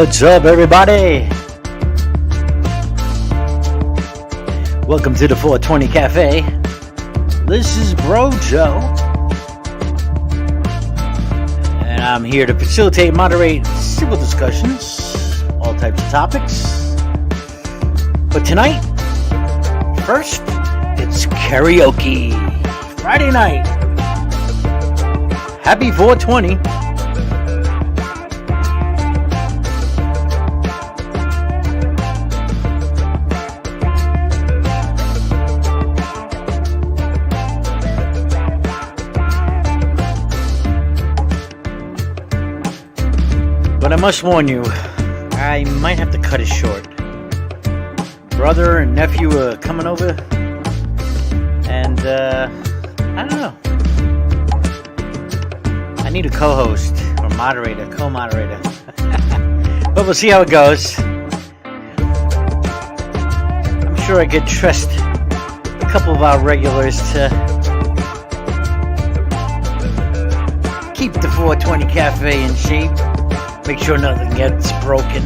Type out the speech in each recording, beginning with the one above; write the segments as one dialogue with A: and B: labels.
A: What's up, everybody? Welcome to the 420 Cafe. This is BroJo, and I'm here to facilitate and moderate civil discussions, all types of topics. But tonight, first, it's karaoke. Friday night. Happy 420. But I must warn you, I might have to cut it short. Brother and nephew are coming over, and I don't know. I need a co-host or moderator, co-moderator. But we'll see how it goes. I'm sure I could trust a couple of our regulars to keep the 420 Cafe in shape. Make sure nothing gets broken.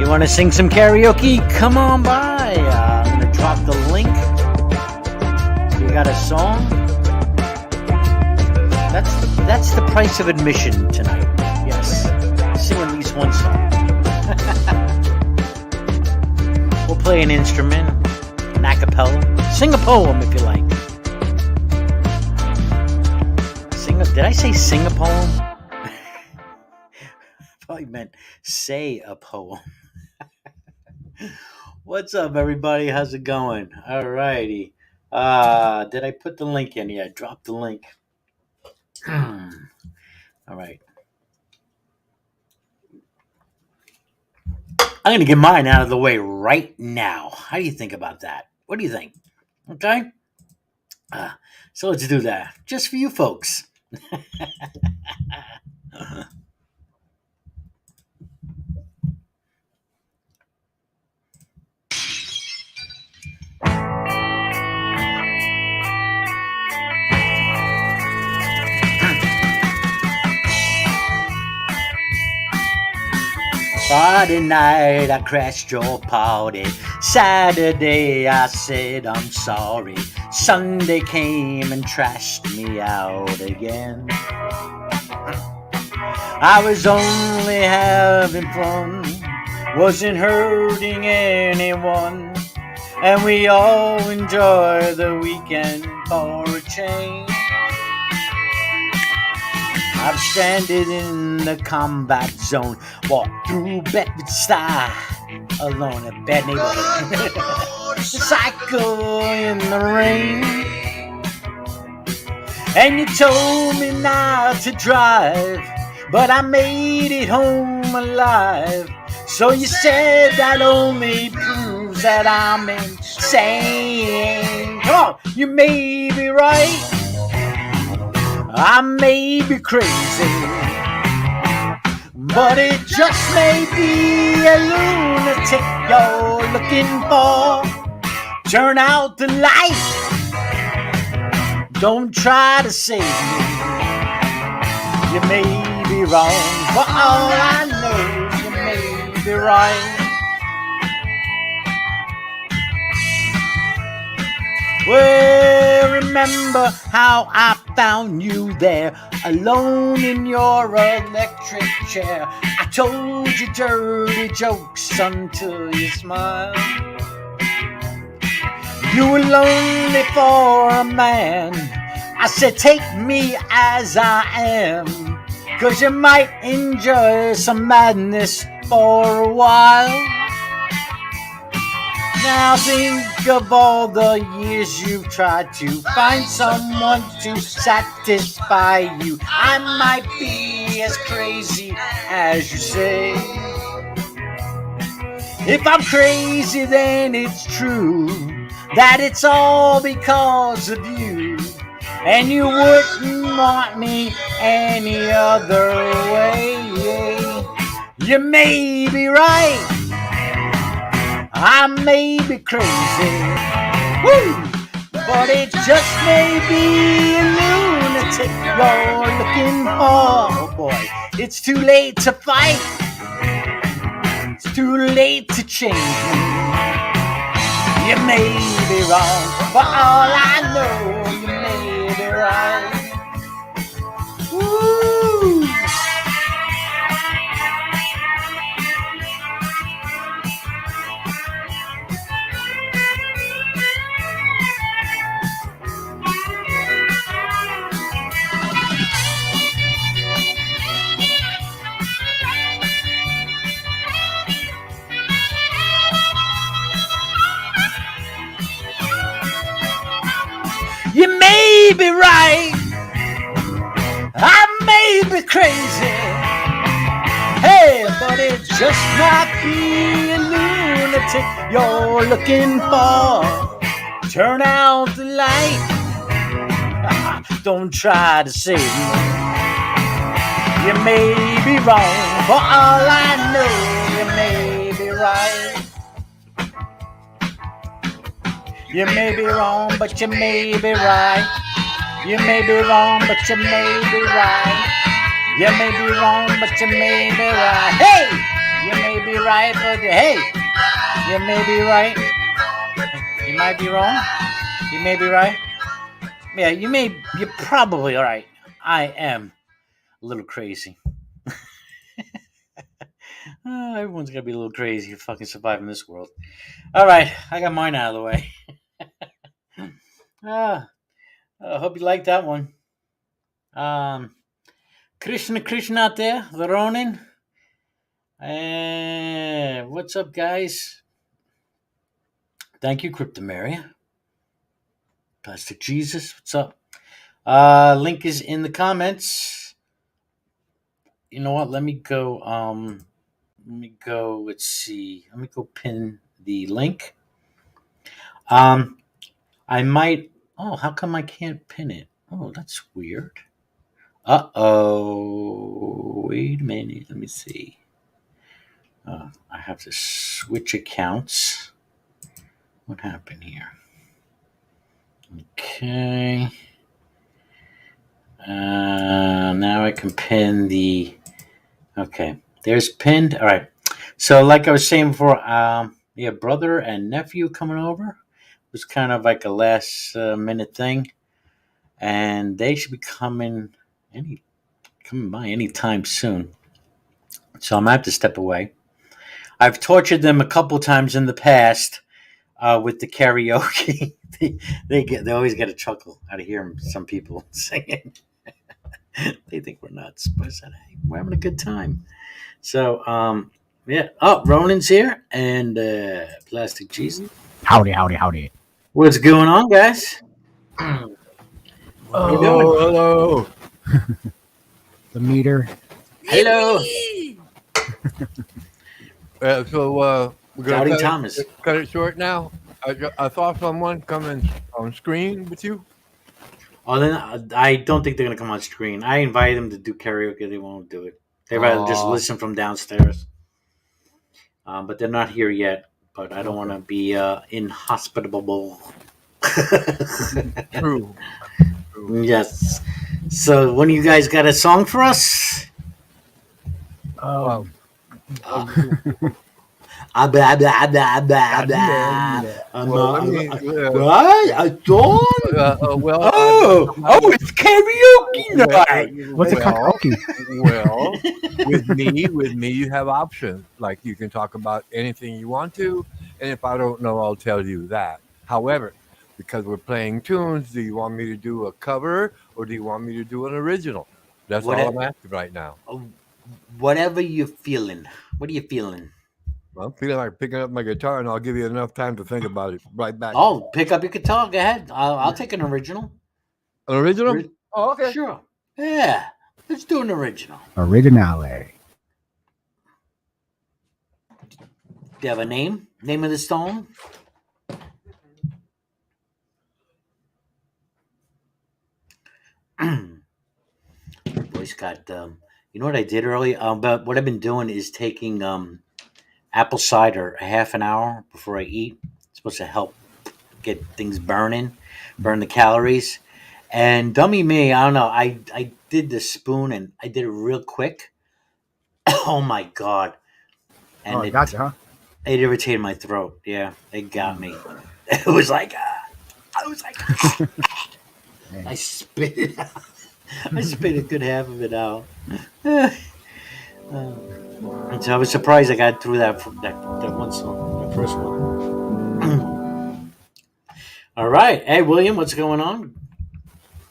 A: You want to sing some karaoke? Come on by. I'm going to drop the link. You got a song? That's the price of admission tonight. Yes. Sing at least one song. We'll play an instrument, an acapella. Sing a poem if you like. Did I say sing a poem? Probably meant say a poem. What's up, everybody? How's it going? Alrighty. Did I put the link in? Yeah, I dropped the link. Alright. I'm going to get mine out of the way right now. How do you think about that? What do you think? Okay? So let's do that. Just for you folks. Friday night, I crashed your party. Saturday, I said I'm sorry. Sunday came and trashed me out again. I was only having fun, wasn't hurting anyone, and we all enjoy the weekend for a change. I'm stranded in the combat zone, walked through Bedford-Stuyvesant alone, a bad neighborhood. Cycle in the rain, and you told me not to drive, but I made it home alive. So you said that only proves that I'm insane. Come on, you may be right, I may be crazy, but it just may be a lunatic you're looking for. Turn out the light, don't try to save me. You may be wrong, for all I know, you may be right. Well, remember how I found you there, alone in your electric chair. I told you dirty jokes until you smiled. You were lonely for a man. I said, take me as I am, 'cause you might enjoy some madness for a while. Now think of all the years you've tried to find someone to satisfy you. I might be as crazy as you say. If I'm crazy, then it's true that it's all because of you, and you wouldn't want me any other way. You may be right, I may be crazy, woo, but it just may be a lunatic you're looking for. Oh boy, it's too late to fight. It's too late to change me. You may be wrong, but all I know, you may be right. Woo! You may be right, I may be crazy, hey, but it just might be a lunatic you're looking for. Turn out the light, don't try to save me. You may be wrong, for all I know, you may be right. You may be wrong, but you may be right. You may be wrong, but you may be right. You may be wrong, but you may be right. Hey! You may be right, but hey! You may be right. You might be wrong. You may be right. Yeah, you're probably right. I am a little crazy. Everyone's gonna be a little crazy to fucking survive in this world. Alright, I got mine out of the way. I hope you liked that one. Krishna out there, the Ronin. What's up, guys? Thank you, Cryptomaria. Plastic Jesus, what's up? Link is in the comments. You know what? Let me go. Let's see. Let me go pin the link. I might. Oh, how come I can't pin it? Oh, that's weird. Wait a minute. Let me see. I have to switch accounts. What happened here? Okay. Now I can pin the. Okay, there's pinned. All right. So, like I was saying before, brother and nephew coming over. It was kind of like a last minute thing, and they should be coming by anytime soon. So I'm gonna have to step away. I've tortured them a couple times in the past with the karaoke. they always get a chuckle out of hearing some people singing. They think we're nuts, but I said, hey, we're having a good time. So, yeah. Oh, Ronan's here and Plastic Jesus.
B: Howdy.
A: What's going on, guys?
B: What
A: you doing?
C: Hello.
B: The meter.
A: Hello.
C: So we're
A: Doubting
C: gonna
A: Thomas.
C: cut it short now. I saw someone coming on screen with you.
A: Oh, then I don't think they're gonna come on screen. I invited them to do karaoke. They won't do it. They rather just listen from downstairs. But they're not here yet. But I don't want to be inhospitable.
C: True.
A: Yes. So, when you guys got a song for us?
C: Well,
A: What? A song? It's karaoke night.
B: What's a karaoke?
C: Well, with me, you have options. Like you can talk about anything you want to, and if I don't know, I'll tell you that. However, because we're playing tunes, do you want me to do a cover or do you want me to do an original? That's all I'm asking right now.
A: Whatever you're feeling. What are you feeling?
C: Well, I'm feeling like picking up my guitar, and I'll give you enough time to think about it. Right back.
A: Oh, pick up your guitar. Go ahead. I'll take an original.
C: An original? Oh, okay.
A: Sure. Yeah. Let's do an original.
B: Originale.
A: Do you have a name? Name of the song? Voice got. You know what I did earlier? But what I've been doing is taking apple cider a half an hour before I eat. It's supposed to help get things burn the calories. And dummy me, I don't know. I did the spoon and I did it real quick. Oh my god!
B: Oh,
A: And
B: it
A: it
B: got you, huh?
A: it irritated my throat. Yeah, it got
B: Mm.
A: me. It was like I was like I
B: Man.
A: spit it out. I spit a good half of it out. And so I was surprised I got through that one song, the first one. All right, hey William, what's going on?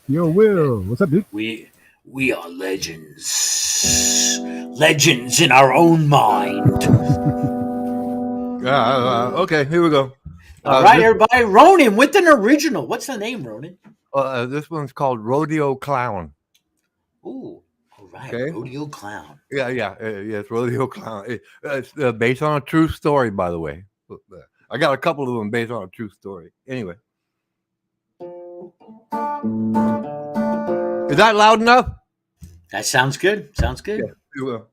B: Yo, Will, what's up, dude?
A: We are legends, legends in our own mind.
C: Okay, here we go.
A: All right,
C: This
A: everybody, Ronan with an original. What's the name, Ronan?
C: this one's called Rodeo Clown.
A: Ooh, all right,
C: Okay.
A: rodeo clown.
C: Yes, Rodeo Clown. It's based on a true story, by the way. I got a couple of them based on a true story. Anyway, is that loud enough?
A: That sounds good. Sounds
C: Yeah,
A: good.
C: you will.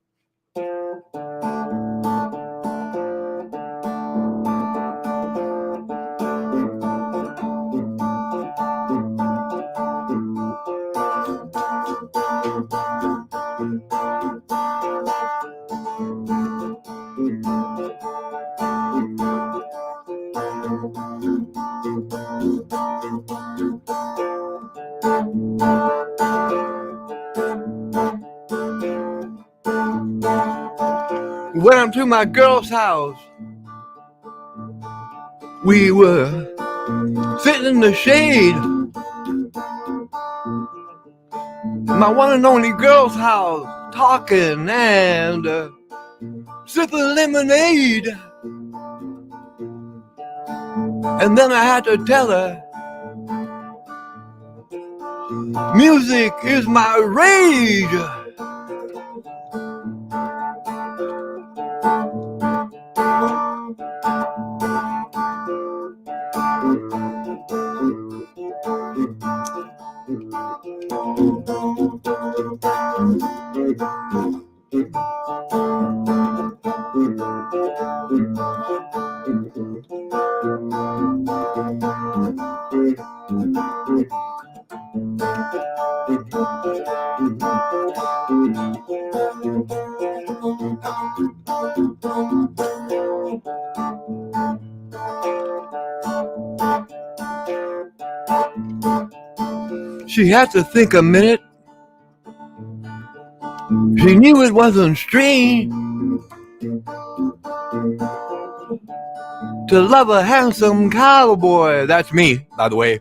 C: Went to my girl's house. We were sitting in the shade. My one and only girl's house, talking and sipping lemonade. And then I had to tell her, music is my rage. She had to think a minute. She knew it wasn't strange to love a handsome cowboy. That's me, by the way.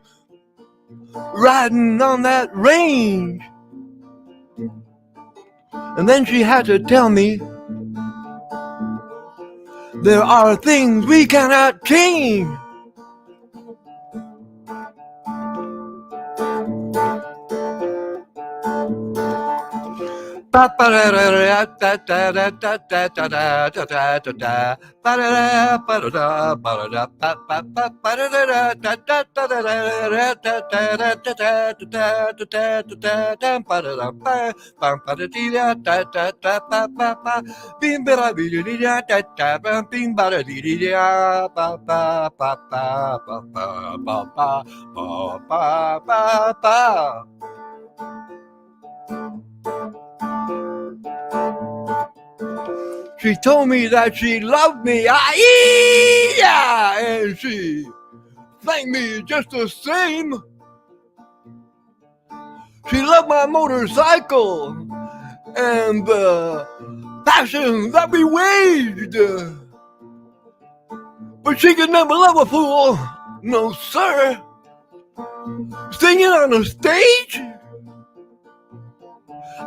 C: Riding on that range. And then she had to tell me there are things we cannot change. She told me that she loved me, yeah, and she thanked me just the same. She loved my motorcycle and the passion that we waged. But she could never love a fool, no sir. Singing on a stage?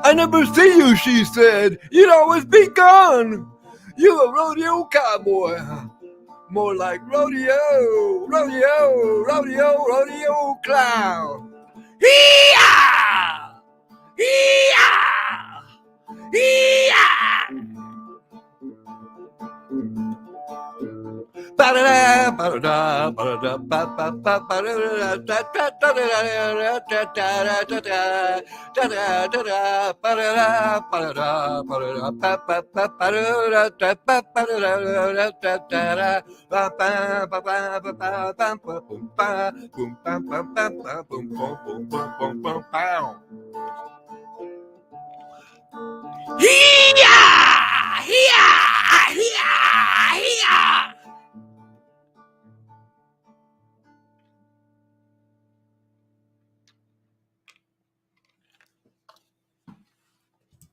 C: I never see you, she said. You'd always be gone. You a rodeo cowboy. More like rodeo, rodeo, rodeo, rodeo clown. Hee-yah! Hee-yah! Hee-yah!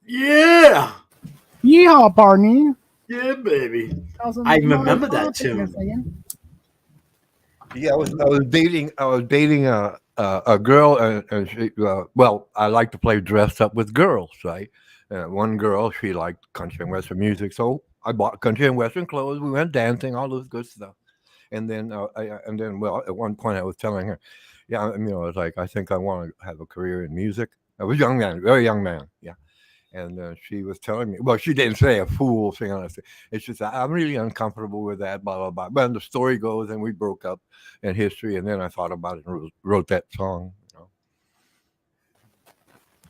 A: Yeah.
B: Yeehaw, partner.
A: Yeah, baby.
B: Awesome
A: I remember that
B: motherfucking
A: tune.
B: singing.
C: Yeah, I was dating a girl, and she, well, I like to play dressed up with girls, right? One girl, she liked country and western music, so I bought country and western clothes. We went dancing, all this good stuff. Well, at one point I was telling her, yeah, I was like, I think I want to have a career in music. I was a young man, very young man, yeah. And she was telling me, well, she didn't say a fool thing on it. It's just I'm really uncomfortable with that, blah blah blah. But the story goes, and we broke up in history, and then I thought about it and wrote that song.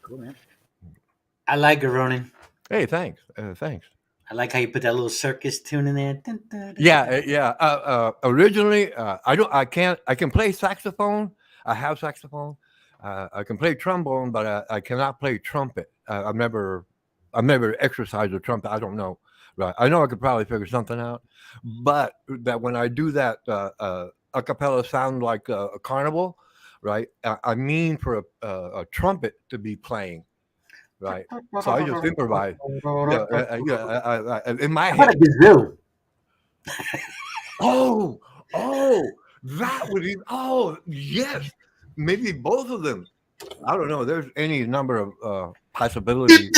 B: Cool, man.
A: I like it, Ronan.
C: Hey, thanks, thanks.
A: I like how you put that little circus tune in there. Dun, dun, dun,
C: Yeah,
A: dun, dun.
C: yeah. Originally, I can't. I can play saxophone. I have saxophone. I can play trombone, but I cannot play trumpet. I've never exercised a trumpet. I don't know. Right. I know I could probably figure something out, but that when I do that a cappella sound like a carnival, right? I mean for a trumpet to be playing, right? So I just improvise. Yeah, in my
A: How about a
C: head.
A: kazoo?
C: Oh, oh, that would be. Oh, yes, maybe both of them. I don't know. There's any number of possibilities.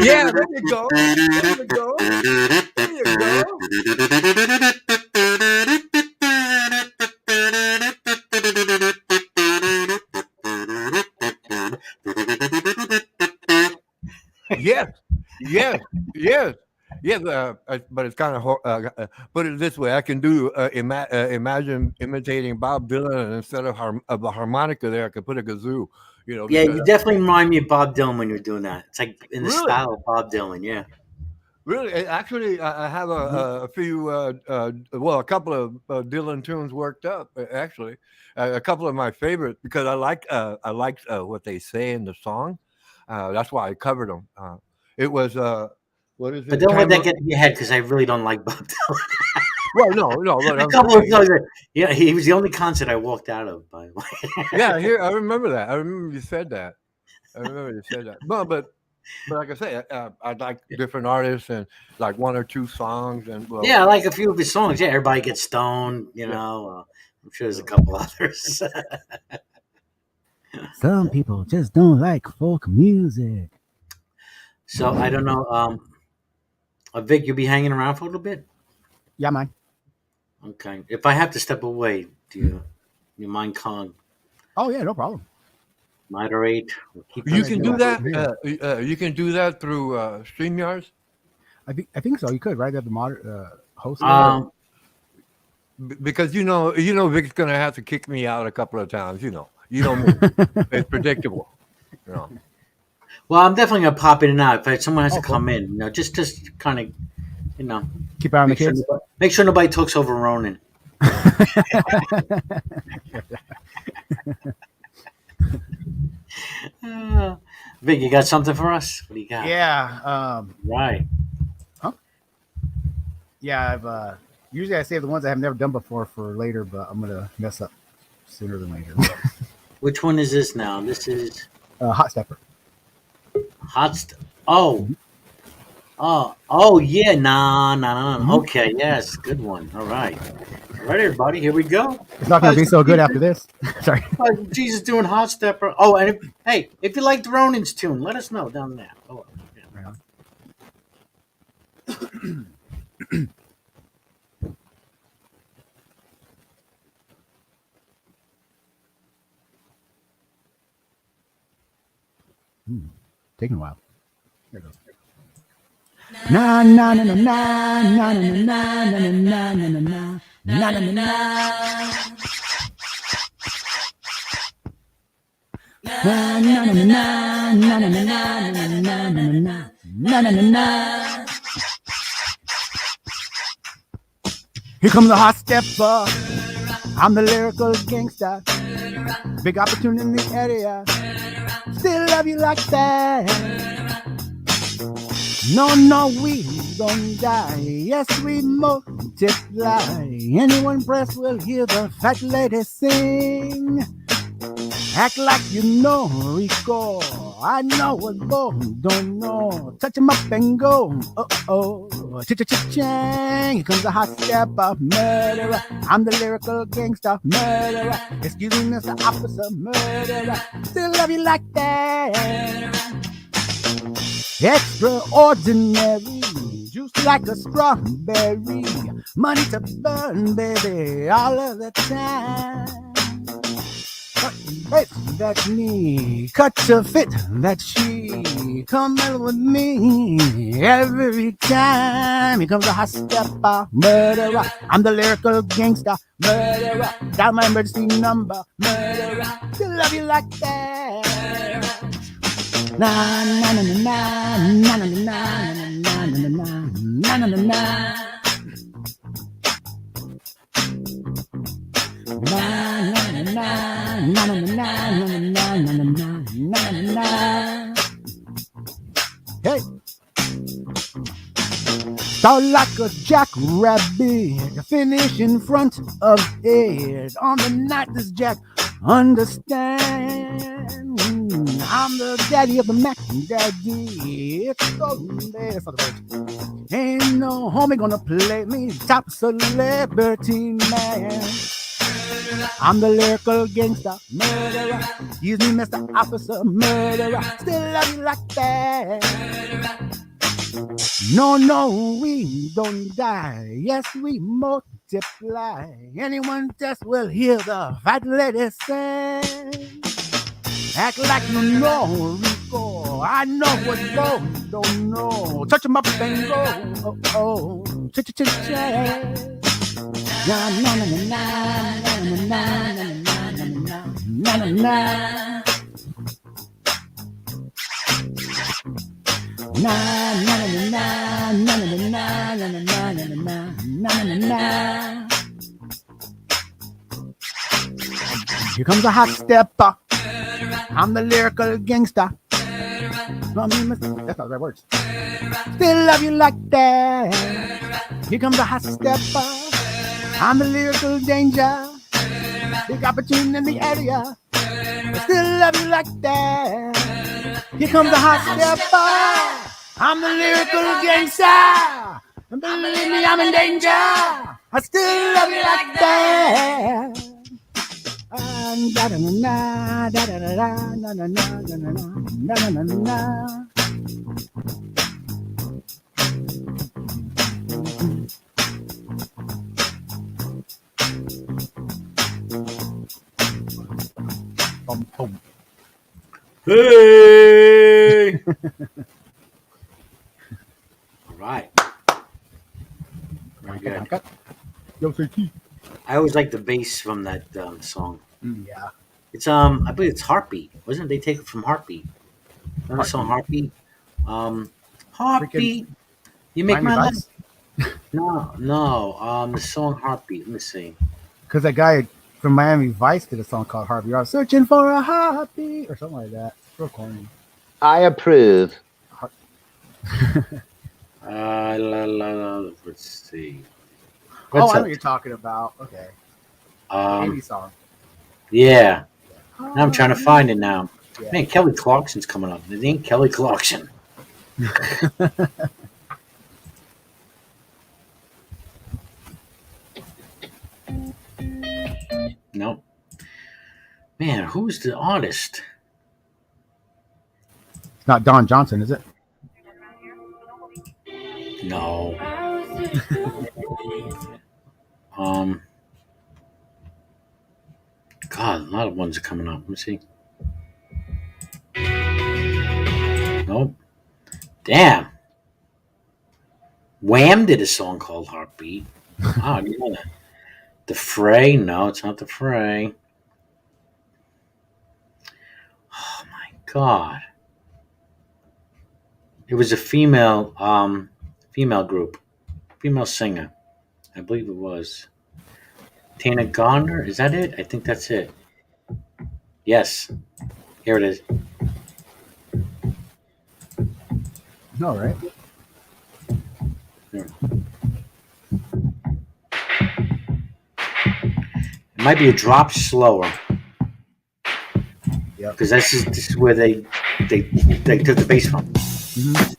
C: Yeah, there you go. There you go. There you go. Yes, yes, yes, yes. But it's kind of put it this way: I can do imagine imitating Bob Dylan, and instead of a harmonica, there I could put a kazoo.
A: Yeah,
C: Because
A: you definitely remind me of Bob Dylan when you're doing that. It's like in the
C: really,
A: style of Bob Dylan. Yeah.
C: really, actually, I have a few, well, a couple of Dylan tunes worked up. Actually, a couple of my favorites because I like what they say in the song. That's why I covered them. It was what is
A: But
C: it?
A: don't let that get to your head because I really don't like Bob Dylan.
C: Well, no, no, but
A: A
C: I'm
A: couple of
C: saying,
A: songs. Yeah, he was the only concert I walked out of. By the way.
C: yeah, here I remember that. I remember you said that. I remember you said that. But like I say, I like different artists and like one or two songs, and well,
A: Yeah, I like a few of his songs. Yeah, everybody gets stoned.
C: yeah,
A: I'm sure there's a
C: yeah.
A: couple others.
B: Some people just don't like folk music.
A: So I don't know. Vic, you'll be hanging around for a little bit.
B: Yeah, man.
A: Okay. If I have to step away, do you mind calling,
B: Oh yeah, no problem.
A: moderate, or keep
C: You
A: us?
C: can
B: Yeah,
C: do
B: I'm
C: that.
B: here.
C: You can do that through Streamyards.
B: I think so. You could right at the host there.
A: Um,
C: Because Vic's gonna have to kick me out a couple of times. You know me. It's predictable. You know.
A: well, I'm definitely gonna pop in and out. If someone has
B: Oh,
A: to
B: cool.
A: come in, just kind of, you know,
B: Keep an eye on the
A: make sure
B: kids.
A: nobody talks over Ronan. Vic, you got something for us? What do you got?
B: Yeah.
A: Right.
B: Huh? Yeah. I've usually I save the ones I have never done before for later, but I'm gonna mess up sooner than later.
A: Which one is this now? This is
B: Hot stepper.
A: hot. Oh, oh, yeah. Nah, nah, nah, nah.
B: Mhm.
A: Okay, yes, good one. All right, everybody, here we go.
B: It's not gonna be so good after this. Sorry.
A: Jesus doing hot stepper. Oh, and hey, if you liked Ronan's tune, let us know down there. Oh, yeah.
B: Right on. Taking a while. There it goes. Na na na na na na na na na na na na na na na na na. Na na na na na na na na na na na na na. Here comes the hot stepper. I'm the lyrical gangster. Big opportunity in the area. Still love you like that. No, no, we don't die. Yes, we multiply. Anyone press will hear the fat lady sing. Act like you know Rico. I know what boy don't know. Touch him up and go. Oh, cha-cha-cha-chang. Here comes a hot stepper, murderer. I'm the lyrical gangster, murderer. Excuse me, Mr. Officer, murderer. Still love you like that. Extraordinary, juice like a strawberry. Money to burn, baby, all of the time. Hey, that's me. Cut to fit, that's she. Come mellow with me every time. Here comes a hot stepper, murderer. I'm the lyrical gangster, murderer. Dial my emergency number, murderer. Still love you like that. Na na na na na na na na na na na na na. Hey, start like a jackrabbit, finish in front of it. On the night this jack understand. I'm the daddy of the Mac Daddy. It's golden day. That's not the word. Ain't no homie gonna play me top celebrity man. I'm the lyrical gangster, murderer. Excuse me, Mr. Officer, murderer. Still love you like that. No, no, we don't die. Yes, we multiply. Anyone test will hear the fat lady sing. Act like you know Rico. I know what boys don't know. Touch 'em up and go. Oh, oh, cha-cha-cha-cha. Na na na na na na na na na na. Na na na na na na na na na na na. Here comes a hot stepper. I'm the lyrical gangster. That's not the right words. Still love you like that. Here comes a hot stepper. I'm the lyrical danger. Big opportunity in the area. Still love you like that. Here comes the hot stepper. I'm the lyrical gangster. And believe me, I'm in danger. I still love you like that. Da da da da da da da da da da da da. Boom, boom.
A: Hey! All right. Very good.
B: Yo, CT.
A: I always like the bass from that song.
B: Yeah.
A: It's I believe it's Heartbeat. Wasn't it? They take it from Heartbeat. Remember the song Heartbeat? Heartbeat. You make my life. No. The song Heartbeat. Let me see.
B: Because that guy from Miami Vice did a song called Heartbeat. I was searching for a heartbeat or something like that. It's real corny.
D: I approve.
A: Let's see.
B: I know what you're talking about. Okay. Amy song.
A: Yeah. Now I'm trying to find it now.
B: Yeah.
A: Man, Kelly Clarkson's coming up. It ain't Kelly Clarkson. Nope. Man, who's the artist?
B: It's not Don Johnson, is it?
A: No. God, a lot of ones are coming up. Let me see. Nope. Damn. Wham did a song called Heartbeat. Oh, you know that. The Fray? No, it's not the Fray. Oh my God! It was a female group, female singer. I believe it was Tana Garner. Is that it? I think that's it. Yes, here it is.
B: No, right?
A: Here. It might be a drop slower
B: Yep.
A: because this is where they took the bass from.
B: Mm-hmm.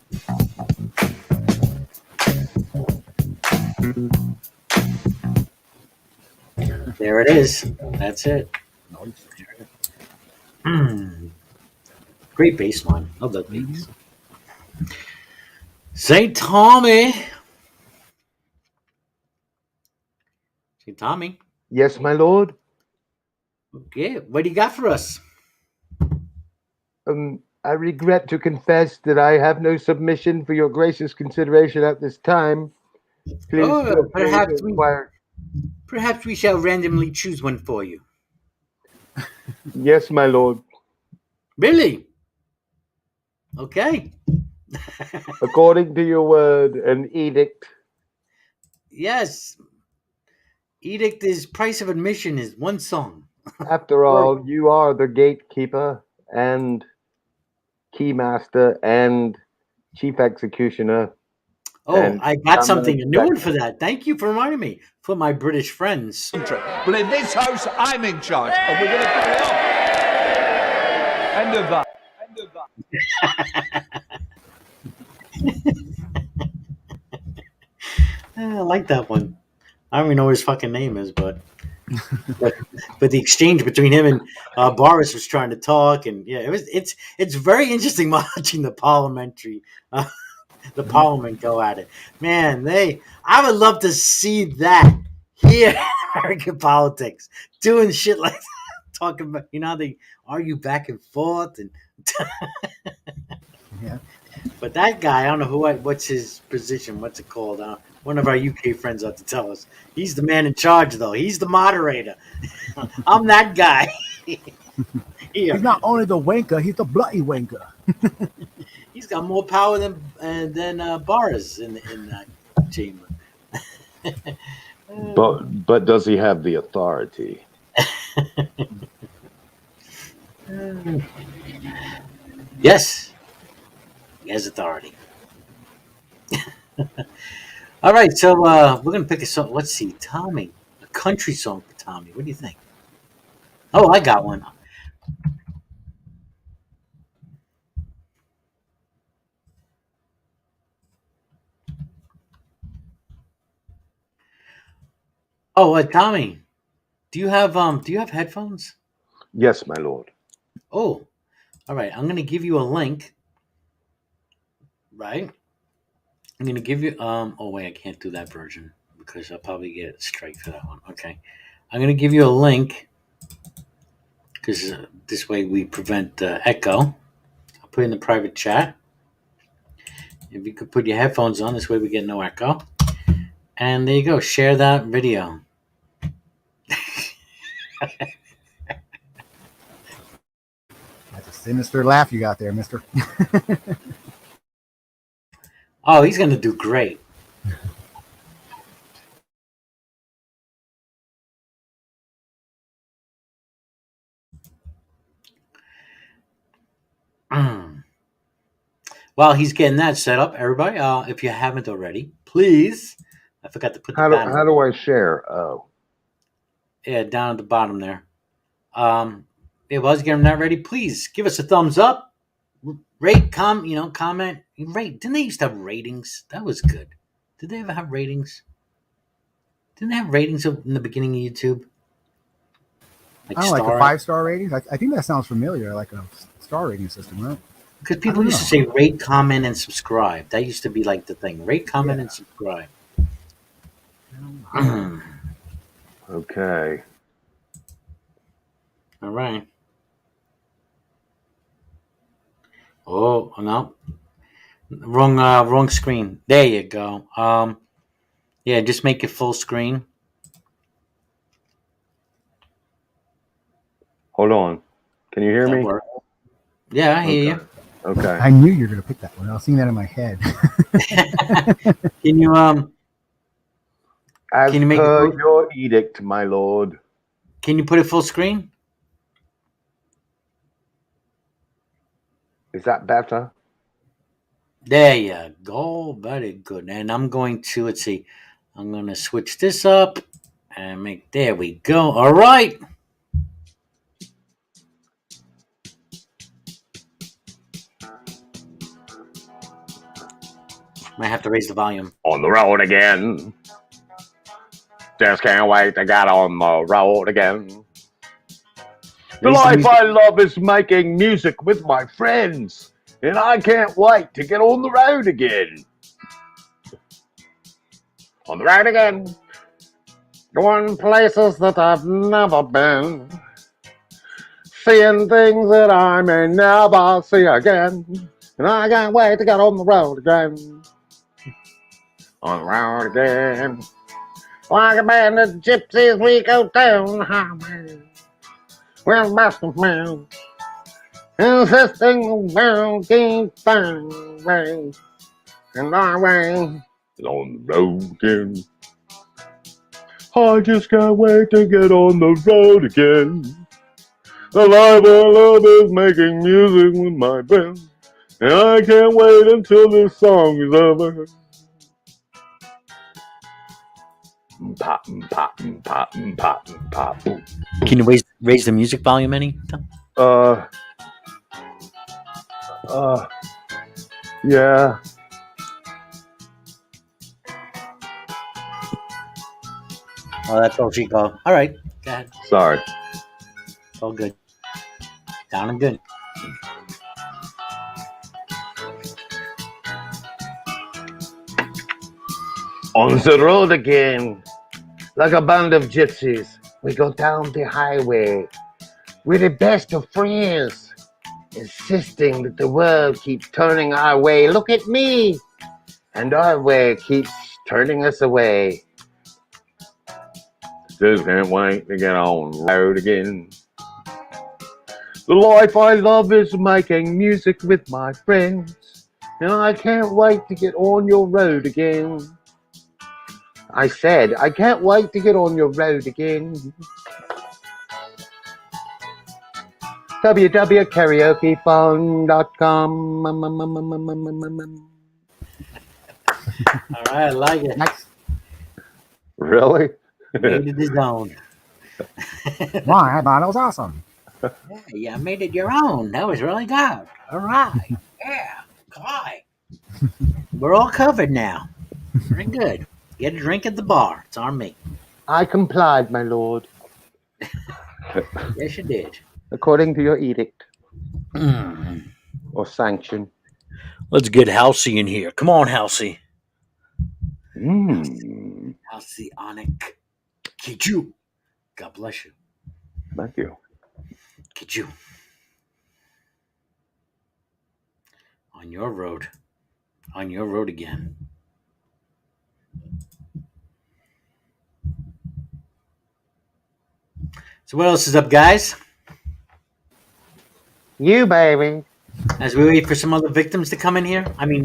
A: There it is. That's it.
B: Nice.
A: Great bass line. Love that bass.
B: Mm-hmm.
A: St. Tommy. St. Tommy.
D: Yes, my lord.
A: Okay, what do you got for us?
D: I regret to confess that I have no submission for your gracious consideration at this time. Please
A: Oh,
D: feel free to inquire.
A: perhaps we shall randomly choose one for you.
D: Yes, my lord.
A: Really? Okay.
D: According to your word and edict.
A: Yes. Edict is price of admission is one song.
D: After all, you are the gatekeeper and keymaster and chief executioner.
A: Oh,
D: And
A: I got
D: I'm
A: something, a new one for
D: expecting-
A: that. Thank you for reminding me. For my British friends.
E: But in this house, I'm in charge, and we're going to carry on. End of that. End of that.
A: I like that one. I don't even know what his fucking name is, but but the exchange between him and Boris was trying to talk, and yeah, it's very interesting watching the parliament go at it. Man, I would love to see that here in American politics, doing shit like that, talking about they argue back and forth, and
B: Yeah.
A: but that guy, I don't know what's his position, what's it called? One of our UK friends ought to tell us. He's the man in charge, though. He's the moderator. I'm that guy. Here.
B: He's not only the wanker, he's the bloody wanker.
A: He's got more power than Boris in that chamber.
F: But does he have the authority?
A: Yes, he has authority. All right, so we're gonna pick a song. Let's see, Tommy, a country song for Tommy. What do you think? Oh, I got one. Oh, Tommy, do you have headphones?
F: Yes, my lord.
A: Oh, all right. I'm gonna give you a link. Right. I'm gonna give you. Oh wait, I can't do that version because I'll probably get a strike for that one. Okay. I'm gonna give you a link because this way we prevent echo. I'll put it in the private chat. If you could put your headphones on, this way we get no echo. And there you go. Share that video.
B: That's a sinister laugh you got there, mister.
A: Oh, he's gonna do great. While he's getting that set up, everybody, if you haven't already, please. I forgot to put the banner.
F: How do I share? Oh,
A: Yeah, down at the bottom there. Yeah, while I was getting that ready, please give us a thumbs up, rate, comment, rate. Didn't they used to have ratings? That was good. Did they ever have ratings? Didn't they have ratings in the beginning of YouTube?
B: I don't like the 5-star ratings. I think that sounds familiar, like a star rating system, right?
A: Because people used to say rate, comment, and subscribe. That used to be like the thing. Rate, comment, and subscribe.
F: okay.
A: All right. Oh, no. Wrong screen. There you go. Yeah, just make it full screen.
F: Hold on. Can you hear
A: That
F: me?
A: work. Yeah, I hear
F: Okay. Okay.
B: I knew you were going to pick that one. I was seeing that in my head.
A: you.
F: As
A: Can you make it
F: per
A: full,
F: your edict, my lord.
A: Can you put it full screen?
F: Is that better?
A: There you go. Very good. And I'm going to let's see. I'm going to switch this up and make. There we go. All right. Might have to raise the volume.
F: On the road again. Just can't wait to get on the road again. The
A: Raise the
F: life
A: music.
F: I love is making music with my friends. And I can't wait to get on the road again. On the road again. Going places that I've never been. Seeing things that I may never see again. And I can't wait to get on the road again. On the road again. Like a band of gypsies, we go down the highway. We're master man. Insisting the world keeps finding way. And our way is on the road again. I just can't wait to get on the road again. The life I love is making music with my friends. And I can't wait until this song is over. Pop, pop, pop, pop, pop.
A: Can you raise the music volume any?
F: Yeah.
A: Oh, that's all she go. All right. Go ahead.
F: Sorry.
A: All good. Down and good.
F: On the road again, like a band of gypsies, we go down the highway. We're the best of friends, insisting that the world keeps turning our way. Look at me! And our way keeps turning us away. Just can't wait to get on the road again. The life I love is making music with my friends, and I can't wait to get on your road again. I said, I can't wait to get on your road again. www.karaokefun.com.
A: All right. I like it.
B: Nice.
F: Really?
A: Made it his own.
B: Why? I thought it was awesome.
A: Yeah, you made it your own. That was really good. All right. Yeah. Hi. We're all covered now. Very good. Get a drink at the bar. It's on me.
F: I complied, my lord,
A: Yes, you did.
F: according to your edict
A: Mm.
F: or sanction.
A: Let's get Halsey in here. Come on, Halsey. Halsey Onic. Kichu. God bless you.
F: Thank you.
A: Kichu. On your road. On your road again. So what else is up, guys?
F: You, baby.
A: As we wait for some other victims to come in here. I mean,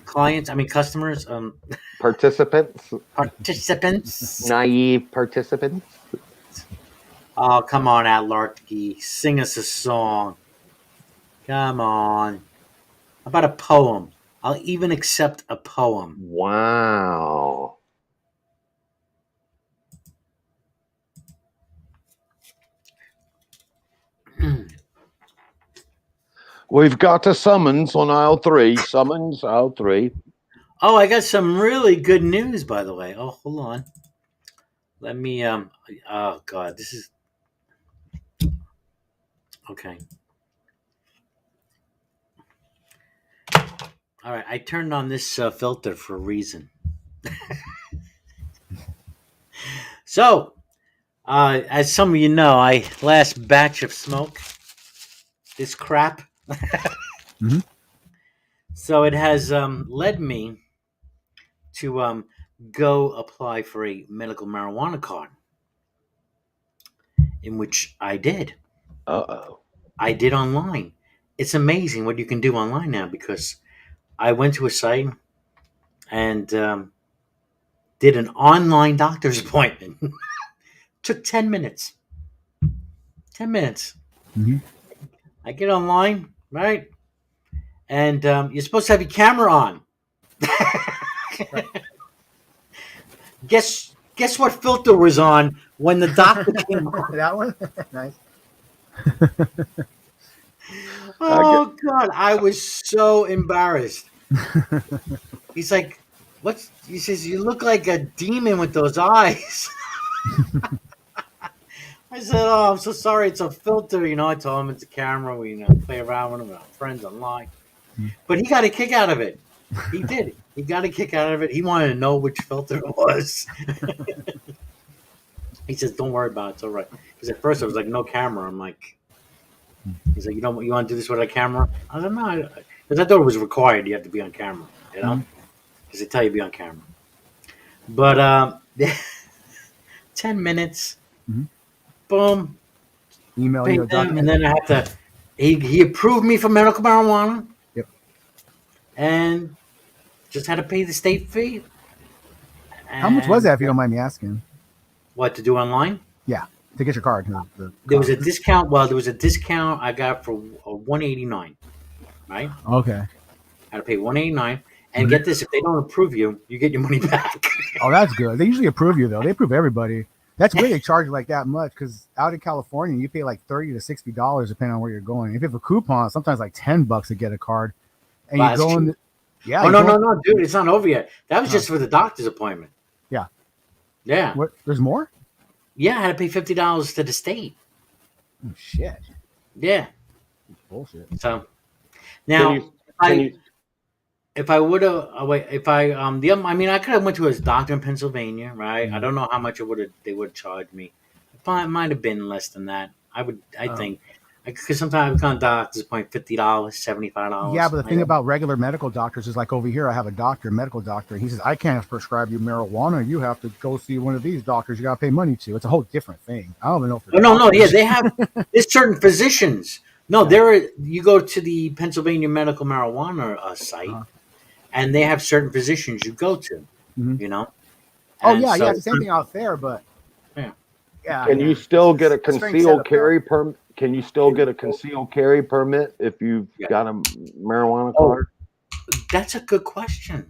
A: clients. I mean, customers.
F: Participants.
A: Participants.
F: Naive participants.
A: Oh, come on, Atlarky. Sing us a song. Come on. How about a poem? I'll even accept a poem.
F: Wow. We've got a summons on aisle 3. Summons, aisle 3.
A: Oh, I got some really good news, by the way. Oh, hold on. Let me, oh, God, this is, okay. All right, I turned on this filter for a reason. So, as some of you know, last batch of smoke, this crap.
B: Mhm.
A: So it has led me to go apply for a medical marijuana card, in which I did.
D: Uh-oh.
A: I did online. It's amazing what you can do online now because I went to a site and did an online doctor's appointment. Took 10 minutes. 10 minutes.
B: Mhm.
A: I get online, right? And you're supposed to have your camera on. Guess what filter was on when the doctor came on?
B: That one? Nice.
A: Oh God, I was so embarrassed. He's like, "What's?" He says, "You look like a demon with those eyes." I said, "Oh, I'm so sorry. It's a filter." I told him it's a camera. We play around with them with our friends online. But he got a kick out of it. He did. He got a kick out of it. He wanted to know which filter it was. He says, "Don't worry about it. It's all right." Because at first I was like, "No camera." I'm like, he's like, you want to do this with a camera?" I was like, "No," because I thought it was required. You have to be on camera, because they tell you to be on camera. But 10 minutes,
B: Mhm.
A: boom,
B: Email
A: paid
B: you a
A: them, and
B: document.
A: then I have to. He approved me for medical marijuana.
B: Yep.
A: And just had to pay the state fee.
B: How much was
A: And
B: that, if you don't mind me asking?
A: what to do online?
B: Yeah, to get your card.
A: There was a discount. Well, there was a discount I got for $189. Right?
B: Okay.
A: I had to pay $189. And get this: if they don't approve you, you get your money back.
B: Oh, that's good. They usually approve you, though. They approve everybody. That's weird they charge you like that much, because out in California, you pay like $30 to $60 depending on where you're going. If you have a coupon, sometimes like $10 to get a card. And
A: Wow,
B: you
A: that's
B: go in.
A: cheap.
B: Yeah.
A: Oh no, dude! It's not over yet. That was just for the doctor's appointment.
B: Yeah.
A: Yeah.
B: What? There's more?
A: Yeah, I had to pay $50 to the state.
B: Oh, shit.
A: Yeah.
B: Bullshit.
A: So now, if I would have I mean, I could have went to a doctor in Pennsylvania, right? I don't know how much they would charge me. It might have been less than that. I think, because sometimes I've gone to doctors point $50, $75.
B: Yeah, but the thing about regular medical doctors is, like, over here, I have a medical doctor. He says, I can't prescribe you marijuana. You have to go see one of these doctors you got to pay money to. It's a whole different thing. I don't even know if
A: Oh, no, yeah, they have. There's certain physicians. No, you go to the Pennsylvania medical marijuana site, and they have certain physicians you go to.
B: Oh,
A: And
B: yeah,
A: so,
B: it's the same thing out there, but
A: yeah.
D: Can you still get a
B: It's strange
D: concealed
B: setup,
D: carry permit? Can you still get a concealed carry permit if you've got a marijuana card?
A: That's a good question.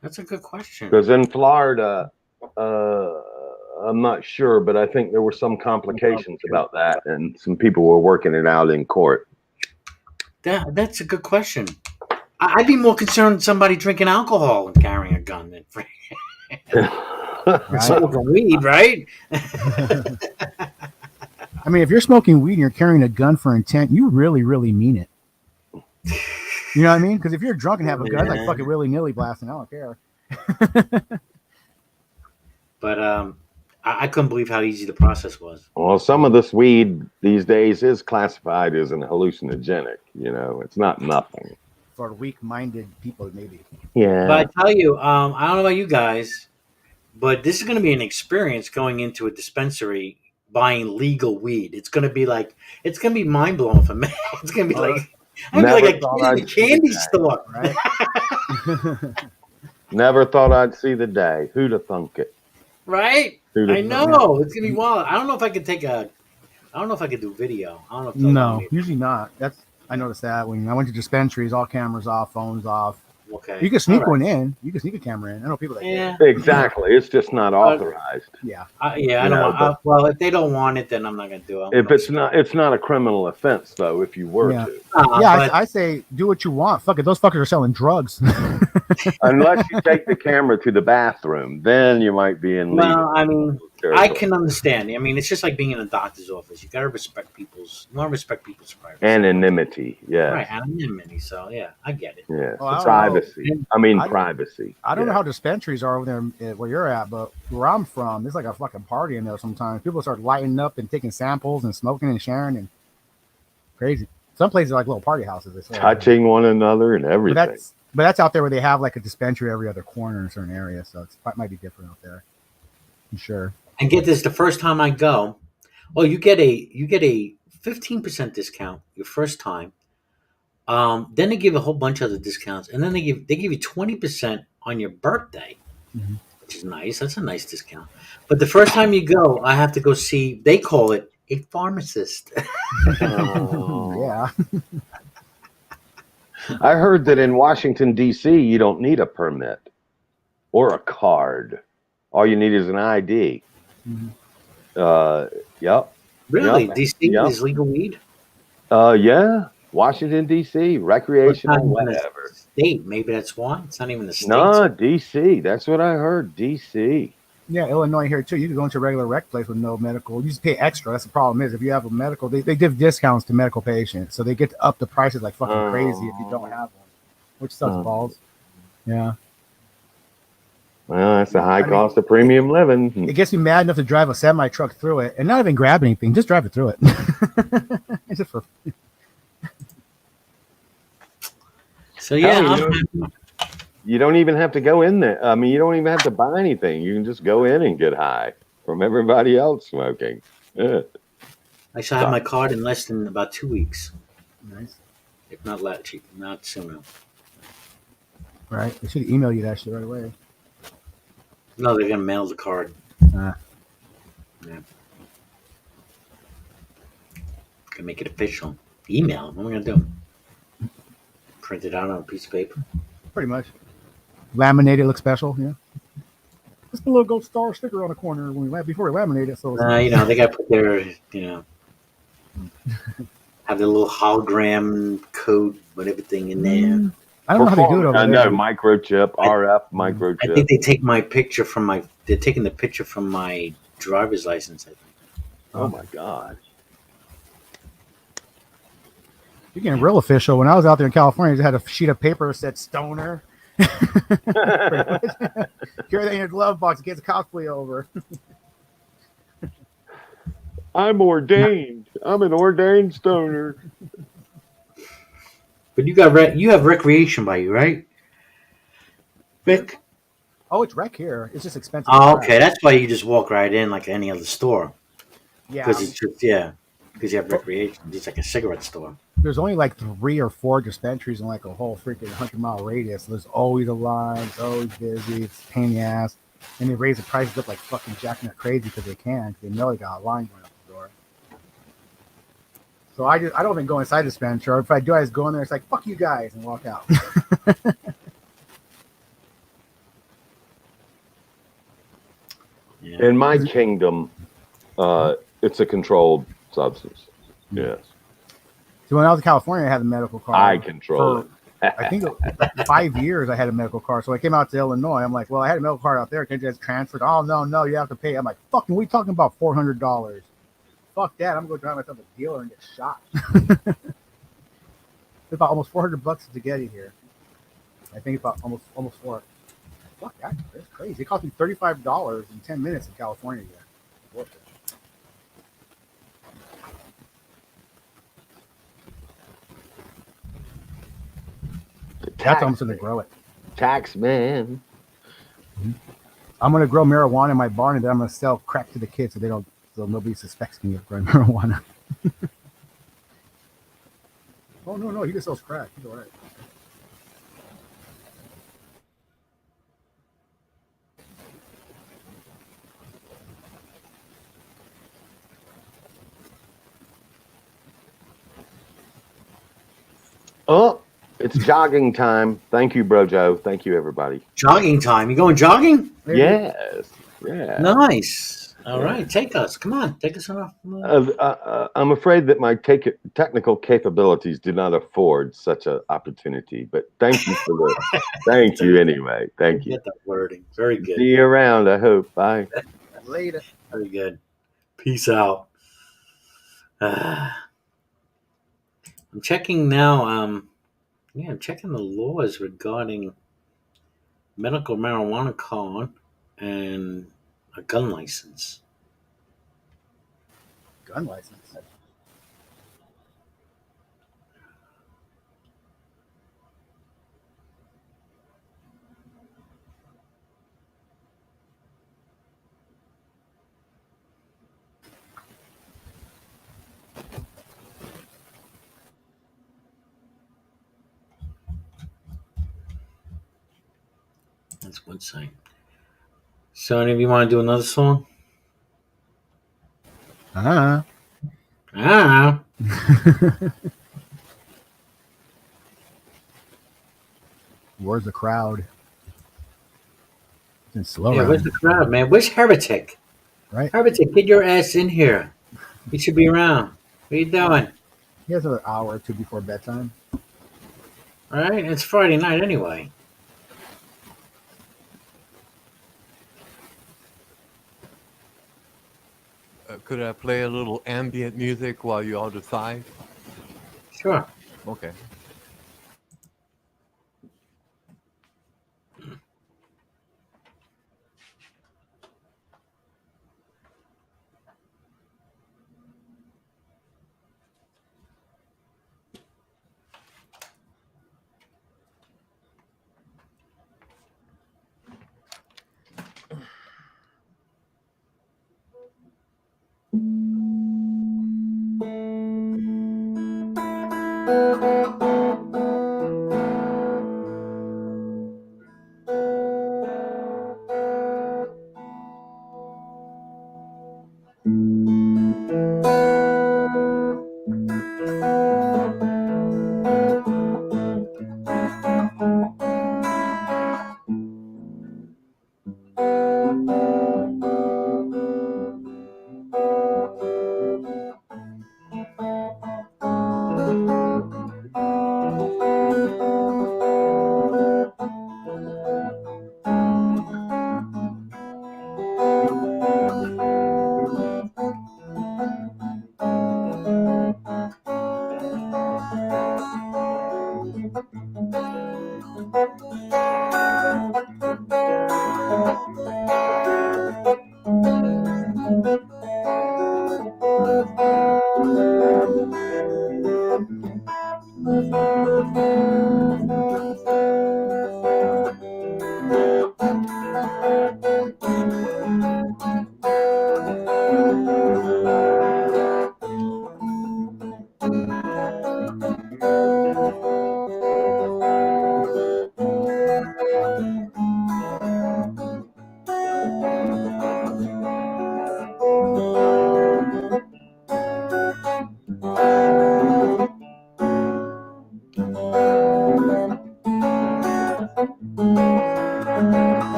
D: Because in Florida, I'm not sure, but I think there were some complications about that, and some people were working it out in court.
A: That's a good question. I'd be more concerned somebody drinking alcohol and carrying a gun than smoking weed, right?
B: I mean, if you're smoking weed and you're carrying a gun for intent, you really, really mean it. You know what I mean? Because if you're drunk and have a gun, like fucking willy-nilly blasting, I don't care.
A: But I couldn't believe how easy the process was.
D: Well, some of this weed these days is classified as an hallucinogenic. It's not nothing.
B: For weak-minded people, maybe.
D: Yeah.
A: But I tell you, I don't know about you guys, but this is going to be an experience going into a dispensary buying legal weed. It's going to be mind blowing for me. It's going to be like a kid in a candy store,
D: right? Never thought I'd see the day. Who'd have thunk it?
A: Right? I know. It's going to be wild. I don't know if I could do video. I don't know if
B: no, usually not. I noticed that when I went to dispensaries, all cameras off, phones off.
A: Okay.
B: You can sneak one in. You can sneak a camera in. I know people that do.
D: Exactly. It's just not authorized.
B: Yeah.
A: I don't want. Well, if they don't want it, then I'm not going to do it.
D: If it's not a criminal offense, though. If you were to.
B: I say do what you want. Fuck it. Those fuckers are selling drugs.
D: Unless you take the camera to the bathroom, then you might be in.
A: Well, I mean, I can understand. I mean, it's just like being in a doctor's office. You got to respect people's privacy.
D: Anonymity, yeah.
A: Right, anonymity. So, yeah, I get it.
D: Yeah,
B: well,
D: privacy. Privacy.
B: I don't know how dispensaries are over there where you're at, but where I'm from, there's like a fucking party in there sometimes. People start lighting up and taking samples and smoking and sharing and crazy. Some places are like little party houses. They say.
D: touching one another and
B: But
D: everything.
B: that's out there where they have like a dispensary every other corner in a certain area, so it might be different out there. I'm sure.
A: And get this: the first time I go, you get a 15% discount your first time. Then they give a whole bunch of other discounts, and then they give you 20% on your birthday,
B: Mhm.
A: which is nice. That's a nice discount. But the first time you go, I have to go see. They call it a pharmacist.
D: Oh.
B: Yeah.
D: I heard that in Washington, D.C., you don't need a permit or a card. All you need is an ID.
B: Mhm.
D: Yep.
A: Really,
D: Yep.
A: DC
D: Yep.
A: is legal weed.
D: Yeah. Washington, D.C.,
A: But
D: recreational,
A: not even a
D: whatever.
A: state. Maybe that's why it's not even the states.
D: No, D.C. That's what I heard. D.C.
B: Yeah, Illinois here too. You can go into a regular rec place with no medical. You just pay extra. That's the problem is if you have a medical, they give discounts to medical patients, so they get to up the prices like fucking crazy if you don't have one, which sucks balls. Yeah,
D: Well, that's the high
B: I mean,
D: cost of premium living.
B: it gets me mad enough to drive a semi truck through it and not even grab anything, just drive it through it. It's just for
A: So yeah,
D: Hell, you don't even have to go in there. I mean, you don't even have to buy anything. You can just go in and get high from everybody else smoking. Yeah.
A: I shall have my card in less than about 2 weeks,
B: nice,
A: if not less, not sooner.
B: right? They should email you that shit right away.
A: No, they're gonna mail the card.
B: Ah.
A: Yeah. Can make it official. Email. What am I gonna do? Print it out on a piece of paper.
B: Pretty much. Laminated looks special, yeah. Just a little gold star sticker on the corner before we laminate it. So it's
A: They gotta put their, have their little hologram code with everything in there.
B: I don't know how they do it over
D: I
B: there.
D: know, microchip, RF
A: I
D: microchip.
A: think they take my picture from they're taking the picture from my driver's license, I think.
D: Oh my God.
B: You're getting real official. When I was out there in California, I just had a sheet of paper that said stoner. Carry that in your glove box in case of cosplay over.
D: I'm ordained. I'm an ordained stoner.
A: But you have recreation by you, right, Vic?
B: Oh, it's rec here. It's just expensive.
A: Oh, okay. That's why you just walk right in like any other store.
B: Yeah.
A: Because it's just because you have recreation. It's like a cigarette store.
B: There's only like 3 or 4 dispensaries in like a whole freaking 100-mile radius. So there's always a line. It's always busy. It's a pain in the ass. And they raise the prices up like fucking jacknut crazy because they can. They know they got a line going up the door. So I don't even go inside the dispensary. Or if I do, I just go in there. It's like fuck you guys and walk out.
A: Yeah.
D: In my kingdom, it's a controlled substance. Yes.
B: So when I was in California, I had a medical card.
D: I control it.
B: I think 5 years I had a medical card. So I came out to Illinois. I'm like, well, I had a medical card out there. Can I just transfer it? Oh, no, you have to pay. I'm like, fucking, we talking about $400. Fuck that. I'm going to drive myself a dealer and get shot. It's about almost $400 to get it here. I think it's about almost 4. Fuck that. That's crazy. It cost me $35 in 10 minutes in California here. Worth it. That's how I'm going to grow it.
D: Tax man.
B: I'm going to grow marijuana in my barn, and then I'm going to sell crack to the kids so nobody suspects me of growing marijuana. Oh, no, he just sells crack. He's all right.
D: Oh, it's jogging time. Thank you, BroJo. Thank you, everybody.
A: Jogging time. You going jogging?
D: Yes. Yeah.
A: Nice. All right. Take us. Come on. Take us on.
D: I'm afraid that my technical capabilities do not afford such an opportunity, but thank you for the. Thank you anyway. Thank you.
A: Get that wording. Very good.
D: See you around. I hope. Bye.
B: Later.
A: Very good. Peace out. I'm checking now. I'm checking the laws regarding medical marijuana card and a gun license.
B: Gun license.
A: That's one sign. So, any of you want to do another song?
B: Ah.
A: Ah.
B: Where's the crowd? It's slow
A: Yeah,
B: round,
A: where's the crowd, man? Where's Heretic?
B: right?
A: Heretic, get your ass in here. You should be around. What are you doing?
B: He has another hour or two before bedtime.
A: All right, it's Friday night anyway.
C: Could I play a little ambient music while you all decide?
A: Sure.
C: Okay.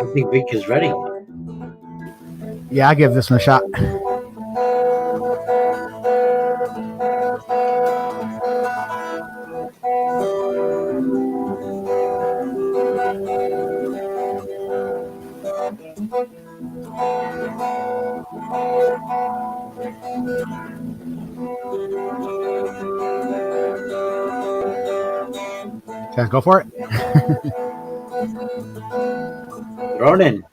A: I think Vic is ready.
B: Yeah, I give this one a shot. Guys, go for it.
A: Ronan.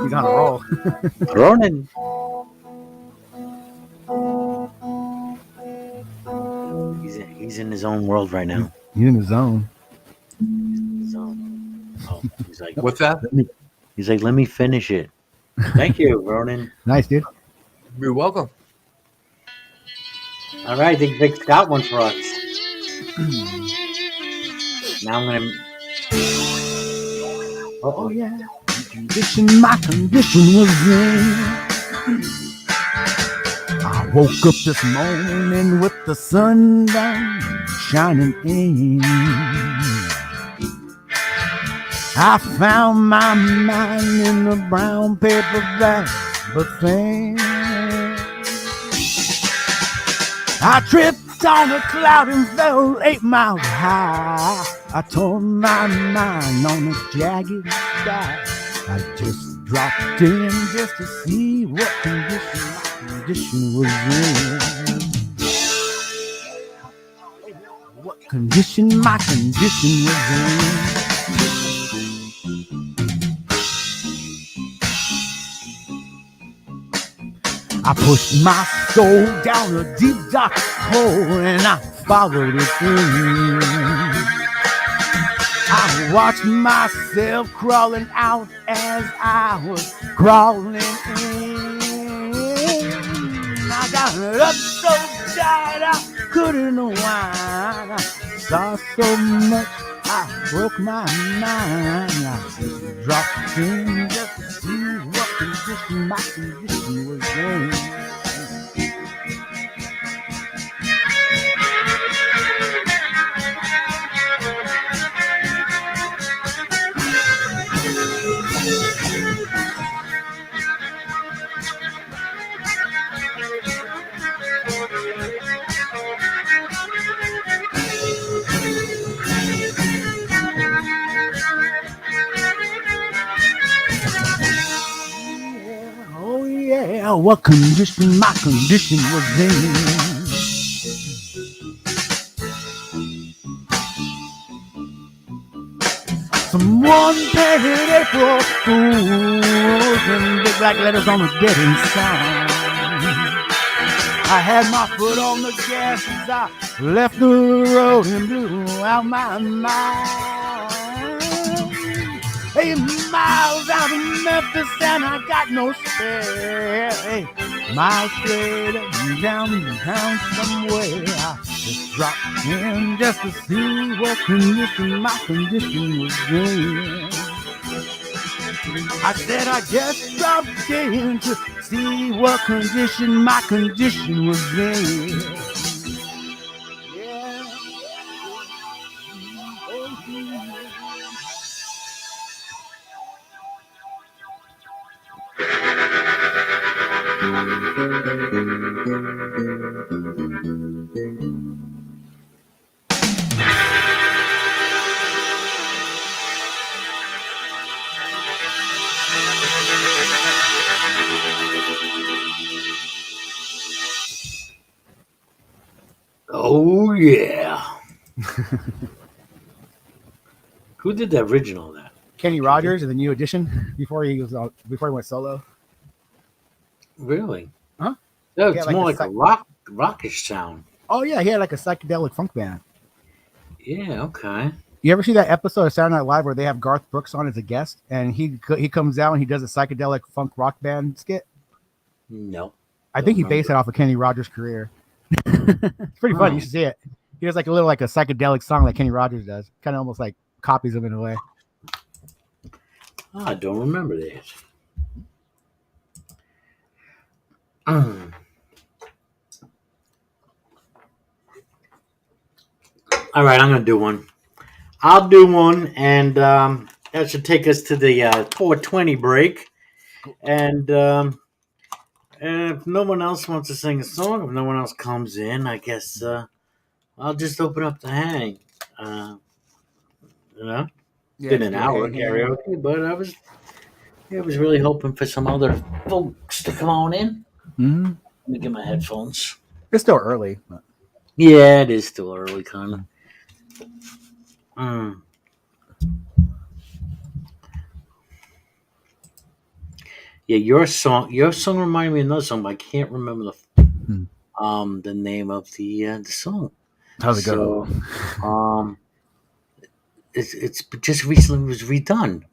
B: He's on a roll.
A: Ronan. He's in his own world right now.
B: He's in the zone.
A: Oh, he's like,
C: What's that?
A: he's like, let me finish it. Thank you, Ronan.
B: Nice, dude.
C: You're welcome.
A: All right, I think Vic's got one for us. Now I'm gonna.
B: Oh yeah. My condition was in. I woke up this morning with the sun down shining in. I found my mind in a brown paper bag, but then I tripped on a cloud and fell 8 miles high. I tore my mind on a jagged sky. I just dropped in just to see what condition was in. What condition my condition was in. I pushed my soul down a deep dark hole and I followed it in. I watched myself crawling out as I was crawling in. I got up so tired I couldn't whine. I saw so much I broke my mind. I just dropped in just to see what condition my condition was in. Oh yeah, what condition my condition was in. Someone painted April Fools in big black letters on the dead inside. I had my foot on the gas as I left the road and blew out my mind. 8 miles out of Memphis and I got no spare. 8 miles straight up and downtown somewhere. I just dropped in just to see what condition my condition was in. I said I just dropped in to see what condition my condition was in. Yeah.
A: Oh yeah. Who did the original of that?
B: Kenny Rogers in the new edition before he went solo.
A: Really?
B: Huh?
A: No, it's
B: Yeah, like
A: more
B: the
A: like a rockish sound.
B: Oh yeah, he had like a psychedelic funk band.
A: Yeah, okay.
B: You ever see that episode of Saturday Night Live where they have Garth Brooks on as a guest, and he comes out and he does a psychedelic funk rock band skit?
A: No.
B: I think he based it off of Kenny Rogers' career. It's pretty funny. You should see it. He does like a little like a psychedelic song like Kenny Rogers does. Kind of almost like copies him in a way.
A: Oh, I don't remember that. All right, I'm going to do one. I'll do one, and that should take us to the 4:20 break. And if no one else wants to sing a song, if no one else comes in, I guess I'll just open up the hang. You know,
B: Yeah,
A: been an hour karaoke, but I was really hoping for some other folks to come on in.
B: Mm-hmm.
A: Let me get my headphones.
B: It's still early. But...
A: Yeah, it is still early, kind of. Yeah, your song reminded me of another song, but I can't remember the name of the song.
B: How's it go?
A: So, it's just recently was redone.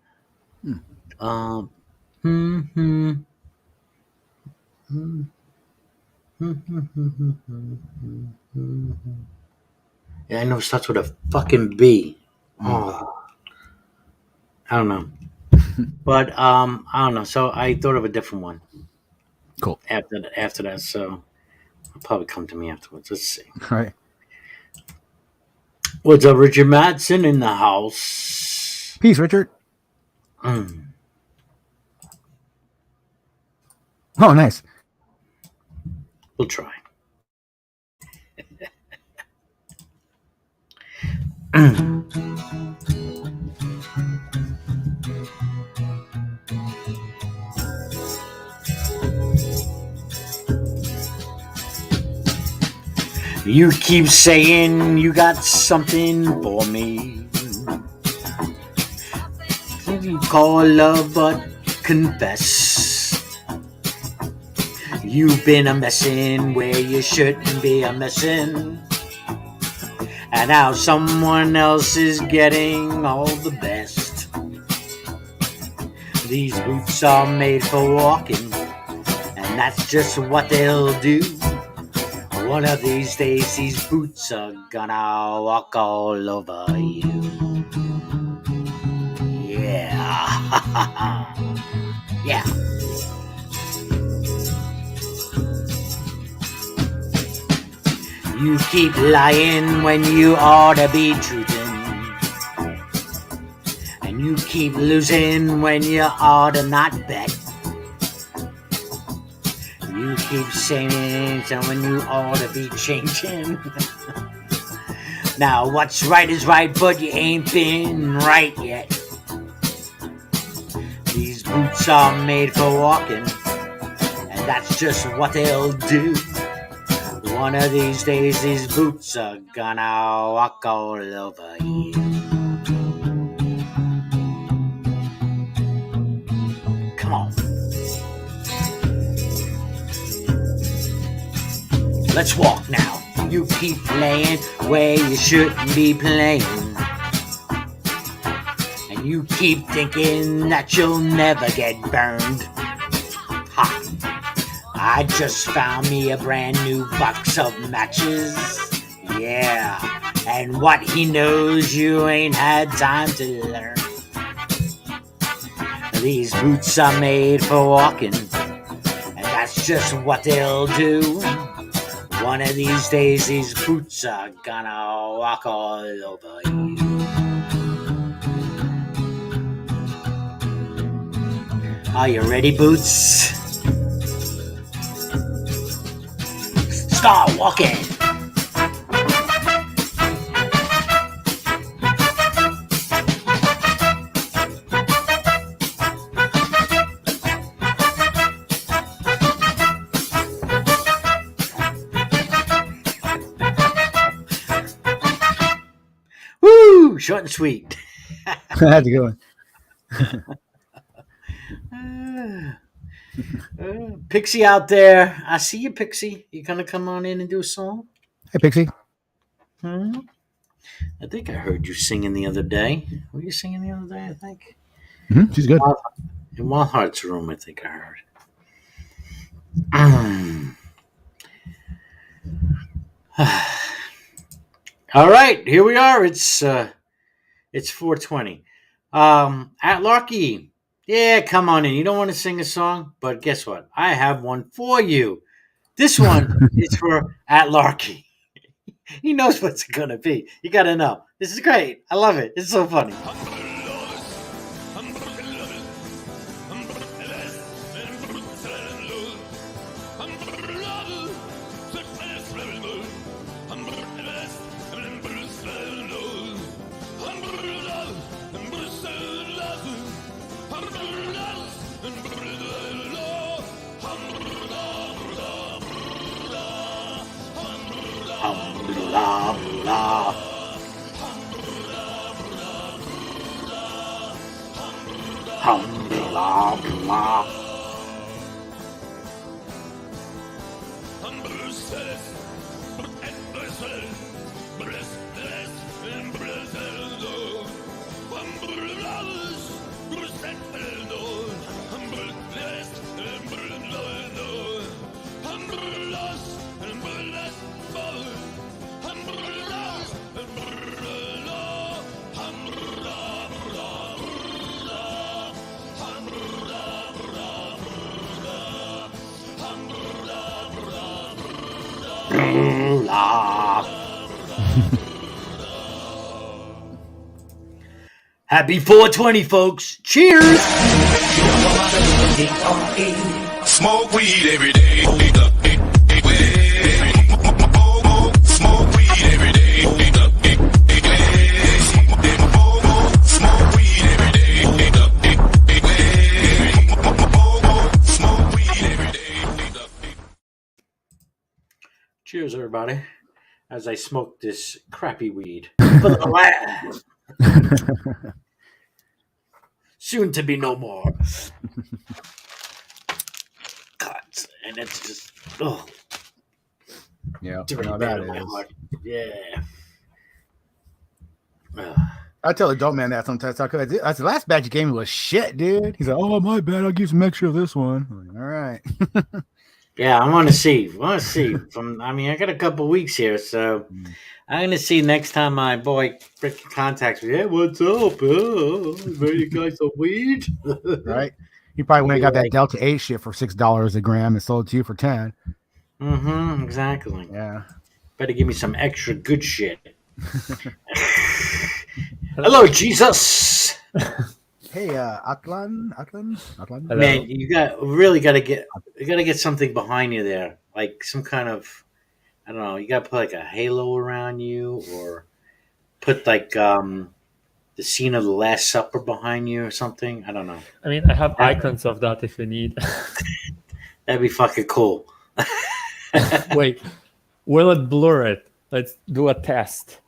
A: Yeah, I know it starts with a fucking B. Oh, I don't know. But I don't know. So I thought of a different one.
B: Cool.
A: After that, so it'll probably come to me afterwards. Let's see.
B: All right.
A: What's up, Richard Madsen in the house?
B: Peace, Richard. Oh, nice.
A: We'll try. You keep saying you got something for me. You call love, but confess You've been a messin' where you shouldn't be a messin'. And now someone else is getting all the best. These boots are made for walking, and that's just what they'll do. One of these days, these boots are gonna walk all over you. Yeah. Yeah. You keep lying when you ought to be truthin'. And you keep losing when you ought to not bet. You keep saying so when you ought to be changing. Now what's right is right, but you ain't been right yet. These boots are made for walking, and that's just what they'll do. One of these days, these boots are gonna walk all over you. Come on. Let's walk now. You keep playing where you shouldn't be playing. And you keep thinking that you'll never get burned. Ha! I just found me a brand new box of matches. Yeah, and what he knows you ain't had time to learn. These boots are made for walking, and that's just what they'll do. One of these days, these boots are gonna walk all over you. Are you ready, Boots? Start walking. Woo! Short and sweet.
B: That's a good
A: one. Pixie out there. I see you, Pixie. You gonna come on in and do a song?
B: Hey, Pixie.
A: I think I heard you singing the other day. Were you singing the other day, I think?
B: Mm-hmm. She's good.
A: In Wild Heart's room, I think I heard. All right, here we are. It's 4:20. At Larky. Yeah, come on in. You don't want to sing a song, but guess what? I have one for you. This one is for At Larky. He knows what's it gonna be. You gotta know. This is great. I love it. It's so funny. Blah, blah. Blah, blah. Happy 420, folks. Cheers.
G: Smoke weed every day. Smoke weed every day. Smoke weed every day. Smoke weed every day.
A: Cheers, everybody, as I smoke this crappy weed. For the last. Soon to be no more. God's sake. and it's just oh,
B: Yeah,
A: very
B: no,
A: bad
B: that
A: on my
B: is.
A: heart. Yeah.
B: I tell the dope man that sometimes. I said, the last batch you gave me was shit, dude. He's like, oh, my bad. I'll give some extra of this one. I'm like, all right.
A: Yeah, I want to see. I mean, I got a couple weeks here, so I'm gonna see next time my boy freaking contacts me. Hey, what's up? Oh, you guys some weed?
B: Right? He probably went and
A: Be
B: got that
A: like,
B: Delta 8 shit for $6 a gram and sold it to you for 10.
A: exactly.
B: Yeah.
A: Better give me some extra good shit. Hello, Jesus.
B: Hey, Atlan.
H: Hello.
A: Man, you gotta get something behind you there, like some kind of, I don't know. You gotta put like a halo around you, or put like the scene of the Last Supper behind you, or something. I don't know.
H: I mean, I have icons of that if you need.
A: That'd be fucking cool.
H: Wait, will it blur it? Let's do a test.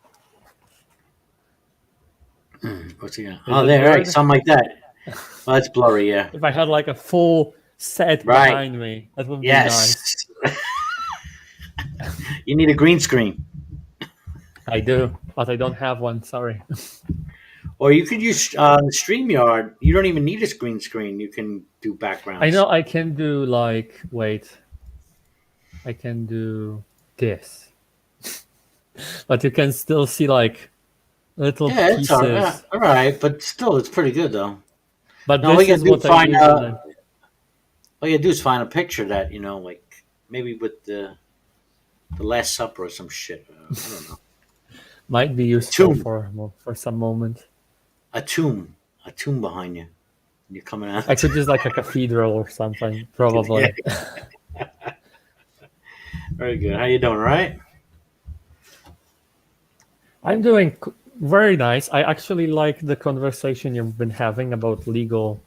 A: What's he got?
H: Is
A: Oh,
H: it
A: there, right,
H: blurred?
A: something like that. Well, that's blurry, yeah.
H: If I had like a full set
A: Right.
H: behind me, that would be nice.
A: Yes. You need a green screen,
H: I do, but I don't have one. Sorry.
A: or you could use StreamYard. You don't even need a green screen. You can do backgrounds.
H: I know I can do like I can do this, but you can still see like little
A: Yeah, it's
H: pieces.
A: all right, but still, it's pretty good though.
H: But
A: No, all you
H: this
A: gotta
H: is
A: do
H: what I
A: find
H: use.
A: all you gotta do is find a picture that like maybe with the Last Supper or some shit. I don't know.
H: Might be useful
A: Tomb.
H: for some moment.
A: A tomb behind you. You're coming out.
H: I could use like a cathedral or something, probably.
A: Very good. How you doing? Right?
H: I'm doing very nice. I actually like the conversation you've been having about legal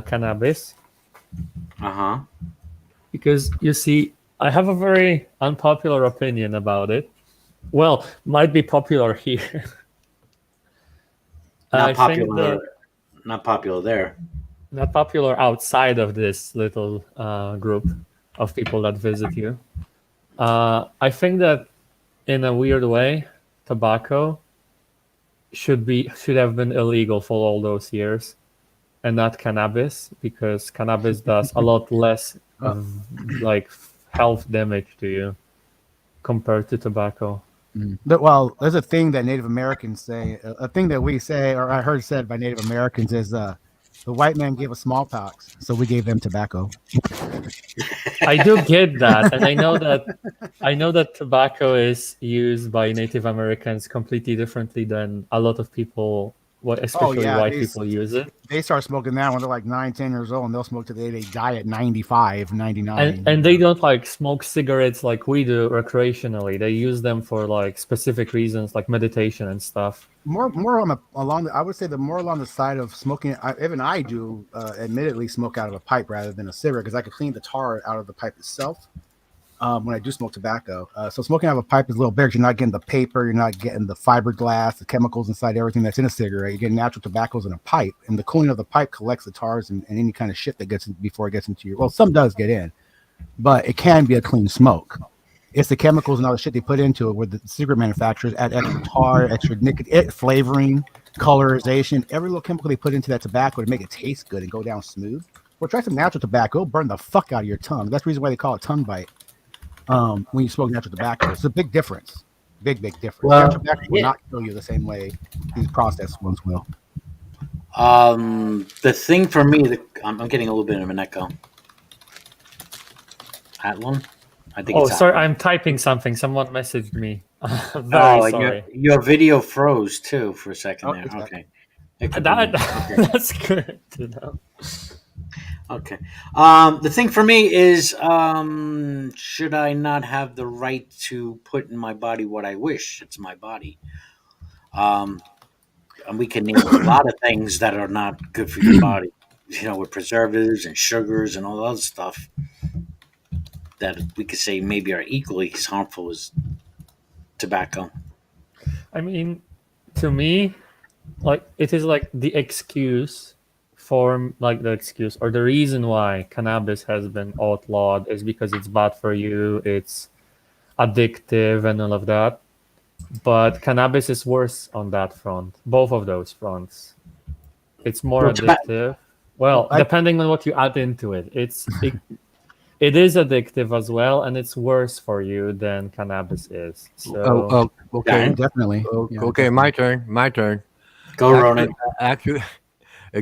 H: cannabis, because you see, I have a very unpopular opinion about it. Well, might be popular here.
A: Not
H: I
A: popular.
H: think
A: Not popular there.
H: not popular outside of this little group of people that visit you. I think that in a weird way, tobacco should have been illegal for all those years, and not cannabis, because cannabis does a lot less like health damage to you compared to tobacco.
B: Well, there's a thing that Native Americans say. A thing that we say, or I heard said by Native Americans, is the white man gave us smallpox, so we gave them tobacco.
H: I do get that, and I know that tobacco is used by Native Americans completely differently than a lot of people, especially white people, use it.
B: They start smoking that when they're like 9, 10 years old, and they'll smoke till they die at 95, 99.
H: And they don't like smoke cigarettes like we do recreationally. They use them for like specific reasons, like meditation and stuff.
B: More I would say the more along the side of smoking. Even I do, admittedly, smoke out of a pipe rather than a cigarette, because I could clean the tar out of the pipe itself. When I do smoke tobacco, so smoking out of a pipe is a little better. You're not getting the paper, you're not getting the fiberglass, the chemicals inside everything that's in a cigarette. You're getting natural tobaccos in a pipe, and the cooling of the pipe collects the tars and any kind of shit that gets in before it gets into your. Well, some does get in, but it can be a clean smoke. It's the chemicals and all the shit they put into it, where the cigarette manufacturers add extra tar, extra nicotine, flavoring, colorization, every little chemical they put into that tobacco to make it taste good and go down smooth. Well, try some natural tobacco, it'll burn the fuck out of your tongue. That's the reason why they call it tongue bite. When you smoke natural tobacco, it's a big difference. Big difference.
A: Well,
B: natural tobacco will not kill you the same way these processed ones will.
A: The thing for me, I'm getting a little bit of an echo. Atlan? I think.
H: Oh,
A: it's
H: sorry,
A: Atlan.
H: I'm typing something. Someone messaged me. Very sorry.
A: Your video froze too for a second there.
B: It's back.
A: Okay. It could be me. Okay.
H: That's good to know.
A: Okay. The thing for me is, should I not have the right to put in my body what I wish? It's my body. And we can name a lot of things that are not good for your body. With preservatives and sugars and all that other stuff that we could say maybe are equally as harmful as tobacco.
H: I mean, to me, like, it is like the excuse form, like the excuse or the reason why cannabis has been outlawed is because it's bad for you, it's addictive, and all of that. But cannabis is worse on that front, both of those fronts. It's more
A: Well,
H: addictive. Well, depending on what you add into it, it is addictive as well, and it's worse for you than cannabis is. So
C: Okay.
B: Definitely. Yeah,
C: Okay, my turn. My turn.
A: Go, Ronan.
C: Actually,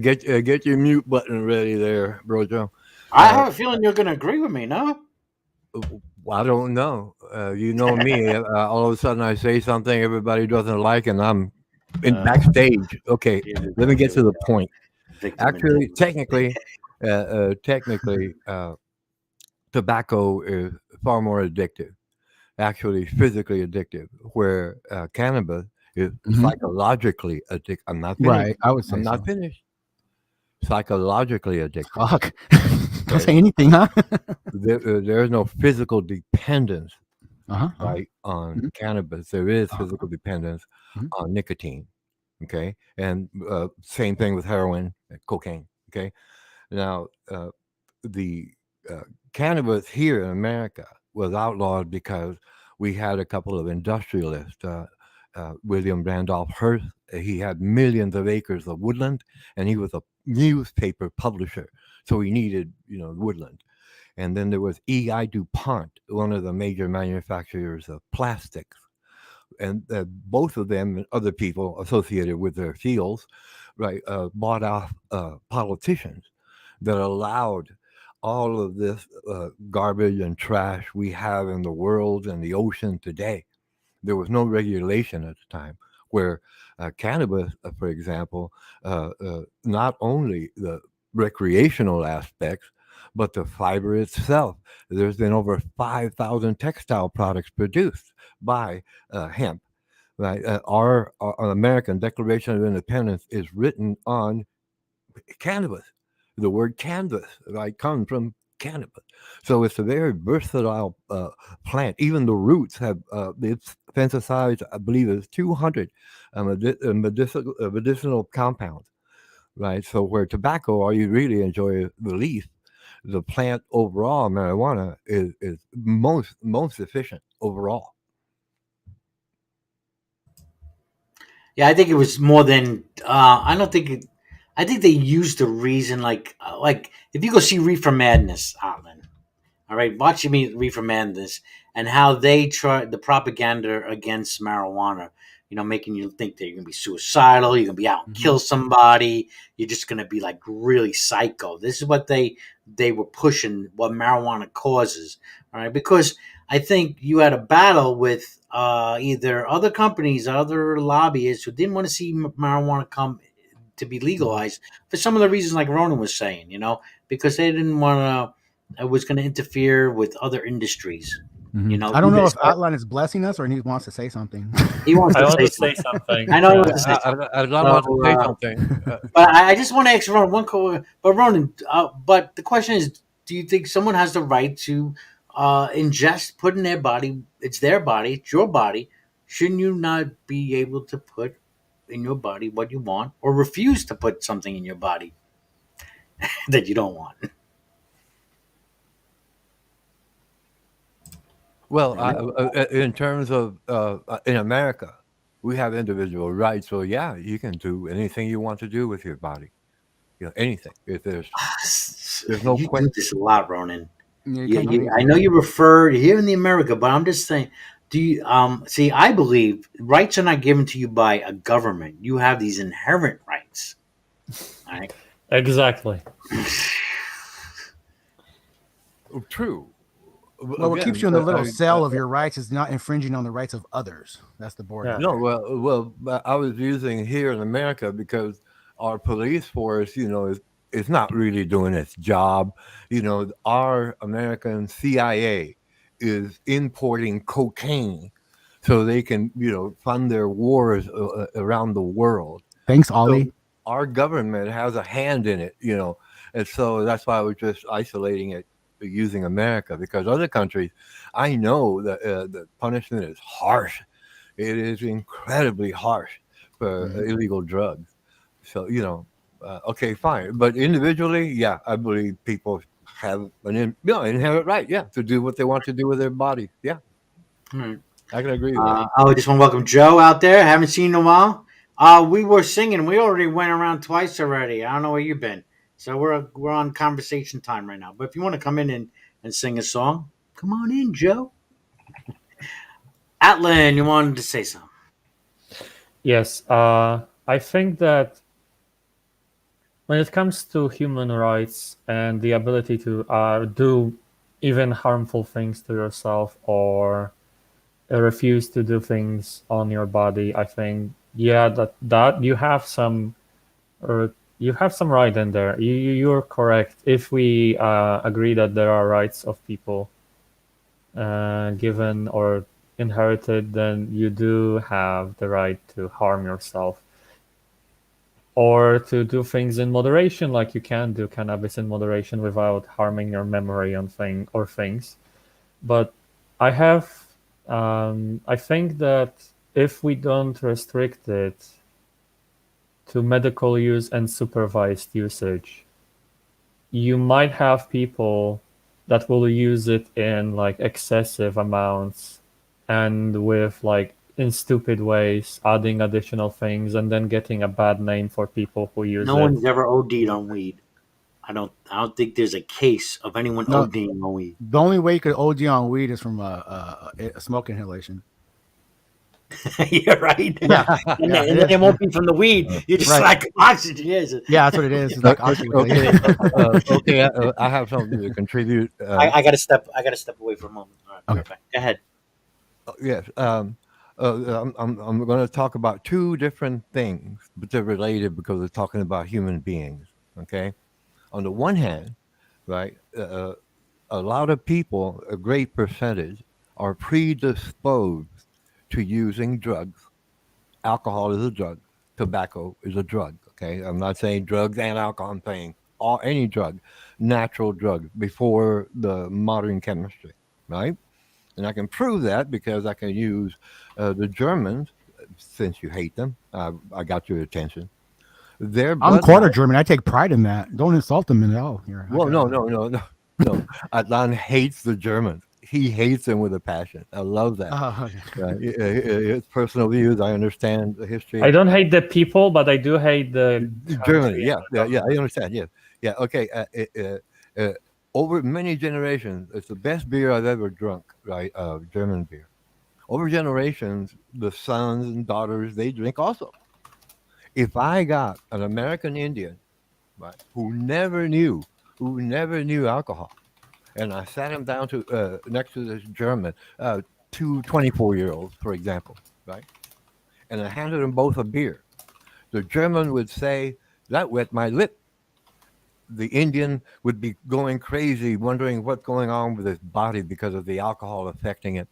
C: get your mute button ready there, BroJo.
A: I have a feeling you're going to agree with me, no?
C: I don't know. You know me. All of a sudden, I say something everybody doesn't like, and I'm in backstage. Okay, let me get to the point. Actually, technically, tobacco is far more addictive. Actually, physically addictive. Where cannabis is psychologically addictive. I'm not finished.
B: Right. I would say
C: I'm not
B: so.
C: finished. Psychologically addictive.
B: Fuck. Don't say anything, huh?
C: There is no physical dependence
B: Uh-huh.
C: right on cannabis. There is physical dependence on nicotine. Okay, and same thing with heroin, cocaine. Okay, now the cannabis here in America was outlawed because we had a couple of industrialists. William Randolph Hearst, he had millions of acres of woodland, and he was a newspaper publisher, so he needed woodland. And then there was E.I. DuPont, one of the major manufacturers of plastics. And both of them and other people associated with their fields, right, bought off politicians that allowed all of this garbage and trash we have in the world and the ocean today. There was no regulation at the time, where cannabis, for example, not only the recreational aspects, but the fiber itself. There's been over 5,000 textile products produced by hemp. Right? Our American Declaration of Independence is written on cannabis. The word canvas, right, comes from cannabis. So it's a very versatile plant. Even the roots have its synthesized, I believe, is 200 medicinal compounds, right? So where tobacco, all you really enjoy is the leaf. The plant overall, marijuana, is most efficient overall.
A: Yeah, I think it was more than. I don't think it. I think they used the reason like if you go see Reefer Madness, Alan. All right, watch me Reefer Madness and how they try the propaganda against marijuana. Making you think that you're gonna be suicidal, you're gonna be out and kill somebody, you're just gonna be like really psycho. This is what they were pushing, what marijuana causes. All right, because I think you had a battle with either other companies, other lobbyists who didn't want to see marijuana come to be legalized for some of the reasons, like Ronan was saying. Because they didn't want to. It was going to interfere with other industries.
B: I don't know if Outline is blessing us or he wants to say something.
A: He wants
H: I
A: to
H: want
A: say
H: to say
A: something.
H: something.
A: I know he wants to say something.
C: I want to say something.
A: But I just want to ask Ronan one question. But Ronan, but the question is, do you think someone has the right to ingest, put in their body? It's their body. It's your body. Shouldn't you not be able to put in your body what you want, or refuse to put something in your body that you don't want?
C: Well, in terms of in America, we have individual rights. So yeah, you can do anything you want to do with your body. Anything. If there's no
A: You
C: question.
A: do this a lot, Ronan.
B: Yeah, you can't do
A: I
B: anything.
A: know you refer here in the America, but I'm just saying. Do you see? I believe rights are not given to you by a government. You have these inherent rights. All right.
H: Exactly.
C: True.
B: Well, what keeps you in the little cell of your rights is not infringing on the rights of others. That's the border.
H: Yeah.
C: No, well, I was using here in America because our police force, is not really doing its job. Our American CIA is importing cocaine so they can, fund their wars around the world.
B: Thanks, Ollie.
C: So our government has a hand in it, and so that's why I was just isolating it using America, because other countries, I know that the punishment is harsh. It is incredibly harsh for illegal drugs. So Okay, fine. But individually, yeah, I believe people have inherent right, yeah, to do what they want to do with their body. Yeah,
A: Hmm.
C: I can agree with that.
A: I just want to welcome Joe out there. Haven't seen you in a while. We were singing. We already went around twice already. I don't know where you've been. So we're on conversation time right now. But if you want to come in and sing a song, come on in, Joe. Atlan, you wanted to say something.
H: Yes, I think that when it comes to human rights and the ability to do even harmful things to yourself or refuse to do things on your body, I think yeah that you have some right in there. You're correct. If we agree that there are rights of people given or inherited, then you do have the right to harm yourself or to do things in moderation, like you can do cannabis in moderation without harming your memory on things. But I have, I think that if we don't restrict it to medical use and supervised usage, you might have people that will use it in like excessive amounts and with like in stupid ways, adding additional things and then getting a bad name for people who use
A: No
H: it.
A: one's ever OD'd on weed. I don't think there's a case of anyone
B: No,
A: ODing on weed.
B: the only way you could OD on weed is from a smoke inhalation.
A: You're right.
B: Yeah,
A: And
B: yeah,
A: then,
B: it
A: and then
B: is.
A: it won't be from the weed. You just
B: Right.
A: like oxygen. Yes.
B: Yeah, that's what it is. It's like oxygen.
C: Okay, okay. I have something to contribute.
A: I gotta step. I gotta step away for a moment. All right, be
B: Okay.
A: right back. Go ahead.
C: Yes. I'm going to talk about two different things, but they're related because we're talking about human beings. Okay. On the one hand, right, a lot of people, a great percentage, are predisposed to using drugs. Alcohol is a drug. Tobacco is a drug. Okay. I'm not saying drugs and alcohol. I'm saying all any drug, natural drug before the modern chemistry, right? And I can prove that because I can use the Germans, since you hate them. I got your attention. Their
B: I'm quarter
C: bloodline.
B: German. I take pride in that. Don't insult them at all. Here,
C: Well, no, no, no, no, no. Adnan hates the Germans. He hates them with a passion. I love that.
B: okay.
C: It's personal views. I understand the
H: I
C: history.
H: don't hate the people, but I do hate the
C: Germany,
H: country and
C: yeah,
H: the
C: yeah, yeah. I
H: government.
C: understand. Yeah, yeah. Okay. Over many generations, it's the best beer I've ever drunk. Right, German beer. Over generations, the sons and daughters they drink also. If I got an American Indian, right, who never knew alcohol, and I sat him down to next to this German, two 24-year-olds, for example, right, and I handed them both a beer, the German would say, "That wet my lip." The Indian would be going crazy, wondering what's going on with his body because of the alcohol affecting it.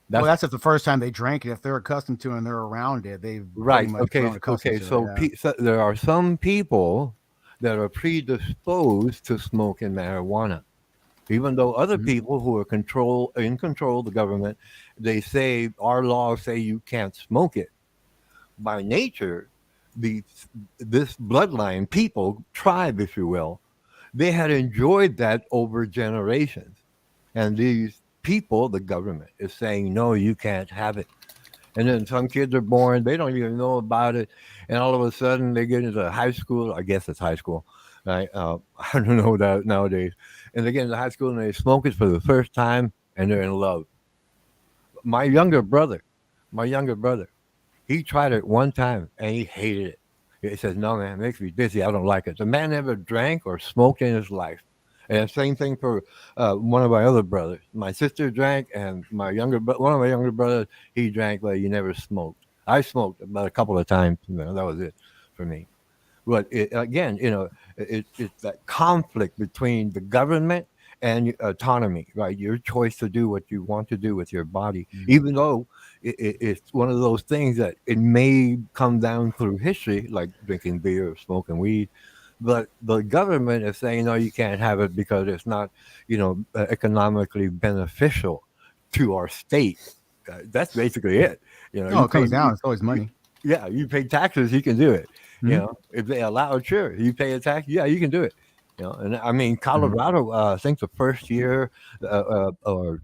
B: Well,
C: That's
B: that's if the first time they drank it. If they're accustomed to it and they're around it, they've pretty
C: right.
B: much
C: Okay.
B: grown accustomed
C: Okay.
B: to it.
C: So,
B: Yeah.
C: so there are some people that are predisposed to smoking marijuana, even though other
B: Mhm.
C: people who are in control of the government, they say our laws say you can't smoke it. By nature, the this bloodline people tribe, if you will, they had enjoyed that over generations, and these people, the government, is saying no, you can't have it. And then some kids are born, they don't even know about it. And all of a sudden they get into high school. I guess it's high school, right? I don't know that nowadays. And they get into high school and they smoke it for the first time and they're in love. My younger brother, my younger brother, he tried it one time and he hated it. He says, "No, man, it makes me dizzy. I don't like it." The man never drank or smoked in his life. And the same thing for one of my other brothers. My sister drank, and one of my younger brothers, he drank, but he never smoked. I smoked about a couple of times. That was it for me. But again, it's that conflict between the government and autonomy, right? Your choice to do what you want to do with your body,
B: Mhm.
C: even though it's one of those things that it may come down through history, like drinking beer or smoking weed. But the government is saying no, you can't have it because it's not, economically beneficial to our state. That's basically it.
B: No,
C: You
B: it comes
C: pay
B: down. It's always money.
C: Yeah, you pay taxes, you can do it. You
B: Mhm.
C: know, if they allow it, sure. You pay a tax, yeah, you can do it. You know, and I mean, Colorado, I think the first year, or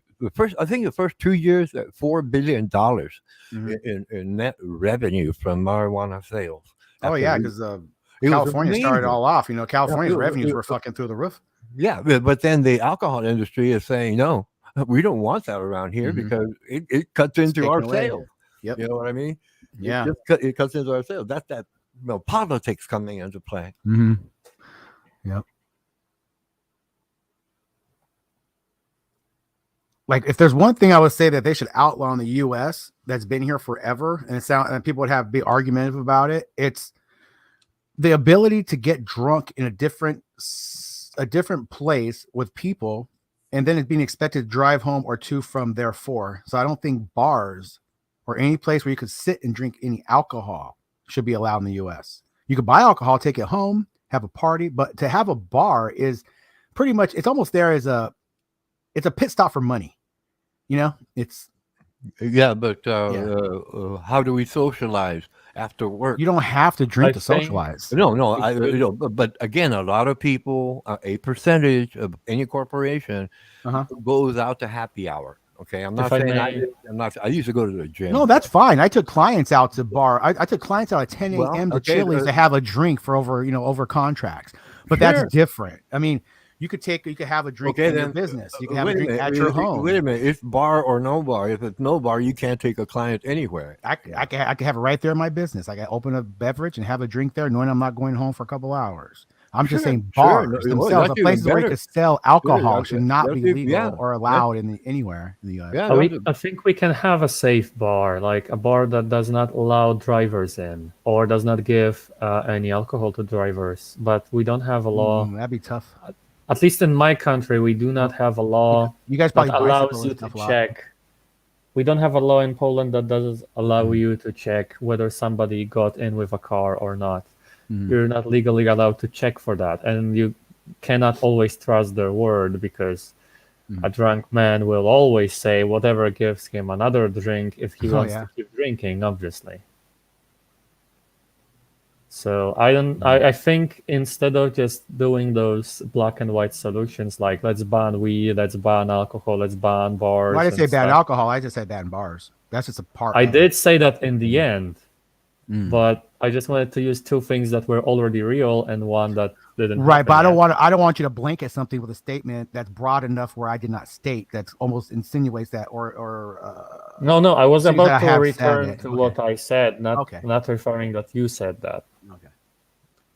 C: I think the first 2 years, $4 billion
B: Mhm.
C: in net revenue from marijuana sales.
B: Oh
C: After
B: yeah,
C: we,
B: because
C: it was
B: California started
C: amazing.
B: all off.
C: Yeah,
B: California's revenues were fucking through the roof.
C: yeah, but then the alcohol industry is saying no, we don't want that around here
B: Hmm.
C: because it cuts
B: It's
C: into our
B: taken away.
C: sales.
B: Yep.
C: You know what I mean?
B: Yeah.
C: It cuts into our sales. That's that politics coming into play.
B: Hmm. Yep. Like, if there's one thing I would say that they should outlaw in the U.S. that's been here forever, and people would have big argumentative about it, it's the ability to get drunk in a different place with people, and then it's being expected to drive home or two from therefore. So I don't think bars or any place where you could sit and drink any alcohol should be allowed in the U.S. You could buy alcohol, take it home, have a party, but to have a bar is pretty much, it's almost there as it's a pit stop for money. It's
C: Yeah, but
B: yeah.
C: how do we socialize after work?
B: You don't have to drink
H: I
B: to
H: think
B: socialize.
C: No, no,
H: it could-
C: but again, a lot of people, a percentage of any corporation
B: Uh-huh.
C: goes out to happy hour. Okay, I'm not
H: if I
C: saying
H: may,
C: I'm not. I used to go to the gym.
B: No, that's fine. I took clients out to bar. I took clients out at 10
C: Well,
B: a.m. to
C: okay,
B: Chili's to have a drink for over contracts. But that's
C: sure.
B: different. I mean, you could have a drink
C: Okay,
B: in your
C: then
B: business. You can have a
C: wait a
B: drink
C: minute.
B: at your home.
C: Wait a minute. It's bar or no bar. If it's no bar, you can't take a client anywhere.
B: I can have it right there in my business. I can open a beverage and have a drink there, knowing I'm not going home for a couple hours. I'm just saying
C: Sure.
B: bars
C: No, well,
B: themselves,
C: that's
B: the places
C: even
B: where you
C: better.
B: could sell
C: Sure,
B: alcohol should not be legal
C: yeah,
B: or allowed anywhere in the U.S.
C: yeah.
H: I think we can have a safe bar, like a bar that does not allow drivers in or does not give any alcohol to drivers. But we don't have a law.
B: That'd be tough.
H: At least in my country, we do not have a law
B: You guys
H: that
B: probably bicycle
H: allows
B: and
H: you to
B: stuff a lot.
H: check. We don't have a law in Poland that does allow you to check whether somebody got in with a car or not.
B: Mhm.
H: You're not legally allowed to check for that, and you cannot always trust their word because a drunk man will always say whatever gives him another drink if he wants to keep drinking, obviously. So I think instead of just doing those black and white solutions like let's ban weed, let's ban alcohol, let's ban bars.
B: Why did I say
H: and
B: ban
H: stuff,
B: alcohol? I just said ban bars. That's just a part.
H: I
B: of
H: did say that in the end,
B: Mm.
H: but I just wanted to use two things that were already real and one that didn't.
B: Right,
H: happen
B: but
H: yet.
B: I don't want you to blanket something with a statement that's broad enough where I did not state that's almost insinuates that
H: No, I was
B: things that I
H: about to
B: have
H: return
B: said it.
H: to
B: Okay.
H: what I said,
B: Okay.
H: not referring that you said that.
B: Okay.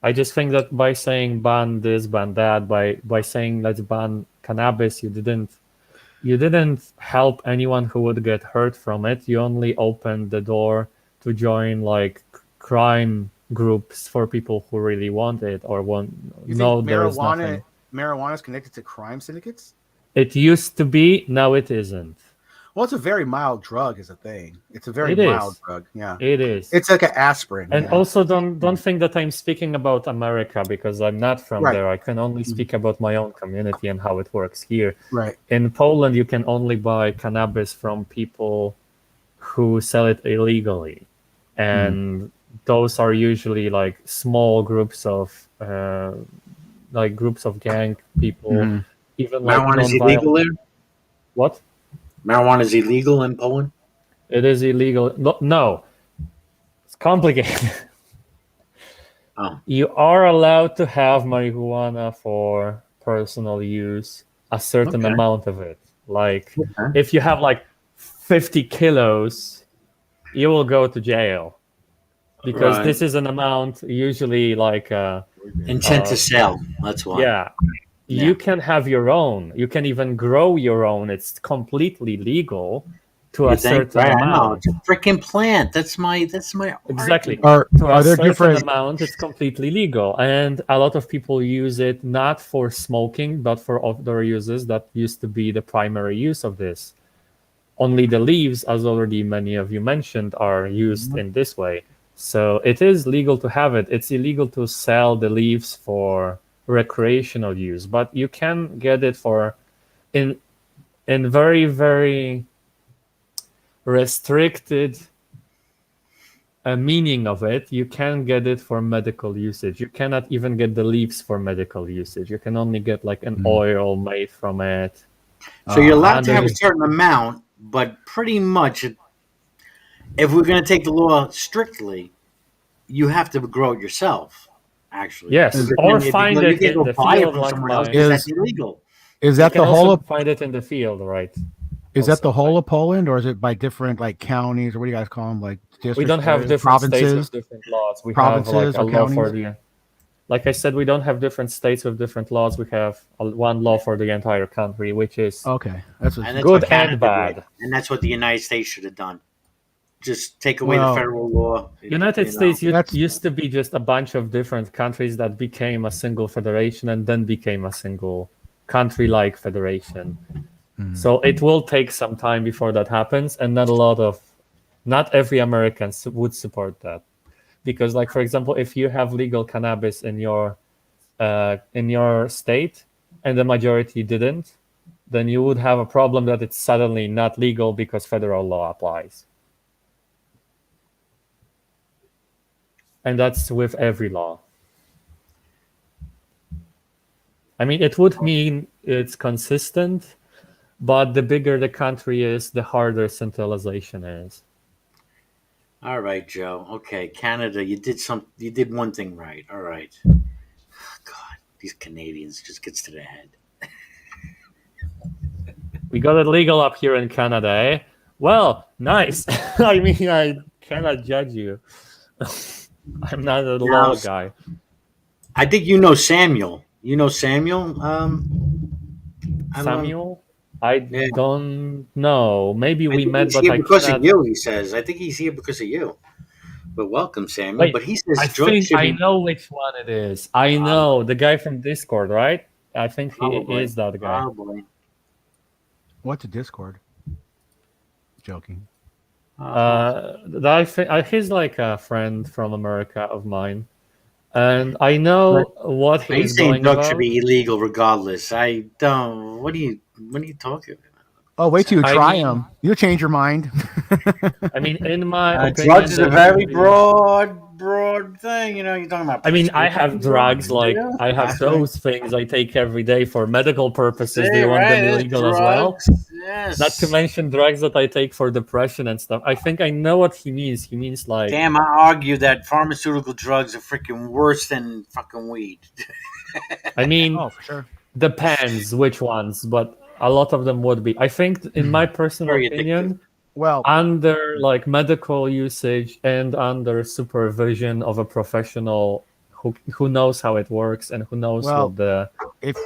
H: I just think that by saying ban this, ban that, by saying let's ban cannabis, you didn't help anyone who would get hurt from it. You only opened the door to join like crime groups for people who really want it or want
B: You
H: no
B: think
H: there is nothing.
B: marijuana is connected to crime syndicates?
H: It used to be, now it isn't.
B: Well, it's a very mild drug, is a thing. It's a very
H: It
B: mild
H: is.
B: drug. Yeah,
H: It is.
B: it's like an aspirin.
H: And
B: yeah.
H: also don't think that I'm speaking about America because I'm not from
B: Right.
H: there. I can only speak about my own community and how it works here.
B: Right.
H: In Poland, you can only buy cannabis from people who sell it illegally. And those are usually like small groups of gang people, even like
A: Marijuana is
H: non-violent.
A: illegal there?
H: What?
A: Marijuana is illegal in Poland?
H: It is illegal. No. It's complicated.
A: Oh.
H: You are allowed to have marijuana for personal use, a certain
A: Okay.
H: amount of it. Like,
A: Okay.
H: if you have like 50 kilos, you will go to jail. Because
A: Right.
H: this is an amount usually like...
A: Intent to sell. That's why.
H: Yeah. You can have your own. You can even grow your own. It's completely legal to
A: You
H: a
A: think?
H: certain
A: Right, I know.
H: amount.
A: It's a freaking plant. That's my
H: Exactly.
B: Are
H: To a
B: there
H: certain
B: different?
H: amount, it's completely legal. And a lot of people use it not for smoking, but for other uses that used to be the primary use of this. Only the leaves, as already many of you mentioned, are used in this way. So it is legal to have it. It's illegal to sell the leaves for recreational use, but you can get it for in very, very restricted meaning of it, you can get it for medical usage. You cannot even get the leaves for medical usage. You can only get like an oil made from it.
A: So you're allowed
H: And
A: to have a
H: there's-
A: certain amount, but pretty much, if we're going to take the law strictly, you have to grow it yourself. Actually,
H: Yes,
A: Because
H: or
A: if you
H: find
A: go- you
H: it
A: can't
H: in
A: go
H: the
A: buy it
H: field
A: from
H: like
A: someone else
H: mine.
A: because that's illegal.
B: Is
H: You
B: that
H: can
B: the
H: also
B: whole of
H: find it in the field, right?
B: is that the
H: Also,
B: whole
H: like-
B: of Poland, or is it by different like counties, or what do you guys call them? Like districts,
H: We don't have
B: areas,
H: different states
B: provinces,
H: with different laws. We have
B: provinces
H: like a
B: or
H: law for
B: counties?
H: the. Like I said, we don't have different states with different laws. We have one law for the entire country, which is
B: Okay, that's what,
A: And that's
H: good
A: what Canada
H: and bad.
A: did. And that's what the United States should have done. Just take away
B: Well,
A: the federal law.
H: United States
B: That's-
H: used to be just a bunch of different countries that became a single federation and then became a single country-like federation. So it will take some time before that happens, and not every American would support that, because, like, for example, if you have legal cannabis in your state and the majority didn't, then you would have a problem that it's suddenly not legal because federal law applies. And that's with every law. I mean, it would mean it's consistent, but the bigger the country is, the harder centralization is.
A: All right, Joe. Okay, Canada, you did one thing right. All right. God, these Canadians just gets to the head.
H: We got it legal up here in Canada, eh? Well, nice. I mean, I cannot judge you. I'm not a law guy.
A: I think you know Samuel. You know Samuel? I don't know.
H: Samuel? I
A: Yeah.
H: don't know. Maybe
A: I
H: we
A: think
H: met,
A: he's
H: but
A: here
H: I
A: because
H: cannot.
A: of you, he says. I think he's here because of you. But welcome, Samuel.
H: Wait,
A: but he says
H: I
A: drugs
H: think
A: should
H: I
A: be
H: know which one it is. I know the guy from Discord, right? I think he
A: probably,
H: is that guy.
A: Probably.
B: what's a Discord? Joking.
H: He's like a friend from America of mine, and I know what
A: But
H: he's
A: he's saying
H: going
A: drugs
H: about.
A: should be illegal regardless. I don't. What are you talking about?
B: Oh, wait till you
H: I
B: try
H: mean-
B: them. You'll change your mind.
H: I mean, in my opinion,
A: Drugs is a
H: they
A: very
H: should be-
A: broad thing. You know, you're talking about.
H: I mean, I have
A: prescription
H: drugs, like
A: yeah.
H: I have those things I take every day for medical purposes. Do you want
A: right,
H: them
A: there's
H: illegal as well?
A: drugs, Yes.
H: Not to mention drugs that I take for depression and stuff. I think I know what he means. He means like,
A: Damn, I argue that pharmaceutical drugs are freaking worse than fucking weed.
H: I mean,
B: Oh, for sure.
H: depends which ones, but a lot of them would be. I think, in my personal
A: Very
H: opinion,
B: Well,
H: under like medical usage and under supervision of a professional who knows how it works and who knows
B: Well,
H: what the
B: if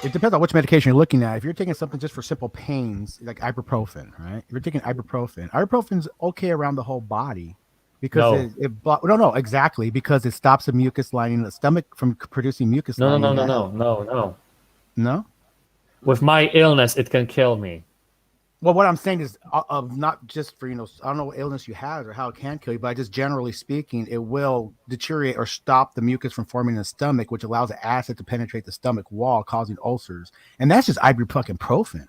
B: it depends on which medication you're looking at. If you're taking something just for simple pains, like ibuprofen, right? If you're taking ibuprofen's okay around the whole body because no, exactly, because it stops the mucus lining in the stomach from producing mucus.
H: no.
B: No.
H: With my illness, it can kill me.
B: Well, what I'm saying is, of not just for I don't know what illness you have or how it can kill you, but just generally speaking, it will deteriorate or stop the mucus from forming in the stomach, which allows the acid to penetrate the stomach wall, causing ulcers. And that's just ibuprofen.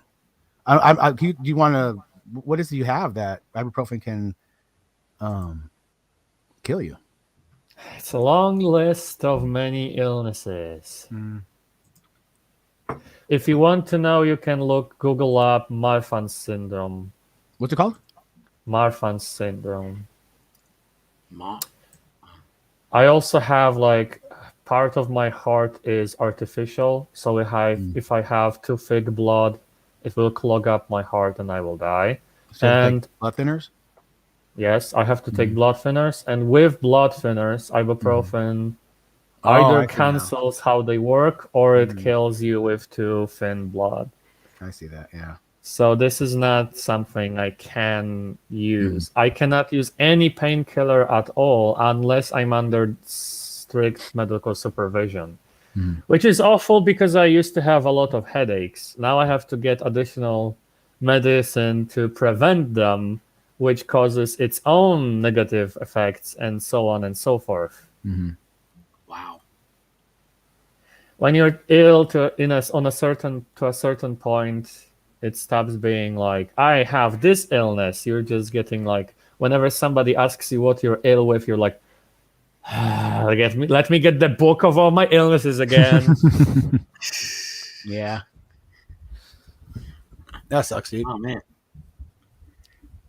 B: Do you want to? What is it you have that ibuprofen can kill you?
H: It's a long list of many illnesses. If you want to know, you can Google up Marfan syndrome.
B: What's it called?
H: Marfan syndrome.
A: Ma-
H: I also have like part of my heart is artificial, so if I have too thick blood, it will clog up my heart and I will die.
B: So you take
H: And
B: blood thinners.
H: yes, I have to take blood thinners, and with blood thinners, ibuprofen
B: Oh, I
H: either
B: see now.
H: cancels how they work or it kills you with too thin blood.
B: I see that. Yeah.
H: So this is not something I can use. I cannot use any painkiller at all unless I'm under strict medical supervision, which is awful because I used to have a lot of headaches. Now I have to get additional medicine to prevent them, which causes its own negative effects and so on and so forth.
A: Wow.
H: When you're ill to a certain point, it stops being like, I have this illness. You're just getting like whenever somebody asks you what you're ill with, you're like, let me get the book of all my illnesses again.
B: Yeah. That sucks, dude.
A: Oh man.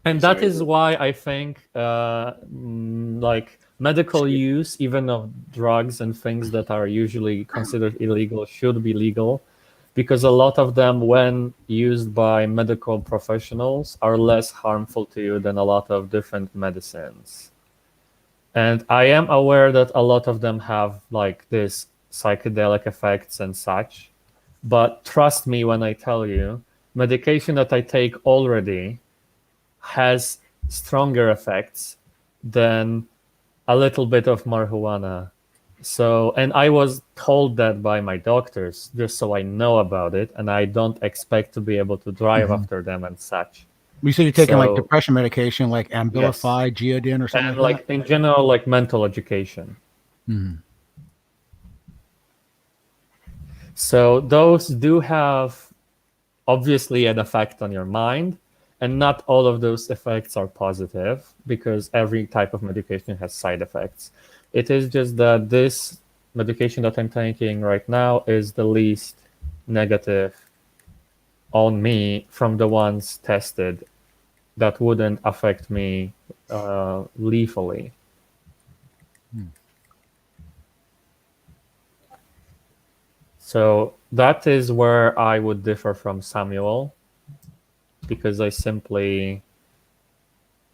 H: And that is why I think like medical use, even of drugs and things that are usually considered illegal, should be legal, because a lot of them, when used by medical professionals, are less harmful to you than a lot of different medicines. And I am aware that a lot of them have like this psychedelic effects and such, but trust me when I tell you, medication that I take already has stronger effects than a little bit of marijuana. So, and I was told that by my doctors, just so I know about it, and I don't expect to be able to drive after them and such.
B: You said you're taking like
H: So-
B: depression medication, like Abilify, Geodin, or something
H: And
B: like
H: like in general, like mental education.
B: that. Mhm.
H: So those do have obviously an effect on your mind, and not all of those effects are positive because every type of medication has side effects. It is just that this medication that I'm taking right now is the least negative on me from the ones tested that wouldn't affect me lethally. So that is where I would differ from Samuel, because I simply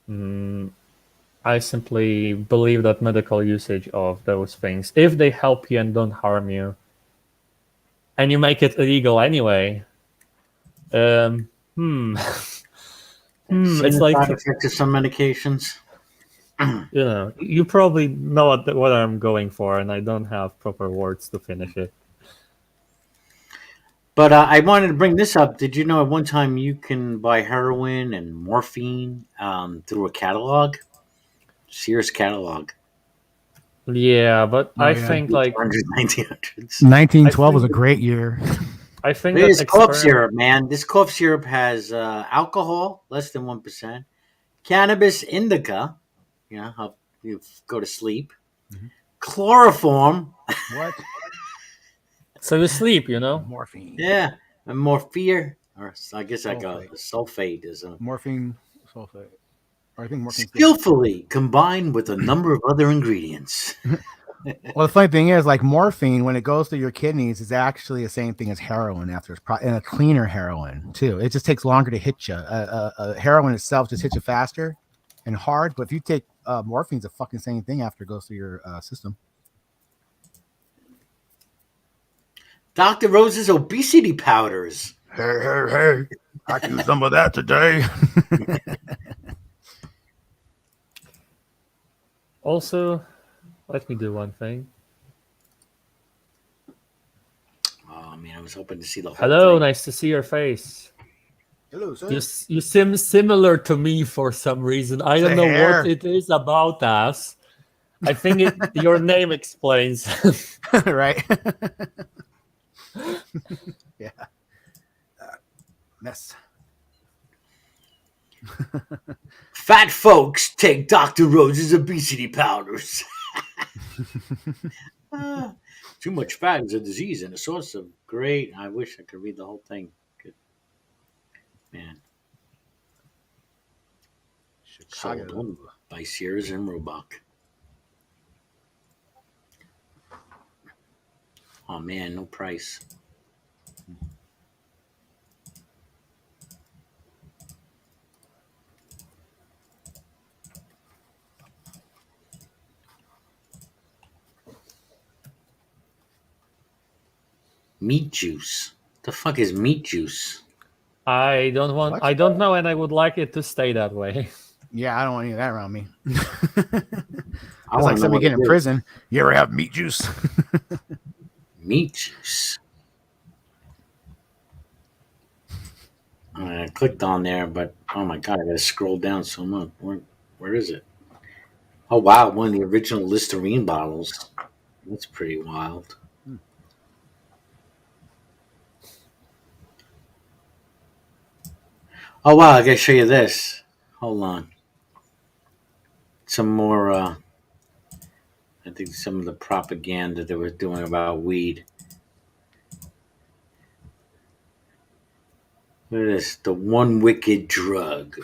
H: believe that medical usage of those things, if they help you and don't harm you, and you make it illegal anyway,
A: Seen
H: it's
A: the
H: like,
A: side effects of some medications.
H: you probably know what I'm going for, and I don't have proper words to finish it.
A: But I wanted to bring this up. Did you know at one time you can buy heroin and morphine through a catalog? Sears catalog.
H: Yeah, but
B: Oh,
H: I
B: yeah.
H: think like
A: 1900s.
B: 1912 was a
H: think-
B: great year.
H: I think
A: This
H: that
A: cough syrup, man. This cough syrup has alcohol, less than 1%, cannabis indica, you know, help you go to sleep, chloroform,
B: What?
H: So you sleep,
B: Morphine.
A: yeah, and morphine, or I guess I got
B: Sulfate.
A: sulfate is a
B: Morphine sulfate. Or I think morphine.
A: skillfully combined with a number of other ingredients.
B: Well, the funny thing is, like morphine, when it goes through your kidneys, is actually the same thing as heroin after it's and a cleaner heroin too. It just takes longer to hit you. Heroin itself just hits you faster and hard, but if you take morphine, it's the fucking same thing after it goes through your system.
A: Dr. Rose's obesity powders.
B: Hey! I can do some of that today.
H: Also, let me do one thing.
A: Oh man, I was hoping to see the whole
H: Hello,
A: thing.
H: nice to see your face.
B: Hello, sir.
H: You seem similar to me for some reason. I don't know
B: hair.
H: what it is about us. I think your name explains.
B: Right? Yeah. Mess.
A: Fat folks take Dr. Rose's obesity powders. Too much fat is a disease and a source of great. I wish I could read the whole thing. Good. Man. Sold on by Sears and Roebuck. Oh man, no price. Meat juice. The fuck is meat juice?
H: I don't want.
B: What?
H: I don't know, and I would like it to stay that way.
B: Yeah, I don't want any of that around me.
A: I
B: It's
A: wanna
B: like
A: know
B: somebody
A: what
B: getting
A: it
B: in
A: is.
B: prison. You ever have meat juice?
A: Meat juice. I clicked on there, but oh my god, I gotta scroll down so much. Where is it? Oh wow, one of the original Listerine bottles. That's pretty wild. Oh wow, I gotta show you this. Hold on. some more. I think some of the propaganda they were doing about weed. Look at this, the one wicked drug,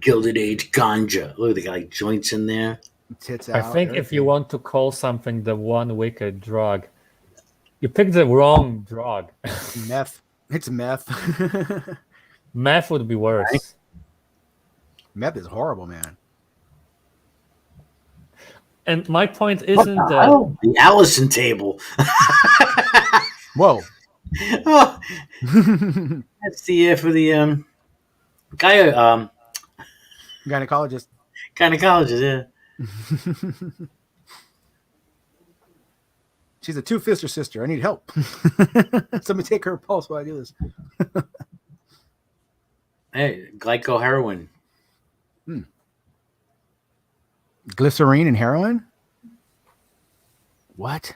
A: Gilded Age ganja. Look, they got like joints in there.
B: Tits
H: I
B: out.
H: think if you
B: everything.
H: want to call something the one wicked drug, you picked the wrong drug.
B: Meth. It's meth.
H: Meth would be worse.
B: Meth is horrible, man.
H: And my point
A: What
H: isn't
A: the
H: that
A: hell? The Allison table.
B: Whoa.
A: Oh, that's the for the guy
B: Gynecologist.
A: gynecologist. Yeah.
B: She's a two-fister sister. I need help. Somebody take her pulse while I do this.
A: Hey, glycoheroin.
B: Glycerine and heroin? What?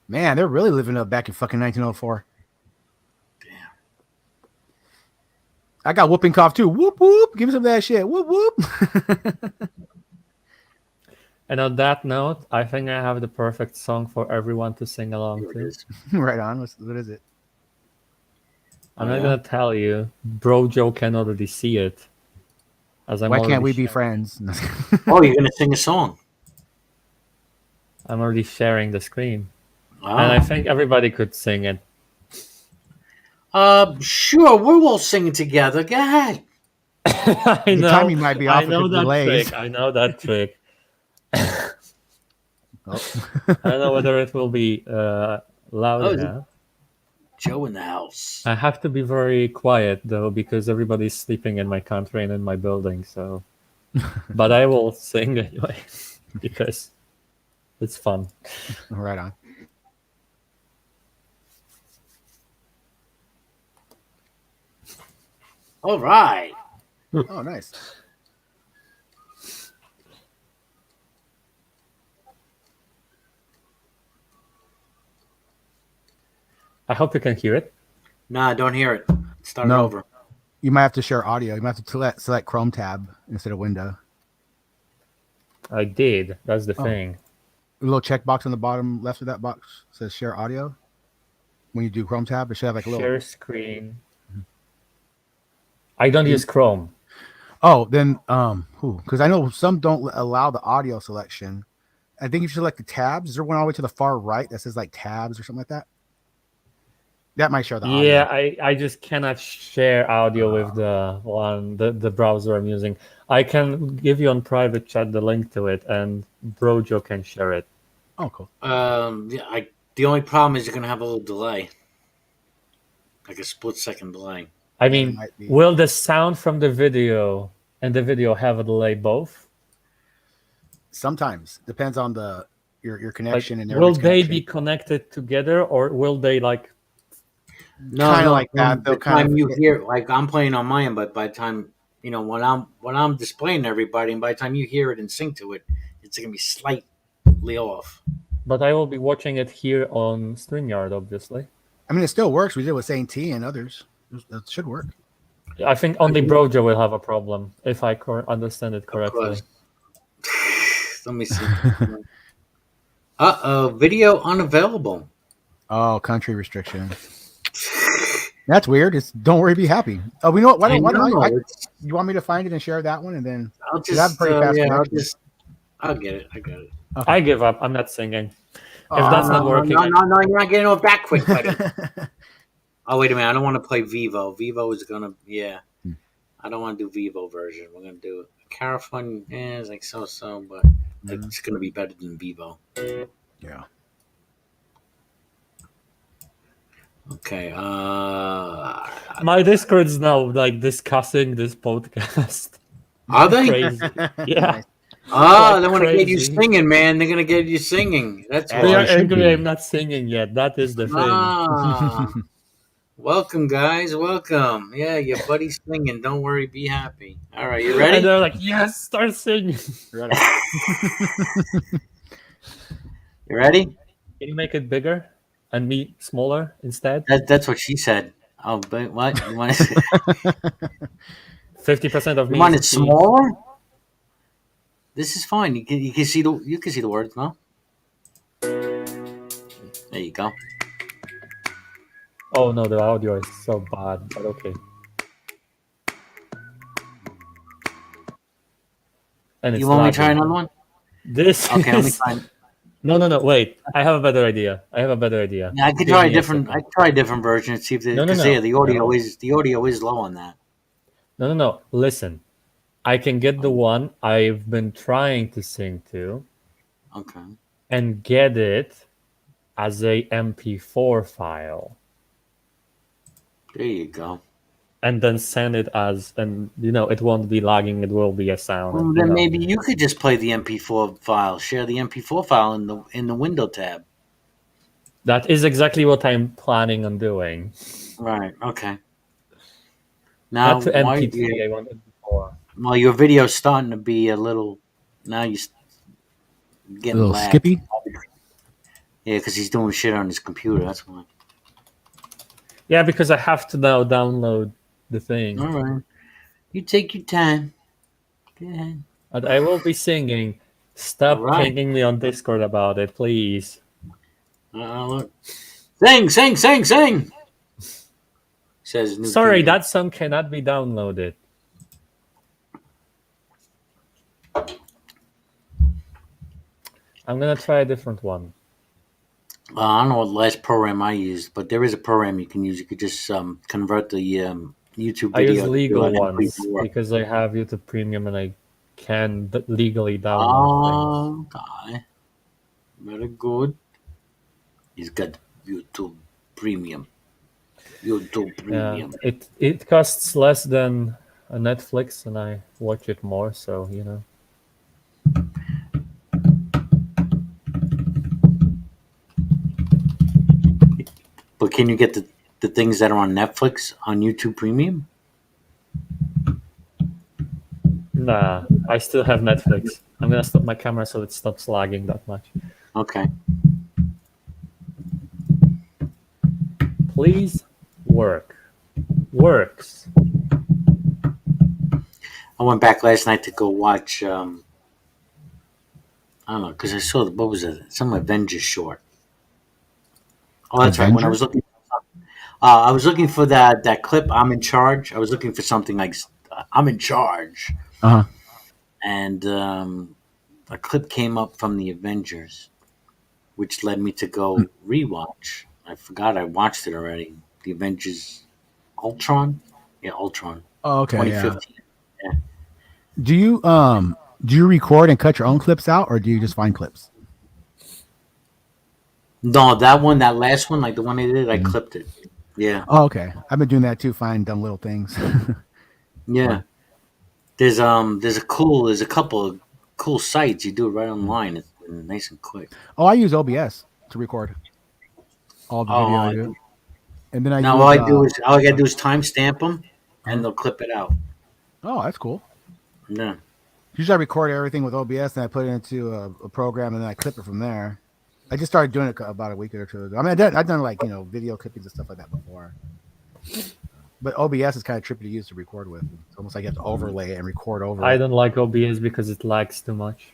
B: Man, they're really living up back in fucking 1904.
A: Damn.
B: I got whooping cough too. Whoop whoop. Give me some of that shit. Whoop whoop.
H: And on that note, I think I have the perfect song for everyone to sing along
A: Here it
H: to.
A: is.
B: Right on. What is it?
H: I'm
A: Oh,
H: not
A: yeah?
H: gonna tell you. BroJo can already see it. As I'm
B: Why can't
H: already
B: we be
H: shar-
B: friends?
A: Oh, you're gonna sing a song.
H: I'm already sharing the screen.
A: Wow.
H: And I think everybody could sing it.
A: Sure, we're all singing together. Go ahead.
H: I
B: The
H: know.
B: timing might be off
H: I know
B: with the
H: that
B: delays.
H: trick. I know that trick.
B: Oh.
H: I don't know whether it will be loud
A: Oh, is it-
H: enough.
A: Joe in the house.
H: I have to be very quiet though because everybody's sleeping in my country and in my building. So, but I will sing anyway because it's fun.
B: Right on.
A: All right.
B: Oh, nice.
H: I hope you can hear it.
A: Nah, don't hear it. Start
B: No.
A: it over.
B: You might have to share audio. You might have to select Chrome tab instead of window.
H: I did. That's the
B: Oh.
H: thing.
B: A little checkbox on the bottom left of that box says share audio. When you do Chrome tab, it should have like a little.
H: Share screen. I don't use Chrome.
B: Oh, then because I know some don't allow the audio selection. I think you should select the tabs. Is there one all the way to the far right that says like tabs or something like that? That might share the audio.
H: Yeah, I just cannot share audio with the browser I'm using. I can give you on private chat the link to it, and BroJo can share it.
B: Oh, cool.
A: Yeah, the only problem is you're gonna have a little delay, like a split-second delay.
H: I
B: it
H: mean,
B: might be.
H: will the sound from the video and the video have a delay both?
B: Sometimes depends on your
H: Like,
B: connection and
H: will
B: everyone's
H: they
B: connection.
H: be connected together, or will they like?
A: No,
B: Kinda
A: no,
B: like that,
A: By
B: they'll
A: the
B: kind
A: time
B: of-
A: you hear, like I'm playing on my end, but by the time when I'm displaying to everybody, and by the time you hear it and sync to it, it's gonna be slightly off.
H: But I will be watching it here on StreamYard, obviously.
B: I mean, it still works. We did with Saint T and others. It should work.
H: I think only BroJo will have a problem if I understand it correctly.
A: course. Let me see. Video unavailable.
B: Oh, country restriction. That's weird. It's don't worry, be happy. Oh, we know what? Why don't you want me to find it and share that one and then
A: I'll
B: You have
A: just,
B: pretty fast connection.
A: I'll get it. I got it.
H: I give up. I'm not singing.
B: Oh,
H: If that's
A: no,
H: not working,
A: no, you're not getting off that quick, buddy. Oh, wait a minute. I don't want to play Vivo. Vivo is gonna, I don't want to do Vivo version. We're gonna do Carafun. It's like so, but it's gonna be better than Vivo.
B: Yeah.
A: Okay.
H: my Discord's now like discussing this podcast.
A: Are they?
H: Crazy. Yeah.
A: They want to get you
H: crazy.
A: singing, man. They're gonna get you singing. That's
B: As
H: They
B: it
H: are
A: why.
B: should
H: angry
B: be.
H: I'm not singing yet. That is the thing.
A: Ah. Welcome, guys. Welcome. Yeah, your buddy's singing. Don't worry, be happy. All right, you
H: And
A: ready?
H: they're like, yes, start singing.
A: You ready?
H: Can you make it bigger and me smaller instead?
A: That's what she said. Oh, but what? You want it,
H: 50% of me.
A: you want it
H: is
A: smaller? This is fine. You can see the words, no? There you go.
H: Oh no, the audio is so bad, but okay. And it's
A: You want me to try
H: lagging.
A: another one?
H: This
A: Okay, let me
H: is...
A: try.
H: No, wait. I have a better idea.
A: Yeah, I could
H: Give
A: try a
H: me
A: different.
H: second.
A: I could try a different version and see if
H: No.
A: because the audio is low on that.
H: No. Listen. I can get the one I've been trying to sing to
A: Okay.
H: and get it as a MP4 file.
A: There you go.
H: And then send it as, and it won't be lagging, it will be a sound.
A: Well,
H: And,
A: then maybe you could just play the MP4 file. Share the MP4 file in the window tab.
H: that is exactly what I'm planning on doing.
A: Right. Okay. Now,
H: Not to MP3, I wanted before.
A: well, your video's starting to be a little. Now you're
B: A
A: getting
B: little
A: lagged.
B: skippy.
A: Yeah, because he's doing shit on his computer. That's why.
H: Yeah, because I have to now download the thing.
A: All right. You take your time. Go ahead.
H: And I will be singing. Stop
A: All right.
H: pinging me on Discord about it, please.
A: Look. Sing, sing, sing, sing. Says new
H: Sorry,
A: TV.
H: that song cannot be downloaded. I'm gonna try a different one.
A: I don't know what last program I used, but there is a program you can use. You could just convert the YouTube video.
H: I use
A: to
H: legal
A: an
H: ones
A: MP4.
H: because I have YouTube Premium and I can legally download things.
A: Okay. Very good. He's got YouTube Premium. YouTube
H: Yeah,
A: Premium.
H: it costs less than a Netflix, and I watch it more. So
A: But can you get the things that are on Netflix on YouTube Premium?
H: Nah, I still have Netflix. I'm gonna stop my camera so it stops lagging that much.
A: Okay.
H: Please works.
A: I went back last night to go watch. I don't know because I saw what was it? Some Avengers short. Oh, that's right. When I was looking, I was looking for that clip. I'm in charge. I was looking for something like I'm in charge,
B: Uh huh.
A: and a clip came up from the Avengers, which led me to go rewatch. I forgot I watched it already. The Avengers, Ultron. Yeah, Ultron.
B: Oh, okay. Yeah.
A: 2015. Yeah.
B: Do you record and cut your own clips out, or do you just find clips?
A: No, that last one, like the one I did, I clipped it. Yeah.
B: Oh, okay. I've been doing that too. Find dumb little things.
A: Yeah. There's a couple of cool sites. You do it right online. It's nice and quick.
B: Oh, I use OBS to record all the video I do, and then I
A: now
B: use,
A: all I gotta do is timestamp them, and they'll clip it out.
B: Oh, that's cool.
A: Yeah.
B: Usually I record everything with OBS and I put it into a program and then I clip it from there. I just started doing it about a week or two ago. I mean, I've done like video clippings and stuff like that before, but OBS is kind of trippy to use to record with. It's almost like you have to overlay and record over.
H: I don't like OBS because it lags too much.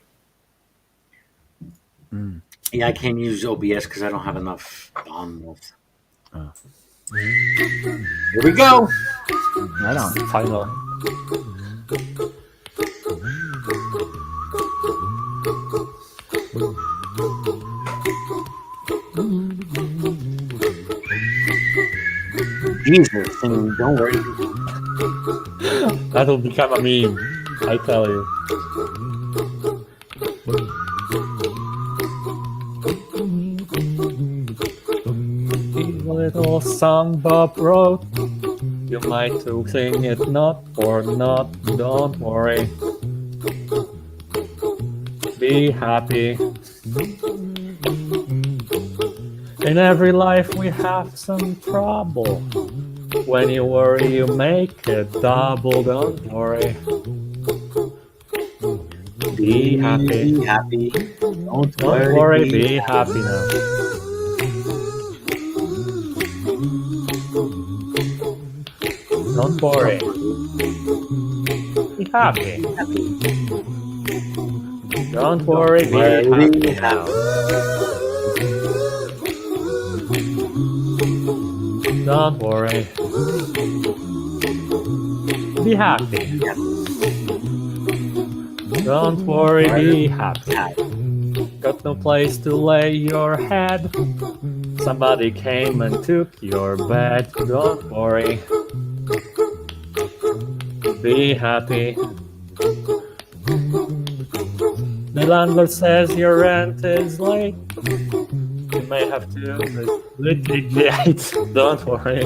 A: Yeah, I can't use OBS because I don't have enough bandwidth. Here we go.
B: Right on.
H: Finally.
A: Jesus, don't worry.
H: That'll become a meme, I tell you. A little song Bob wrote. You might to sing it not or not, don't worry. Be happy. In every life we have some trouble. When you worry, you make it double, don't worry. Be happy.
A: Be happy. Don't
H: worry, be happy now. Don't worry. Be happy. Don't worry, be happy now. Don't worry. Be happy. Don't worry, be happy. Got no place to lay your head. Somebody came and took your bed. Don't worry. Be happy. The landlord says your rent is late. You may have to litigate. Don't worry.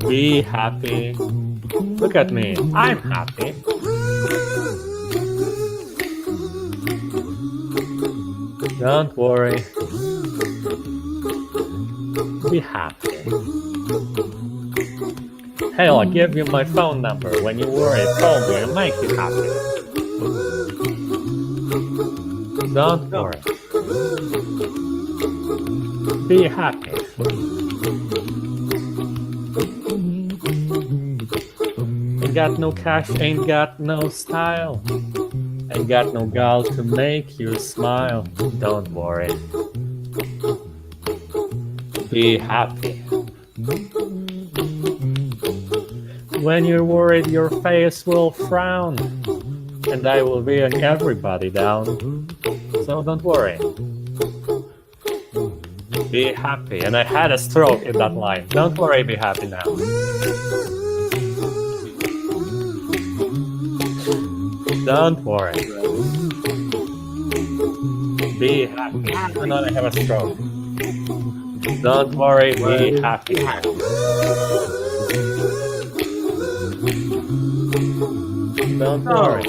H: Be happy. Look at me. I'm happy. Don't worry. Be happy. Hey, I'll give you my phone number. When you worry, call me and make you happy. Don't worry. Be happy. Ain't got no cash, ain't got no style. Ain't got no gal to make you smile. Don't worry. Be happy. When you're worried, your face will frown, and I will bring everybody down. So don't worry. Be happy. And I had a stroke in that line. Don't worry, be happy now. Don't worry. Be happy. And then I have a stroke. Don't worry, be happy. Don't worry.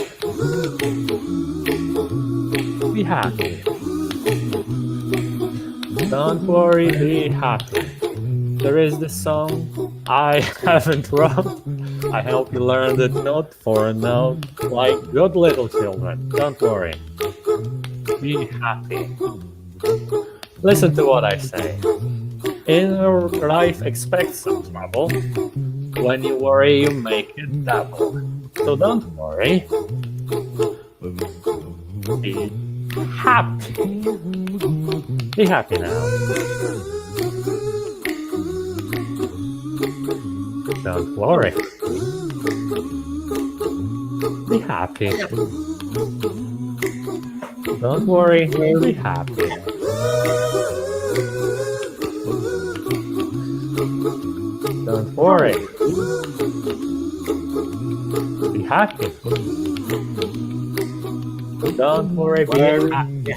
H: Be happy. Don't worry, be happy. There is this song I haven't wrote. I hope you learned it note for note, like good little children. Don't worry. Be happy. Listen to what I say. In your life, expect some trouble. When you worry, you make it double. So don't worry. Be happy. Be happy now. Don't worry. Be happy. Don't worry. Be happy. Don't worry. Be happy. Don't worry, be happy.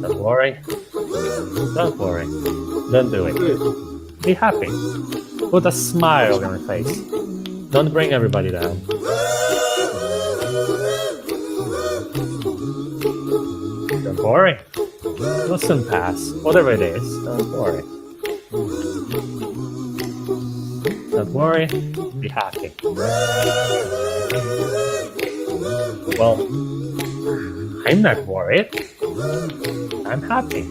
H: Don't worry. Don't worry. Don't do it. Be happy. Put a smile on your face. Don't bring everybody down. Don't worry. It'll soon pass. Whatever it is, don't worry. Don't worry. Be happy. Well, I'm not worried. I'm happy.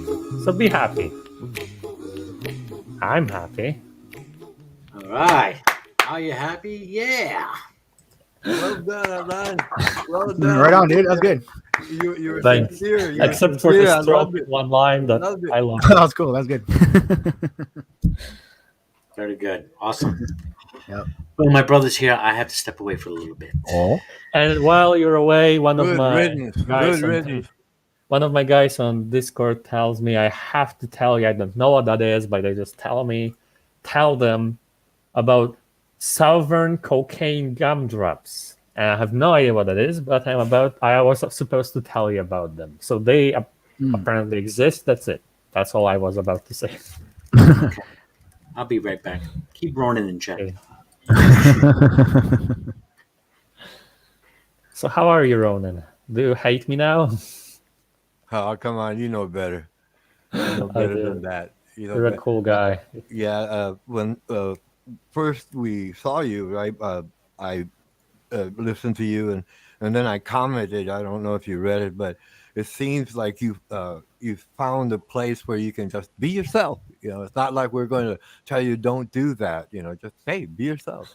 H: So be happy. I'm happy.
A: All right. Are you happy? Yeah.
C: Well done, man. Well done.
B: Right on, dude. That's good.
C: You were
H: Thanks.
C: sincere. You were
H: Except for
C: sincere.
H: the
C: I
H: stroke
C: loved it.
H: one line that
C: Loved it.
H: I love.
B: That was cool. That's good.
A: Very good. Awesome.
B: Yep.
A: Well, my brother's here. I have to step away for a little bit.
B: Oh.
H: And while you're away, one of
C: Good
H: my
C: riddance.
H: guys
C: Good
H: on
C: riddance.
H: one of my guys on Discord tells me I have to tell you. I don't know what that is, but they just tell them about Southern cocaine gumdrops. And I have no idea what that is, but I was supposed to tell you about them. So they apparently exist. That's it. That's all I was about to say.
A: Okay. I'll be right back. Keep Ronan in check.
H: Okay. So how are you, Ronan? Do you hate me now?
C: Oh, come on. You know better. You know
H: I
C: better
H: do.
C: than that. You know
H: You're a
C: better.
H: cool guy.
C: Yeah. When first we saw you, right? I listened to you, and then I commented. I don't know if you read it, but it seems like you you found a place where you can just be yourself. It's not like we're going to tell you don't do that. Just hey, be yourself.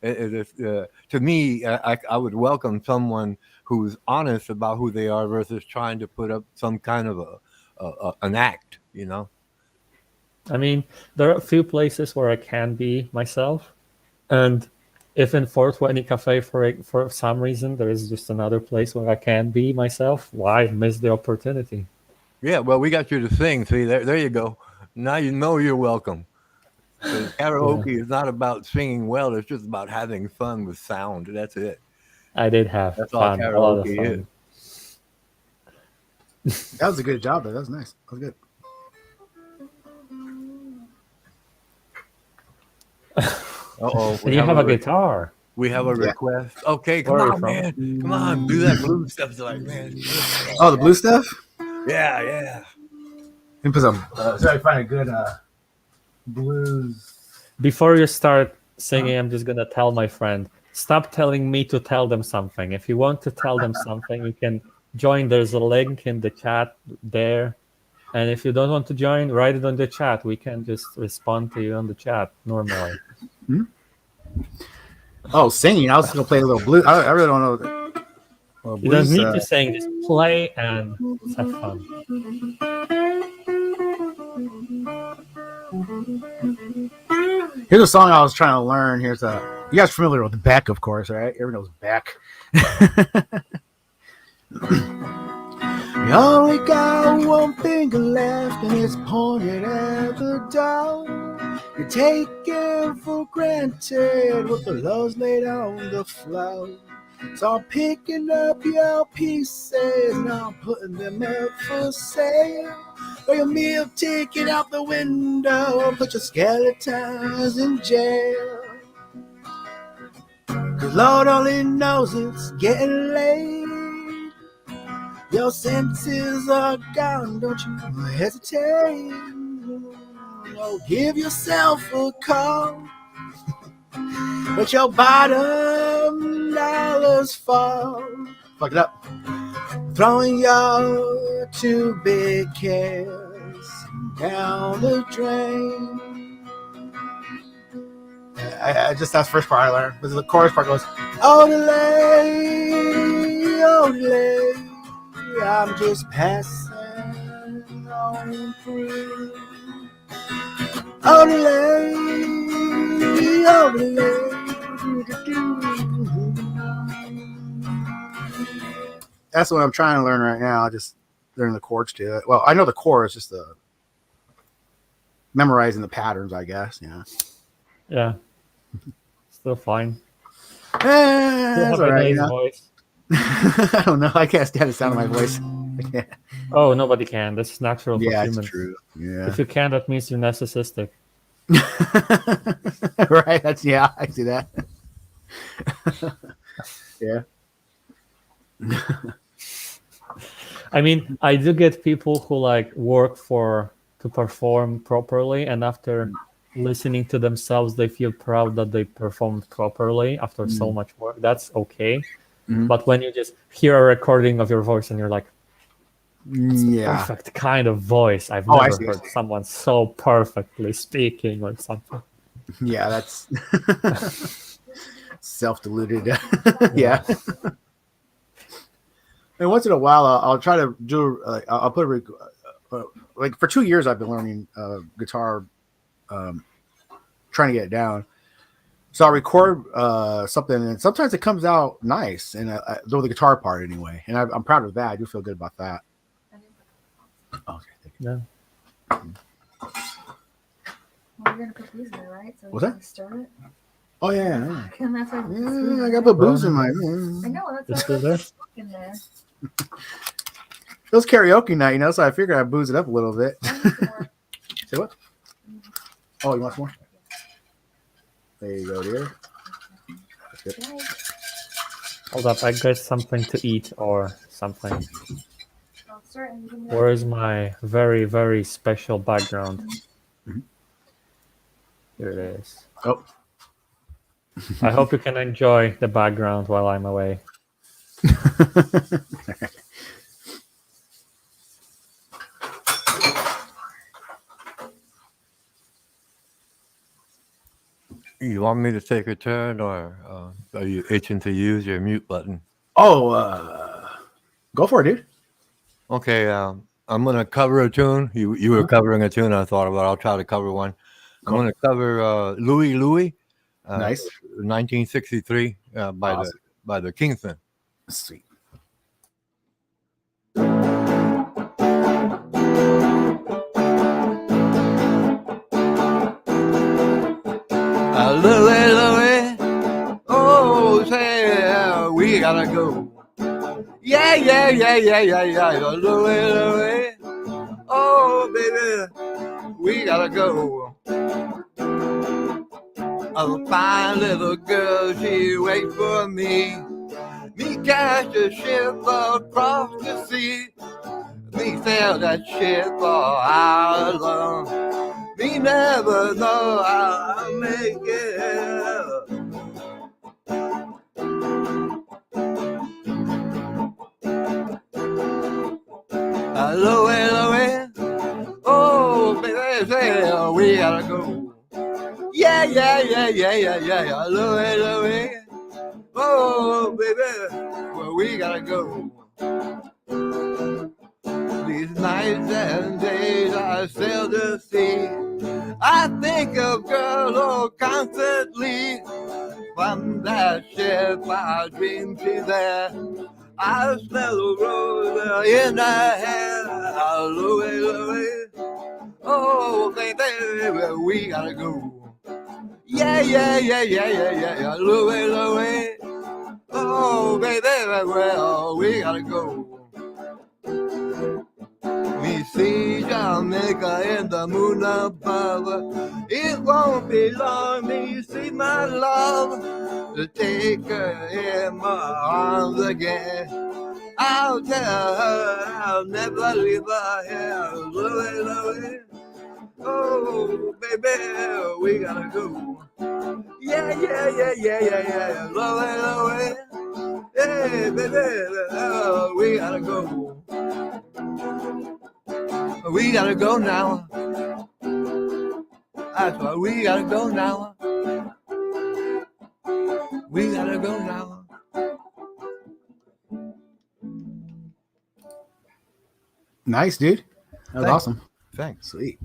C: To me, I would welcome someone who's honest about who they are versus trying to put up some kind of an act.
H: I mean, there are a few places where I can be myself, and if in 420 Cafe for some reason there is just another place where I can be myself, why miss the opportunity?
C: Yeah, well, we got you to sing. See, there you go. Now you know you're welcome. 'Cause karaoke is not about singing well; it's just about having fun with sound. That's it.
H: I did have
C: That's all
H: fun, a lot of
C: karaoke
H: fun.
B: That was a good job, though. That was nice. That was good.
C: Uh-oh.
H: And you have a guitar.
C: We have a
B: Yeah.
C: request. Okay, come
H: Where are you
C: on,
H: from?
C: man. Come on, do that blue stuff. It's like, man.
B: Oh, the blue stuff?
C: Yeah.
B: Let me put some. So I find a good blues.
H: Before you start singing, I'm just gonna tell my friend, stop telling me to tell them something. If you want to tell them something, you can join. There's a link in the chat there. And if you don't want to join, write it on the chat. We can just respond to you on the chat normally.
B: Oh, singing. I was going to play a little blues. I really don't know. Well,
H: You don't
B: blues,
H: need to sing, just play and have fun.
B: Here's a song I was trying to learn. Here's a. You guys are familiar with Beck, of course, right? Everyone knows Beck. You only got one finger left, and it's pointed at the door. You take it for granted what the love's laid on the floor. So I'm picking up your pieces, and I'm putting them up for sale. Throw your meal ticket out the window, put your skeletons in jail. 'Cause Lord only knows it's getting late. Your senses are gone, don't you hesitate. Oh, give yourself a call. But your bottom dollars fall. Fuck it up. Throwing your two big cares down the drain. I just, that's the first part I learned. Because the chorus part goes, oh, delay, I'm just passing on through. Oh, delay. That's what I'm trying to learn right now. Just learning the chords to it. Well, I know the chorus, just the memorizing the patterns, I guess.
H: Yeah. Still fine.
B: You
H: have a nice voice.
B: I don't know. I can't stand the sound of my voice.
H: Oh, nobody can. That's natural for humans.
B: It's true. Yeah.
H: If you can, that means you're narcissistic.
B: Right. I see that. Yeah.
H: I mean, I do get people who work to perform properly, and after listening to themselves, they feel proud that they performed properly after so much work. That's okay. But when you just hear a recording of your voice and you're like, perfect kind of voice. I've never heard someone so perfectly speaking or something.
B: Yeah, that's self-deluded. Yeah. And once in a while, I'll try to do. I'll put for 2 years I've been learning guitar, trying to get it down. So I'll record something, and sometimes it comes out nice, and though the guitar part anyway. And I'm proud of that. I do feel good about that. Okay, thank you.
H: Yeah.
I: Well, you're gonna put booze in there, right? So
B: What's that?
I: Stir it.
B: Oh yeah.
I: And that's why
B: I got the booze in my.
I: I know that's
H: Still there?
I: in there.
B: It was karaoke night, so I figured I'd booze it up a little bit. Say what? Oh, you want some more? There you go, dear.
H: Hold up, I got something to eat or something. Where is my very, very special background? Here it is.
B: Oh.
H: I hope you can enjoy the background while I'm away.
C: You want me to take a turn, or are you itching to use your mute button?
B: Oh, go for it, dude.
C: Okay, I'm gonna cover a tune. You were covering a tune. I thought about. I'll try to cover one. I'm
B: Cool.
C: gonna cover Louie,
B: Nice.
C: 1963
B: Awesome.
C: by the Kingsmen.
B: Sweet.
C: Louie, Louie, oh say we gotta go. Yeah, yeah, yeah, yeah, yeah, yeah. Louie, Louie, oh baby, we gotta go. A fine little girl, she waits for me. Me catch a ship across the sea. Me sail that ship for how long? Me never know how I'll make it. Louie, Louie, oh baby, say we gotta go. Yeah, yeah, yeah, yeah, yeah, yeah, Louie, Louie, oh baby, well we gotta go. These nights and days I sail the sea. I think of girl oh constantly. From that ship I dream she's there. I smell a rose in her hair. Louie, Louie, oh baby, well, we gotta go. Yeah, yeah, yeah, yeah, yeah, yeah, yeah, Louie, Louie, oh baby, well, we gotta go. We see Jamaica in the moon above. It won't be long, me see my love, to take her in my arms again. I'll tell her I'll never leave her here. Louie, Louie, oh baby, we gotta go. Yeah, yeah, yeah, yeah, yeah, yeah, Louie, Louie, hey baby, we gotta go. We gotta go now. That's why we gotta go now. We gotta go now.
B: Nice, dude. That was
C: Thanks.
B: awesome.
C: Thanks.
B: Sweet.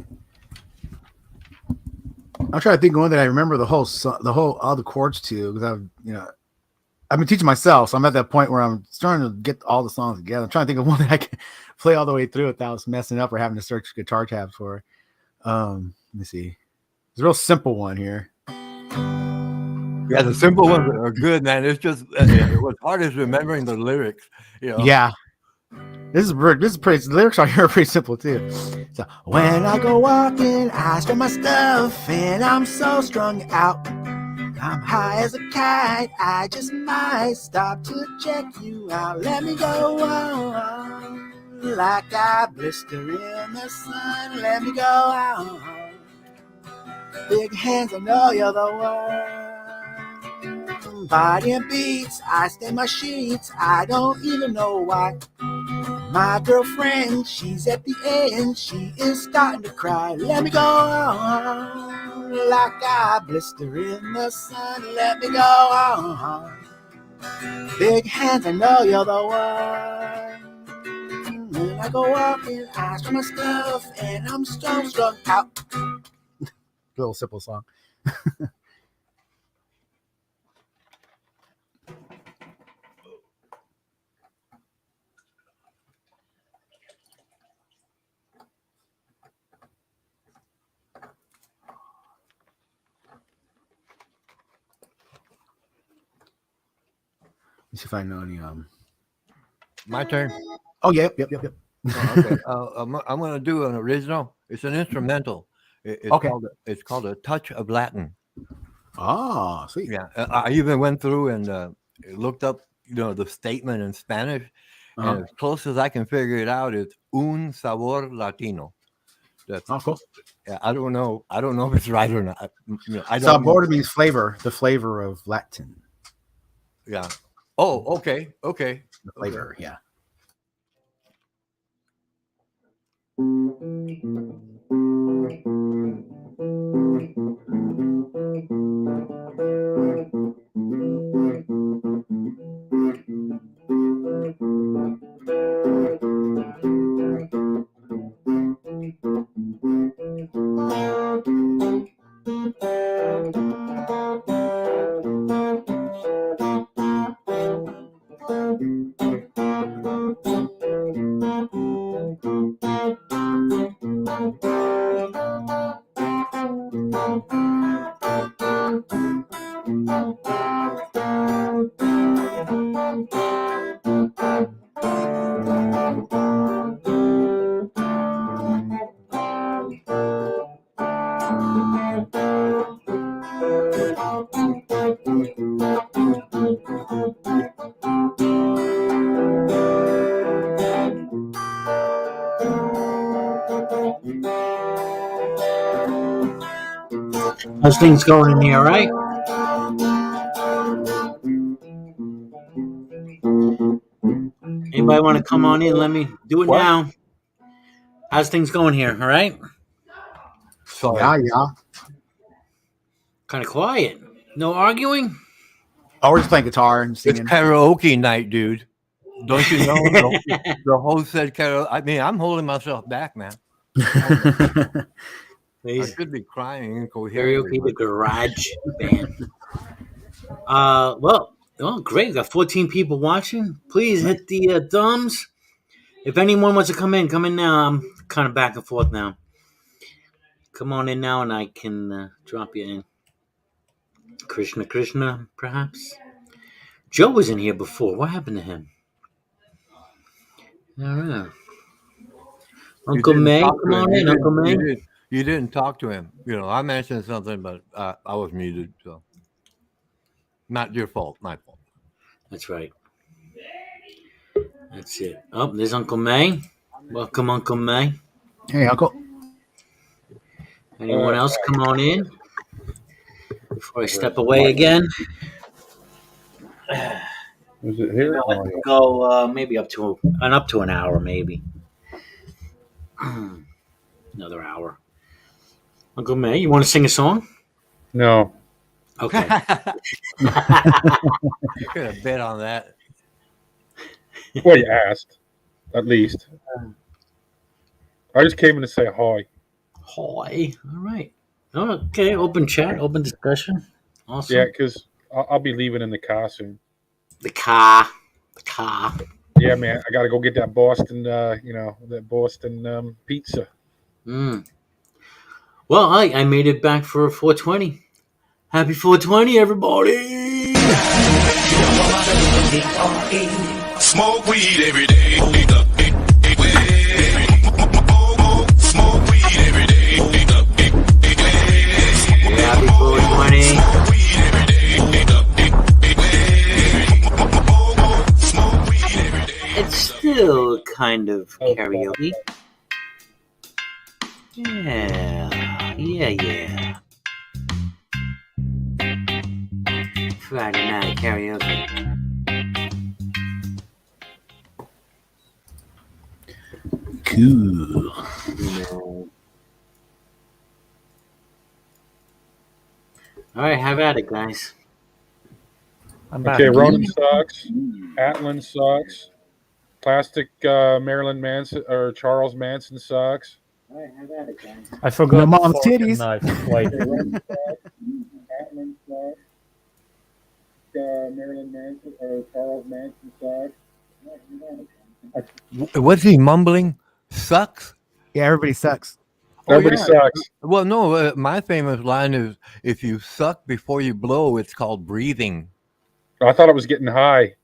B: I'm trying to think of one that I remember the whole all the chords to, because I've been teaching myself, so I'm at that point where I'm starting to get all the songs together. I'm trying to think of one that I can play all the way through without messing up or having to search guitar tabs for. Let me see. It's a real simple one here.
C: Yeah, the simple ones are good, man. It's just what's hard is remembering the lyrics. You know.
B: Yeah. This is pretty. The lyrics on here are pretty simple too. So when I go walking, I strut my stuff, and I'm so strung out. I'm high as a kite. I just might stop to check you out. Let me go on like I blister in the sun. Let me go on. Big hands, I know you're the one. Body and beats, I stain my sheets. I don't even know why. My girlfriend, she's at the end. She is starting to cry. Let me go on like I blister in the sun. Let me go on. Big hands, I know you're the one. When I go walking, I strut my stuff, and I'm strung out. Little simple song. Let's see if I know any.
C: My turn.
B: Oh, yep.
C: Oh, okay. I'm going to do an original. It's an instrumental. It's called A Touch of Latin.
B: Oh, sweet.
C: Yeah, I even went through and looked up, the statement in Spanish, and as close as I can figure it out, it's un sabor latino. That's
B: cool.
C: Yeah, I don't know if it's right or not. I don't.
B: Sabor means flavor, the flavor of Latin.
C: Yeah. Oh, okay.
B: The flavor,
C: okay.
B: Yeah.
A: How's things going in here, all right? Anybody want to come on in? Let me do it
C: What?
A: now. How's things going here, all right?
C: Sorry.
B: Yeah.
A: Kind of quiet. No arguing?
B: Oh, we're just playing guitar and
C: It's
B: singing.
C: karaoke night, dude. Don't you know? The host said karaoke. I mean, I'm holding myself back, man. I
A: Please.
C: should be crying incoherently.
A: Karaoke, the garage band. Well, great. We got 14 people watching. Please hit the thumbs. If anyone wants to come in now. I'm kind of back and forth now. Come on in now, and I can drop you in. Krishna, perhaps. Joe was in here before. What happened to him? I don't know. Uncle
C: didn't
A: May,
C: talk to
A: come
C: him.
A: on in, Uncle May.
C: You didn't talk to him. You know, I mentioned something, but I was muted, so not your fault, my fault.
A: That's right. That's it. Oh, there's Uncle May. Welcome, Uncle May.
B: Hey, Uncle.
A: Anyone else come on in before I step away again?
F: Is it here?
A: I'll let them go maybe up to an hour, maybe. Another hour. Uncle May, you want to sing a song?
F: No.
A: Okay.
C: You could have bet on that.
F: Well, you asked, at least. I just came in to say hi.
A: Hi. All right. Okay. Open chat, open discussion. Awesome.
F: Yeah, because I'll be leaving in the car soon.
A: The car.
F: Yeah, man, I got to go get that Boston, that Boston pizza.
A: Well, I made it back for 420. Happy 420, everybody!
G: Smoke weed every day. Smoke weed every day.
A: Happy 420. It's still kind of karaoke. Yeah. Friday night karaoke.
B: Cool.
A: All right, have at it, guys.
H: I'm back.
F: Okay, Ronan sucks. Atlin sucks. Plastic Marilyn Manson or Charles Manson sucks.
A: All right, have at it, guys.
H: I forgot
B: Your mom's
H: fork and
B: titties.
H: knife. Wait.
F: Atlin sucks. Marilyn Manson or Charles Manson sucks.
C: What's he mumbling? Sucks?
B: Yeah, everybody sucks.
F: Everybody sucks.
C: Well, no, my famous line is, if you suck before you blow, it's called breathing.
F: I thought it was getting high.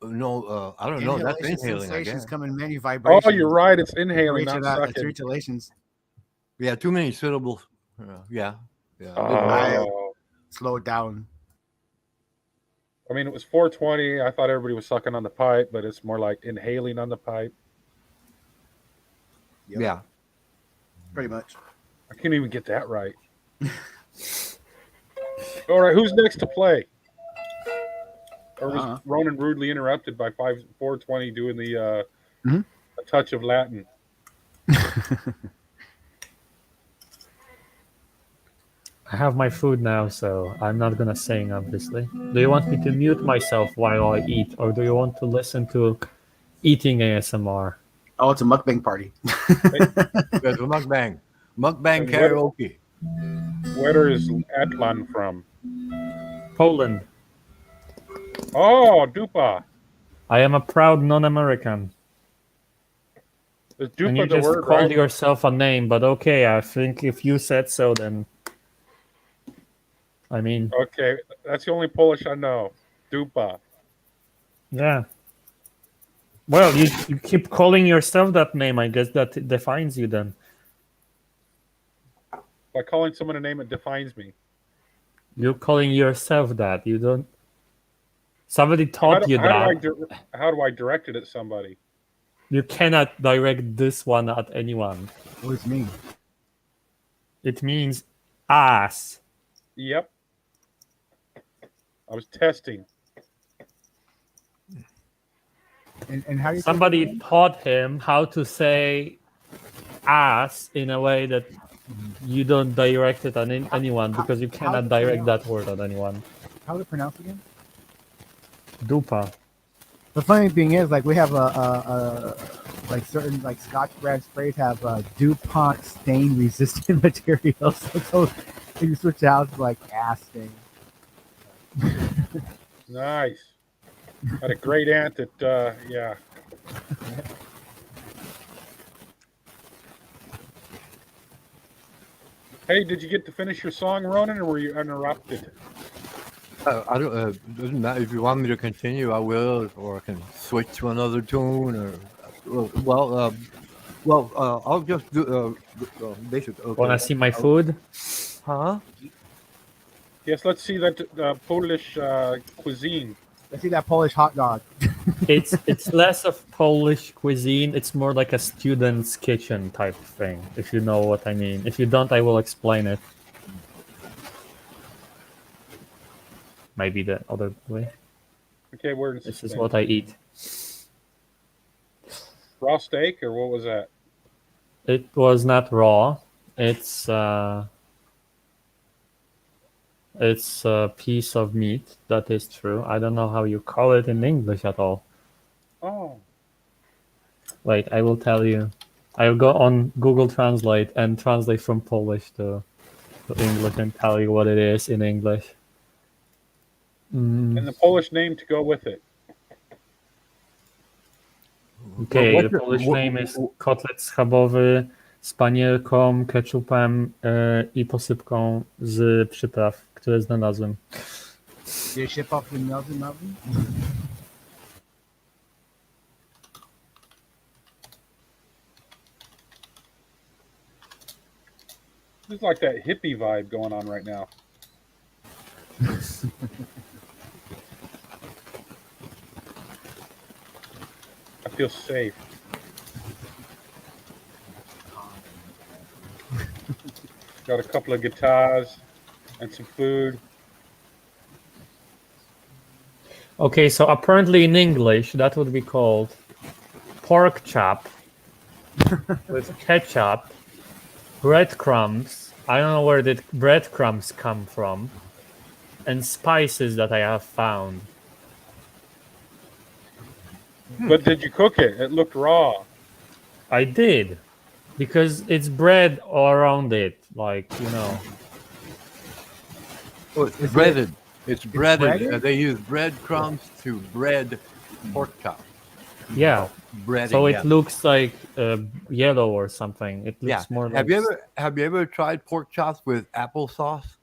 C: No, I don't know. That's inhaling, I
B: Sensations
C: guess.
B: come in many vibrations.
F: Oh, you're right. It's inhaling,
B: Reach
F: not
B: it out, it's
F: sucking.
B: retulations.
C: Yeah, too many syllables. Yeah.
F: Oh.
B: Slow it down.
F: I mean, it was 420. I thought everybody was sucking on the pipe, but it's more like inhaling on the pipe.
B: Yep.
C: Yeah.
B: Pretty much.
F: I can't even get that right. All right, who's next to play? Or was Ronan rudely interrupted by 420 doing the a touch of Latin?
H: I have my food now, so I'm not gonna sing, obviously. Do you want me to mute myself while I eat, or do you want to listen to eating ASMR?
B: Oh, it's a mukbang party.
C: There's a mukbang. Mukbang
F: And
C: karaoke.
F: Where is Atlan from?
H: Poland.
F: Oh, Dupa.
H: I am a proud non-American.
J: Is
H: And you
J: dupa the
H: just
J: word,
H: called
J: right?
H: yourself a name, but okay, I think if you said so, then I mean,
J: Okay, that's the only Polish I know. Dupa.
H: yeah. Well, you keep calling yourself that name. I guess that defines you then.
J: By calling someone a name, it defines me.
H: You're calling yourself that. You don't. Somebody
J: How
H: taught
J: do,
H: you
J: how do I
H: that.
J: how do I direct it at somebody?
H: You cannot direct this one at anyone.
B: What does it mean?
H: It means ass.
J: Yep. I was testing.
B: And how do you
H: Somebody taught him how to say ass in a way that you don't direct it at anyone because you cannot direct that word at anyone.
B: How to pronounce it again?
H: Dupa.
B: The funny thing is, like we have a like certain like Scotch brand sprays have DuPont stain resistant materials, so you switch out to like ass stain.
J: Nice. Had a great aunt that, yeah. Hey, did you get to finish your song, Ronan, or were you interrupted?
C: I don't. Doesn't matter if you want me to continue. I will, or I can switch to another tune. Or I'll just do basic. Okay.
H: Wanna see my food?
C: Huh?
J: Yes, let's see that Polish cuisine.
B: Let's see that Polish hot dog.
H: It's less of Polish cuisine. It's more like a student's kitchen type thing. If you know what I mean. If you don't, I will explain it. Maybe the other way.
J: Okay, where is
H: This is what I eat.
J: Raw steak, or what was that?
H: It was not raw. It's a piece of meat. That is true. I don't know how you call it in English at all.
J: Oh.
H: Wait, I will tell you. I'll go on Google Translate and translate from Polish to English and tell you what it is in English.
J: And the Polish name to go with it.
H: Okay, the Polish name is kotlet schabowy z panierką, ketchupem i posypką z przypraw, które znalazłem.
B: Did it ship off to Melvin?
J: There's like that hippie vibe going on right now. I feel safe. Got a couple of guitars and some food.
H: Okay, so apparently in English that would be called pork chop with ketchup, breadcrumbs. I don't know where did breadcrumbs come from, and spices that I have found.
J: But did you cook it? It looked raw.
H: I did, because it's bread all around it, like, you know.
C: Oh, it's breaded. It's breaded.
B: breaded?
C: They use breadcrumbs to bread pork chop.
H: Yeah.
C: Breading.
H: So it
C: yeah.
H: looks like yellow or something. It looks more like.
C: Have you ever tried pork chops with applesauce?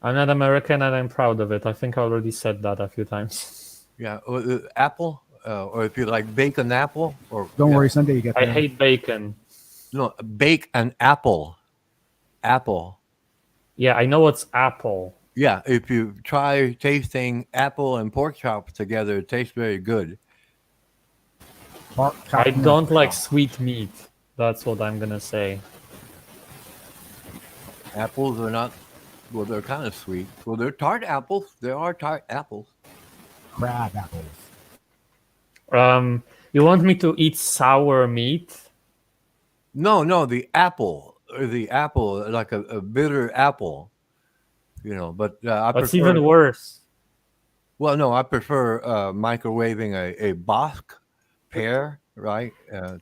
H: I'm not American and I'm proud of it. I think I already said that a few times.
C: Yeah, apple, or if you like bake an apple, or
B: Don't worry, someday you get
H: I
B: there.
H: hate bacon.
C: no, bake an apple. Apple.
H: Yeah, I know what's apple.
C: Yeah, if you try tasting apple and pork chops together, it tastes very good.
B: Pork
H: I
B: chop.
H: don't like sweet meat. That's what I'm gonna say.
C: Apples are not, well, they're kind of sweet. Well, they're tart apples. There are tart apples.
B: Crab apples.
H: You want me to eat sour meat?
C: No, the apple, like a bitter apple, you know. But I
H: That's
C: prefer,
H: even worse.
C: well, no, I prefer microwaving a Bosque pear, right,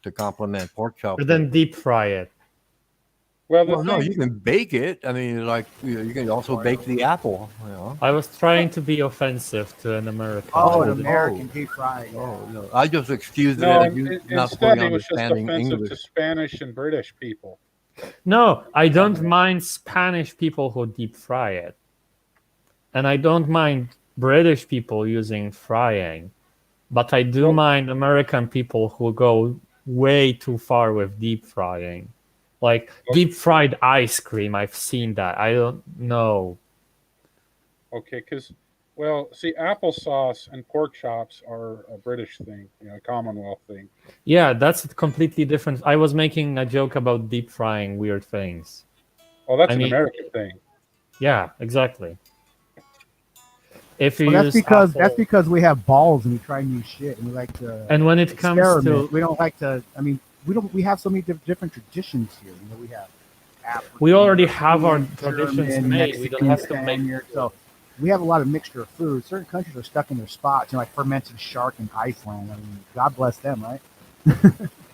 C: to complement pork chops.
H: Or then deep fry it.
J: Well, the
C: Well, no,
J: thing,
C: you can bake it. I mean, like you can also bake the apple. You know.
H: I was trying to be offensive to an American.
B: Oh, an
C: Oh,
B: American
C: oh,
B: deep fry. Yeah.
C: oh no! I just excused it
J: no,
C: as you not
J: instead
C: fully
J: he was just
C: understanding
J: offensive to
C: English.
J: Spanish and British people.
H: No, I don't mind Spanish people who deep fry it. And I don't mind British people using frying. But I do
J: Well,
H: mind American people who go way too far with deep frying. Like deep fried ice cream, I've seen that. I don't know.
J: okay, because, well, see, applesauce and pork chops are a British thing, Commonwealth thing.
H: Yeah, that's completely different. I was making a joke about deep frying weird things.
J: Oh, that's
H: I
J: an
H: mean,
J: American thing.
H: yeah, exactly. If you
B: Well,
H: use
B: that's
H: apple,
B: because we have balls and we try new shit and we like to
H: and when it comes
B: experiment.
H: to,
B: We don't like to. I mean, we have so many different traditions here. We have African,
H: we already have our
B: European,
H: traditions
B: German,
H: made. We don't
B: Mexican,
H: have to make.
B: Spaniard. So we have a lot of mixture of food. Certain countries are stuck in their spots, like fermented shark in Iceland. I mean, God bless them, right?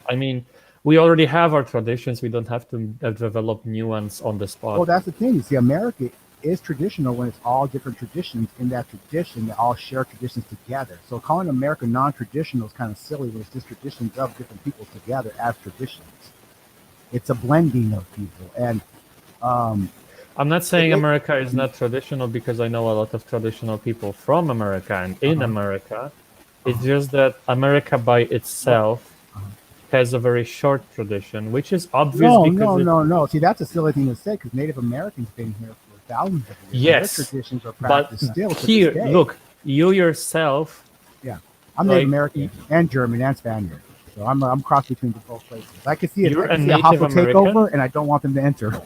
H: I mean, we already have our traditions. We don't have to develop new ones on the spot.
B: Well, that's the thing. You see, America is traditional when it's all different traditions in that tradition that all share traditions together. So calling America non-traditional is kind of silly when it's just traditions of different people together as traditions. It's a blending of people, and
H: I'm not saying America is not traditional because I know a lot of traditional people from America and in America. It's just that America by itself has a very short tradition, which is obvious because
B: no. See, that's a silly thing to say because Native Americans been here for thousands of years.
H: Yes,
B: Their traditions are
H: but
B: practiced still to
H: here,
B: this day.
H: look, you yourself.
B: Yeah, I'm Native American and German and Spaniard, so I'm crossed between both places. I can see it.
H: You're
B: I can
H: a
B: see a
H: Native
B: hostile
H: American?
B: takeover, and I don't want them to enter.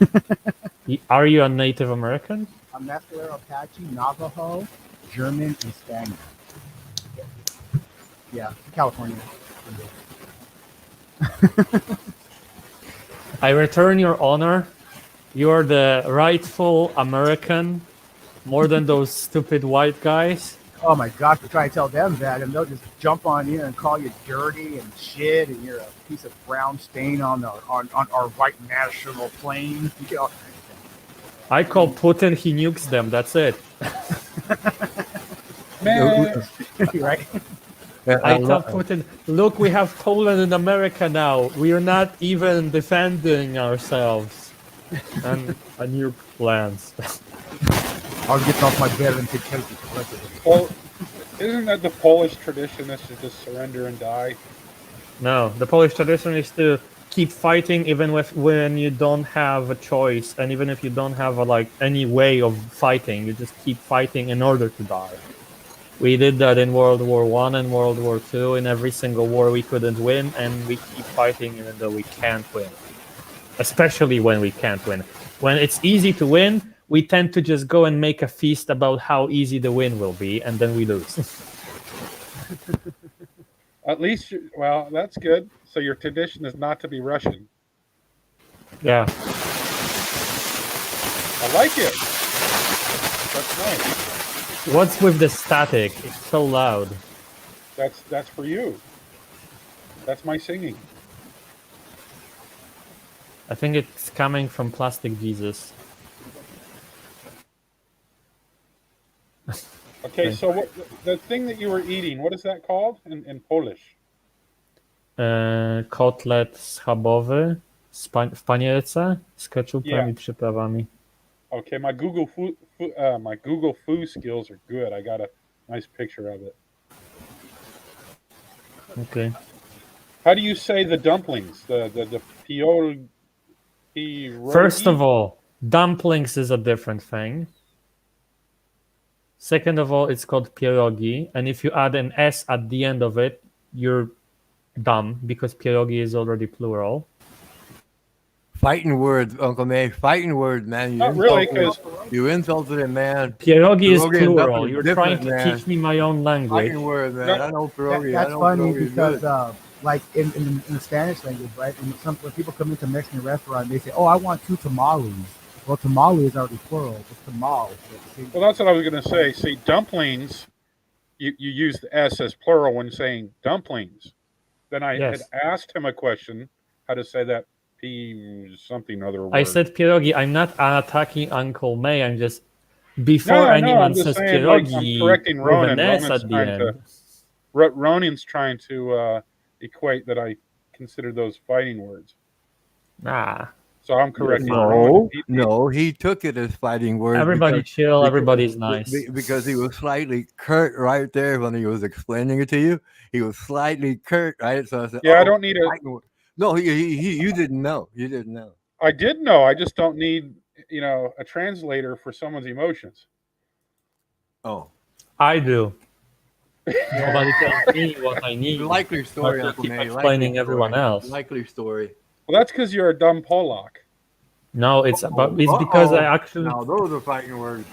H: Are you a Native American?
B: I'm Mescalero, Apache, Navajo, German, and Spaniard. Yeah, California.
H: I return your honor. You're the rightful American, more than those stupid white guys.
B: Oh my gosh, to try to tell them that, and they'll just jump on you and call you dirty and shit, and you're a piece of brown stain on our white national plane. You know,
H: I call Putin, he nukes them, that's it.
J: Man,
B: right?
H: I tell Putin, look, we have Poland in America now. We are not even defending ourselves. And a nuke lands.
B: I'll get off my bed and take pictures.
J: well, isn't that the Polish tradition is to just surrender and die?
H: No, the Polish tradition is to keep fighting even when you don't have a choice, and even if you don't have any way of fighting, you just keep fighting in order to die. We did that in World War I and World War II. In every single war we couldn't win, and we keep fighting even though we can't win. Especially when we can't win. When it's easy to win, we tend to just go and make a feast about how easy the win will be, and then we lose.
J: At least, well, that's good. So your tradition is not to be Russian.
H: Yeah.
J: I like it. That's nice.
H: What's with the static? It's so loud.
J: That's for you. That's my singing.
H: I think it's coming from Plastic Jesus.
J: Okay, so what the thing that you were eating, what is that called in Polish?
H: Kotlet schabowy w panierce z keczupem I przyprawami.
J: Okay, my Google food skills are good. I got a nice picture of it.
H: Okay.
J: How do you say the dumplings? The pierogi?
H: First of all, dumplings is a different thing. Second of all, it's called pierogi, and if you add an S at the end of it, you're dumb because pierogi is already plural.
C: Fighting words, Uncle May. Fighting words, man.
J: Not really, because
C: you insulted him, man.
H: Pierogi is
C: and
H: plural. You're trying
C: different,
H: to
C: man.
H: teach me my own language.
C: Fighting words, man. I know pierogi.
B: That's
C: I know
B: funny
C: pierogi is
B: because,
C: good.
B: like in the Spanish language, right? When people come into a Mexican restaurant, they say, "Oh, I want 2 tamales." Well, tamale is already plural. It's tamal.
J: Well, that's what I was going to say. See, dumplings, you use the S as plural when saying dumplings. Then I had asked him a question, how to say that something other word.
H: I said pierogi. I'm not attacking Uncle May. I'm just before
J: No,
H: anyone
J: I'm just
H: says
J: saying, like, I'm
H: pierogi
J: correcting
H: with an
J: Ronan.
H: S
J: Ronan's
H: at the
J: trying
H: end.
J: to Ronan's trying to equate that I consider those fighting words.
H: Nah.
J: So I'm correcting Ronan.
C: No, he took it as fighting words.
H: Everybody chill. Everybody's nice.
C: Because he was slightly curt right there when he was explaining it to you. He was slightly curt, right? So I said,
J: Yeah, I don't need a.
C: No, you didn't know. You didn't know.
J: I did know. I just don't need, a translator for someone's emotions.
C: Oh,
H: I do. Nobody tells me what I need.
C: Likely story,
H: I
C: Uncle
H: keep
C: May.
H: explaining everyone else.
C: Likely story.
J: Well, that's because you're a dumb Polak.
H: No, it's because I actually.
C: Now those are fighting words.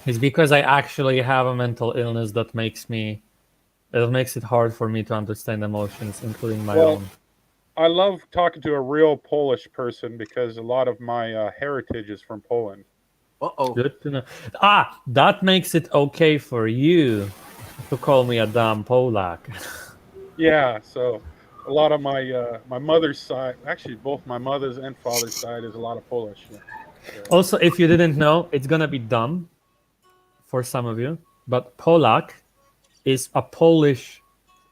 H: It's because I actually have a mental illness that makes it hard for me to understand emotions, including my own.
J: I love talking to a real Polish person because a lot of my heritage is from Poland.
H: Good to know. That makes it okay for you to call me a damn Polak.
J: Yeah, so a lot of my my mother's side, actually both my mother's and father's side, is a lot of Polish. Yeah. So.
H: Also, if you didn't know, it's gonna be dumb for some of you, but Polak is a Polish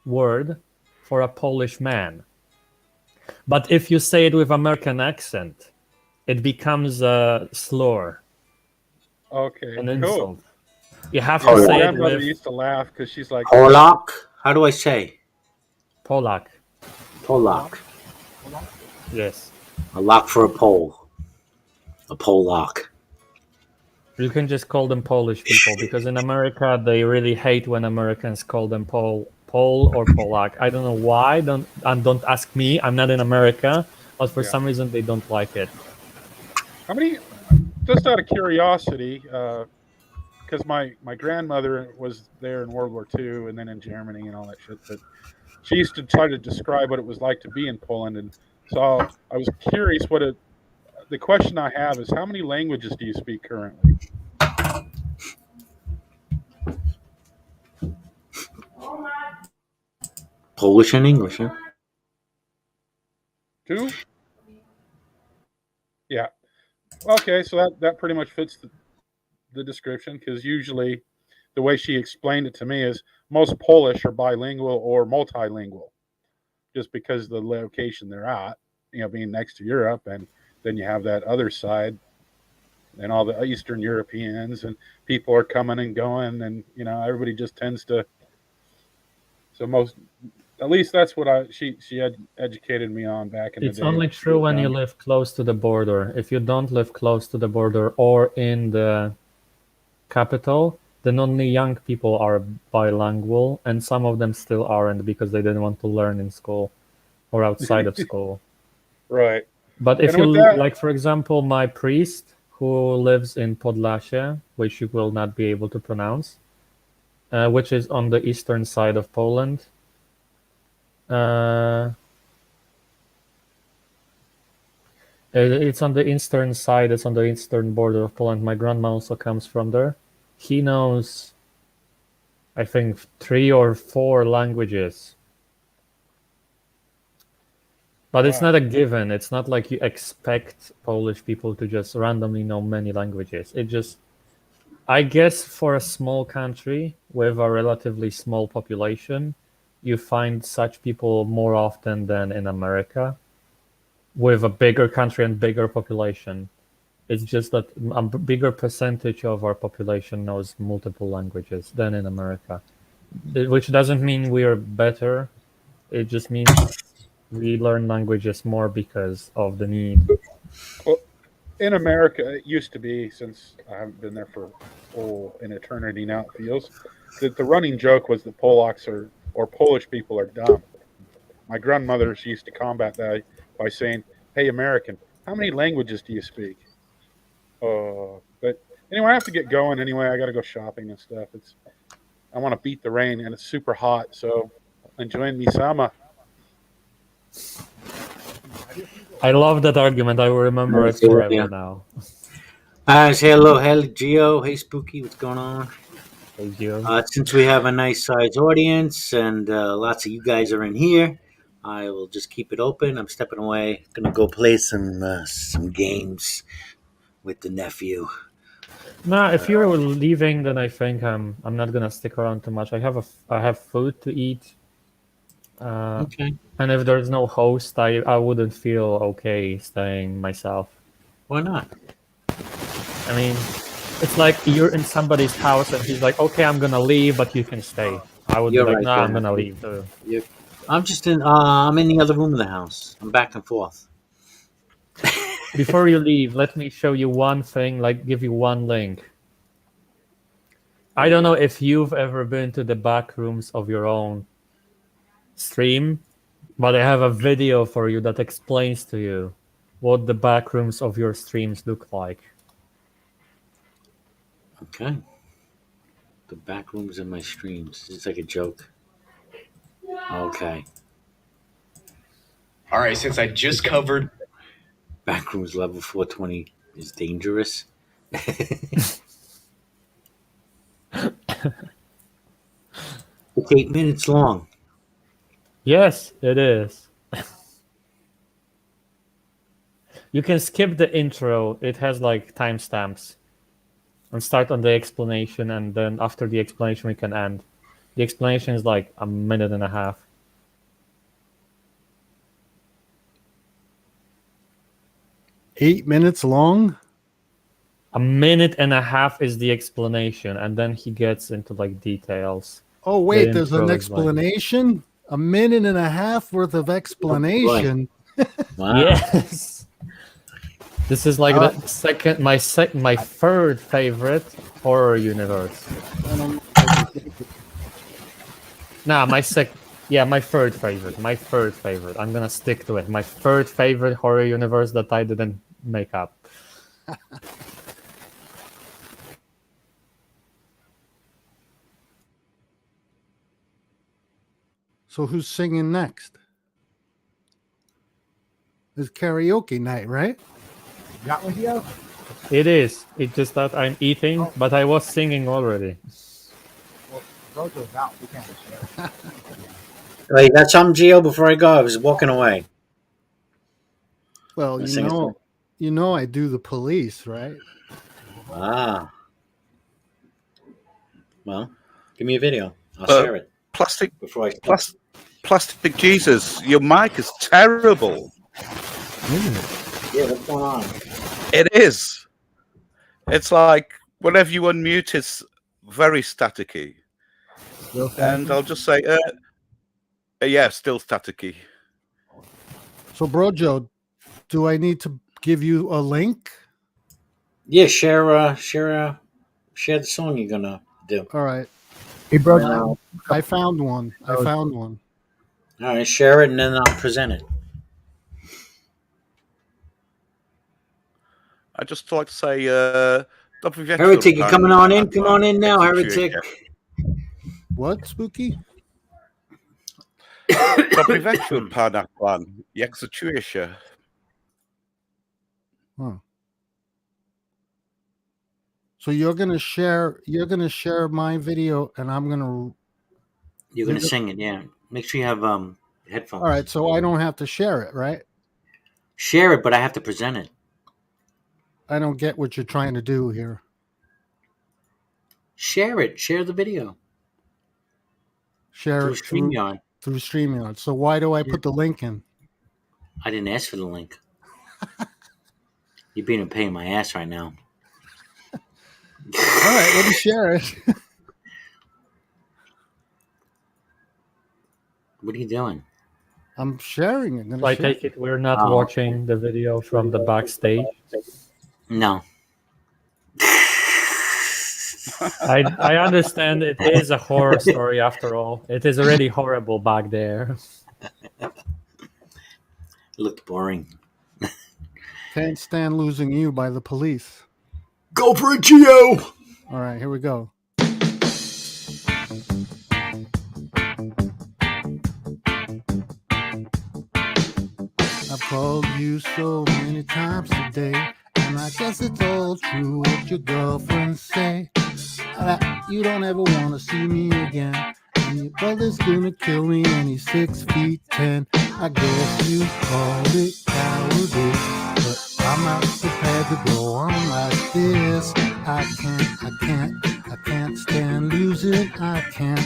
H: word for a Polish man. But if you say it with American accent, it becomes a slur.
J: Okay,
H: An
J: cool.
H: insult. You have
J: My
H: to say it
J: grandmother
H: with
J: used to laugh because she's like,
A: Polak? How do I say?
H: Polak.
A: Polak.
H: Yes.
A: A lock for a pole. A Polak.
H: You can just call them Polish people because in America they really hate when Americans call them Pole or Polak. I don't know why. Don't ask me. I'm not in America, but for some reason they don't like it.
J: how many? Just out of curiosity, because my grandmother was there in World War II and then in Germany and all that shit. But she used to try to describe what it was like to be in Poland, and so I was curious the question I have is how many languages do you speak currently?
A: Polish and English, huh?
J: 2? Yeah. Okay, so that pretty much fits the description because usually the way she explained it to me is most Polish are bilingual or multilingual just because of the location they're at, being next to Europe, and then you have that other side and all the Eastern Europeans and people are coming and going and everybody just tends to at least that's what she had educated me on back in the day.
H: It's only true when you live close to the border. If you don't live close to the border or in the capital, then only young people are bilingual, and some of them still aren't because they didn't want to learn in school or outside of school.
J: Right.
H: But if you like, for example, my priest who lives in Podlasie, which you will not be able to pronounce, which is on the eastern side of Poland. It's on the eastern side. It's on the eastern border of Poland. My grandma also comes from there. He knows, I think, 3 or 4 languages. But it's not a given. It's not like you expect Polish people to just randomly know many languages. It just, I guess for a small country with a relatively small population, you find such people more often than in America. With a bigger country and bigger population. It's just that a bigger percentage of our population knows multiple languages than in America. Which doesn't mean we are better. It just means we learn languages more because of the need.
J: Well, in America, it used to be, since I haven't been there for an eternity now, it feels, that the running joke was that Polacks or Polish people are dumb. My grandmother, she used to combat that by saying, "Hey, American, how many languages do you speak?" But anyway, I have to get going. Anyway, I got to go shopping and stuff. I want to beat the rain, and it's super hot, so enjoying me summer.
H: I love that argument. I will remember it forever now.
A: Say hello, Gio. Hey, Spooky. What's going on?
H: Hey, Gio.
A: Since we have a nice size audience and lots of you guys are in here, I will just keep it open. I'm stepping away. Gonna go play some games with the nephew.
H: Nah, if you're leaving, then I think I'm not gonna stick around too much. I have food to eat.
A: Okay.
H: And if there's no host, I wouldn't feel okay staying myself.
A: Why not?
H: I mean, it's like you're in somebody's house and he's like, "Okay, I'm gonna leave, but you can stay." I would
A: You're
H: be like,
A: right,
H: "Nah,
A: there.
H: I'm gonna leave too."
A: I'm just in. I'm in the other room of the house. I'm back and forth.
H: Before you leave, let me show you one thing. Like, give you one link. I don't know if you've ever been to the back rooms of your own stream, but I have a video for you that explains to you what the back rooms of your streams look like.
A: Okay. The back rooms in my streams. It's like a joke. Okay.
K: All right, since I just covered
A: Backrooms level 420 is dangerous. It's 8 minutes long.
H: Yes, it is. You can skip the intro. It has like timestamps. And start on the explanation, and then after the explanation we can end. The explanation is like a minute and a half.
B: $8 minutes long?
H: A minute and a half is the explanation, and then he gets into like details.
B: Oh, wait,
H: The
B: there's an
H: intro is like-
B: explanation? A minute and a half worth of explanation?
A: Wow.
H: Yes. This is like the second, my third favorite horror universe. Nah, my third favorite. My third favorite. I'm gonna stick to it. My third favorite horror universe that I didn't make up.
B: So who's singing next? It's karaoke night, right?
J: Got one here?
H: It is. It's just that I'm eating, but I was singing already.
J: Well, BroJo's out. We can't share.
A: Wait, you got something, Gio, before I go? I was walking away.
B: Well, you know I do the police, right?
A: Ah. Well, give me a video. I'll share it.
L: Plastic
A: before I
L: Plastic Jesus, your mic is terrible.
A: Yeah, what's going on?
L: It is. It's like whenever you unmute, it's very staticky. And I'll just say, yeah, still staticky.
B: So, BroJo, do I need to give you a link?
A: Yeah, share the song you're gonna do.
B: All right.
J: Hey, BroJo.
B: I found one. All
A: right, share it and then I'll present it.
L: I just like to say,
A: Heretic, you coming on in? Come on in now, Heretic.
B: What, Spooky?
L: Dobry wieczór, pana pan. Jak czujesz się?
B: Huh. So you're gonna share my video, and
A: You're gonna sing it, yeah. Make sure you have headphones.
B: All right, so I don't have to share it, right?
A: Share it, but I have to present it.
B: I don't get what you're trying to do here.
A: Share it. Share the video.
B: Share
A: through
B: it
A: StreamYard.
B: Through StreamYard. So why do I put the link in?
A: I didn't ask for the link. You're being a pain in my ass right now.
B: All right, let me share it.
A: What are you doing?
B: I'm sharing it.
H: So I take it we're not watching the video from the backstage?
A: No.
H: I understand it is a horror story after all. It is already horrible back there.
A: It looked boring.
B: Can't stand losing you by the police.
A: Go for it, Gio!
B: All right, here we go. I've called you so many times today, and I guess it's all true what your girlfriends say. That you don't ever want to see me again, Your brother's gonna kill me and he's 6'10". I guess you call it cowardice, but I'm not prepared to go on like this. I can't stand losing. I can't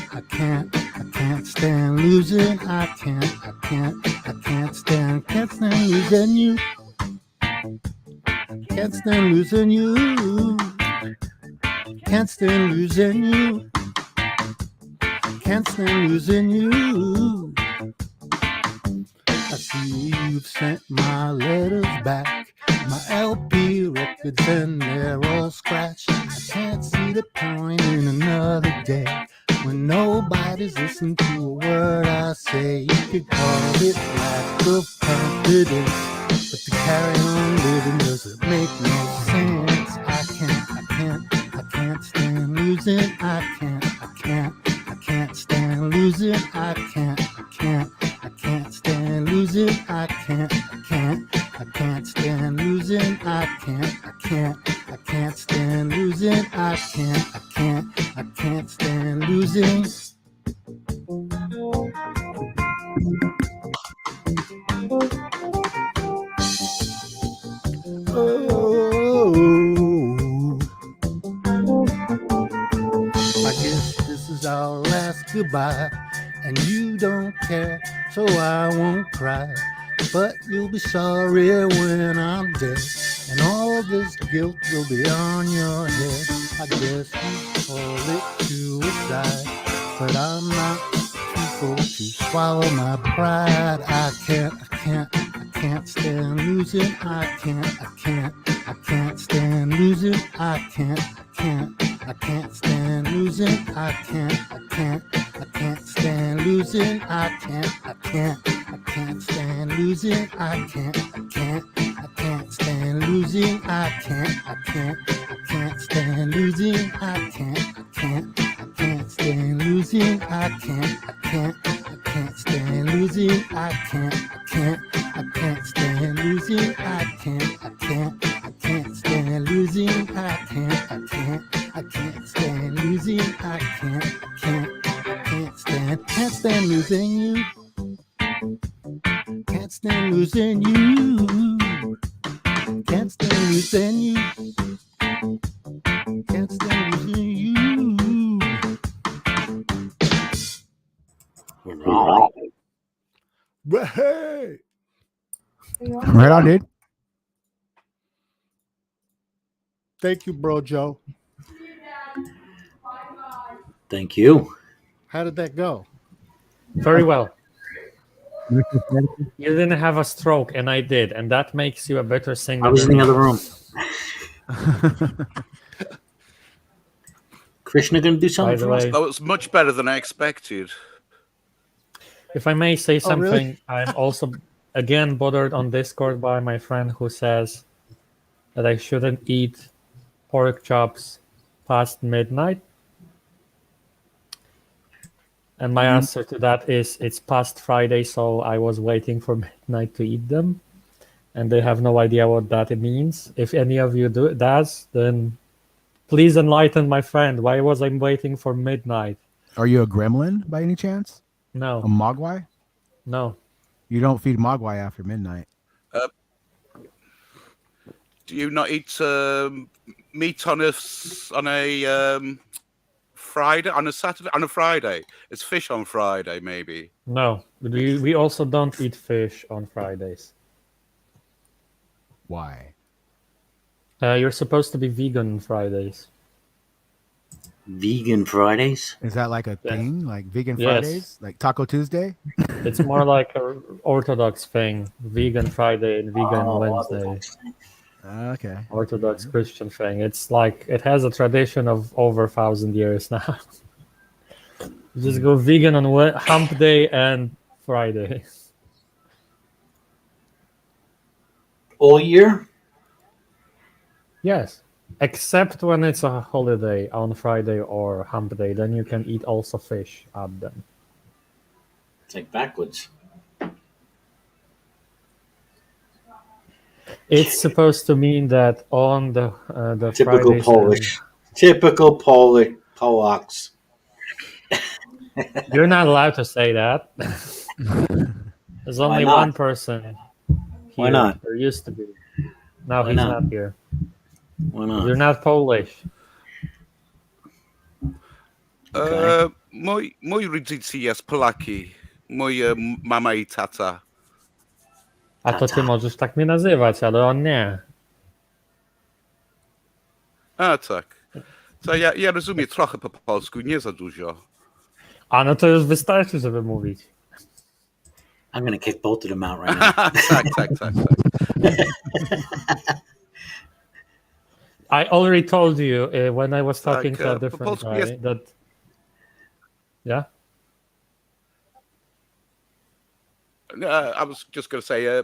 B: stand losing. I can't stand losing you. Can't stand losing you. Can't stand losing you. Can't stand losing you. I see you've sent my letters back, my LP records, and they're all scratched. I can't see the point in another day when nobody's listening to a word I say. You could call it lack of confidence, but to carry on living doesn't make no sense. I can't stand losing. I can't stand losing. I can't stand losing. I can't stand losing. I can't stand losing. I can't stand losing. Oh, I guess this is our last goodbye, and you don't care, so I won't cry. But you'll be sorry when I'm dead, and all this guilt will be on your head. I guess you call it suicide, but I'm not too full to swallow my pride. I can't stand losing. I can't stand losing. I can't stand losing. I can't stand losing. I can't stand losing. I can't stand losing. I can't stand losing. I can't stand losing. I can't stand losing. I can't stand losing. I can't stand losing. I can't stand losing. I can't stand losing you. Can't stand losing you. Can't stand losing you. Can't stand losing you.
A: Right.
B: Hey. Right on, dude. Thank you, BroJo.
A: Thank you.
B: How did that go?
H: Very well. You didn't have a stroke, and I did, and that makes you a better singer.
A: I was in
H: than
A: the
H: me.
A: other room. Krishna gonna do
H: By
A: something
H: the
A: for us?
H: way,
L: That was much better than I expected.
H: if I may say
B: Oh, really?
H: something, I'm also again bothered on Discord by my friend who says that I shouldn't eat pork chops past midnight. And my answer to that is it's past Friday, so I was waiting for midnight to eat them. And they have no idea what that means. If any of you does, then please enlighten my friend. Why was I waiting for midnight?
B: Are you a gremlin by any chance? A
H: No,
B: mogwai?
H: no.
B: You don't feed mogwai after midnight.
L: Do you not eat meat on a Friday, on a Saturday, on a Friday? It's fish on Friday, maybe.
H: No, we also don't eat fish on Fridays.
B: Why?
H: You're supposed to be vegan on Fridays.
A: Vegan Fridays?
B: Is that like a
H: Yes.
B: thing? Like vegan
H: Yes.
B: Fridays? Like Taco Tuesday?
H: It's more like an Orthodox thing. Vegan Friday and vegan Wednesday.
B: Okay.
H: Orthodox Christian thing. It's like it has a tradition of over 1,000 years now. You just go vegan on Hump Day and Friday.
A: All year?
H: Yes, except when it's a holiday on Friday or Hump Day, then you can eat also fish at them.
A: It's like backwards.
H: It's supposed to mean that on the
A: Typical
H: Fridays
A: Polish. Typical Polacks.
H: You're not allowed to say that. There's
A: Why
H: only
A: not?
H: one person here.
A: Why not?
H: There used to be. Now
A: Why
H: he's
A: not?
H: not here.
A: Why not?
H: You're not Polish.
L: Mój rodzice jest Polaki. Moja mama i tata.
H: A to ty możesz tak mnie nazywać, ale on nie.
L: A tak. To ja rozumiem trochę po polsku, nie za dużo.
H: A no to już wystarczy, żeby mówić.
A: I'm gonna kick both of them out right now.
L: tak.
H: I already told you when I was talking to a
L: po
H: different
L: polsku
H: guy
L: jest...
H: that... Yeah?
L: I was just going to say,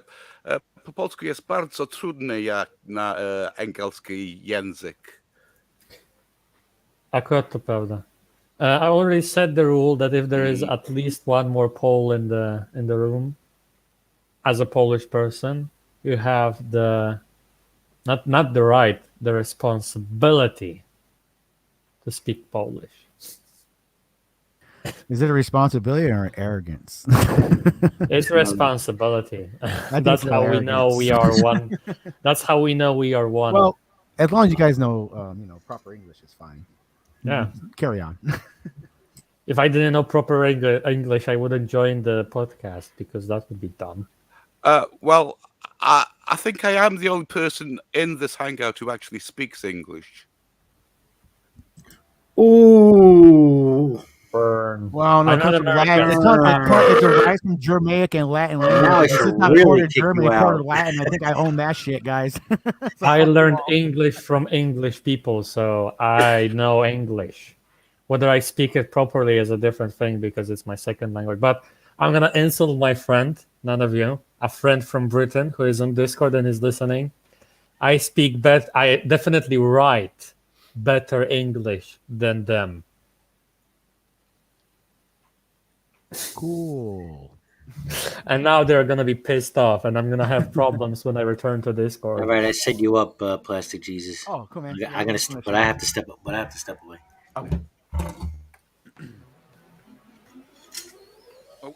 L: po polsku jest bardzo trudny jak na angielski język.
H: Akurat to prawda. I already said the rule that if there is at least one more Pole in the room, as a Polish person, you have the not the right, the responsibility to speak Polish.
B: Is it a responsibility or an arrogance?
H: It's responsibility.
B: think
H: That's
B: it's
H: how we know we are one. That's how we know we are one.
B: Well, as long as you guys know, proper English is fine.
H: Yeah.
B: Carry on.
H: If I didn't know proper English, I wouldn't join the podcast because that would be dumb.
L: Well, I think I am the only person in this hangout who actually speaks English.
A: Ooh.
H: Burn.
B: Well, no, it comes from Latin. It's a rise from Germanic and Latin language.
A: Now I
B: This
A: should
B: is not
A: really
B: quarter
A: kick
B: German,
A: you
B: quarter
A: out.
B: Latin. I think I own that shit, guys.
H: I learned English from English people, so I know English. Whether I speak it properly is a different thing because it's my second language. But I'm going to insult my friend, none of you, a friend from Britain who is on Discord and is listening. I definitely write better English than them.
B: Cool.
H: And now they're going to be pissed off, and I'm going to have problems when I return to Discord.
A: All right, I set you up, Plastic Jesus.
B: Oh, cool, man.
A: I'm gonna, but I have to step up. But I have to step away.
B: Okay.
L: Oh.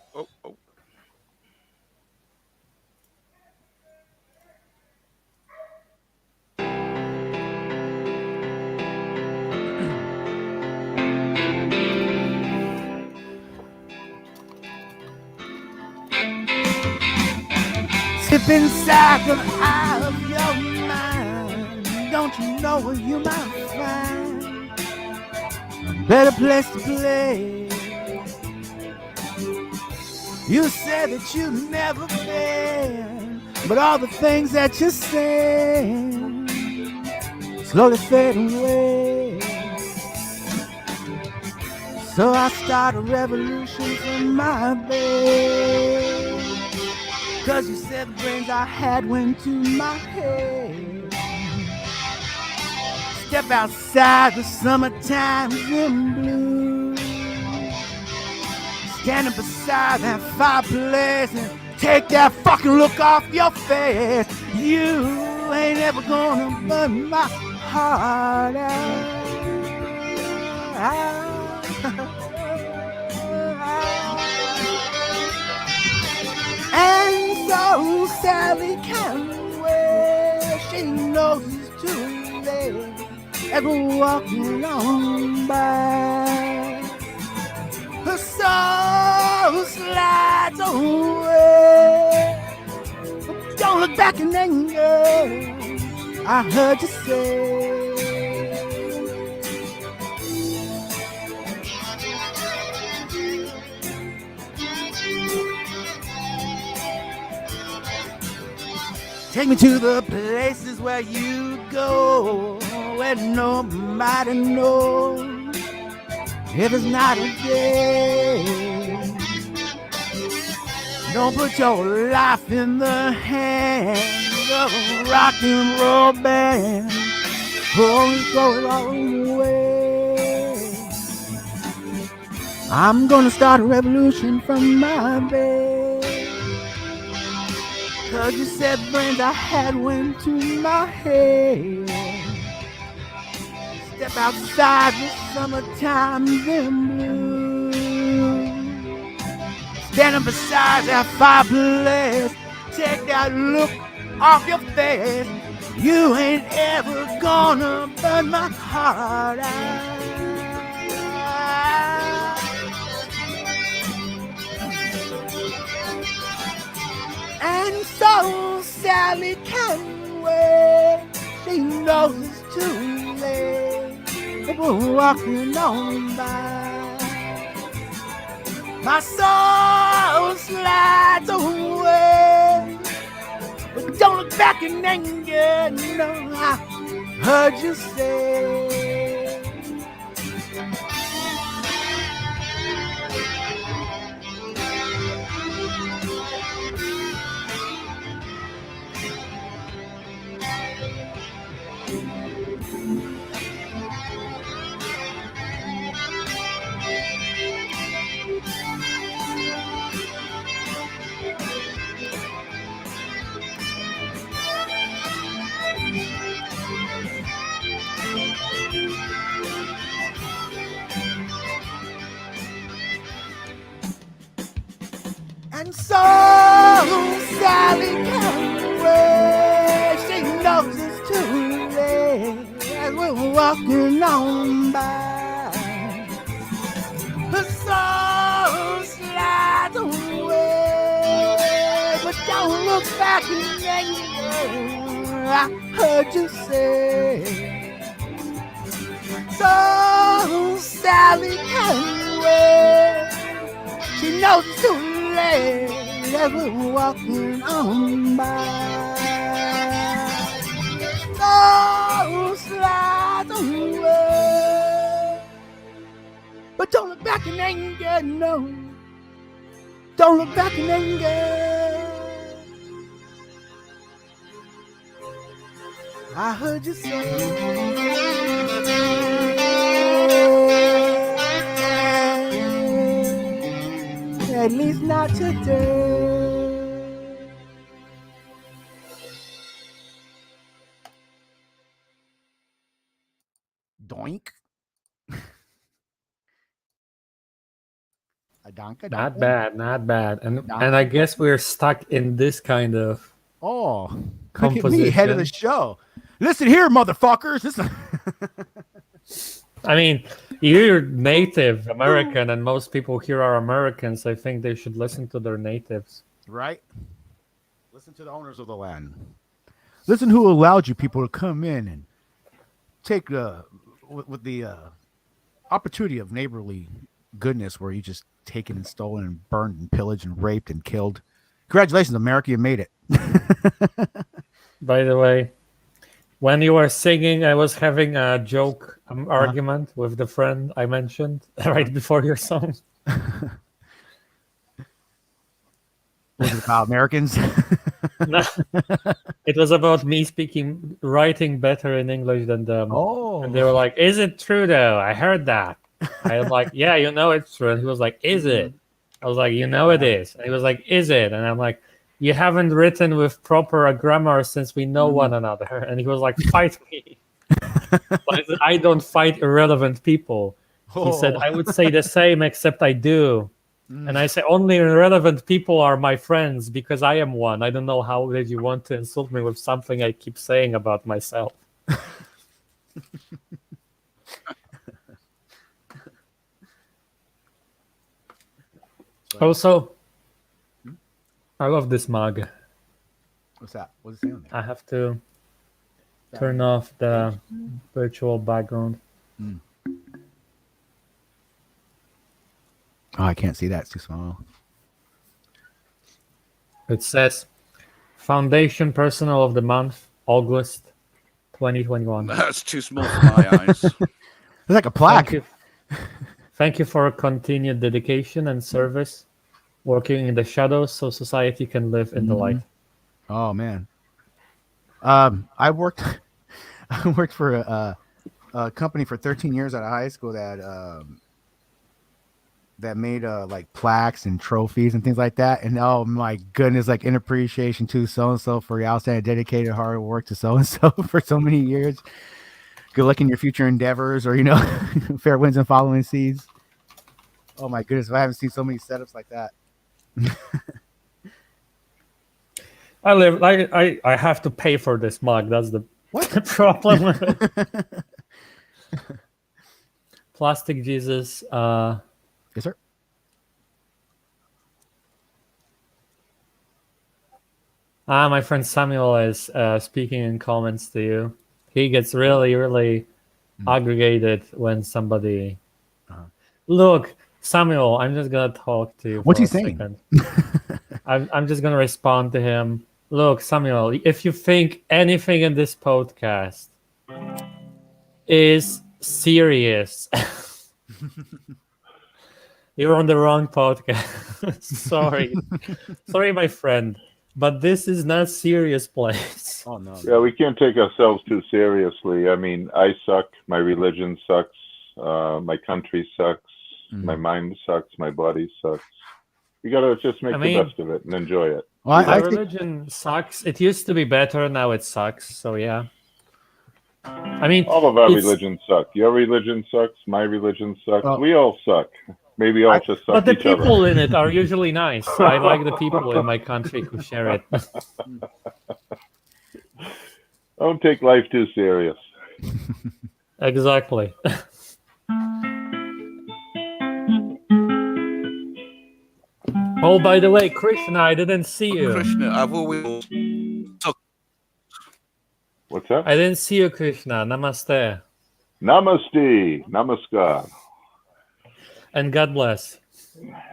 B: Sip inside the eye of your mind. Don't you know you might find a better place to play? You said that you've never been, but all the things that you say slowly fade away. So I start a revolution from my bed. 'Cause you said the brains I had went to my head. Step outside the summertime in blue. Standing beside that fireplace and take that fucking look off your face. You ain't ever gonna burn my heart out. And so Sally can wait. She knows it's too late. As we're walking on by, her soul slides away. But don't look back in anger. I heard you say. Take me to the places where you go, where nobody knows if it's not a day. Don't put your life in the hands of a rock and roll band. Oh, throw it all away. I'm gonna start a revolution from my bed. 'Cause you said brains I had went to my head. Step outside the summertime in blue. Standing beside that fireplace, take that look off your face. You ain't ever gonna burn my heart out. And so Sally can wait. She knows it's too late. People walking on by. My soul slides away. But don't look back in anger. No, I heard you say. And so Sally can wait. She knows it's too late as we're walking on by. Her soul slides away, but don't look back in anger. I heard you say. So Sally can wait. She knows it's too late as we're walking on by. So slide away, but don't look back in anger, no. Don't look back in anger. I heard you say, at least not today. Doink. Adonka,
H: Not bad, not bad. And I guess we're stuck in this kind of
B: look at me, head of the show. Listen here, motherfuckers. Listen.
H: I mean, you're Native American, and most people here are Americans. I think they should listen to their natives.
B: Right? Listen to the owners of the land. Listen who allowed you people to come in and take with the opportunity of neighborly goodness, where you just taken and stolen and burned and pillaged and raped and killed. Congratulations, America, you made it.
H: By the way, when you were singing, I was having a joke argument with the friend I mentioned right before your song.
B: Was it about Americans?
H: No, it was about me writing better in English than them.
B: Oh.
H: And they were like, "Is it true though? I heard that." I was like, "Yeah, you know it's true." And he was like, "Is it?" I was like, "You know it is." And he was like, "Is it?" And I'm like, "You haven't written with proper grammar since we know one another." And he was like, "Fight me." But I don't fight irrelevant people. He said, "I would say the same, except I do." And I say, "Only irrelevant people are my friends because I am one. I don't know how did you want to insult me with something I keep saying about myself." Also, I love this mug.
B: What's that? What's it say on there?
H: I have to turn off the virtual background.
B: Oh, I can't see that. It's too small.
H: It says Foundation Personal of the Month, August 2021.
L: That's too small for my eyes.
B: It's like a plaque.
H: Thank you for continued dedication and service, working in the shadows so society can live in the light.
B: Oh man. I worked for a company for 13 years out of high school that made like plaques and trophies and things like that. And oh my goodness, like in appreciation to so and so for your outstanding dedicated hard work to so and so for so many years. Good luck in your future endeavors, or fair winds and following seas. Oh my goodness, I haven't seen so many setups like that.
H: I have to pay for this mug. That's the problem with it. Plastic Jesus.
B: Yes, sir.
H: My friend Samuel is speaking in comments to you. He gets really aggregated when somebody. Look, Samuel, I'm just gonna talk to you
B: What's
H: for
B: he
H: a
B: saying?
H: second. I'm just gonna respond to him. Look, Samuel, if you think anything in this podcast is serious, you're on the wrong podcast. Sorry, my friend, but this is not serious place.
B: Oh no.
K: Yeah, we can't take ourselves too seriously. I mean, I suck. My religion sucks. My country sucks. My mind sucks. My body sucks. You gotta just make the best of it and enjoy it.
B: Well,
H: My religion sucks. It used to be better. Now it sucks. So yeah. I mean,
K: all of our religions suck. Your religion sucks. My religion sucks. We all suck. Maybe all just suck
H: but the
K: each other.
H: people in it are usually nice. I like the people in my country who share it.
K: Don't take life too serious.
H: Exactly. Oh, by the way, Krishna, I didn't see you.
L: Krishna, I've always.
K: What's that?
H: I didn't see you, Krishna. Namaste.
K: Namaste. Namaskar.
H: And God bless.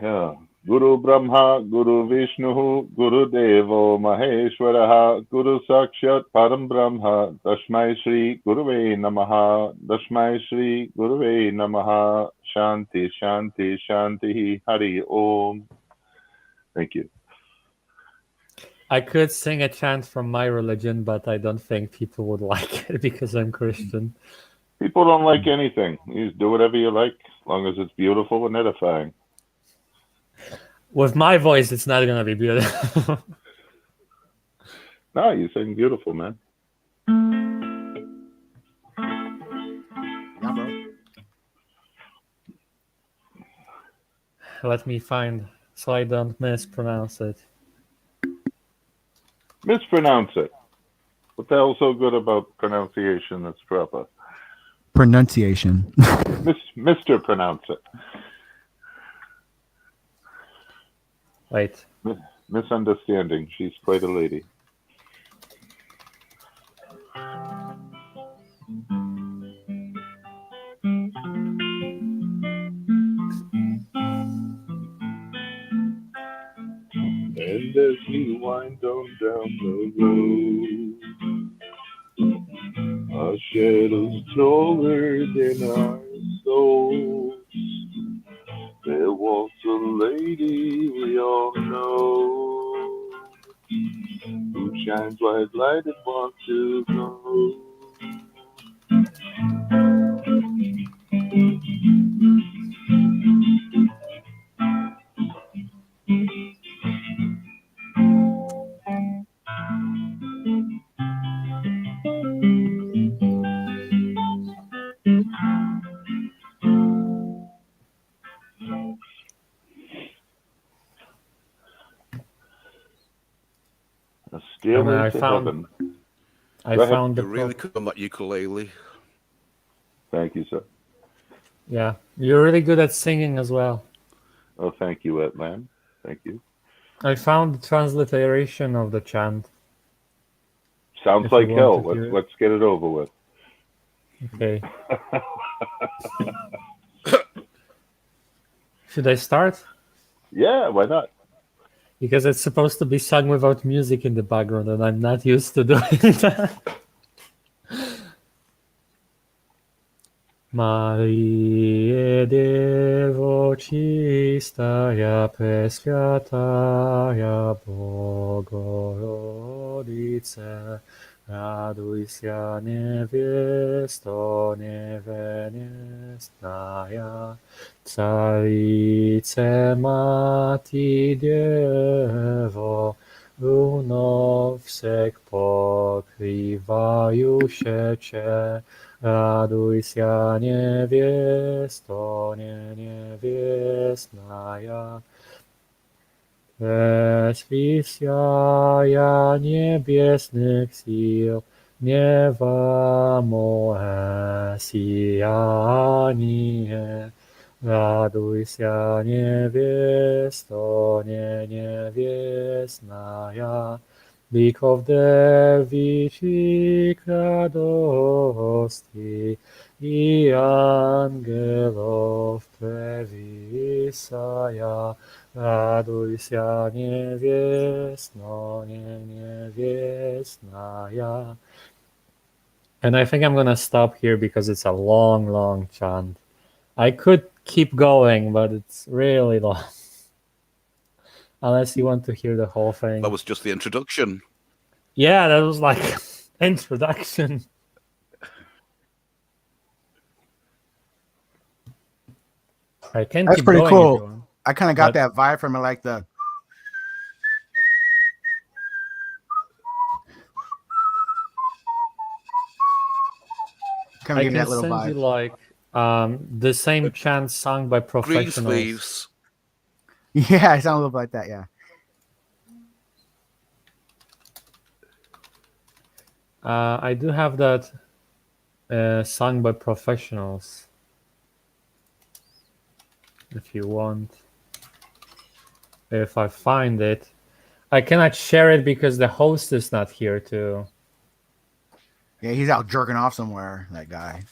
K: Yeah. Guru Brahma, Guru Vishnu, Guru Devo Maheshwaraha, Guru Sakshat Param Brahma, Dashmai Shri Guruve Namaha, Dashmai Shri Guruve Namaha, Shanti, Shanti, Shanti, Hari Om. Thank you.
H: I could sing a chant from my religion, but I don't think people would like it because I'm Christian.
K: People don't like anything. You just do whatever you like, as long as it's beautiful and edifying.
H: With my voice, it's not going to be beautiful.
K: No, you sing beautiful, man.
B: Yeah, bro.
H: Let me find so I don't mispronounce it.
K: Mispronounce it. What the hell's so good about pronunciation that's proper?
B: Pronunciation.
K: Mr. Pronounce it.
H: Wait.
K: Misunderstanding. She's quite a lady. And as we wind on down the road, our shadows taller than our souls. There walks a lady we all know, who shines white light and wants to go. Stairway to heaven.
H: I
K: Go ahead.
H: found the
L: You're really good on that ukulele.
K: Thank you, sir.
H: Yeah, you're really good at singing as well.
K: Oh, thank you, Etlan. Thank you.
H: I found the transliteration of the chant.
K: Sounds
H: If
K: like
H: you
K: hell.
H: want to hear
K: Let's get it over with.
H: Okay. Should I start?
K: Yeah, why not?
H: Because it's supposed to be sung without music in the background, and I'm not used to doing that. Marie Devo Chistaya Presviataya Bogorodice, Radujся nevěsto nevěstная, Carice Mati Devo, runo všech pokrývajušeče, Radujся nevěsto nevěstная, Wespisja niebiesnych sił, nieba Moesjanie. Raduj się niewiesto, niewiestna, because derwisik radosti i angelów prewisaja. Raduj się niewiestno, niewiestna. And I think I'm gonna stop here because it's a long, long chant. I could keep going, but it's really long. Unless you want to hear the whole thing.
L: That was just the introduction.
H: Yeah, that was like introduction. I can
B: That's
H: keep
B: pretty
H: going if you
B: cool.
H: want.
B: I kind of got
H: But-
B: that vibe from it, like the. Kind
H: I
B: of give me
H: can
B: that little
H: send
B: vibe.
H: you like the same chant sung by
L: Green
H: professionals.
L: sleeves.
B: Yeah, it sounds a little bit like that. Yeah.
H: I do have that sung by professionals. If you want. If I find it. I cannot share it because the host is not here too.
B: Yeah, he's out jerking off somewhere. That guy.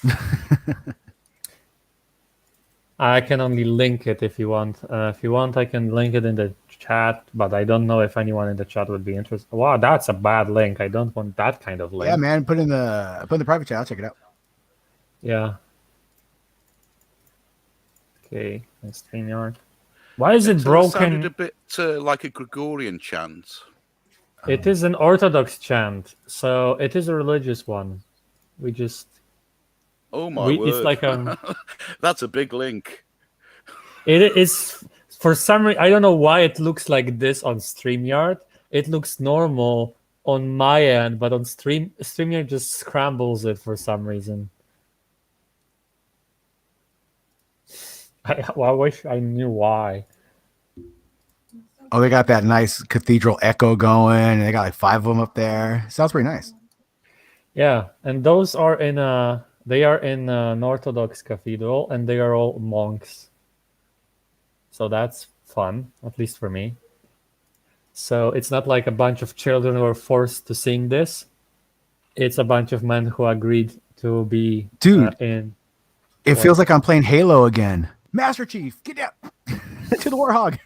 H: I can only link it if you want. If you want, I can link it in the chat, but I don't know if anyone in the chat would be interested. Wow, that's a bad link. I don't want that kind of link.
B: Yeah, man. Put in the private chat. I'll check it out.
H: Yeah. Okay, let's StreamYard. Why is it broken?
L: Sounded a bit like a Gregorian chant.
H: It is an Orthodox chant, so it is a religious one. We just.
L: Oh my word!
H: It's like
L: that's a big link.
H: It is for some reason. I don't know why it looks like this on StreamYard. It looks normal on my end, but on StreamYard just scrambles it for some reason. I wish I knew why.
B: Oh, they got that nice cathedral echo going, and they got like 5 of them up there. Sounds pretty nice.
H: Yeah, and those are in they are in an Orthodox cathedral, and they are all monks. So that's fun, at least for me. So it's not like a bunch of children who are forced to sing this. It's a bunch of men who agreed to be in.
B: It feels like I'm playing Halo again. Master Chief, get down to the Warhog.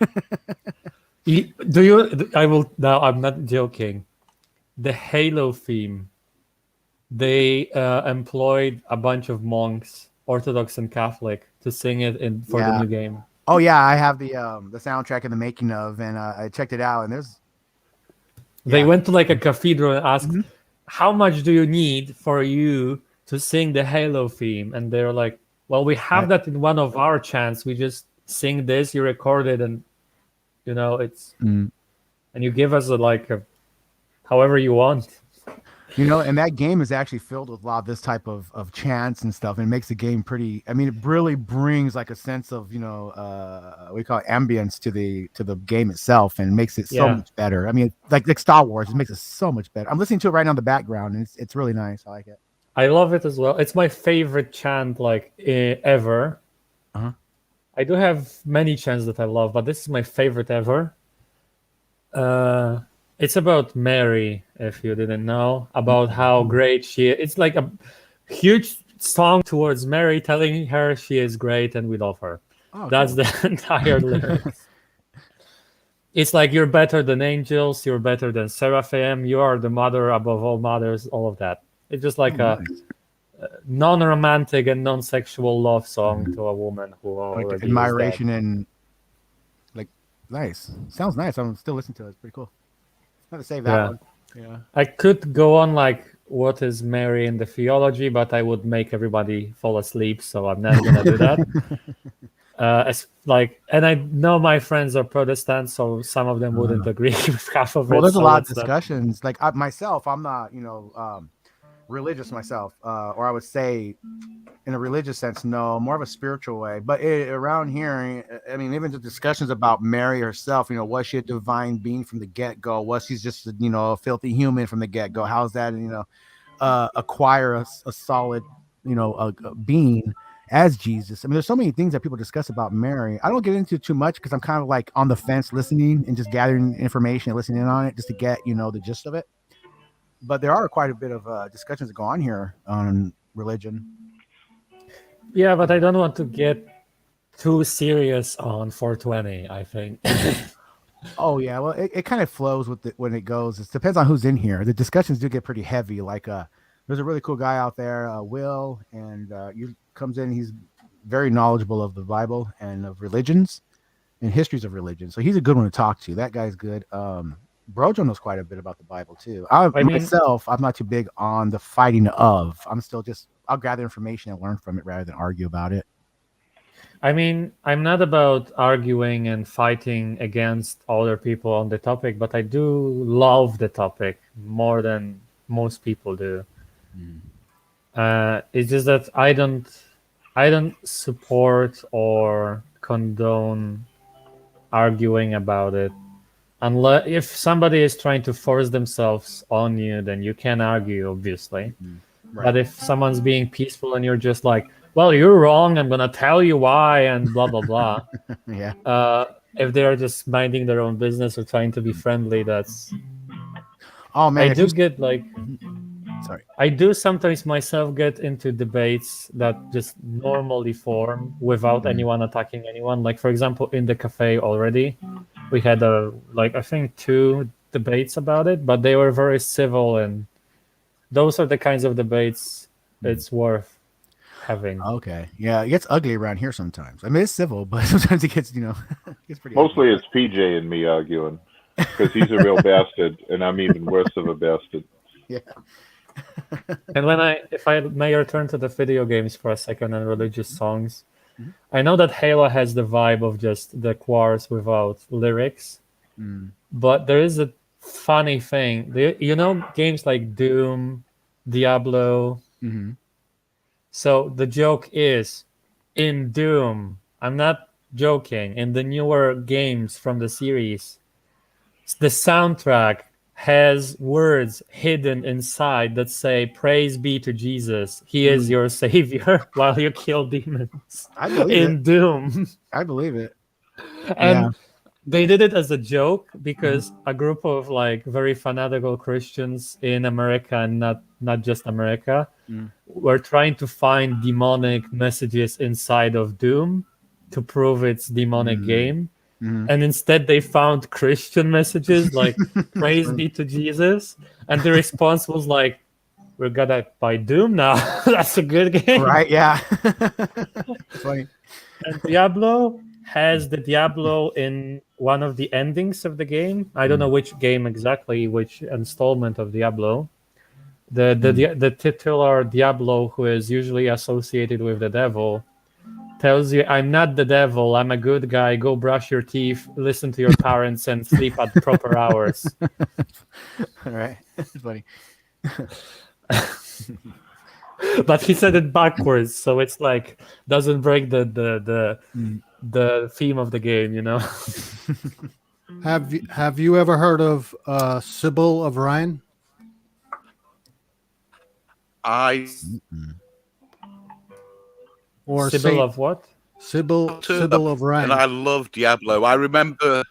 H: Do you? I will now. I'm not joking. The Halo theme. They employed a bunch of monks, Orthodox and Catholic, to sing it for the new game.
B: Oh yeah, I have the soundtrack in the making of, and I checked it out, and there's.
H: They went to like a cathedral and asked, "How much do you need for you to sing the Halo theme?" And they're like, "Well, we have that in one of our chants. We just sing this. You record it, and it's and you give us however you want."
B: And that game is actually filled with a lot of this type of chants and stuff, and it makes the game pretty. I mean, it really brings like a sense of we call it ambience to the game itself, and makes it so much better. I mean, like Star Wars, it makes it so much better. I'm listening to it right now in the background, and it's really nice. I like it.
H: I love it as well. It's my favorite chant ever. I do have many chants that I love, but this is my favorite ever. It's about Mary, if you didn't know, about how great she is. It's like a huge song towards Mary, telling her she is great and we love her. That's the entire lyrics. It's like, you're better than angels, you're better than seraphim, you are the mother above all mothers, all of that. It's just like a non-romantic and non-sexual love song to a woman who already
B: admiration and nice. Sounds nice. I'm still listening to it. It's pretty cool. I'm gonna save that one. Yeah.
H: I could go on what is Mary in the theology, but I would make everybody fall asleep, so I'm not gonna do that. And I know my friends are Protestant, so some of them wouldn't agree with half of it.
B: Well, there's a
H: so
B: lot of
H: let's not-
B: discussions. Like myself, I'm not, religious myself, or I would say in a religious sense, no, more of a spiritual way. But around here, I mean, even the discussions about Mary herself, was she a divine being from the get go? Was she just, a filthy human from the get go? How's that, acquire a solid, a being as Jesus? I mean, there's so many things that people discuss about Mary. I don't get into too much because I'm kind of like on the fence listening and just gathering information and listening in on it just to get, the gist of it. But there are quite a bit of discussions that go on here on religion.
H: Yeah, but I don't want to get too serious on 420, I think.
B: Oh yeah, well it kind of flows with it when it goes. It depends on who's in here. The discussions do get pretty heavy. Like there's a really cool guy out there, Will, and he comes in. He's very knowledgeable of the Bible and of religions and histories of religion. So he's a good one to talk to. That guy's good. BroJo knows quite a bit about the Bible too. I'm not too big on the fighting of. I'm still just I'll gather information and learn from it rather than argue about it.
H: I mean, I'm not about arguing and fighting against other people on the topic, but I do love the topic more than most people do. It's just that I don't support or condone arguing about it. Unless if somebody is trying to force themselves on you, then you can argue, obviously.
B: Right.
H: But if someone's being peaceful and you're just like, well, you're wrong, I'm gonna tell you why, and blah blah blah.
B: Yeah.
H: If they're just minding their own business or trying to be friendly, that's.
B: Oh man,
H: I do get like.
B: Sorry.
H: I do sometimes myself get into debates that just normally form without anyone attacking anyone. Like for example, in the cafe already, we had I think 2 debates about it, but they were very civil, and those are the kinds of debates it's worth having.
B: Okay. Yeah, it gets ugly around here sometimes. I mean, it's civil, but sometimes it gets, gets pretty
K: Mostly
B: ugly.
K: it's PJ and me arguing because he's a real bastard, and I'm even worse of a bastard.
B: Yeah.
H: And if I may return to the video games for a second and religious songs, I know that Halo has the vibe of just the chorus without lyrics, but there is a funny thing. Games like Doom, Diablo. So the joke is, in Doom, I'm not joking, in the newer games from the series, the soundtrack has words hidden inside that say, "Praise be to Jesus, He is your savior," while you kill demons.
B: I believe
H: in Doom.
B: I believe it.
H: And they did it as a joke because a group of very fanatical Christians in America, and not just America, were trying to find demonic messages inside of Doom to prove it's demonic game. And instead they found Christian messages like "Praise be to Jesus," and the response was like, "We're gonna buy Doom now." That's a good game,
B: right? Yeah. Funny.
H: And Diablo has the Diablo in one of the endings of the game. I don't know which game exactly, which installment of Diablo. The titular Diablo, who is usually associated with the devil, tells you, "I'm not the devil, I'm a good guy, go brush your teeth, listen to your parents, and sleep at proper hours."
B: All right. It's funny.
H: But he said it backwards, so it's doesn't break the theme of the game,
M: Have you ever heard of Sybil of Rhine? Or
H: Sybil of what?
M: Sybil of Rhine.
L: And I love Diablo. I remember.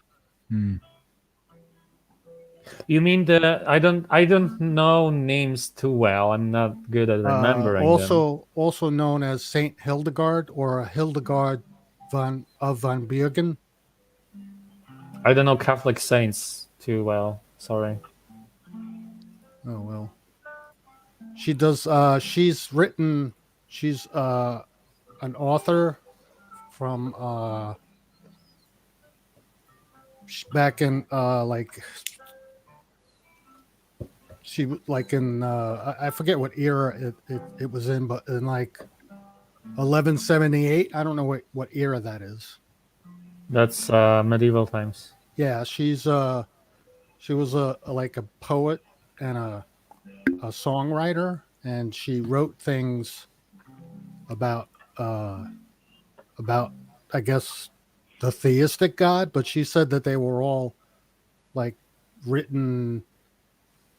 H: You mean I don't know names too well. I'm not good at remembering them.
M: Also known as Saint Hildegard or Hildegard von Bingen.
H: I don't know Catholic saints too well. Sorry.
M: Oh well. She does. She's an author from back in she in I forget what era it was in, but in 1178. I don't know what era that is.
H: That's medieval times.
M: Yeah, she was a poet and a songwriter, and she wrote things about I guess the theistic God, but she said that they were all like written,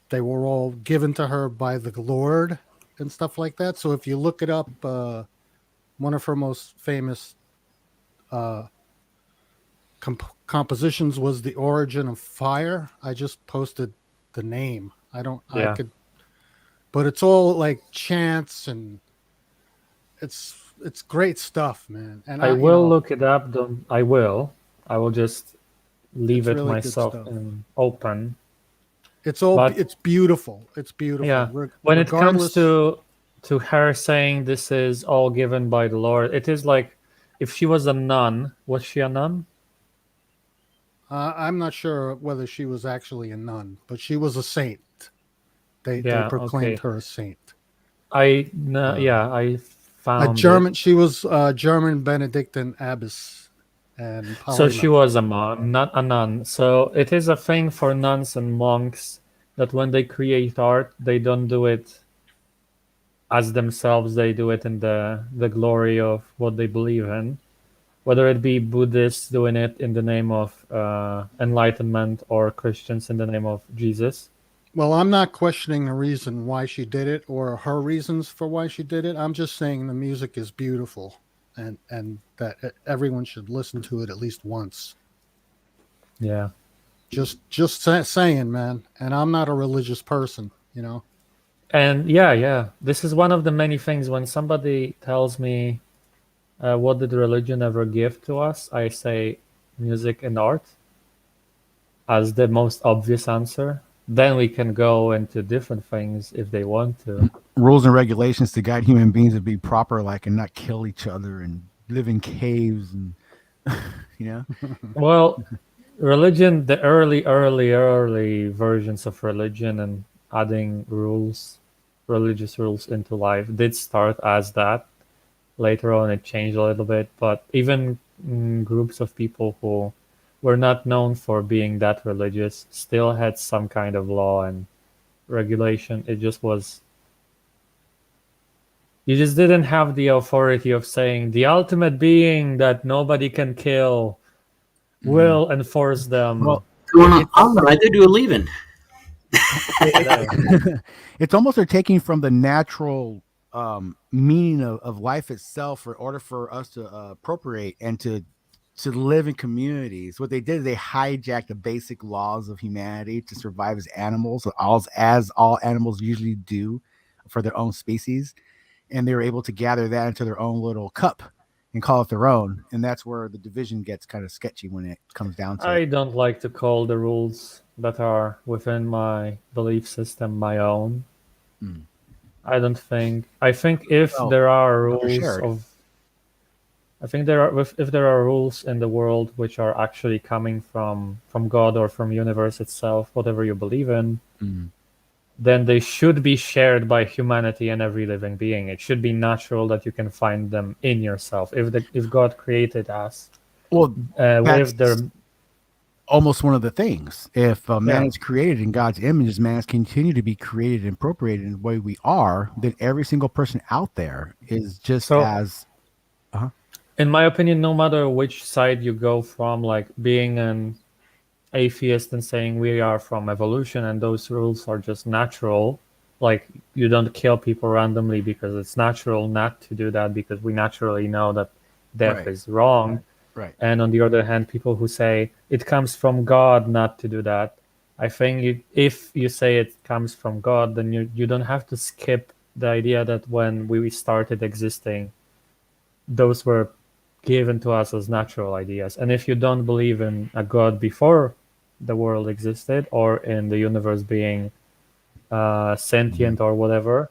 M: they were all given to her by the Lord and stuff like that. So if you look it up, one of her most famous uh, compositions was "The Origin of Fire." I just posted the name. I
H: Yeah.
M: could, but it's all like chants and it's great stuff, man. And
H: I will look it up. I will just leave
M: it's
H: it
M: really good
H: myself
M: stuff.
H: in open.
M: It's all
H: But
M: it's beautiful. It's beautiful.
H: yeah, when it comes
M: Regardless,
H: to her saying this is all given by the Lord, it is like if she was a nun. Was she a nun?
M: I'm not sure whether she was actually a nun, but she was a saint. They
H: Yeah,
M: proclaimed
H: okay.
M: her a saint.
H: I
M: A
H: found
M: German.
H: it.
M: She was a German Benedictine abbess and
H: So she
M: polymath.
H: was a monk, not a nun. So it is a thing for nuns and monks that when they create art, they don't do it as themselves. They do it in the glory of what they believe in. Whether it be Buddhists doing it in the name of enlightenment or Christians in the name of Jesus.
M: Well, I'm not questioning the reason why she did it or her reasons for why she did it. I'm just saying the music is beautiful and that everyone should listen to it at least once.
H: Yeah.
M: Just saying, man. And I'm not a religious person, you know.
H: And yeah. This is one of the many things when somebody tells me, what did religion ever give to us? I say music and art as the most obvious answer. Then we can go into different things if they want to.
B: Rules and regulations to guide human beings to be proper, like, and not kill each other and live in caves and, you know.
H: Well, religion, the early versions of religion and adding religious rules into life did start as that. Later on, it changed a little bit, but even groups of people who were not known for being that religious still had some kind of law and regulation. It just was. You just didn't have the authority of saying the ultimate being that nobody can kill will enforce them.
B: Well,
A: I did you leaving?
B: It's almost they're taking from the natural meaning of life itself in order for us to appropriate and to live in communities. What they did is they hijacked the basic laws of humanity to survive as animals, as all animals usually do for their own species. And they were able to gather that into their own little cup and call it their own. And that's where the division gets kind of sketchy when it comes down to it.
H: I don't like to call the rules that are within my belief system my own. I don't think. I think if there are rules if there are rules in the world which are actually coming from God or from universe itself, whatever you believe in, then they should be shared by humanity and every living being. It should be natural that you can find them in yourself. If God created us, with their
B: almost one of the things. If man is created in God's image, man has continued to be created and appropriated in the way we are, then every single person out there is just as.
H: In my opinion, no matter which side you go from, like being an atheist and saying we are from evolution and those rules are just natural, like you don't kill people randomly because it's natural not to do that because we naturally know that death is wrong.
B: Right.
H: And on the other hand, people who say it comes from God not to do that, I think if you say it comes from God, then you don't have to skip the idea that when we started existing, those were given to us as natural ideas. And if you don't believe in a God before the world existed or in the universe being sentient or whatever,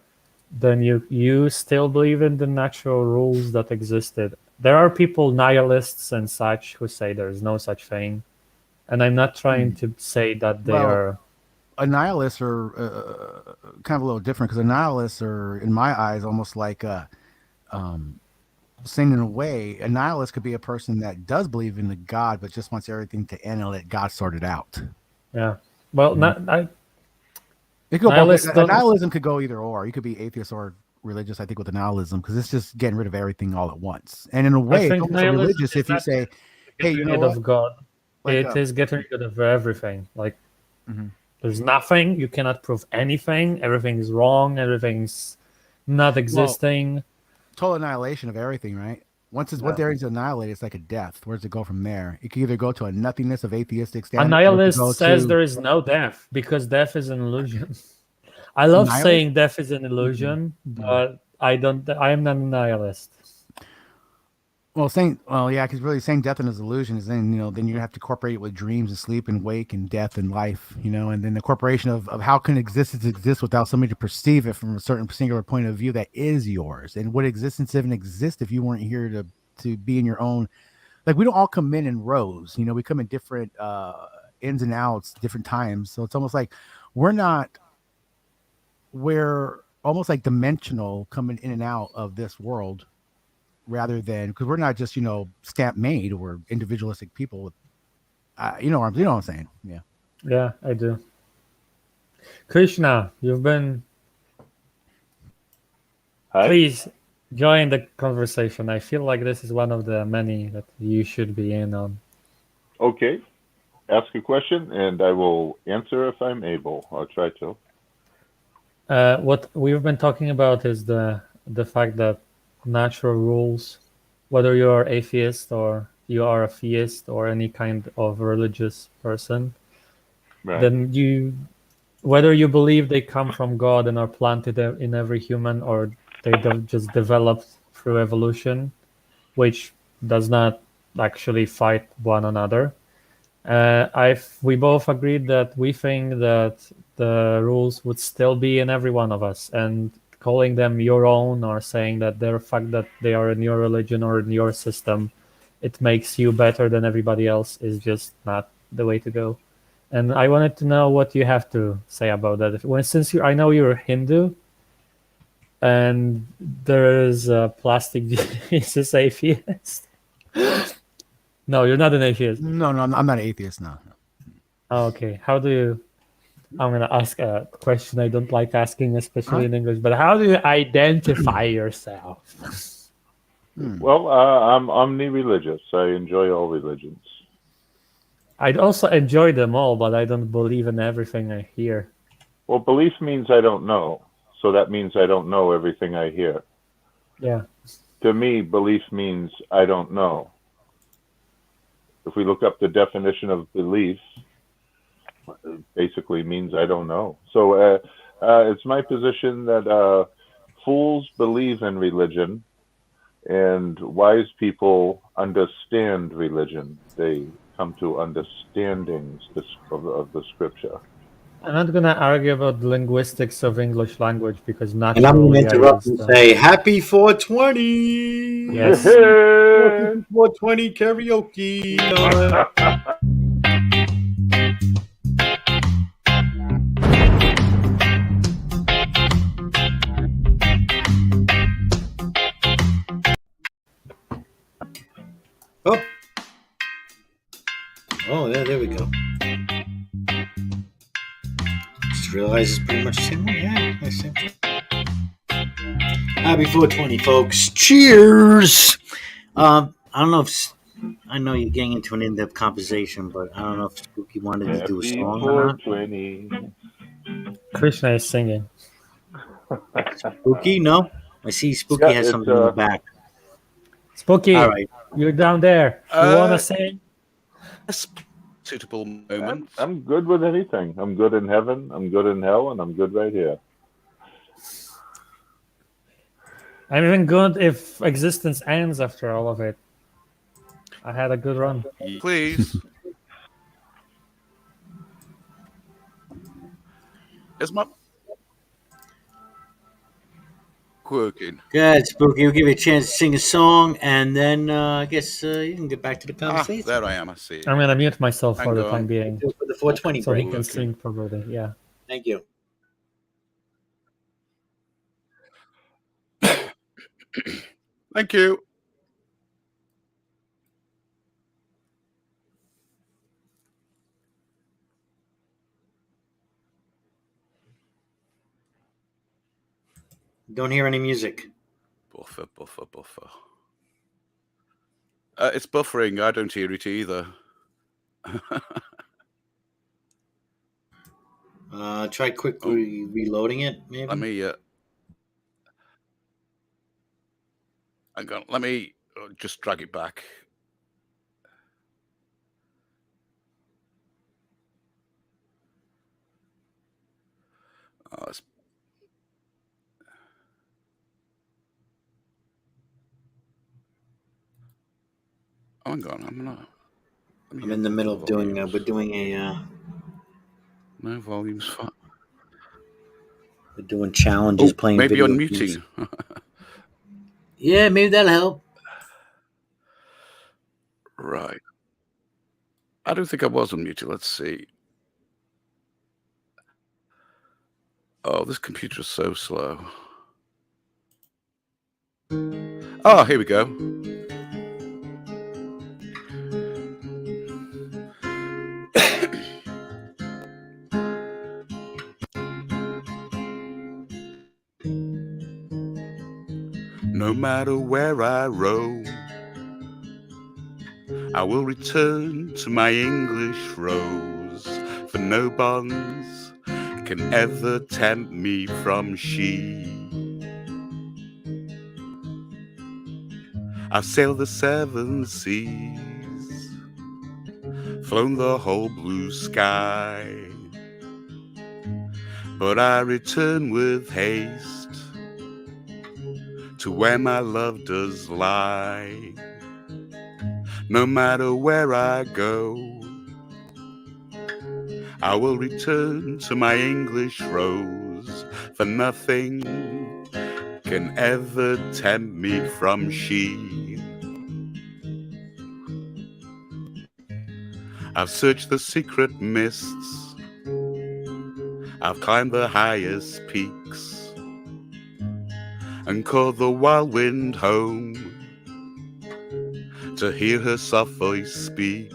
H: then you still believe in the natural rules that existed. There are people, nihilists and such, who say there's no such thing. And I'm not trying to say that they are...
B: A nihilists are kind of a little different because a nihilists are, in my eyes, almost like saying in a way, a nihilist could be a person that does believe in the God, but just wants everything to end and let God sort it out.
H: Yeah. Well,
B: It could go
H: Nihilists
B: both.
H: don't.
B: Nihilism could go either or. You could be atheist or religious. I think with the nihilism because it's just getting rid of everything all at once. And in a
H: I
B: way, it's
H: think
B: almost a
H: nihilism
B: religious
H: is
B: if you
H: not
B: say, "Hey, you
H: getting
B: know
H: rid
B: what?"
H: of God.
B: Like,
H: It is getting rid of everything. Like
B: Mhm.
H: there's nothing. You cannot prove anything. Everything is wrong. Everything's not existing.
B: total annihilation of everything, right? Once everything's annihilated, it's like a death. Where does it go from there? It can either go to a nothingness of atheistic
H: A
B: standards, or it could
H: nihilist
B: go
H: says
B: to
H: there is no death because death is an illusion. I love
B: nihilist.
H: saying death is an illusion, but I don't. I am not a nihilist.
B: Yeah, because really saying death and is illusion is then you have to incorporate it with dreams and sleep and wake and death and life, and then the corporation of how can existence exist without somebody to perceive it from a certain singular point of view that is yours, and would existence even exist if you weren't here to be in your own? Like we don't all come in rows, we come in different ins and outs, different times. So it's almost like we're almost like dimensional coming in and out of this world rather than because we're not just stamp made or individualistic people with what I'm saying.
H: Yeah, I do. Krishna, you've been.
K: Hi.
H: Please join the conversation. I feel like this is one of the many that you should be in on.
K: Okay. Ask a question and I will answer if I'm able. I'll try to.
H: What we've been talking about is the fact that natural rules, whether you are atheist or you are a theist or any kind of religious person,
K: Right.
H: then whether you believe they come from God and are planted in every human, or they just developed through evolution, which does not actually fight one another. We both agreed that we think that the rules would still be in every one of us, and calling them your own or saying that the fact that they are in your religion or in your system, it makes you better than everybody else is just not the way to go. And I wanted to know what you have to say about that. Since I know you're Hindu, and there is a plastic Jesus atheist. No, you're not an atheist.
B: No, I'm not an atheist. No.
H: Oh, okay. How do you? I'm gonna ask a question I don't like asking, especially in English. But how do you identify yourself?
K: Well, I'm omni-religious. I enjoy all religions.
H: I'd also enjoy them all, but I don't believe in everything I hear.
K: Well, belief means I don't know. So that means I don't know everything I hear.
H: Yeah.
K: To me, belief means I don't know. If we look up the definition of belief, it basically means I don't know. So it's my position that fools believe in religion and wise people understand religion. They come to understandings of the scripture.
H: I'm not gonna argue about the linguistics of English language because
A: And I'm going to
H: naturally I
A: interrupt
H: use
A: and say, Happy 420!
H: Yes.
A: Welcome to 420 karaoke. Oh, there we go. Just realized it's pretty much the same one. Yeah, nice same. Happy 420, folks. Cheers! I don't know if... I know you're getting into an in-depth conversation, but I don't know if Spooky wanted to do a
K: Happy
A: song or not.
K: 420.
H: Krishna is singing.
A: Spooky? No? I see Spooky has something in the back.
H: Spooky,
A: All right.
H: you're down there. You want to sing?
L: Suitable moment.
K: I'm good with anything. I'm good in heaven, I'm good in hell, and I'm good right here.
H: I'm even good if existence ends after all of it. I had a good run.
L: Please. Is my working?
A: Good, Spooky. We'll give you a chance to sing a song, and then I guess you can get back to the conversation.
L: There I am. I see.
H: I'm gonna mute myself
L: Hang
H: for the
L: on.
H: time being.
A: For the 420
H: so he
A: break.
H: can
A: Okay.
H: sing probably. Yeah.
A: Thank you.
L: Thank you.
A: Don't hear any music.
L: Buffer. It's buffering. I don't hear it either.
A: Try quickly reloading it, maybe.
L: Let me. Hang on. Let me just drag it back. Oh, hang on. I'm not.
A: I'm in the middle of doing. We're doing a.
L: No volumes.
A: We're doing challenges, playing
L: Maybe
A: video
L: unmuting.
A: games. Yeah, maybe that'll help.
L: Right. I don't think I was unmuted. Let's see. Oh, this computer is so slow. Oh, here we go. No matter where I roam, I will return to my English rose, for no bonds can ever tempt me from she. I've sailed the 7 seas, flown the whole blue sky, but I return with haste to where my love does lie. No matter where I go, I will return to my English rose, for nothing can ever tempt me from she. I've searched the secret mists, I've climbed the highest peaks, and called the wild wind home to hear her soft voice speak.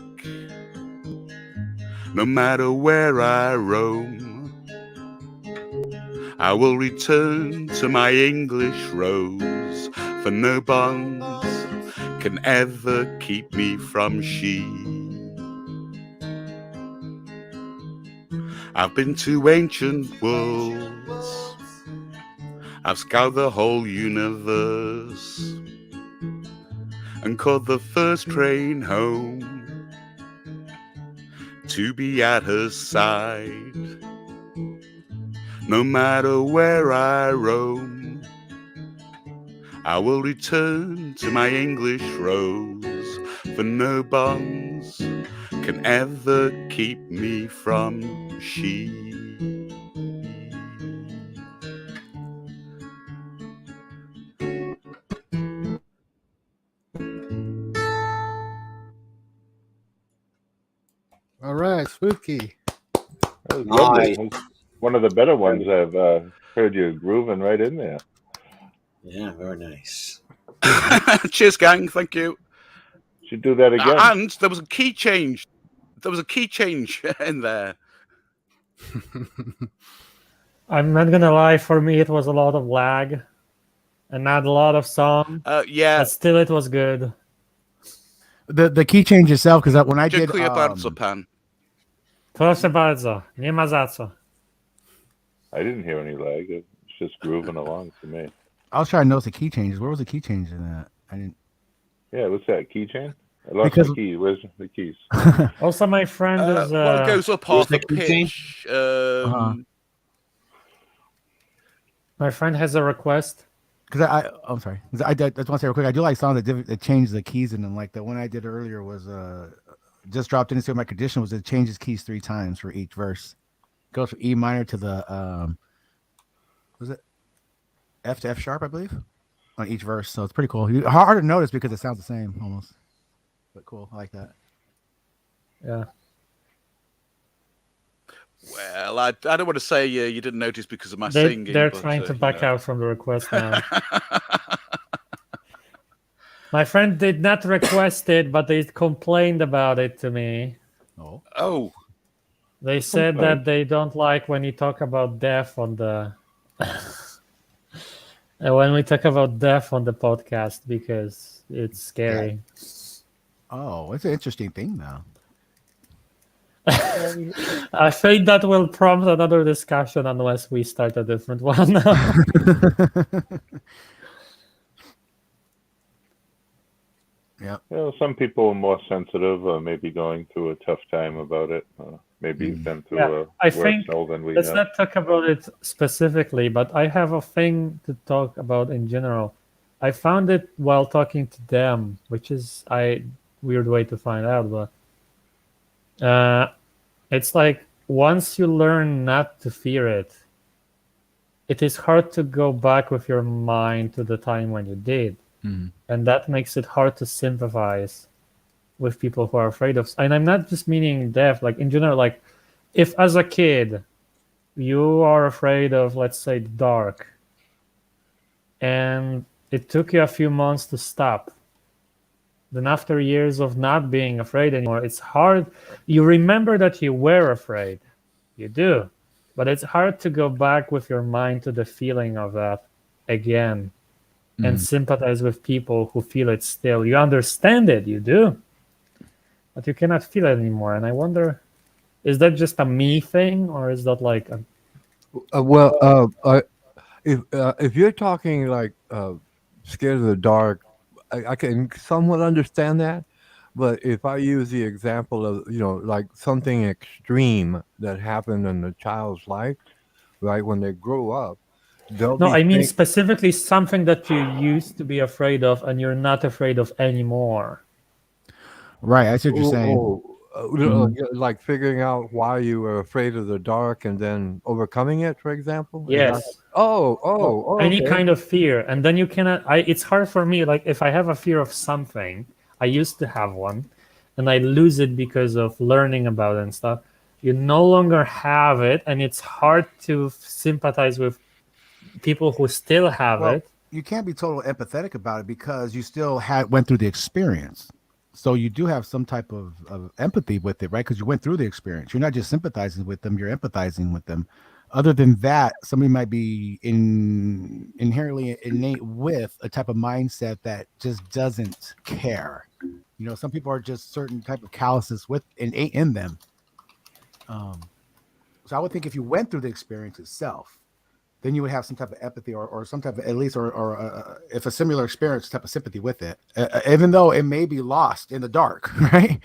L: No matter where I roam, I will return to my English rose, for no bonds can ever keep me from she. I've been to ancient worlds, I've scoured the whole universe, and caught the first train home to be at her side. No matter where I roam, I will return to my English rose, for no bonds can ever keep me from she.
M: All right, spooky.
K: That was lovely.
A: Nice.
K: That was one of the better ones I've heard you grooving right in there.
A: Yeah, very nice.
L: Cheers, gang. Thank you.
K: Should do that again.
L: And there was a key change. There was a key change in there.
H: I'm not gonna lie, for me it was a lot of lag and not a lot of song.
L: Yeah.
H: But still it was good.
B: The key change itself, because when I did
L: Dziękuję bardzo, pan.
H: Proszę bardzo, nie ma za co.
K: I didn't hear any lag. It's just grooving along to me.
B: I was trying to notice the key changes. Where was the key change in that? I didn't.
K: Yeah, what's that, keychain? I lost
B: Because-
K: my keys. Where's the keys?
H: Also, my friend is.
L: Well, it goes up half a pitch.
H: My friend has a request.
B: Because I'm sorry. I just want to say real quick. I do like songs that change the keys in them. Like the one I did earlier was just dropped into my condition was it changes keys 3 times for each verse. Goes from E minor to the was it F to F sharp, I believe, on each verse. So it's pretty cool. Hard to notice because it sounds the same almost. But cool. I like that.
H: Yeah.
L: Well, I don't want to say you didn't notice because of my singing.
H: They're
L: but,
H: trying to back out from the request now. My friend did not request it, but they complained about it to me.
L: Oh.
H: They said that they don't like when you talk about death on the When we talk about death on the podcast, because it's scary.
B: Oh, it's an interesting thing, though.
H: I think that will prompt another discussion unless we start a different one.
B: Yeah.
K: Some people are more sensitive, maybe going through a tough time about it. Maybe you've been through a
H: I
K: worse
H: think
K: hell than we
H: let's
K: have.
H: not talk about it specifically, but I have a thing to talk about in general. I found it while talking to them, which is a weird way to find out, but it's like once you learn not to fear it, it is hard to go back with your mind to the time when you did. And that makes it hard to sympathize with people who are afraid of. And I'm not just meaning death, like in general, like if as a kid you are afraid of, let's say, the dark, and it took you a few months to stop, then after years of not being afraid anymore, it's hard. You remember that you were afraid. You do. But it's hard to go back with your mind to the feeling of that again and sympathize with people who feel it still. You understand it, you do. But you cannot feel it anymore. And I wonder, is that just a me thing, or is that like a...
C: If you're talking like scared of the dark, I can somewhat understand that. But if I use the example of like something extreme that happened in the child's life, right, when they grow up, they'll
H: No,
C: be
H: I mean specifically something that you used to be afraid of and you're not afraid of anymore.
B: Right, I see what you're saying.
C: Like figuring out why you were afraid of the dark and then overcoming it, for example.
H: Yes. Any
C: Okay.
H: kind of fear, and then you cannot. It's hard for me. Like if I have a fear of something, I used to have one, and I lose it because of learning about it and stuff. You no longer have it, and it's hard to sympathize with people who still have it.
B: You can't be totally empathetic about it because you still went through the experience. So you do have some type of empathy with it, right? Because you went through the experience. You're not just sympathizing with them, you're empathizing with them. Other than that, somebody might be inherently innate with a type of mindset that just doesn't care. Some people are just certain type of calluses innate in them. So I would think if you went through the experience itself, then you would have some type of empathy or some type of, at least, or if a similar experience, type of sympathy with it, even though it may be lost in the dark, right?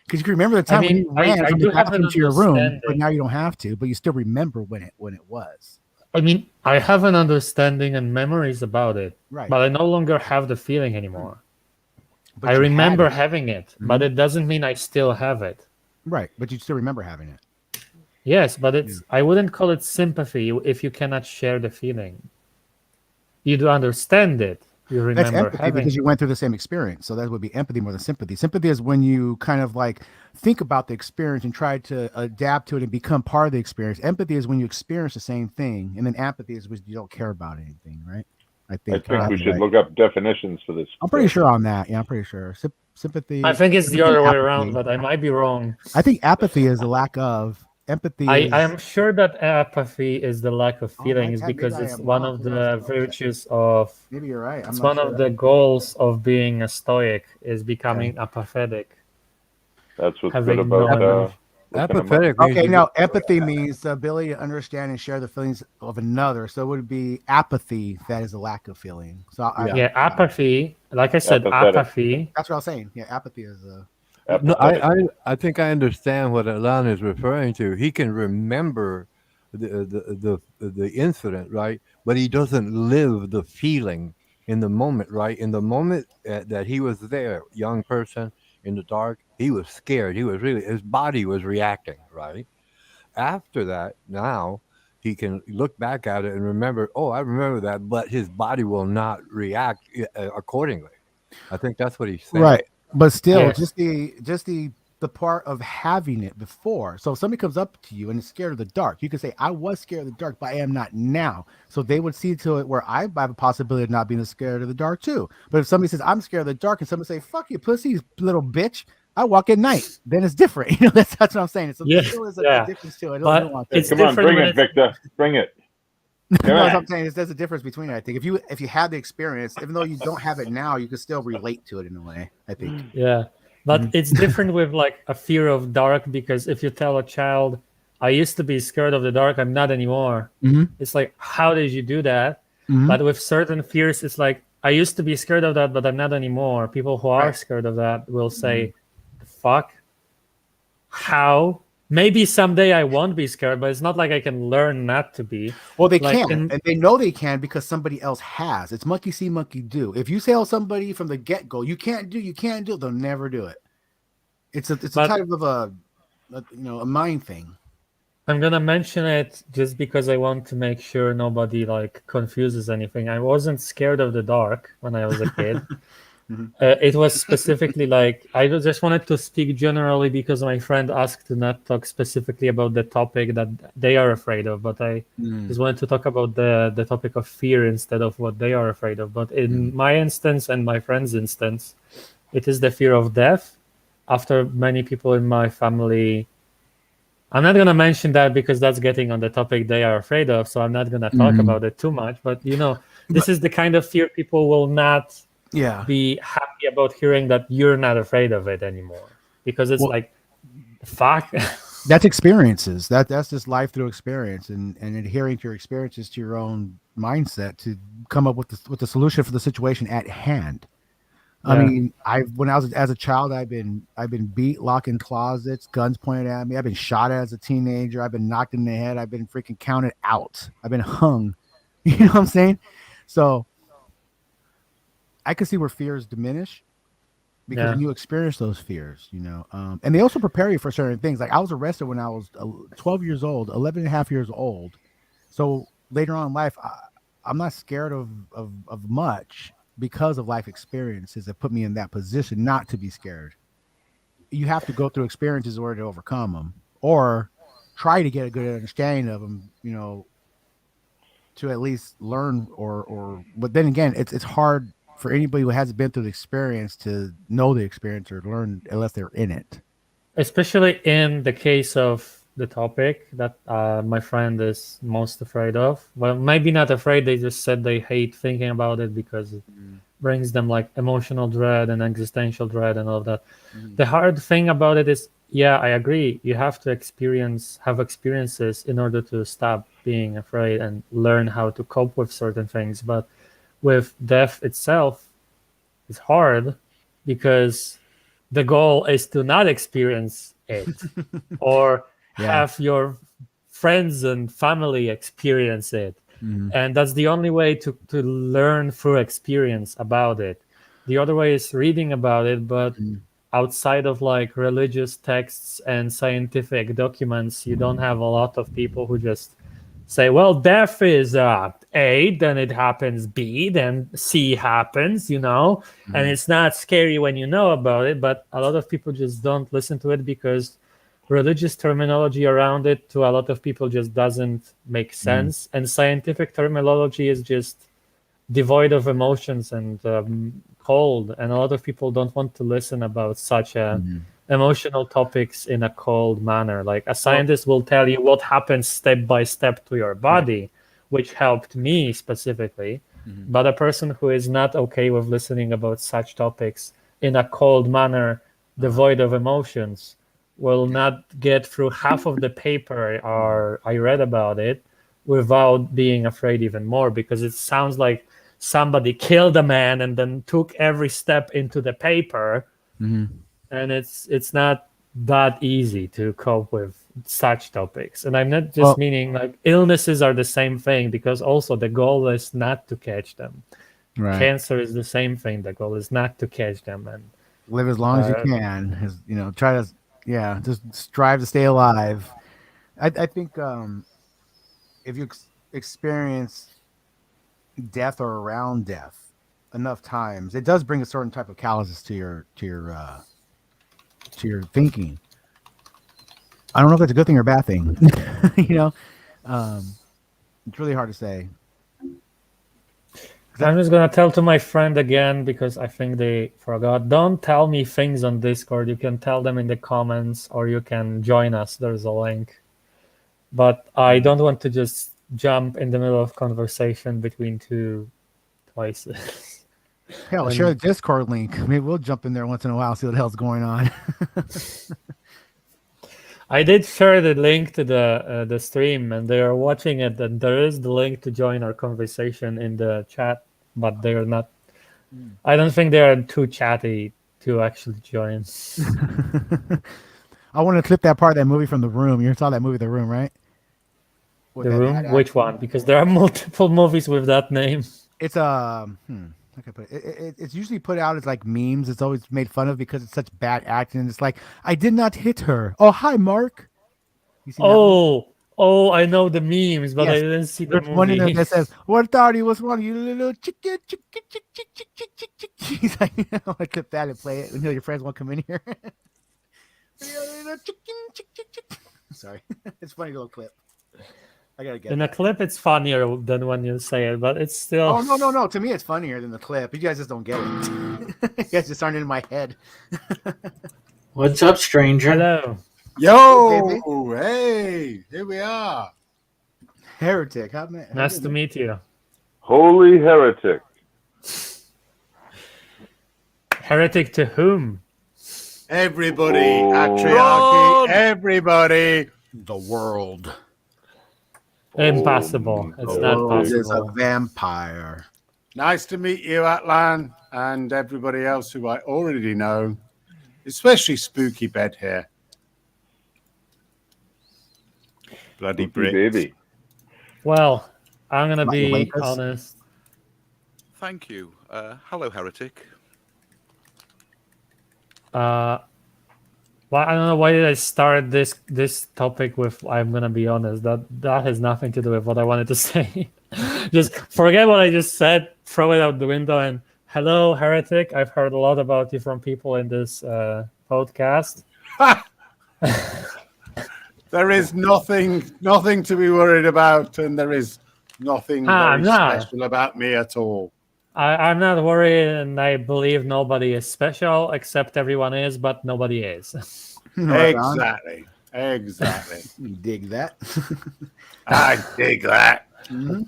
B: Because you can remember the time when you ran from the bathroom to your room, but now you don't have to, but you still remember when it was.
H: I mean, I have an understanding and memories about it,
B: right?
H: But I no longer have the feeling anymore. But I remember having it, but it doesn't mean I still have it.
B: Right, but you still remember having it.
H: Yes, but I wouldn't call it sympathy if you cannot share the feeling. You do understand it. You remember
B: That's empathy
H: having
B: because you went through the same experience. So that would be empathy more than sympathy. Sympathy is when you kind of like think about the experience and try to adapt to it and become part of the experience. Empathy is when you experience the same thing, and then apathy is when you don't care about anything, right?
K: I think we should look up definitions for this.
B: I'm pretty sure on that. Yeah, I'm pretty sure. Sympathy.
H: I think it's the other way around, but I might be wrong.
B: I think apathy is the lack of empathy.
H: I am sure that apathy is the lack of feelings because it's one of the virtues of.
B: Maybe you're right.
H: It's one of the goals of being a Stoic is becoming apathetic.
K: That's what's good about
C: apathetic.
B: Okay, now empathy means the ability to understand and share the feelings of another. So it would be apathy that is a lack of feeling. So
H: apathy. Like I said, apathy.
B: That's what I was saying. Yeah, apathy is a.
C: No, I think I understand what Alan is referring to. He can remember the incident, right? But he doesn't live the feeling in the moment, right? In the moment that he was there, young person in the dark, he was scared. He was his body was reacting, right? After that, now he can look back at it and remember, oh, I remember that, but his body will not react accordingly. I think that's what he's saying.
B: Right. But still, just the part of having it before. So if somebody comes up to you and is scared of the dark, you can say, I was scared of the dark, but I am not now. So they would see to it where I have a possibility of not being scared of the dark too. But if somebody says, I'm scared of the dark, and somebody say, fuck you, pussy, little bitch, I walk at night, then it's different. That's what I'm saying. So there still is a difference to it.
K: Come on, bring it, Victor. Bring it.
B: No,
K: Correct.
B: I'm saying is there's a difference between it. I think if you have the experience, even though you don't have it now, you can still relate to it in a way. I think.
H: Yeah, but it's different with like a fear of dark, because if you tell a child, I used to be scared of the dark, I'm not anymore. It's like, how did you do that? But with certain fears, it's like, I used to be scared of that, but I'm not anymore. People who are scared of that will say, fuck, how? Maybe someday I won't be scared, but it's not like I can learn not to be.
B: Well, they
H: Like
B: can, and they know they can because somebody else has. It's monkey see, monkey do. If you tell somebody from the get go, you can't do, they'll never do it. It's a type of a mind thing.
H: I'm gonna mention it just because I want to make sure nobody like confuses anything. I wasn't scared of the dark when I was a kid. It was specifically like I just wanted to speak generally because my friend asked to not talk specifically about the topic that they are afraid of, but I just wanted to talk about the topic of fear instead of what they are afraid of. But in my instance and my friend's instance, it is the fear of death. After many people in my family, I'm not gonna mention that because that's getting on the topic they are afraid of, so I'm not gonna talk about it too much. But this is the kind of fear people will not be happy about hearing, that you're not afraid of it anymore, because it's like, fuck.
B: That's experiences. That's just life through experience, and adhering to your experiences, to your own mindset, to come up with the solution for the situation at hand. I mean, when I was as a child, I've been beat, locked in closets, guns pointed at me. I've been shot at as a teenager. I've been knocked in the head. I've been freaking counted out. I've been hung. You know what I'm saying? So I can see where fears diminish because you experience those fears, and they also prepare you for certain things. Like I was arrested when I was 12 years old, 11 and a half years old. So later on in life, I'm not scared of much because of life experiences that put me in that position not to be scared. You have to go through experiences in order to overcome them, or try to get a good understanding of them, to at least learn but then again, it's hard for anybody who hasn't been through the experience to know the experience or learn unless they're in it.
H: Especially in the case of the topic that my friend is most afraid of. Well, maybe not afraid, they just said they hate thinking about it because it brings them like emotional dread and existential dread and all of that. The hard thing about it is, I agree, you have to have experiences in order to stop being afraid and learn how to cope with certain things. But with death itself, it's hard because the goal is to not experience it or have your friends and family experience it. And that's the only way to learn through experience about it. The other way is reading about it, but outside of like religious texts and scientific documents, you don't have a lot of people who just say, well, death is A, then it happens B, then C happens, and it's not scary when you know about it. But a lot of people just don't listen to it because religious terminology around it to a lot of people just doesn't make sense. And scientific terminology is just devoid of emotions and cold. And a lot of people don't want to listen about such emotional topics in a cold manner. Like a scientist will tell you what happens step by step to your body, which helped me specifically. But a person who is not okay with listening about such topics in a cold manner, devoid of emotions, will not get through half of the paper or I read about it without being afraid even more, because it sounds like somebody killed a man and then took every step into the paper. And it's not that easy to cope with such topics. And I'm not just meaning like illnesses are the same thing, because also the goal is not to catch them. Cancer is the same thing. The goal is not to catch them and
B: live as long as you can. Try to just strive to stay alive. I think if you experience death or around death enough times, it does bring a certain type of callousness to your thinking. I don't know if that's a good thing or a bad thing. It's really hard to say.
H: I'm just gonna tell to my friend again because I think they forgot. Don't tell me things on Discord. You can tell them in the comments or you can join us. There's a link. But I don't want to just jump in the middle of conversation between two voices.
B: Hell, share the Discord link. Maybe we'll jump in there once in a while, see what the hell's going on.
H: I did share the link to the stream, and they are watching it. And there is the link to join our conversation in the chat, but they are not. I don't think they are too chatty to actually join.
B: I want to clip that part of that movie from The Room. You saw that movie, The Room, right? With
H: The
B: that
H: Room?
B: bad
H: Which
B: actor.
H: one? Because there are multiple movies with that name.
B: It's how can I put it? It's usually put out as like memes. It's always made fun of because it's such bad acting. It's like, I did not hit her. Oh, hi, Mark. You seen that movie?
H: Oh, I know the memes, but I
B: Yes.
H: didn't see the
B: There's one in there
H: movie.
B: that says, "What thought he was wrong, you little chicken, chicken, chick, chick, chick, chick, chick, chick." He's like, I want to clip that and play it until your friends won't come in here. Sorry, it's a funny little clip. I gotta get
H: In
B: that.
H: a clip, it's funnier than when you say it, but it's still.
B: Oh no! To me, it's funnier than the clip. You guys just don't get it. You guys just aren't in my head.
A: What's up, stranger?
H: Hello.
N: Yo, hey, here we are.
B: Heretic.
H: Nice to meet you.
K: Holy heretic.
H: Heretic to whom?
N: Everybody,
K: Oh.
N: patriarchy, everybody.
B: The world.
H: Impossible. It's not
B: World is a
H: possible.
B: vampire.
N: Nice to meet you, Atlan, and everybody else who I already know, especially Spooky Bed here. Bloody
K: Spooky
N: Brit.
K: baby.
H: Well, I'm gonna
B: Like
H: be
B: Lakers?
H: honest.
L: Thank you. Hello, heretic.
H: Well, I don't know why did I start this topic with "I'm gonna be honest." That has nothing to do with what I wanted to say. Just forget what I just said. Throw it out the window. And hello, heretic. I've heard a lot about you from people in this podcast.
N: There is nothing to be worried about, and there is nothing very
H: no.
N: special about me at all.
H: I'm not worried, and I believe nobody is special except everyone is, but nobody is.
B: Right on.
N: Exactly.
B: You dig that?
N: I dig that.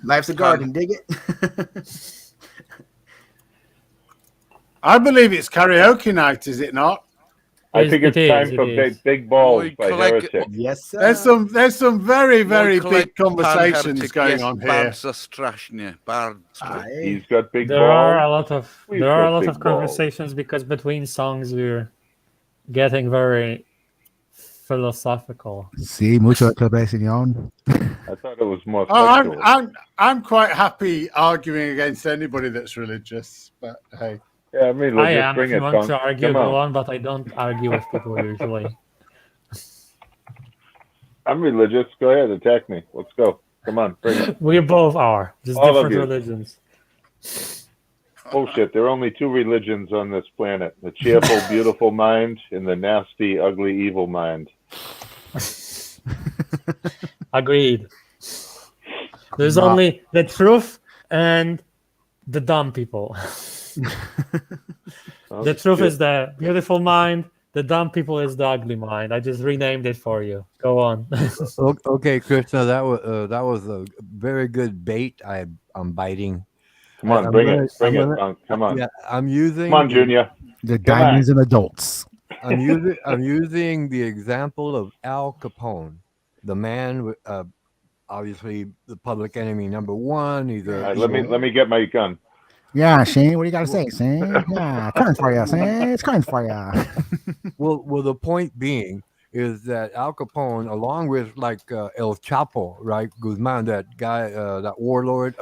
B: Life's a garden. Dig it.
N: I believe it's karaoke night, is it not?
K: I think it's time for big balls by heretic.
B: Yes, sir.
N: There's some very big
L: Pan
N: conversations
L: heretic
N: going
L: jest
N: on here.
L: bardzo strasznie, bardzo.
K: He's got big
H: There
K: balls.
H: are a lot of
K: We've
H: there are a
K: got
H: lot
K: big
H: of conversations because between songs we're getting very philosophical.
B: Sí, mucho señor.
K: I thought it was more
N: Oh,
K: sexual.
N: I'm quite happy arguing against anybody that's religious, but hey.
K: Yeah, I mean,
H: I
K: just
H: am.
K: bring
H: If you
K: it,
H: want
K: Punk.
H: to argue,
K: Come
H: go
K: on.
H: on, but I don't argue with people usually.
K: I'm religious. Go ahead, attack me. Let's go. Come on, bring it.
H: We both are, just
K: All of
H: different
K: you.
H: religions.
K: Bullshit. There are only two religions on this planet: the cheerful, beautiful mind and the nasty, ugly, evil mind.
H: Agreed. There's
B: No.
H: only the truth and the dumb people.
K: Oh,
H: The truth
K: shit.
H: is the beautiful mind. The dumb people is the ugly mind. I just renamed it for you. Go on.
C: Okay, Krishna, that was a very good bait. I'm biting.
K: Come on,
C: I'm
K: bring
C: gonna-
K: it. Bring
C: I'm
K: it,
C: gonna-
K: Punk. Come on.
C: Yeah, I'm using.
K: Come on, Junior.
B: The
K: Come on.
B: diamonds and adults.
C: I'm using the example of Al Capone, the man with obviously the public enemy number one. He's
K: All
C: a
K: right, let me get my gun.
B: Yeah, Shane. What do you got to say, Shane? Yeah, coming for you, Shane. It's coming for you.
C: well. The point being is that Al Capone, along with like El Chapo, right, Guzman, that guy, that warlord,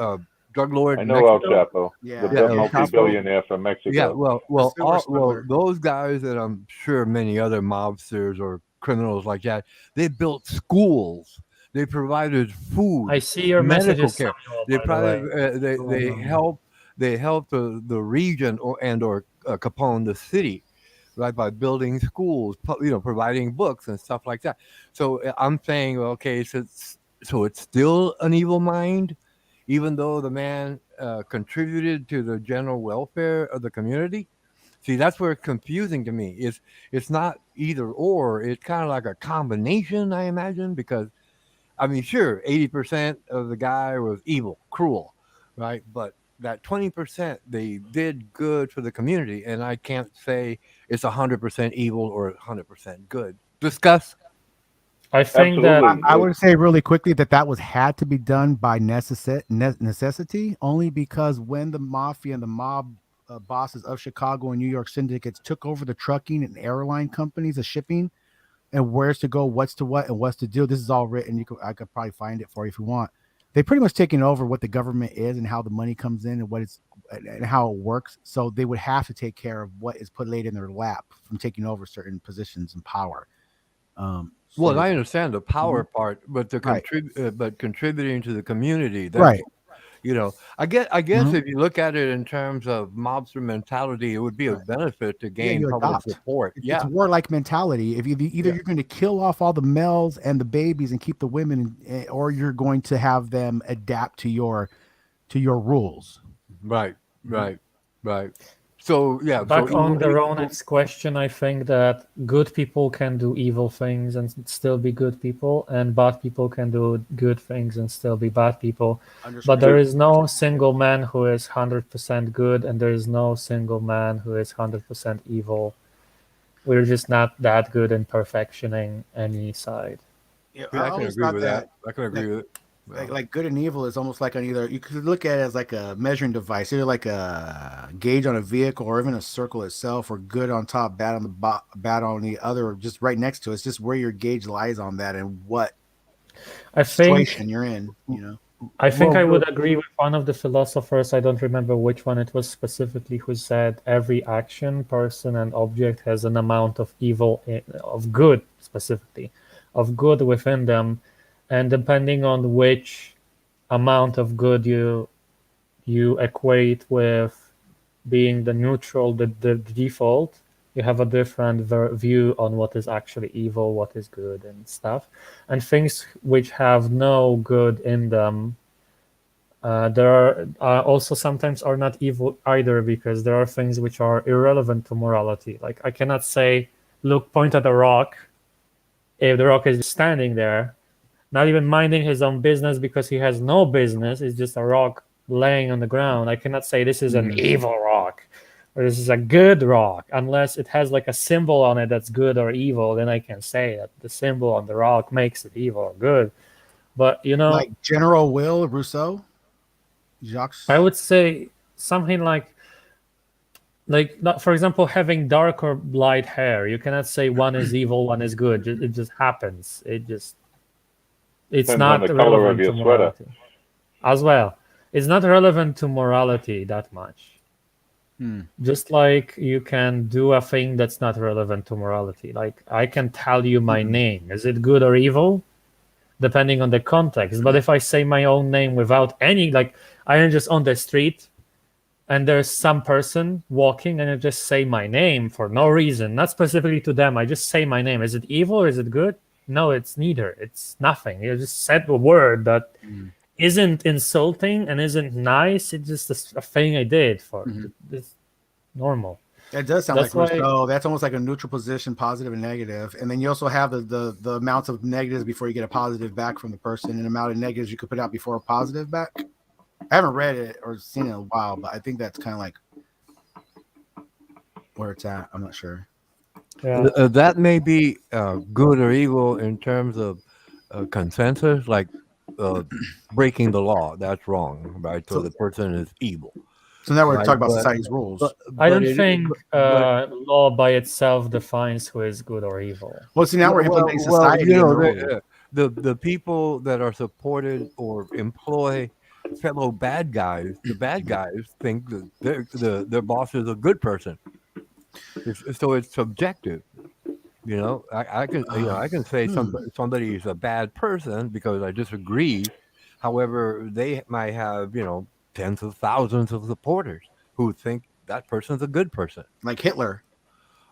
C: drug lord.
K: I know Al
C: Mexico.
K: Chapo,
B: Yeah.
K: the
C: Yeah, El
K: multi-billionaire from Mexico.
C: Yeah, well,
B: silver smuggler.
C: those guys, and I'm sure many other mobsters or criminals like that, they built schools. They provided food.
H: I see your
C: medical
H: messages,
C: care.
H: Samuel,
C: They
H: by the
C: probably they helped the region or Capone, the city, right, by building schools, providing books and stuff like that. So I'm saying, okay, so it's still an evil mind, even though the man contributed to the general welfare of the community. See, that's where it's confusing to me. It's not either or. It's kind of like a combination, I imagine, because I mean, sure, 80% of the guy was evil, cruel, right? But that 20% they did good for the community, and I can't say it's 100% evil or 100% good. Discuss.
H: I think that
B: I would say really quickly that was had to be done by necessity, only because when the mafia and the mob bosses of Chicago and New York syndicates took over the trucking and airline companies, the shipping, and where's to go, what's to what, and what's to do. This is all written. I could probably find it for you if you want. They pretty much taken over what the government is and how the money comes in and what it's and how it works. So they would have to take care of what is put laid in their lap from taking over certain positions and power.
C: Well, I understand the power part, but the
B: Right.
C: contributing to the community. That's,
B: Right.
C: I guess if you look at it in terms of mobster mentality, it would be a benefit to
B: Yeah,
C: gain
B: you
C: public
B: adopt.
C: support.
B: It's warlike mentality. If you either you're going to kill off all the males and the babies and keep the women, or you're going to have them adapt to your rules.
C: Right. So yeah.
H: back
C: so
H: on the Ronet's question, I think that good people can do evil things and still be good people, and bad people can do good things and still be bad people. But there is no single man who is 100% good, and there is no single man who is 100% evil. We're just not that good in perfectioning any side.
B: Yeah,
C: I can
B: always
C: agree
B: thought
C: with that. I can agree with it.
B: Like good and evil is almost like on either, you could look at it as like a measuring device, either like a gauge on a vehicle or even a circle itself, or good on top, bad on the bad on the other, or just right next to it. It's just where your gauge lies on that and what situation you're in.
H: I think I would agree with one of the philosophers. I don't remember which one it was specifically, who said every action, person, and object has an amount of evil, of good specifically, of good within them, and depending on which amount of good you equate with being the neutral, the default, you have a different view on what is actually evil, what is good, and stuff. And things which have no good in them, there are also sometimes are not evil either, because there are things which are irrelevant to morality. Like I cannot say, look, point at a rock, if the rock is standing there, not even minding his own business because he has no business, it's just a rock laying on the ground. I cannot say this is an evil rock or this is a good rock unless it has like a symbol on it that's good or evil. Then I can say that the symbol on the rock makes it evil or good. But
B: like General Will Rousseau, Jacques,
H: I would say something like not, for example, having dark or light hair. You cannot say one is evil, one is good. It just happens. It's
K: Depends
H: not
K: on the color of
H: relevant to
K: your sweater.
H: morality. As well, it's not relevant to morality that much. Just like you can do a thing that's not relevant to morality. Like I can tell you my name. Is it good or evil? Depending on the context. But if I say my own name without any, like I am just on the street and there's some person walking and I just say my name for no reason, not specifically to them, I just say my name. Is it evil or is it good? No, it's neither. It's nothing. You just said a word that isn't insulting and isn't nice. It's just a thing I did for it's normal.
B: It does sound
H: That's
B: like
H: why-
B: Rousseau. That's almost like a neutral position, positive and negative. And then you also have the amounts of negatives before you get a positive back from the person, and the amount of negatives you could put out before a positive back. I haven't read it or seen it in a while, but I think that's kind of like where it's at. I'm not sure.
H: Yeah.
C: That may be good or evil in terms of consensus, like breaking the law. That's wrong, right? So the person is evil.
B: So now we're
C: right?
B: talking about
C: But-
B: society's rules.
H: I don't
C: it-
H: think
C: but-
H: law by itself defines who is good or evil.
B: Well, see, now we're implementing society.
C: you
B: and
C: know,
B: rules.
C: the people that are supported or employ fellow bad guys, the bad guys think that their boss is a good person. So it's subjective. I can say somebody is a bad person because I disagree. However, they might have tens of thousands of supporters who think that person's a good person.
B: Like Hitler.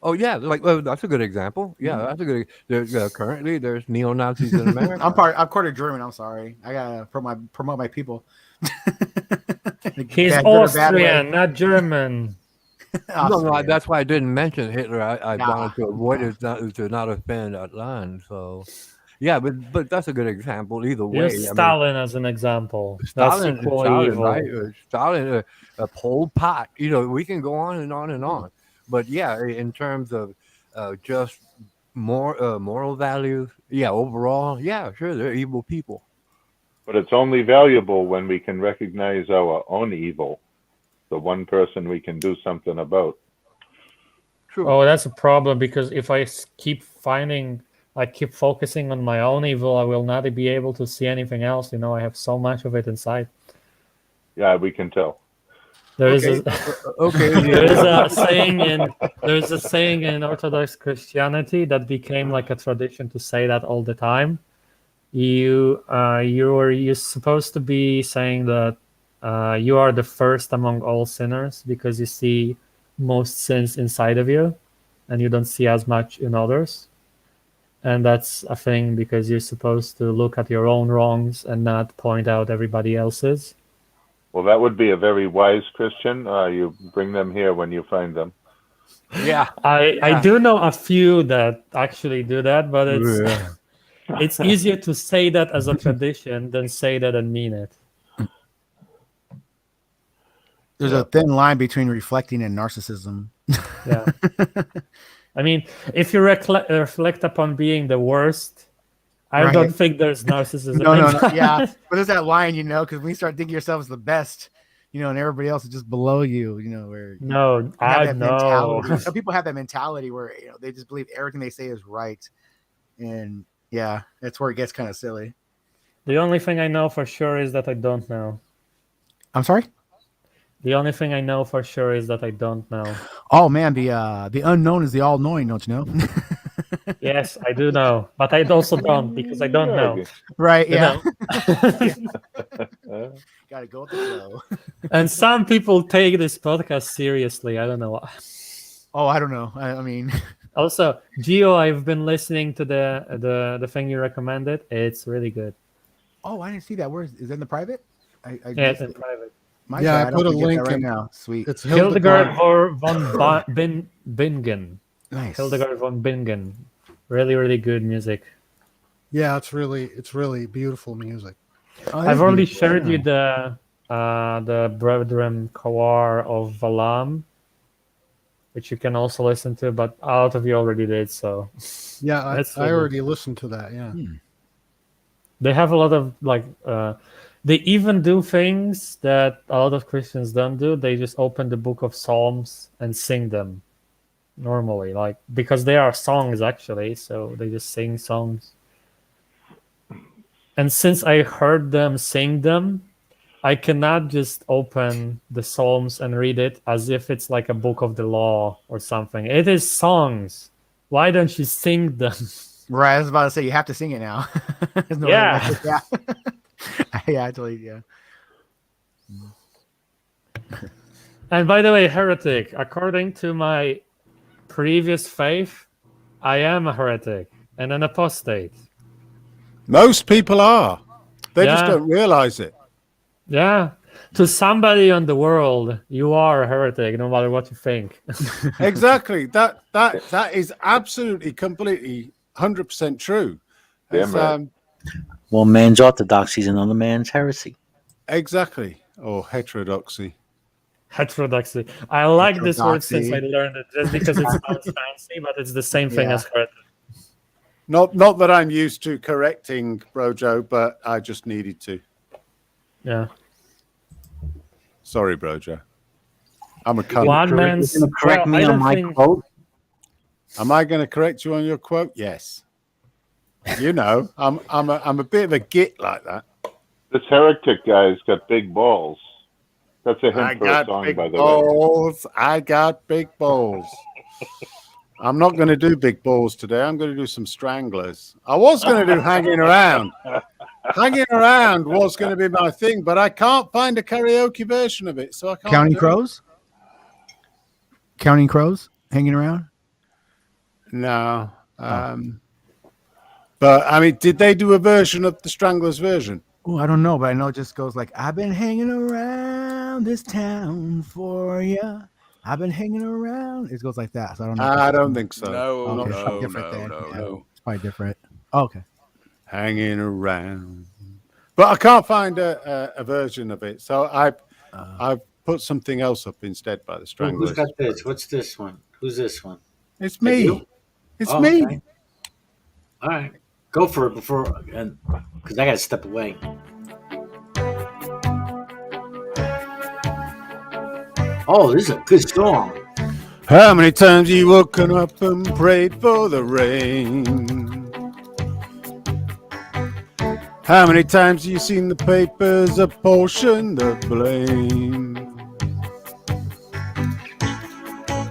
C: Oh yeah, that's a good example. Yeah, that's a good. Currently there's neo Nazis in America.
B: I'm quarter German. I'm sorry. I gotta promote my people.
H: He's
B: Bad, good or bad way.
H: Austrian, not German.
C: No, that's why I didn't mention Hitler. I wanted to avoid it to not offend Atlan. So, Yeah, but that's a good example. Either way,
H: Use Stalin as an example. That's
C: Stalin,
H: equally evil.
C: right? Stalin, Pol Pot. We can go on and on and on. But yeah, in terms of just moral values, yeah, overall, yeah, sure, they're evil people.
K: But it's only valuable when we can recognize our own evil, the one person we can do something about.
C: True.
H: Oh, that's a problem because if I keep focusing on my own evil, I will not be able to see anything else. I have so much of it inside.
K: Yeah, we can tell.
H: There's
C: Okay.
H: there's a saying in Orthodox Christianity that became like a tradition to say that all the time. You're supposed to be saying that you are the first among all sinners because you see most sins inside of you and you don't see as much in others. And that's a thing because you're supposed to look at your own wrongs and not point out everybody else's.
K: Well, that would be a very wise Christian. You bring them here when you find them.
C: Yeah.
H: I do know a few that actually do that, but it's easier to say that as a tradition than say that and mean it.
B: There's a thin line between reflecting and narcissism.
H: Yeah. I mean, if you reflect upon being the worst, I
B: Right.
H: don't think there's narcissism.
B: No. Yeah. But there's that line, because when you start thinking yourself as the best, and everybody else is just below you, where
H: No, I know.
B: Some people have that mentality where they just believe everything they say is right. And yeah, that's where it gets kind of silly.
H: The only thing I know for sure is that I don't know.
B: I'm sorry?
H: The only thing I know for sure is that I don't know.
B: Oh man, the unknown is the all-knowing, don't you know?
H: Yes, I do know, but I also don't because I don't know.
B: Right? Yeah.
K: Uh,
B: Gotta go with the flow.
H: And some people take this podcast seriously. I don't know why.
B: Oh, I don't know. I mean,
H: also, Gio, I've been listening to the thing you recommended. It's really good.
B: oh, I didn't see that. Where is that in the private?
H: Yeah, it's in private.
B: My
M: Yeah,
B: bad.
M: I put a
B: don't forget
M: link
B: that right
M: in.
B: now. Sweet.
M: It's
H: Hildegard von Bingen.
B: Nice.
H: Hildegard von Bingen. Really, really good music.
M: Yeah, it's really beautiful music.
B: Oh, that
H: I've
B: is
H: already
B: beautiful.
H: shared you the Brethren Kawar of Valam, which you can also listen to, but a lot of you already did. So
M: Yeah,
H: That's
M: I
H: really-
M: already listened to that. Yeah.
H: they have a lot of they even do things that a lot of Christians don't do. They just open the book of Psalms and sing them normally, because they are songs actually, so they just sing songs. And since I heard them sing them, I cannot just open the Psalms and read it as if it's like a book of the law or something. It is songs. Why don't you sing them?
B: Right. I was about to say you have to sing it now. There's no
H: Yeah.
B: way yeah. Yeah, I totally. Yeah.
H: And by the way, heretic, according to my previous faith, I am a heretic and an apostate.
N: Most people are. They just
H: Yeah.
N: don't realize it.
H: Yeah. To somebody on the world, you are a heretic, no matter what you think.
N: Exactly. That is absolutely, completely, 100% true.
K: Damn
N: It's,
K: right.
A: One man's orthodoxy is another man's heresy.
N: Exactly. Or heterodoxy.
H: Heterodoxy. I like this word since I
B: Heterodoxy.
H: learned it, just because it sounds fancy, but it's the same thing
B: Yeah.
H: as heretic.
N: Not that I'm used to correcting BroJo, but I just needed to.
H: Yeah.
N: Sorry, BroJo. I'm a cunt.
H: One man's.
A: You're gonna correct
H: well,
A: me
H: I
A: on
H: don't
A: my
H: think-
A: quote?
N: Am I going to correct you on your quote? Yes. You know, I'm a bit of a git like that.
K: This heretic guy's got big balls. That's a
N: I
K: hint for a
N: got
K: song,
N: big
K: by the way.
N: balls. I got big balls. I'm not going to do big balls today. I'm going to do some stranglers. I was going to do hanging around. Hanging around was going to be my thing, but I can't find a karaoke version of it, so I can't.
B: Counting
N: do it.
B: crows. Counting crows hanging around.
N: No. But I mean, did they do a version of the Stranglers version?
B: Oh, I don't know, but I know it just goes like, I've been hanging around this town for ya. I've been hanging around. It goes like that. So I don't know.
N: I don't think so.
B: Okay, it's probably different then. Yeah, it's probably different. Oh, okay.
N: hanging around. But I can't find a version of it, so I've put something else up instead by the
A: Who's
N: Stranglers.
A: got this? What's this one? Who's this one?
N: It's
A: That you?
N: me. It's
A: Oh,
N: me.
A: okay. All right, go for it before, because I got to step away. Oh, this is a good song.
N: How many times you woken up and prayed for the rain? How many times you seen the papers apportion the blame?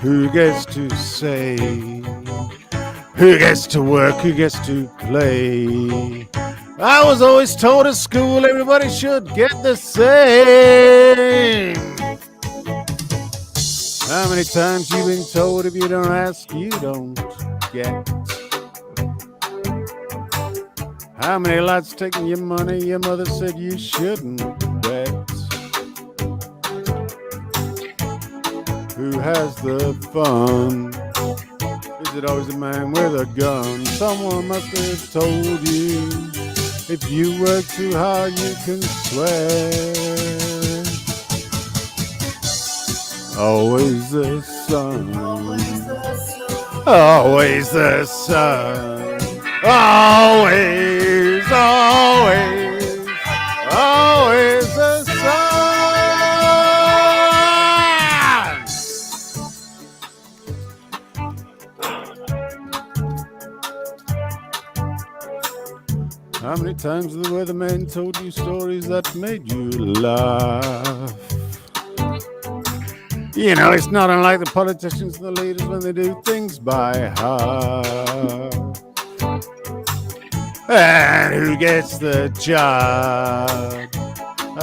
N: Who gets to say? Who gets to work? Who gets to play? I was always told at school everybody should get the same. How many times you been told if you don't ask, you don't get? How many lads taking your money your mother said you shouldn't bet? Who has the fun? Is it always a man with a gun? Someone must have told you if you work too hard you can sweat. Always the sun. Always the sun. Always, always, always the sun. How many times the weatherman told you stories that made you laugh? You know, it's not unlike the politicians and the leaders when they do things by half. And who gets the job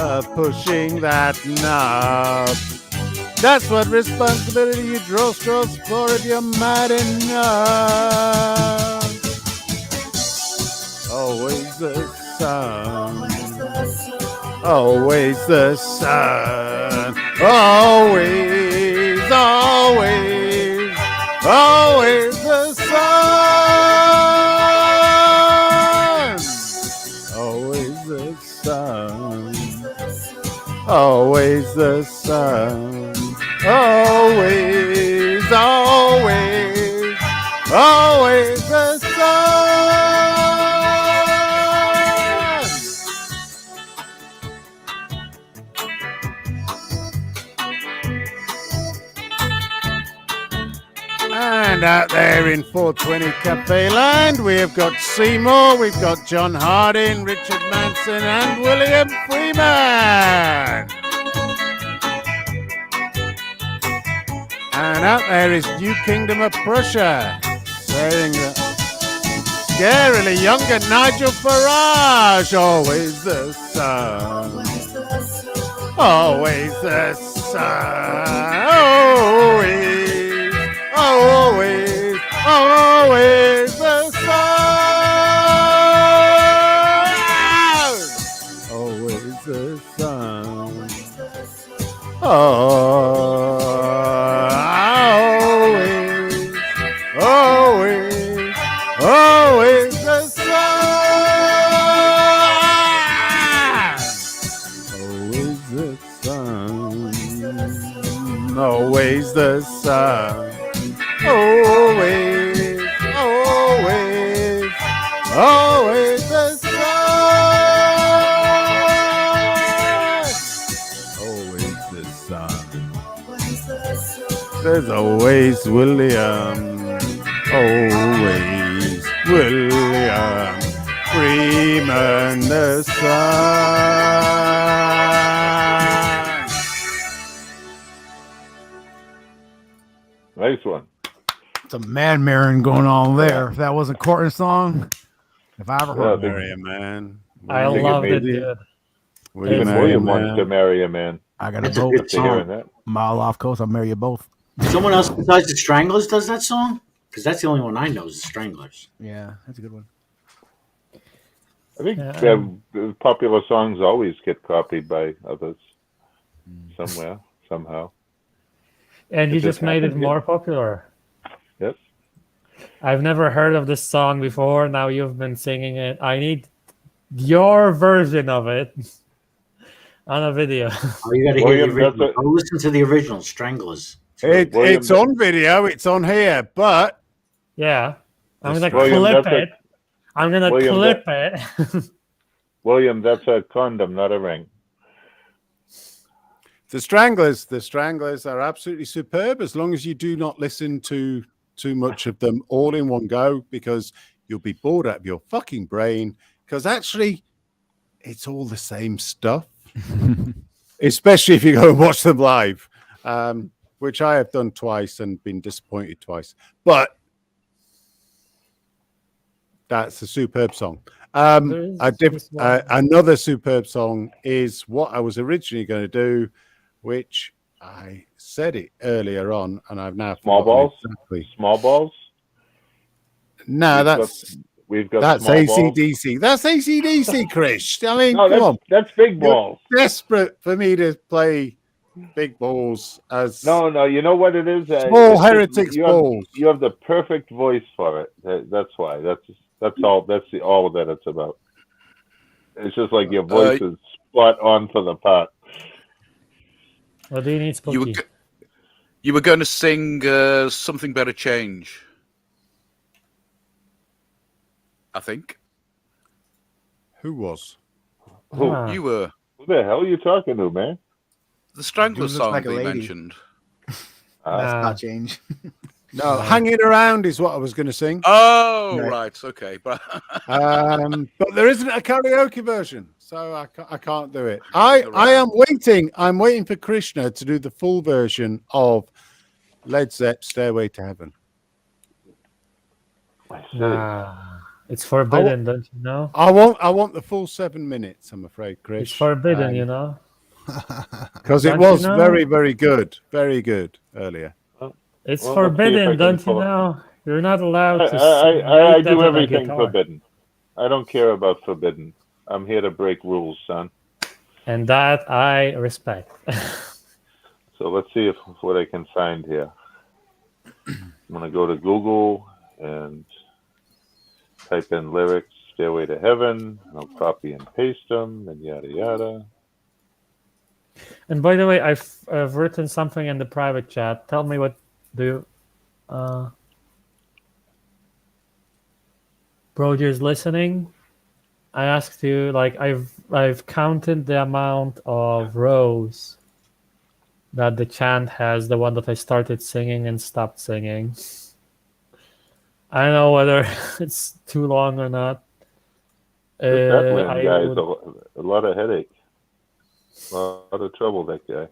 N: of pushing that knob? That's what responsibility you draw straws for if you're mad enough. Always the sun. Always the sun. Always, always, always the sun. Always the sun. Always the sun. Always, always, always the sun. And out there in 420 Cafe Land, we've got Seymour, we've got John Harding, Richard Manson, and William Freeman. And out there is New Kingdom of Prussia, saying scarily younger Nigel Farage. Always the sun. Always the sun. Always. Always, always the sun. Always the sun. Always, always, always the sun. Always the sun. Always the sun. Always, always, always the sun. Always the sun. There's always William. Always William Freeman the sun.
K: Nice one.
B: It's a man marrying going on there. If that wasn't Courtney's song, if I ever heard
N: Marry a man.
H: I loved it, dude.
K: Even William wants to marry a man.
B: I got a
A: That's a
B: vote.
A: good
K: After hearing
A: song.
K: that.
B: Mile off coast, I'll marry you both.
A: Someone else besides the Stranglers does that song? Because that's the only one I know is the Stranglers.
B: Yeah, that's a good one.
K: I think popular songs always get copied by others somewhere, somehow.
H: And you
K: It
H: just made it
K: happened,
H: more popular.
K: Yes.
H: I've never heard of this song before. Now you've been singing it. I need your version of it on a video.
A: Oh, you got to hear the
K: William, that's
A: original. Go listen to the original, Stranglers.
K: William,
N: It's on video. It's on here, but
H: Yeah, I'm gonna
K: William,
H: clip
K: that's a-
H: it. I'm gonna
K: William,
H: clip it.
K: William, that's a condom, not a ring.
N: the Stranglers are absolutely superb as long as you do not listen to too much of them all in one go, because you'll be bored out of your fucking brain. Because actually, it's all the same stuff. Especially if you go and watch them live, which I have done twice and been disappointed twice. But that's a superb song. Another superb song is what I was originally going to do, which I said it earlier on, and I've now
K: Small balls.
N: exactly.
K: Small balls.
N: No,
K: We've got
N: that's
K: small balls.
N: AC/DC. That's AC/DC, Chris. I mean,
K: No,
N: come on.
K: that's big balls.
N: You're desperate for me to play big balls as
K: No. You know what it is?
N: small heretics balls.
K: You have the perfect voice for it. That's why. That's all. That's all that it's about. It's just like your voice is spot on for the part.
H: What do you need, Spooky?
L: You were going to sing Something Better Change, I think.
N: Who was?
K: Who?
L: You were.
K: Who the hell are you talking to, man?
L: The Strangler
B: Looks
L: song
B: like a
L: they
B: lady.
L: mentioned.
B: That's not change.
N: No, Hanging Around is what I was going to sing.
L: Oh, right. Okay. But
N: but there isn't a karaoke version, so I can't do it. I am waiting. I'm waiting for Krishna to do the full version of Led Zepp's Stairway to Heaven.
H: It's forbidden, don't you know?
N: I want the full 7 minutes, I'm afraid, Chris.
H: It's forbidden, you know.
N: Because it
H: Don't
N: was
H: you know?
N: very, very good earlier.
H: It's
K: Well,
H: forbidden, don't you
K: pull it.
H: know? You're not allowed to.
K: I
H: make that
K: do
H: on a
K: everything
H: guitar.
K: forbidden. I don't care about forbidden. I'm here to break rules, son.
H: And that I respect.
K: So let's see what I can find here. I'm gonna go to Google and type in lyrics "Stairway to Heaven." I'll copy and paste them, and yada yada.
H: And by the way, I've written something in the private chat. Tell me what do BroJo is listening. I asked you, like, I've counted the amount of rows that the chant has, the one that I started singing and stopped singing. I don't know whether it's too long or not.
K: That man,
H: I
K: guy,
H: would-
K: a lot of headache, a lot of trouble. That guy.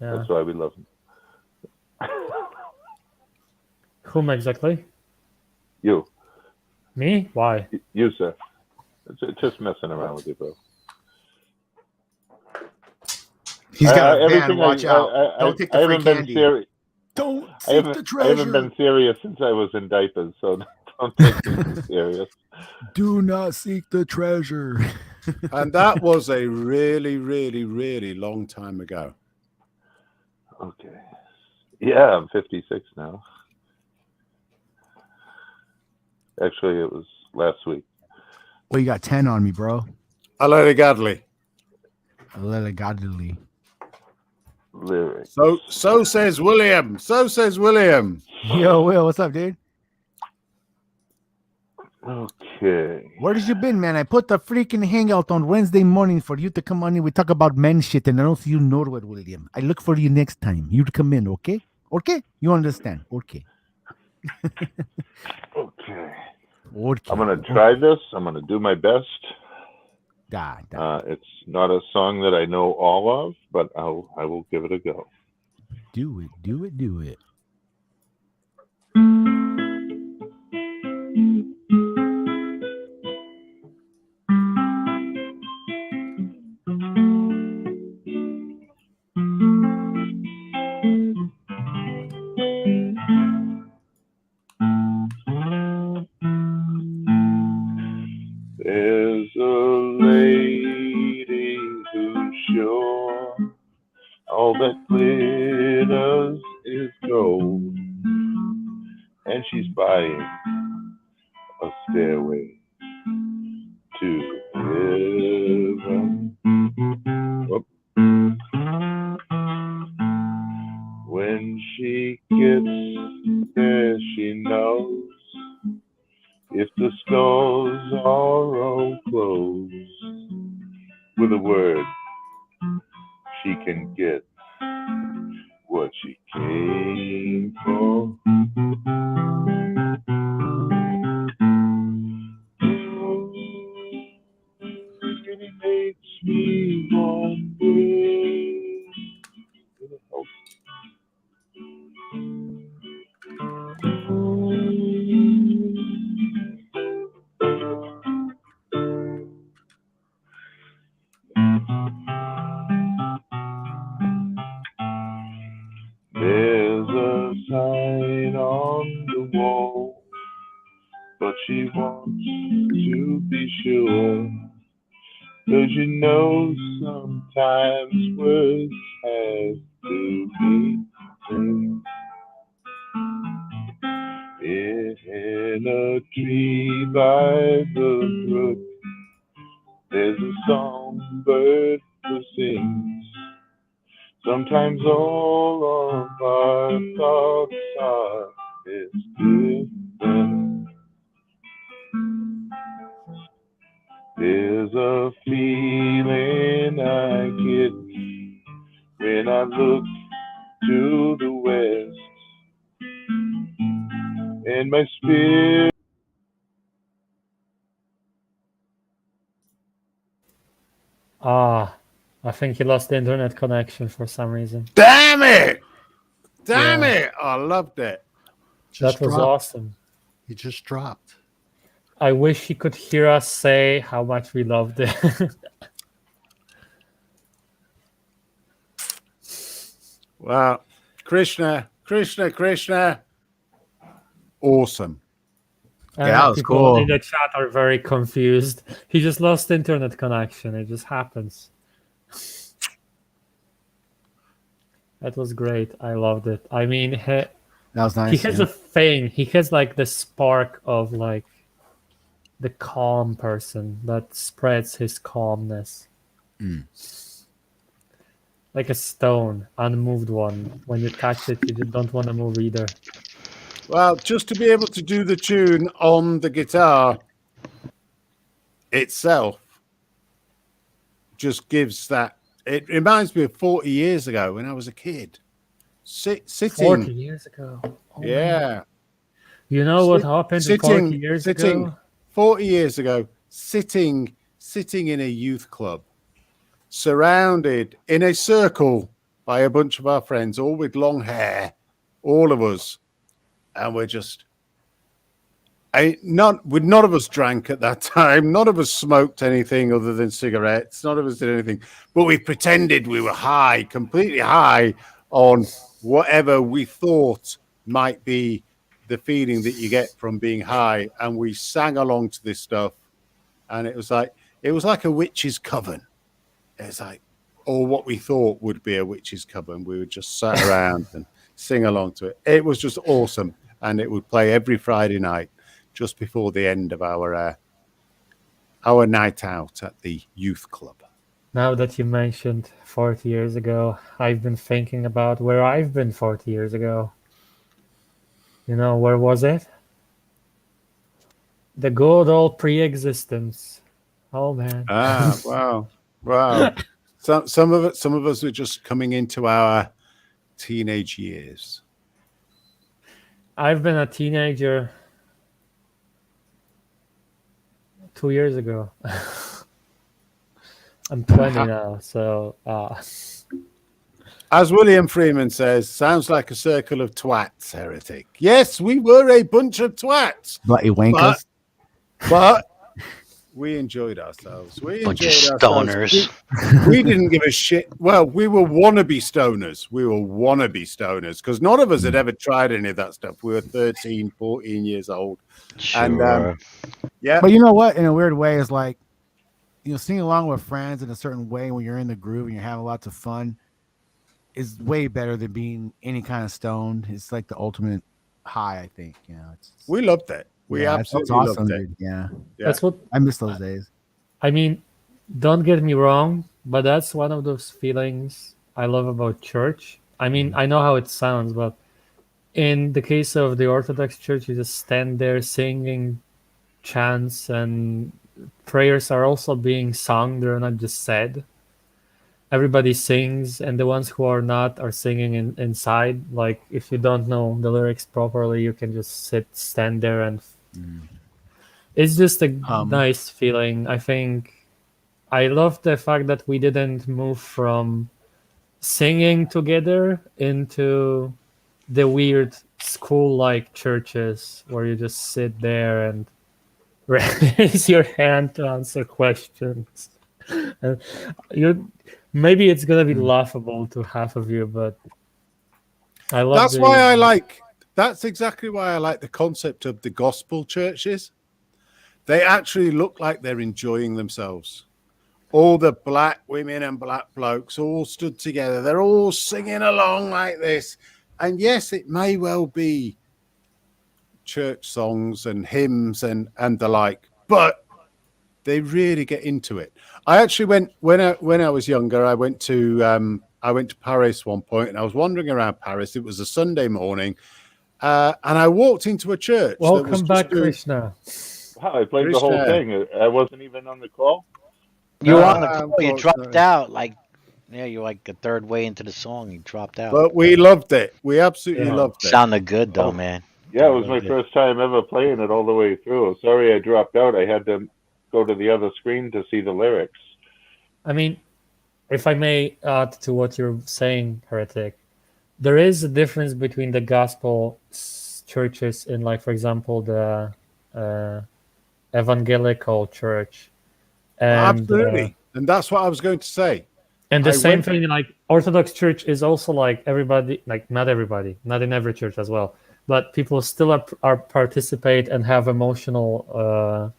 H: Yeah.
K: That's why we love him.
H: Whom exactly?
K: You.
H: Me? Why?
K: You, sir. It's just messing around with you, bro.
B: He's got a van.
K: everything
B: Watch out. Don't take the free candy. Don't seek the
K: I haven't
B: treasure.
K: been serious since I was in diapers, so don't take me serious.
B: Do not seek the treasure.
N: And that was a really, really, really long time ago.
K: Okay. Yeah, I'm 56 now. Actually, it was last week.
B: Well, you got 10 on me, bro.
N: Allegedly.
B: Allegedly.
K: Lyrics.
N: So says William. So says William.
B: Yo, Will, what's up, dude?
K: Okay.
B: Where have you been, man? I put the freaking hangout on Wednesday morning for you to come on in. We talk about men shit, and I don't see you nowhere, William. I look for you next time. You come in, okay? Okay? You understand? Okay.
K: Okay.
B: Okay.
K: I'm gonna try this. I'm gonna do my best.
B: Da.
K: It's not a song that I know all of, but I will give it a go.
B: Do it. Do it. Do it.
K: There's a lady who's sure all that glitters is gold, and she's buying a stairway Whoop. When she gets there, she knows if the stores are all closed. With a word, she can get what she came for. It makes me wonder. There's a sign on the wall, but she wants to be sure. 'Cause you know sometimes words have to be said. In a tree by the brook, there's a songbird who sings. Sometimes all of our thoughts are distant. There's a feeling I get when I look to the west, and my spirit.
H: Ah, I think he lost the internet connection for some reason.
N: Damn it! Damn
H: Yeah.
N: it! I loved it.
H: That was awesome.
M: He just dropped.
H: I wish he could hear us say how much we loved it.
N: Wow. Krishna. Awesome.
H: And
B: Yeah, that was
H: people
B: cool.
H: in the chat are very confused. He just lost internet connection. It just happens. That was great. I loved it. I mean,
B: That was nice.
H: he has
B: yeah.
H: a thing. He has like the spark of like the calm person that spreads his calmness. Like a stone, unmoved one. When you touch it, you just don't want to move either.
N: Well, just to be able to do the tune on the guitar itself just gives that. It reminds me of 40 years ago when I was a kid. Sitting.
H: 40 years ago. Oh,
N: Yeah.
H: man. You know what happened 40 years ago?
N: 40 years ago, sitting in a youth club, surrounded in a circle by a bunch of our friends, all with long hair, all of us, and we're just. None of us drank at that time. None of us smoked anything other than cigarettes. None of us did anything, but we pretended we were high, completely high on whatever we thought might be the feeling that you get from being high. And we sang along to this stuff, and it was like a witch's coven. It's like, or what we thought would be a witch's coven. We would just sat around and sing along to it. It was just awesome, and it would play every Friday night, just before the end of our night out at the youth club.
H: Now that you mentioned 40 years ago, I've been thinking about where I've been 40 years ago. You know, where was it? The good old pre-existence. Oh, man.
N: Ah, wow. Some of us were just coming into our teenage years.
H: I've been a teenager 2 years ago. I'm 20 now, so
N: as William Freeman says, sounds like a circle of twats, heretic. Yes, we were a bunch of twats.
B: Bloody wankers.
N: But we enjoyed ourselves.
A: Bunch of stoners.
N: We didn't give a shit. Well, we were wannabe stoners. Because none of us had ever tried any of that stuff. We were 13, 14 years old.
A: Sure.
N: And yeah.
B: But you know what? In a weird way, is like, singing along with friends in a certain way when you're in the groove and you're having lots of fun is way better than being any kind of stoned. It's like the ultimate high, I think.
N: We loved it. We absolutely
B: awesome,
N: loved it.
B: dude. Yeah.
H: That's what
B: I miss those days.
H: I mean, don't get me wrong, but that's one of those feelings I love about church. I mean, I know how it sounds, but in the case of the Orthodox Church, you just stand there singing chants, and prayers are also being sung. They're not just said. Everybody sings, and the ones who are not are singing inside. Like, if you don't know the lyrics properly, you can just stand there, and it's just a nice feeling. I think I love the fact that we didn't move from singing together into the weird school-like churches where you just sit there and raise your hand to answer questions. And maybe it's gonna be laughable to half of you, but I love
N: That's why I like. That's exactly why I like the concept of the gospel churches. They actually look like they're enjoying themselves. All the black women and black blokes all stood together. They're all singing along like this. And yes, it may well be church songs and hymns and the like, but they really get into it. I actually went when I was younger. I went to Paris one point, and I was wandering around Paris. It was a Sunday morning, and I walked into a church.
H: Welcome back, Krishna.
K: Wow, I played the whole thing. I wasn't even on the call.
A: You were on the call. You dropped out. You're like a third way into the song. You dropped out.
N: But we loved it. We absolutely loved it.
A: Sounded good though, man.
K: Yeah, it was my first time ever playing it all the way through. Sorry I dropped out. I had to go to the other screen to see the lyrics.
H: I mean, if I may add to what you're saying, Heretic, there is a difference between the gospel churches in, like, for example, the evangelical church. And,
N: absolutely. And that's what I was going to say.
H: And the same thing, like, Orthodox Church is also like everybody, like not everybody, not in every church as well, but people still are participate and have emotional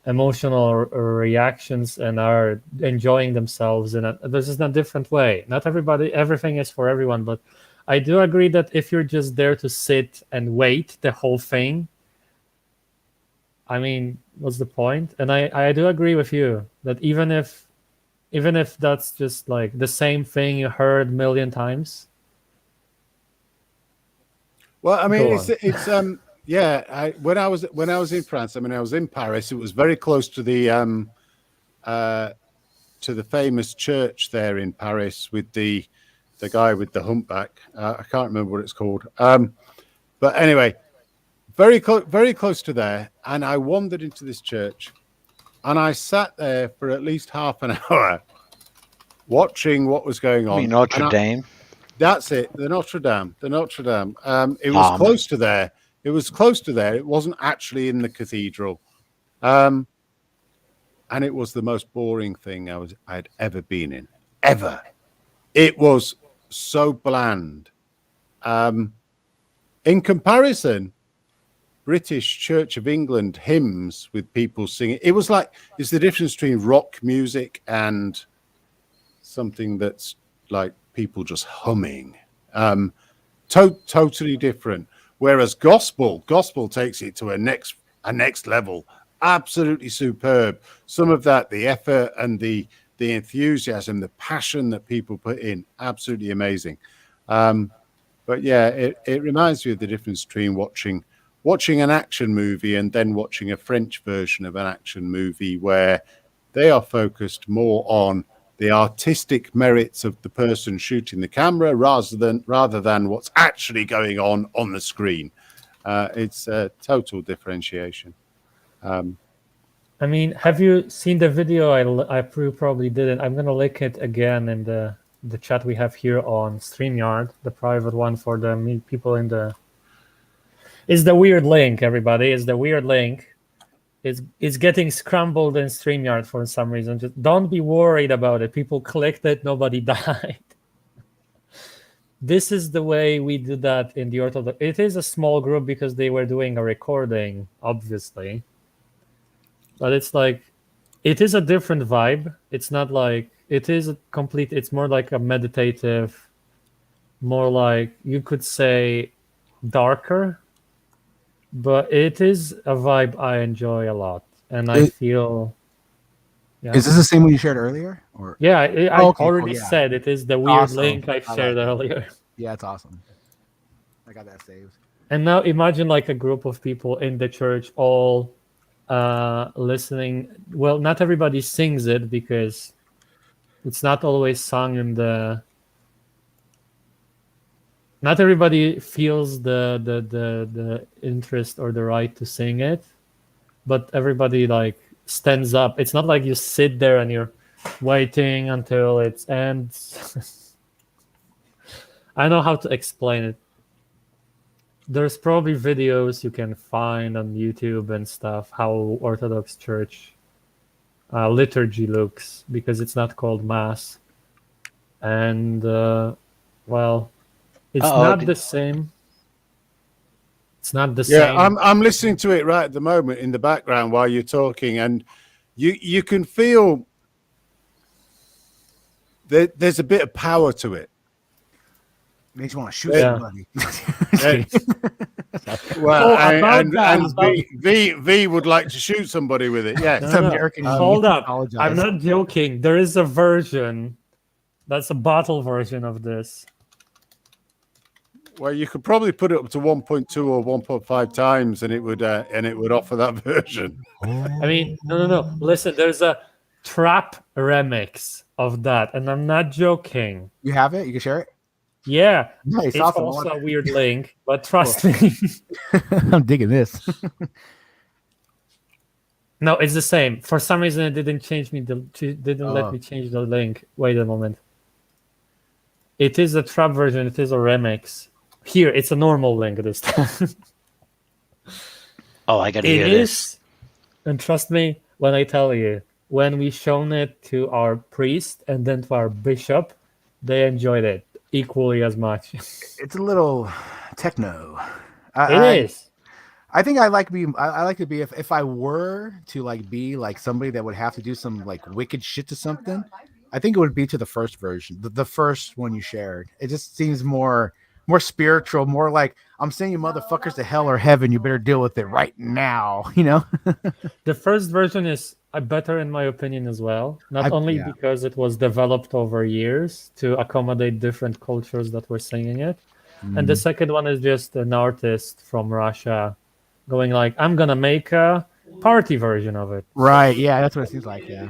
H: reactions and are enjoying themselves this is a different way. Not everything is for everyone, but I do agree that if you're just there to sit and wait the whole thing, I mean, what's the point? And I do agree with you that even if that's just like the same thing you heard a million times.
N: Well, I mean, it's yeah. When I was in France, I mean, I was in Paris. It was very close to the famous church there in Paris with the guy with the humpback. I can't remember what it's called. But anyway, very close to there. And I wandered into this church, and I sat there for at least half an hour watching what was going on.
A: Notre Dame.
N: That's it. The Notre Dame. It was close to there. It was close to there. It wasn't actually in the cathedral. And it was the most boring thing I'd ever been in. Ever. It was so bland. In comparison, British Church of England hymns with people singing. It's the difference between rock music and something that's like people just humming. Totally different. Whereas gospel takes it to a next level. Absolutely superb. Some of that, the effort and the enthusiasm, the passion that people put in, absolutely amazing. But yeah, it reminds me of the difference between watching an action movie and then watching a French version of an action movie where they are focused more on the artistic merits of the person shooting the camera rather than what's actually going on the screen. It's a total differentiation.
H: I mean, have you seen the video? I probably didn't. I'm gonna link it again in the chat we have here on StreamYard, the private one for the people in the. It's the weird link, everybody. It's the weird link. It's getting scrambled in StreamYard for some reason. Just don't be worried about it. People clicked it, nobody died. This is the way we do that in the Orthodox. It is a small group because they were doing a recording, obviously. But it's like, it is a different vibe. It's not like, it's more like a meditative, more like, you could say, darker. But it is a vibe I enjoy a lot. And I feel Yeah.
B: Is this the same one you shared earlier? Or
H: Yeah, I
B: Oh, okay, cool,
H: already
B: yeah.
H: said it is the weird
B: Awesome.
H: link I
B: I
H: shared
B: like it.
H: earlier.
B: Yeah, it's awesome. I got that saved.
H: And now imagine like a group of people in the church all listening. Well, not everybody sings it because it's not always sung in the. Not everybody feels the interest or the right to sing it, but everybody like stands up. It's not like you sit there and you're waiting until it ends. I know how to explain it. There's probably videos you can find on YouTube and stuff how Orthodox Church liturgy looks, because it's not called Mass. And, well, it's not the same. It's not the
N: Yeah,
H: same.
N: I'm listening to it right at the moment in the background while you're talking, and you can feel that there's a bit of power to it.
B: Makes you want to shoot
N: Yeah.
B: somebody.
N: Well,
H: about
N: and
H: that,
N: V would like to shoot somebody with it. Yes.
H: Hold up. I'm not joking. There is a version that's a bottle version of this.
N: Well, you could probably put it up to 1.2 or 1.5 times, and it would offer that version.
H: I mean, no. Listen, there's a trap remix of that, and I'm not joking.
B: You have it? You can share it?
H: Yeah,
B: Nice,
H: it's
B: awesome.
H: also a weird link, but trust me.
B: I'm digging this.
H: No, it's the same. For some reason, it didn't change me. Didn't let
B: Oh.
H: me change the link. Wait a moment. It is a trap version. It is a remix. Here, it's a normal link this time.
A: Oh, I gotta
H: It
A: hear
H: is,
A: this.
H: and trust me when I tell you, when we shown it to our priest and then to our bishop, they enjoyed it equally as much.
B: It's a little techno.
H: It is.
B: I think I like to be if I were to like be like somebody that would have to do some like wicked shit to something, I think it would be to the first version, the first one you shared. It just seems more spiritual, more like I'm saying you motherfuckers to hell or heaven, you better deal with it right now, you know?
H: The first version is better in my opinion as well, not only because it was developed over years to accommodate different cultures that were singing it, and the second one is just an artist from Russia going like, I'm gonna make a party version of it.
B: Right, yeah, that's what it seems like, yeah.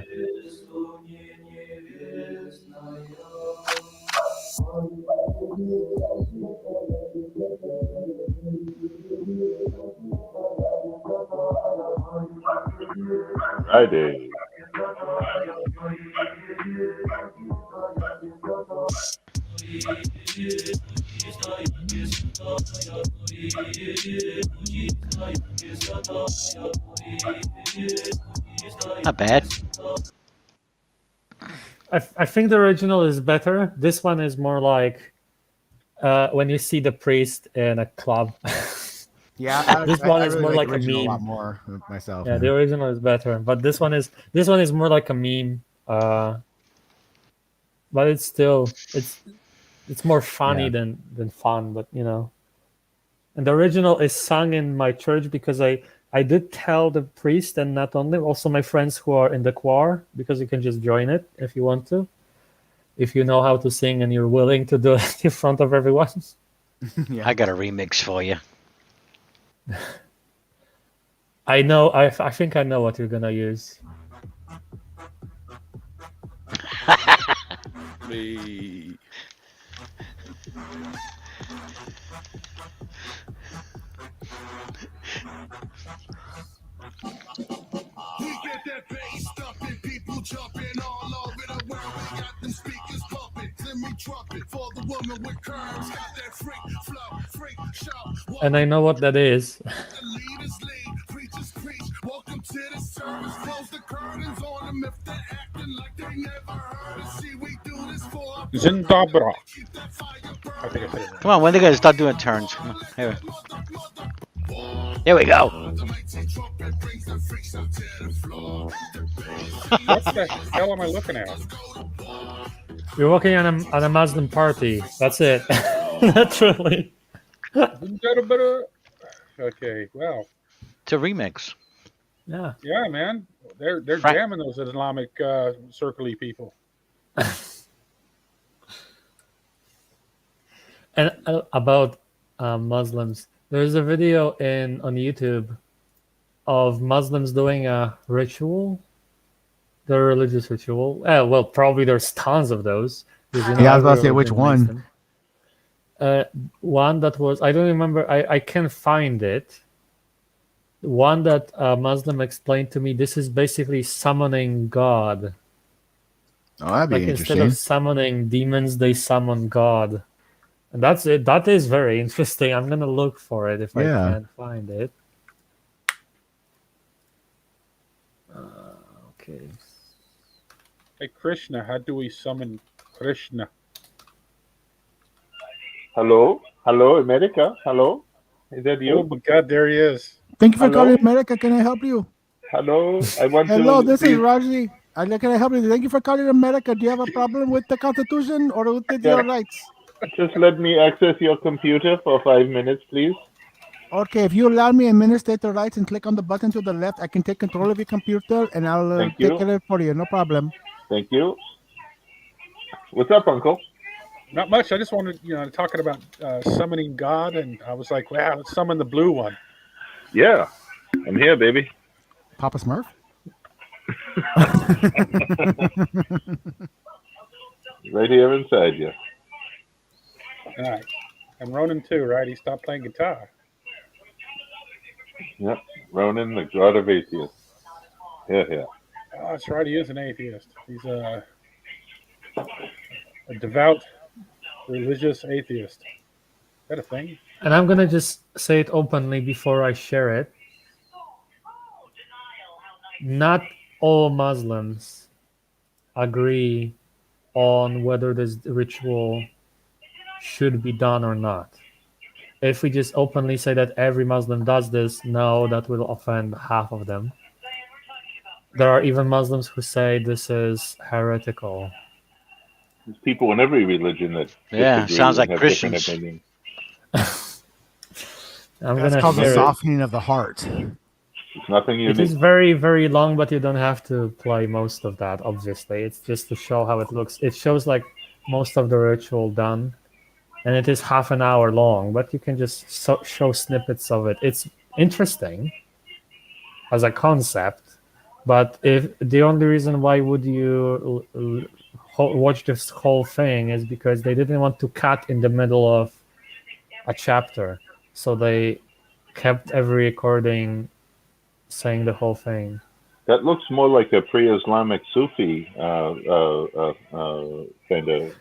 K: Friday.
A: Not bad.
H: I think the original is better. This one is more like when you see the priest in a club.
B: Yeah,
H: This one is more like a
B: original
H: meme.
B: a lot more myself.
H: Yeah, the original is better, but this one is more like a meme. But it's still it's more funny than fun. But you know, and the original is sung in my church because I did tell the priest and not only also my friends who are in the choir, because you can just join it if you want to, if you know how to sing and you're willing to do it in front of everyone.
A: I got a remix for you.
H: I know. I think I know what you're gonna use.
L: Me.
G: We get that bass thumping, people jumping all over the world. We got them speakers pumping. Let me trumpet for the woman with curves. Got that freak flow, freak show.
H: And I know what that is.
G: The leaders lead, preachers preach. Welcome to the service. Close the curtains on them if they're acting like they never heard us. See, we do this for
J: Zindabra. I think I said it.
A: Come on, when they gonna start doing turns? Come on, here. There we go.
J: What the hell am I looking at?
H: You're working on a Muslim party. That's it. Naturally.
J: Okay, wow.
A: It's a remix.
H: Yeah.
J: Yeah, man. They're
A: Frank-
J: jamming those Islamic circle-y people.
H: And about Muslims, there's a video on YouTube of Muslims doing a ritual, their religious ritual. Well, probably there's tons of those.
B: Yeah, I was about to say
H: every
B: which
H: religion makes
B: one.
H: them. One that was, I don't remember, I can find it. One that a Muslim explained to me, this is basically summoning God.
B: Oh, that'd be
H: Like instead
B: interesting.
H: of summoning demons, they summon God. And that's it. That is very interesting. I'm gonna look for it if I
B: Yeah.
H: can't find it. Okay.
J: Hey, Krishna, how do we summon Krishna?
K: Hello, America. Hello, is that
J: Oh
K: you?
J: my God, there he is.
B: Thank you for
K: Hello?
B: calling America. Can I help you?
K: Hello, I want
B: Hello,
K: to.
B: this is
K: please-
B: Raji. Can I help you? Thank you for calling America. Do you have a problem with the Constitution or with your rights?
K: Just let me access your computer for 5 minutes, please.
B: Okay, if you allow me administrator rights and click on the button to the left, I can take control of your computer and I'll
K: Thank
B: take
K: you.
B: care of it for you. No problem.
K: Thank you. What's up, Uncle?
J: Not much. I just wanted, talking about summoning God, and I was like, wow, let's summon the blue one.
K: Yeah, I'm here, baby.
B: Papa Smurf?
K: Right here inside you.
J: All right. And Ronan too, right? He stopped playing guitar.
K: Yep, Ronan, the God of Atheists. Here.
J: Oh, that's right. He is an atheist. He's a devout, religious atheist. Is that a thing?
H: And I'm gonna just say it openly before I share it. Not all Muslims agree on whether this ritual should be done or not. If we just openly say that every Muslim does this, no, that will offend half of them. There are even Muslims who say this is heretical.
K: There's people in every religion that
A: Yeah,
K: disagree
A: sounds
K: and
A: like
K: have different
A: Christians.
K: opinions.
H: I'm
B: That's
H: gonna
B: called the
H: share it.
B: softening of the heart.
K: It's nothing
H: It is
K: unique.
H: very, very long, but you don't have to play most of that, obviously. It's just to show how it looks. It shows like most of the ritual done, and it is half an hour long, but you can just show snippets of it. It's interesting as a concept, but if the only reason why would you watch this whole thing is because they didn't want to cut in the middle of a chapter, so they kept every recording saying the whole thing.
K: That looks more like a pre-Islamic Sufi kind of.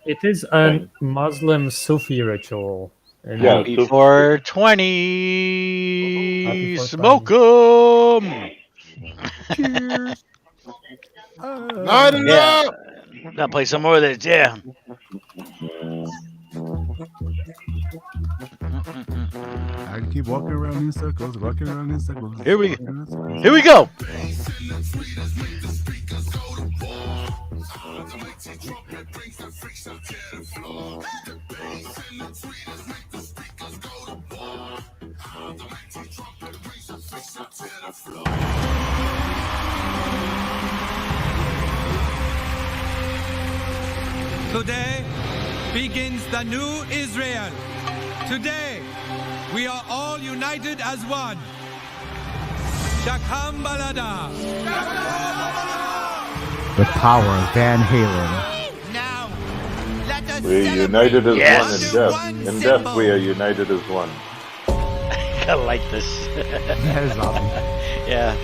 H: It is a Muslim Sufi ritual. And
K: Yeah,
A: Happy
K: Sufi.
A: 420.
H: Happy 420.
A: Smoke 'em.
B: Cheers.
N: Not
A: Yeah.
N: enough.
A: Gotta play some more of this. Yeah.
B: I can keep walking around in circles, walking around in circles.
A: Here we
B: go.
A: Here we go.
O: Today begins the new Israel. Today, we are all united as one. Shakam Balada.
B: The power of Van Halen.
O: Now, let us
K: We're united as
A: Yes.
K: one in death. In death, we are united as one.
A: I like this.
B: That is awesome.
A: Yeah.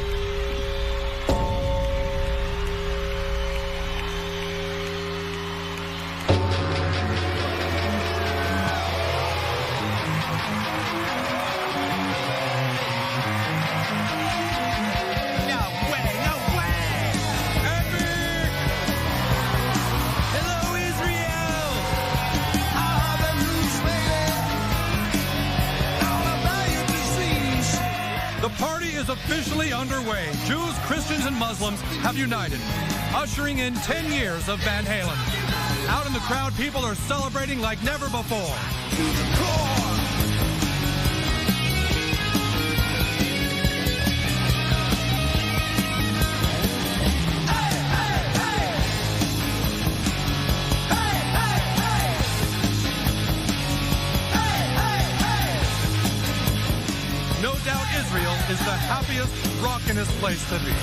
O: No way. Epic. Hello, Israel. I have a news, baby. All about your disease. The party is officially underway. Jews, Christians, and Muslims have united, ushering in 10 years of Van Halen. Out in the crowd, people are celebrating like never before. To the core. is the happiest, rockinest place to be.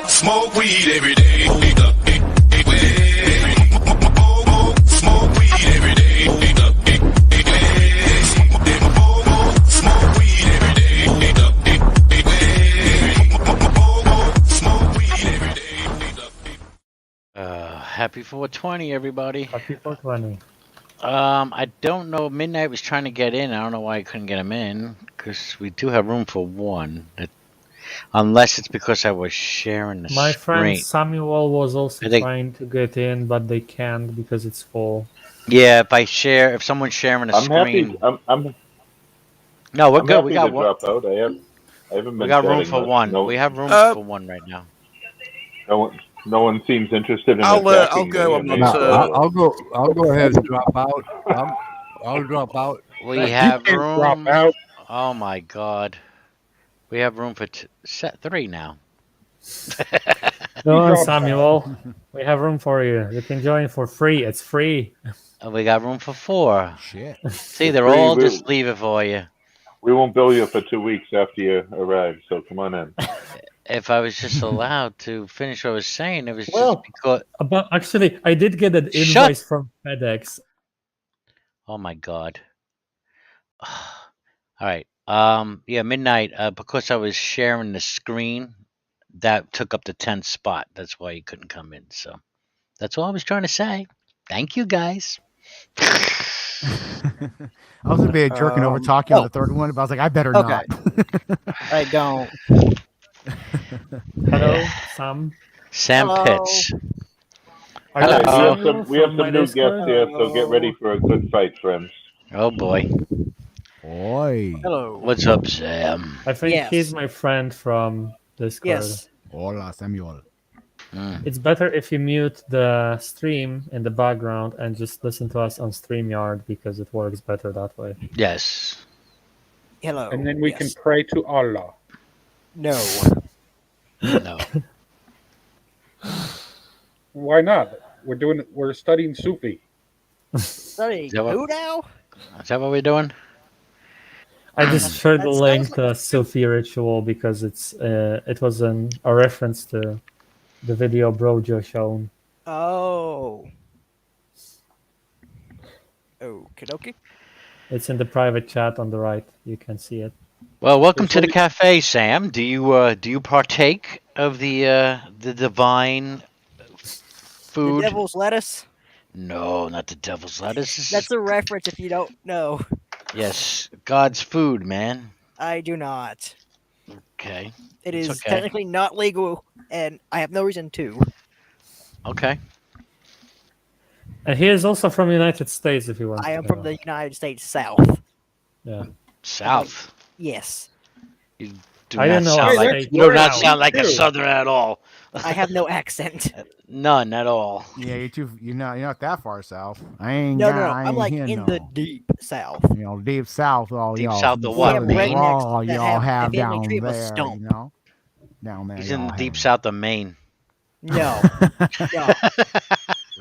G: Smoke weed every day. Smoke weed every day. Smoke weed every day. Smoke weed every day.
A: Happy 420, everybody.
H: Happy 420.
A: I don't know. Midnight was trying to get in. I don't know why I couldn't get him in, because we do have room for one. Unless it's because I was sharing the
H: My friend
A: screen.
H: Samuel was also
A: I think-
H: trying to get in, but they can't because it's full.
A: Yeah, if someone's sharing a
K: I'm
A: screen.
K: happy. I'm
A: No, we're
K: I'm
A: good.
K: happy
A: We got
K: to
A: one.
K: drop out. I haven't been
A: We got room
K: chatting
A: for
K: much.
A: one.
K: No,
A: We have room for one right now.
K: no one seems interested in
L: I'll
K: attacking
L: go.
K: me.
L: I'm
K: and
L: not.
K: they-
C: I'll go ahead and drop out. I'll drop out.
A: We
J: You
A: have
J: can't drop
A: room.
J: out.
A: Oh my God. We have room for set 3 now.
H: Go on,
J: dropped
H: Samuel. We have room for you. You can join for free. It's free.
A: And we got room for 4.
B: Shit.
A: See, they're
K: Free,
A: all
K: we-
A: just leave it for you.
K: We won't bill you for 2 weeks after you arrive. So come on in.
A: If I was just allowed to finish what I was saying, it was
K: Well-
A: just because.
H: But actually, I did get an
A: Shut-
H: invoice from FedEx.
A: Oh my God. All right. Yeah, midnight. Because I was sharing the screen, that took up the 10th spot. That's why you couldn't come in. So that's all I was trying to say. Thank you, guys.
B: I was gonna be jerking over talking on the third one, but I was like, I better
P: Okay.
B: not.
P: I don't.
H: Hello, Sam.
A: Sam
P: Hello.
A: Pitts.
H: Are
A: Hello.
H: you
K: We have
H: Samuel
K: some
H: from my
K: new
H: Discord?
K: guests here, so get ready for a good fight, friends.
A: Oh boy.
B: Oi.
P: Hello.
A: What's up, Sam?
H: I think
P: Yes.
H: he's my friend from Discord.
P: Yes.
B: Hola, Samuel.
H: It's better if you mute the stream in the background and just listen to us on StreamYard because it works better that way.
A: Yes.
P: Hello.
J: And then we
P: Yes.
J: can pray to Allah.
P: No.
A: No.
J: Why not? We're studying Sufi.
P: Study
A: that what-
P: who now?
A: Is that what we're doing?
H: I just shared the
P: That
H: link
P: sounds
H: to Sufi ritual because it was a reference to the video BroJo shown.
P: Oh. Oh, Karaoke?
H: It's in the private chat on the right. You can see it.
A: Well, welcome to the cafe, Sam. Do you partake of the divine food?
P: The devil's lettuce?
A: No, not the devil's lettuce.
P: That's a reference if you don't know.
A: Yes, God's food, man.
P: I do not.
A: Okay.
P: It
A: It's
P: is
A: okay.
P: technically not legal, and I have no reason to.
A: Okay.
H: And he is also from the United States if you want
P: I
H: to
P: am
H: know.
P: from the United States South.
H: Yeah.
A: South.
P: Yes.
A: You do
H: I
A: not
H: didn't know
A: sound
H: I
A: like
H: stayed
A: you do not
H: south.
A: sound like a
J: too.
A: Southerner at all.
P: I have no accent.
A: None at all.
B: Yeah, you're not that far south. I ain't.
P: No,
B: got-
P: no, no.
B: I
P: I'm
B: ain't
P: like
B: here,
P: in
B: no.
P: the deep South.
B: You know, deep south. All
A: Deep
B: y'all.
A: south of
B: some
A: what,
B: southern
A: Maine?
B: drawl
P: Rednecks that
B: y'all have
P: the family
B: down
P: tree of a
B: there.
P: stump.
B: You know, down there.
A: He's in
B: y'all
A: the deep
B: have
A: south of Maine.
P: No. No.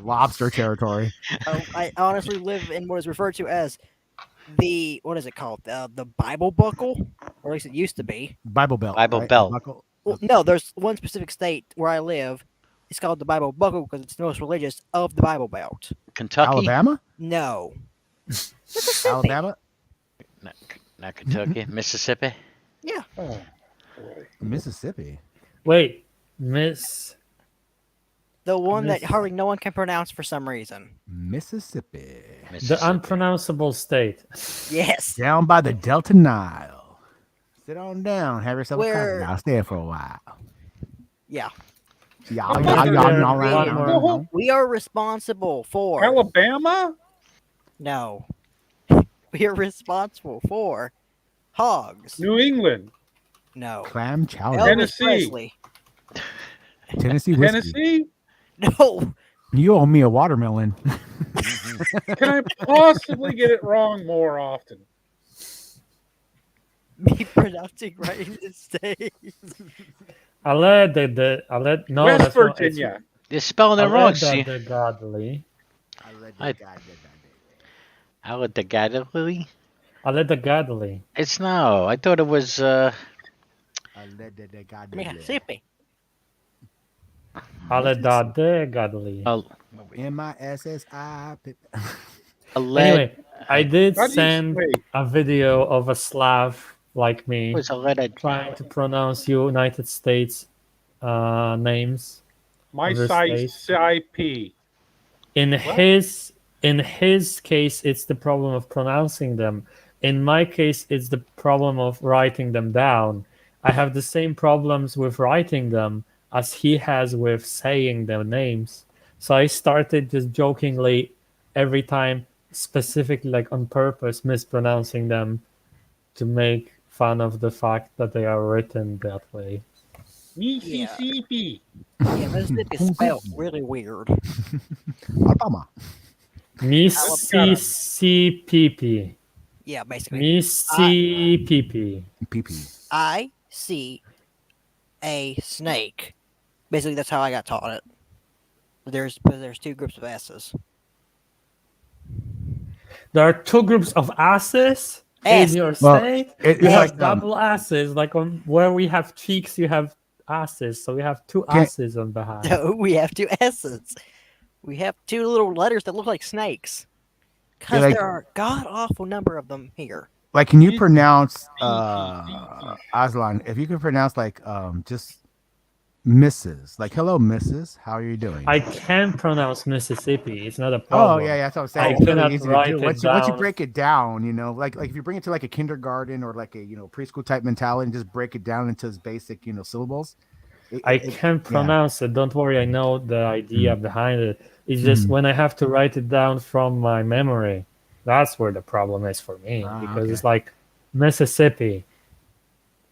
B: lobster territory.
P: I honestly live in what is referred to as the what is it called? The Bible buckle, or at least it used to be.
B: Bible Belt.
A: Bible
B: right?
A: Belt.
B: Buckle.
P: Well, no, there's one specific state where I live. It's called the Bible buckle because it's the most religious of the Bible Belt.
A: Kentucky?
B: Alabama.
P: No,
B: Alabama.
A: Not Kentucky. Mississippi?
P: yeah,
J: Oh, boy.
B: Mississippi.
H: Wait, Miss.
P: the one that
H: Miss-
P: hardly no one can pronounce for some reason.
B: Mississippi.
H: The
A: Mississippi.
H: unpronounceable state.
P: Yes,
B: Down by the Delta Nile. Sit on down. Have yourself a
P: Where-
B: coffee. I'll stay for a while.
P: yeah.
B: Y'all,
H: Yeah,
B: y'all,
H: one
B: y'all,
H: more.
P: We are responsible for
J: Alabama?
P: no. We are responsible for hogs.
J: New England?
P: No.
B: Clam chowder.
P: Elvis
J: Tennessee.
P: Presley.
B: Tennessee whiskey.
J: Tennessee?
P: No.
B: You owe me a watermelon.
J: Can I possibly get it wrong more often?
P: Me pronouncing right in the state.
H: I let no.
J: West
H: that's not-
J: Virginia.
A: You're spelling it
H: I
A: wrong,
H: let
A: see?
H: the godly.
A: I let the Gadley.
H: Allegadly.
A: It's no. I thought it was.
P: Mississippi.
H: Allegadly.
B: MISSI.
H: Anyway, I did
J: How do you
H: send
J: wait?
H: a video of a Slav like me
A: Was
H: trying to pronounce United States names.
J: My
H: of the
J: size
H: states.
J: IP.
H: In his case, it's the problem of pronouncing them. In my case, it's the problem of writing them down. I have the same problems with writing them as he has with saying their names. So I started just jokingly every time, specifically like on purpose, mispronouncing them to make fun of the fact that they are written that way.
J: Mississippi.
P: Yeah, Mississippi is spelled really weird.
B: Alabama.
H: Mississippi.
P: Yeah, basically.
H: Mississippi.
P: I see a snake. Basically, that's how I got taught it. There's two groups of S's.
H: There are two groups of asses
P: S.
H: in your
B: Well,
H: state.
B: it's
H: You have
B: like,
H: double asses, like on where we have cheeks, you have asses. So we have two asses on behind.
P: No, we have two S's. We have two little letters that look like snakes. Because
B: like-
P: there are god awful number of them here.
B: Like, can you pronounce Aslan? If you can pronounce like just Mrs. Like, hello, Mrs. How are you doing?
H: I can pronounce Mississippi. It's not a problem.
B: Oh yeah, that's what I'm saying.
H: I
B: It's really
H: cannot
B: easy to
H: write
B: do.
H: it
B: Once you
H: down.
B: break it down, you know, like if you bring it to like a kindergarten or like a preschool type mentality and just break it down into its basic syllables.
H: I can pronounce it. Don't worry. I know the idea behind it. It's just when I have to write it down from my memory, that's where the problem is for me. Because it's like Mississippi.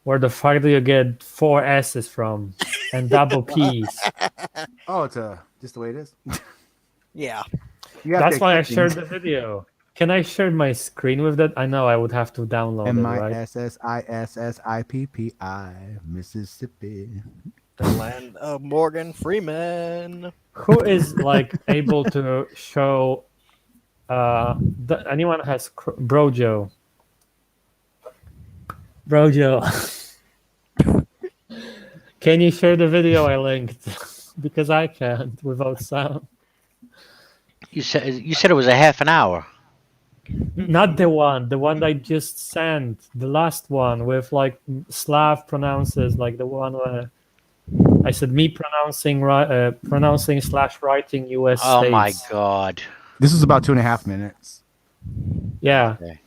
H: Where the fuck do you get 4 S's from and double P's?
B: Oh, it's just the way it is.
P: Yeah.
H: That's why I shared the video. Can I share my screen with that? I know I would have to download it, right?
B: Mississippi, Mississippi.
P: The land of Morgan Freeman.
H: Who is like able to show? Anyone has BroJo? BroJo. Can you share the video I linked? Because I can't without sound.
A: You said it was a half an hour.
H: Not the one I just sent. The last one with like Slav pronounces, like the one where I said me pronouncing / writing U.S.
A: Oh
H: states.
A: my god.
B: This is about 2.5 minutes.
H: Yeah.
A: Okay.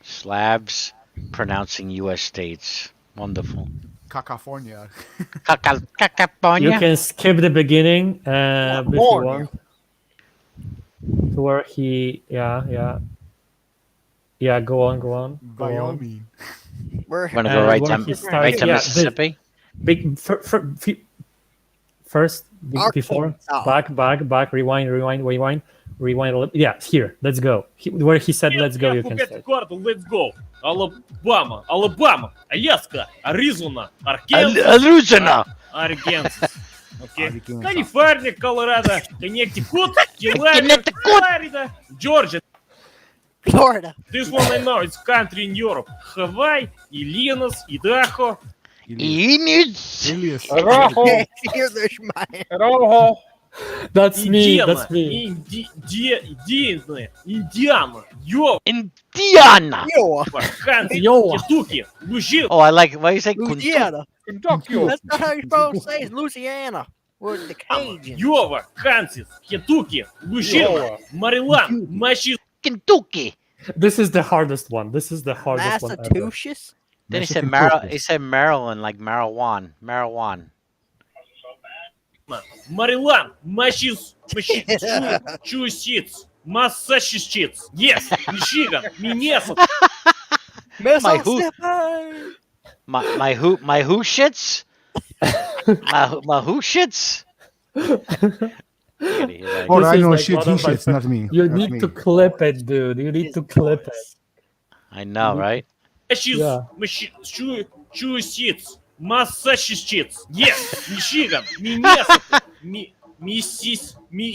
A: Slavs pronouncing U.S. states. Wonderful.
B: California.
A: California.
H: You can skip the beginning if you want. To where he, yeah. Go on.
B: Wyoming.
P: We're
A: Want to go right to Mississippi?
H: First, before, back, rewind. Yeah, here, let's go. Where he said, let's go, you can say.
Q: Let's go. Alabama, Alaska, Arizona, Arkansas.
A: Arizona.
Q: Arkansas. Okay. California, Colorado, Connecticut, Florida, Georgia.
P: Florida.
Q: This one I know, it's country in Europe. Hawaii, Illinois, Idaho.
B: Ilias.
H: That's me. That's me.
Q: Indiana.
A: Indiana.
Q: Iowa. Kentucky. Louisiana.
A: Oh, I like it. Why you say
P: Louisiana.
J: Kentucky.
P: That's not how you're supposed to say it. It's Louisiana. We're the Cajuns.
Q: Iowa, Kansas, Kentucky, Louisiana, Maryland, Massachusetts.
A: Kentucky.
H: This is the hardest one. One ever.
P: Massachusetts.
A: Then he said Maryland, like marijuana.
Q: Maryland, Massachusetts, yes, Michigan, Minnesota.
A: My who shits? my who shits?
B: Hold on, I know shit. He shits, not me.
H: You need to clip it, dude. You need to clip it.
A: I know, right?
Q: Massachusetts, yes, Michigan, Minnesota, Mississippi,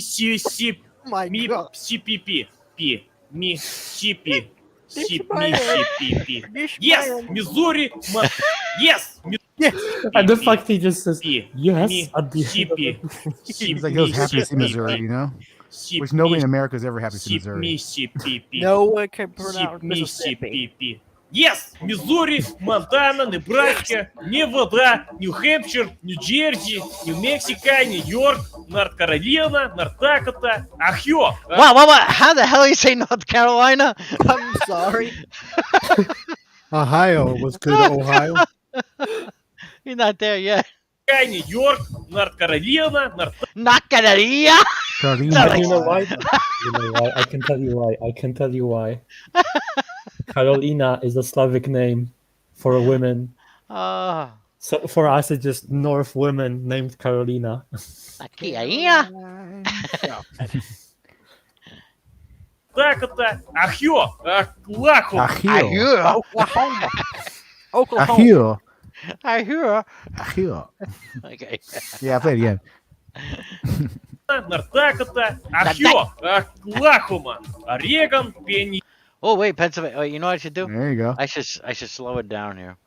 Q: Mississippi, Mississippi. Yes, Missouri. Yes,
H: And the fact he just says
Q: Mississippi.
H: yes at the end of
Q: Mississippi.
B: He's like, he was happy to see Missouri, you know? Which nobody in America is ever happy to see Missouri.
Q: Mississippi.
P: No one can pronounce Mississippi.
Q: Mississippi. Yes, Missouri, Montana, Nebraska, Nevada, New Hampshire, New Jersey, New Mexico, New York, North Carolina, North Dakota, Ohio.
A: Wow. How the hell you say North Carolina?
P: I'm sorry.
M: Ohio was good. Ohio.
A: You're not there yet.
Q: New York, North Carolina,
A: North Carolina.
H: You know why? I can tell you why. Carolina is a Slavic name for a woman. So for us, it's just North women named Carolina.
Q: Dakota, Ohio, Oklahoma.
P: Oklahoma.
B: Ahio.
A: Okay.
B: Yeah, play it again.
Q: North Dakota, Ohio, Oklahoma, Oregon, Pennsylvania.
A: Oh wait, Pennsylvania. Wait, you know what I should do?
B: There you go.
A: I should slow it down here.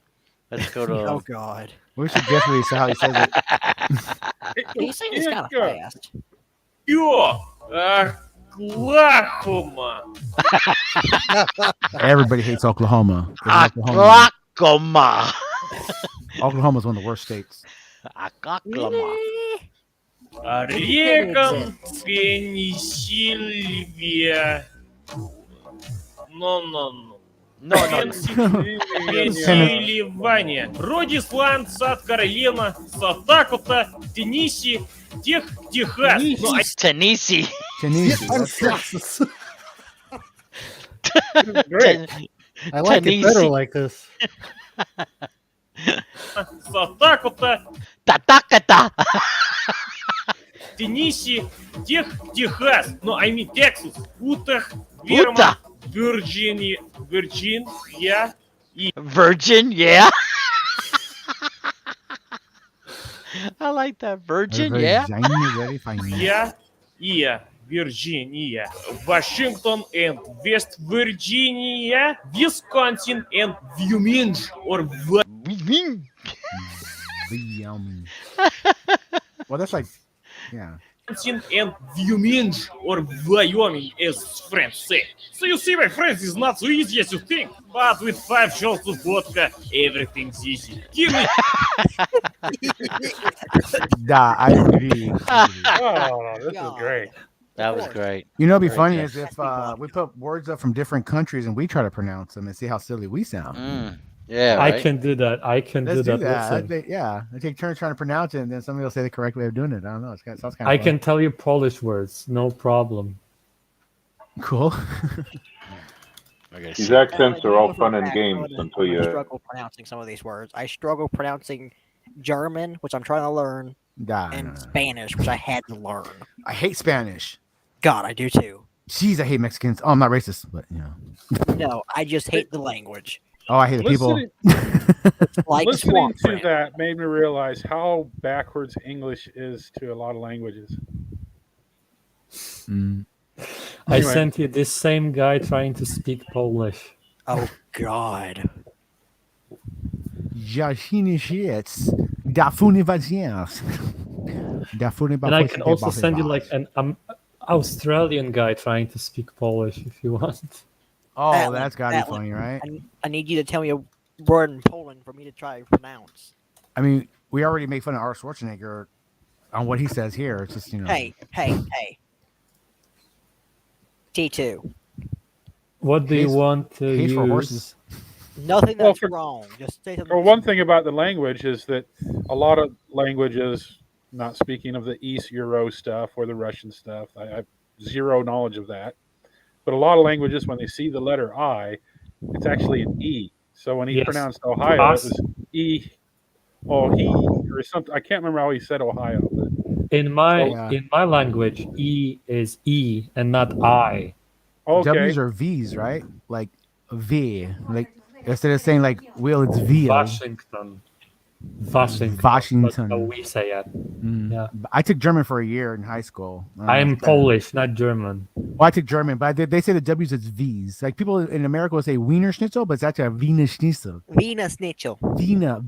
A: Let's go to.
P: Oh God.
B: We should guess what how he says it.
P: He's saying it's kind of fast.
Q: Oklahoma.
B: Everybody hates Oklahoma.
A: Oklahoma.
B: Oklahoma's one of the worst states.
A: Oklahoma.
Q: Oregon, Pennsylvania. No. Pennsylvania. Родисланд, South Carolina, South Dakota, Tennessee, Texas.
A: Tennessee.
M: Great. I like it better like this.
Q: South Dakota,
A: Dakota.
Q: Tennessee, Texas. No, I mean Texas. Utah, Vermont, Virginia.
A: Virgin, yeah. I like that. Virgin, yeah.
Q: Yeah, Virginia, Washington and West Virginia, Wisconsin and Wyoming or
B: Wyoming. Well, that's like, yeah.
Q: Wisconsin and Wyoming or Wyoming, as French say. So you see, my friends, it's not so easy as you think. But with 5 shots of vodka, everything's easy. Give me.
B: I agree.
J: Oh, this is great.
A: That was great.
B: You know, what'd be funny is if we put words up from different countries and we try to pronounce them and see how silly we sound.
A: Yeah,
H: right? I can do that.
B: Let's do that. They take turns trying to pronounce it, and then somebody will say the correct way of doing it. I don't know. It sounds kind of
H: I
B: fun.
H: can tell you Polish words, no problem.
B: Cool.
K: These accents are all fun and games until you
P: struggle pronouncing some of these words. I struggle pronouncing German, which I'm trying to learn, and Spanish, which I had to learn.
B: I hate Spanish.
P: God, I do too.
B: Jeez, I hate Mexicans. Oh, I'm not racist, but you know.
P: No, I just hate the language.
B: Oh, I hate the people.
J: Listening to that made me realize how backwards English is to a lot of languages.
H: I sent you this same guy trying to speak Polish.
P: Oh God.
H: And I can also send you like an Australian guy trying to speak Polish if you want.
B: Oh, that's gotta be funny, right?
P: I need you to tell me a word in Poland for me to try to pronounce.
B: I mean, we already make fun of Arnold Schwarzenegger on what he says here. It's just, you know.
P: Hey. T2.
H: What do you want to use?
B: For horses.
P: Nothing that's wrong. Just say something.
J: Well, one thing about the language is that a lot of languages, not speaking of the East Euro stuff or the Russian stuff, I have zero knowledge of that. But a lot of languages, when they see the letter I, it's actually an E. So when he pronounced Ohio, it was E, oh, he, or something. I can't remember how he said Ohio. But,
H: in my language, E is E and not I.
J: Okay.
B: W's are V's, right? Like V. Like instead of saying like Will, it's V.
H: Washington. Washington. That's how
B: Washington.
H: we say it. Yeah.
B: I took German for a year in high school.
H: I'm Polish, not German.
B: Well, I took German, but they say the W's as V's. Like people in America will say Wiener Schnitzel, but it's actually a Wiener Schnitzel.
P: Wiener Schnitzel.
B: Wiener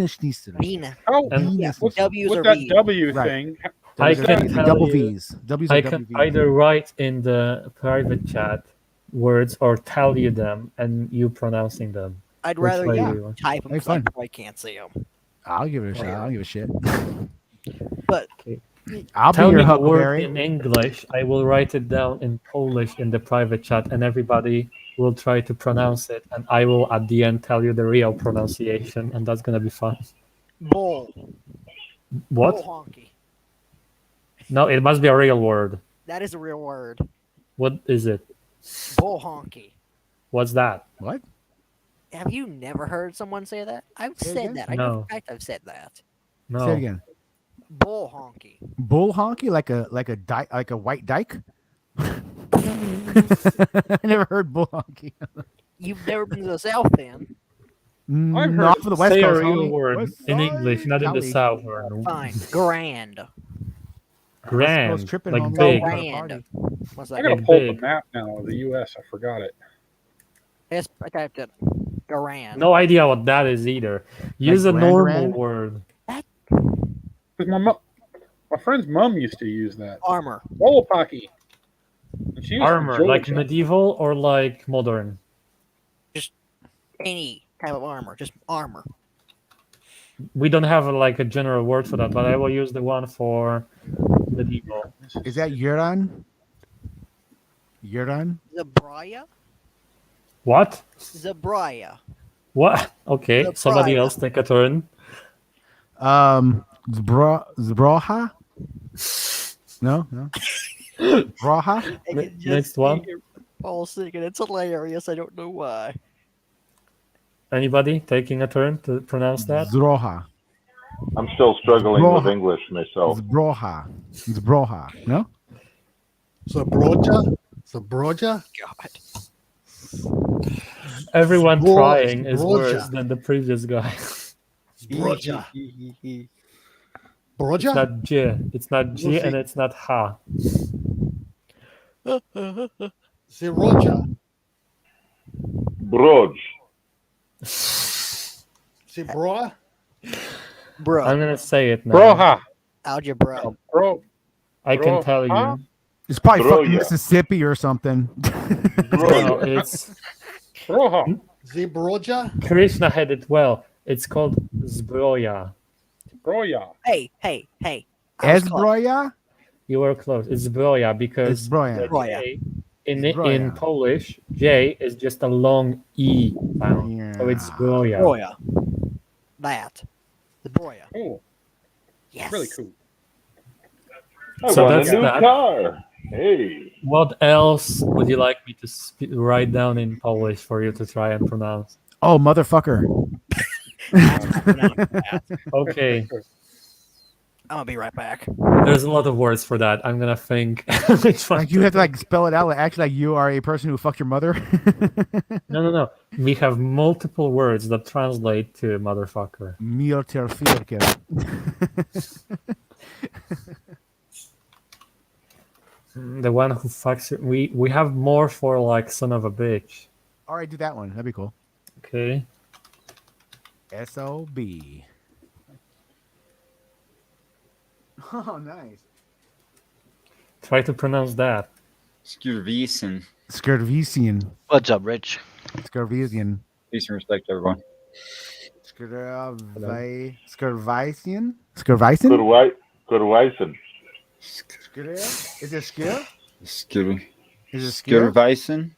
B: Schnitzel.
P: Wiener.
J: Oh,
B: Wiener
J: with
B: Schnitzel.
J: that
P: V's.
J: W
B: Right.
J: thing.
H: I
B: Those are
H: can
B: the
H: tell
B: double
H: you,
B: V's. W's
H: I
B: are
H: can
B: WVs.
H: either write in the private chat words or tell you them and you pronouncing them.
P: I'd
H: Which
P: rather
H: way
P: you
H: do you want?
P: type them
B: Hey,
P: because I
B: fun.
P: probably can't see them.
B: I'll give it a shot. I don't give a shit.
P: But
B: I'll
H: Tell
B: be
H: me
B: your
H: the word
B: Huckleberry.
H: in English. I will write it down in Polish in the private chat, and everybody will try to pronounce it. And I will at the end tell you the real pronunciation, and that's gonna be fun.
P: bull.
H: What?
P: Bull honky.
H: No, it must be a real word.
P: That is a real word.
H: What is it?
P: Bull honky.
H: What's that?
B: What?
P: Have you never heard someone say that? I've
B: Say
P: said
B: again?
P: that. I know
H: No.
P: for a fact I've said that.
H: No.
B: Say it again.
P: Bull honky.
B: Bull honky, like a white dyke. I never heard bull honky.
P: You've never been to the South then.
B: Not for the West
H: Say
B: Coast.
H: a real
B: homie.
H: word
B: West
H: in
B: Side,
H: English, not in the
B: Cali.
H: South.
P: Fine. Grand.
H: Grand,
B: tripping,
H: like
B: homie.
H: big.
P: Grand. What's
J: I
P: that?
J: gotta
H: Like
J: pull up
H: big.
J: the map now of the U.S. I forgot it.
P: Yes, I typed it. Grand.
H: No idea what that is either. Use a
B: Grand
H: normal
B: Grand?
H: word.
J: 'Cause my friend's mom used to use that.
P: Armor.
J: Roll pocky. And she was from
H: Armor, like
J: Georgia.
H: medieval or like modern?
P: Any type of armor. Just armor.
H: We don't have like a general word for that, but I will use the one for medieval.
B: Is that Yuran? Yuran?
P: Zabraya?
H: What?
P: Zabraya.
H: What? Okay,
P: The
H: somebody
P: pride.
H: else take a turn.
B: Zbroha? No. Zbroha?
P: I can just
H: Next one.
P: hear Paul singing. It's hilarious. I don't know why.
H: Anybody taking a turn to pronounce that?
B: Zroha.
K: I'm still struggling with
B: Broha.
K: English myself.
B: Zbroha. No?
M: Zabroja?
P: God.
H: Everyone
M: Zbro-
H: trying is
M: Zbroja.
H: worse than the previous guy.
M: Broja.
H: It's
M: Broja?
H: not J, it's not G,
M: We'll
H: and
M: see.
H: it's not Ha.
M: Ziroja.
K: Broj.
M: Zibroa?
P: Bro.
H: I'm gonna say it now.
J: Broha.
P: Algebra.
J: Bro.
H: I can
J: Bro-
H: tell
J: huh?
H: you.
B: It's probably
K: Broya.
B: fucking Mississippi or something.
H: No, it's
J: Broha.
M: Zibroja?
H: Krishna had it well. It's called Zbroja.
J: Broya.
P: Hey. I was close.
B: Esbroya?
H: You were close. It's Zbroja because
B: Zbroja.
H: the
P: Zbroja.
H: J in
B: Zbroja.
H: Polish, J is just a long E sound. So it's Zbroja.
P: Broya. That. The Broya.
J: Oh,
P: Yes.
J: really cool.
K: I
H: So
K: want
H: that's
K: a new
H: that.
K: car. Hey.
H: What else would you like me to write down in Polish for you to try and pronounce?
B: Oh, motherfucker.
H: Okay,
P: I'm gonna be right back.
H: there's a lot of words for that. I'm gonna think which one.
B: Like you have to like spell it out like actually like you are a person who fucked your mother.
H: No. We have multiple words that translate to motherfucker.
B: Mjölterfirker.
H: The one who fucks it. We have more for like son of a bitch.
B: All right, do that one. That'd be cool.
H: Okay.
B: SOB. Oh, nice.
H: Try to pronounce that.
R: Skirvisen.
B: Skirvisian.
S: What's up, Rich?
B: Skirvisian.
R: Peace and respect, everyone.
B: Skirvisian? Skirvisian?
K: Kurweisen.
B: Skir? Is it skir?
R: Skir.
B: Is it skir?
R: Skirvisen.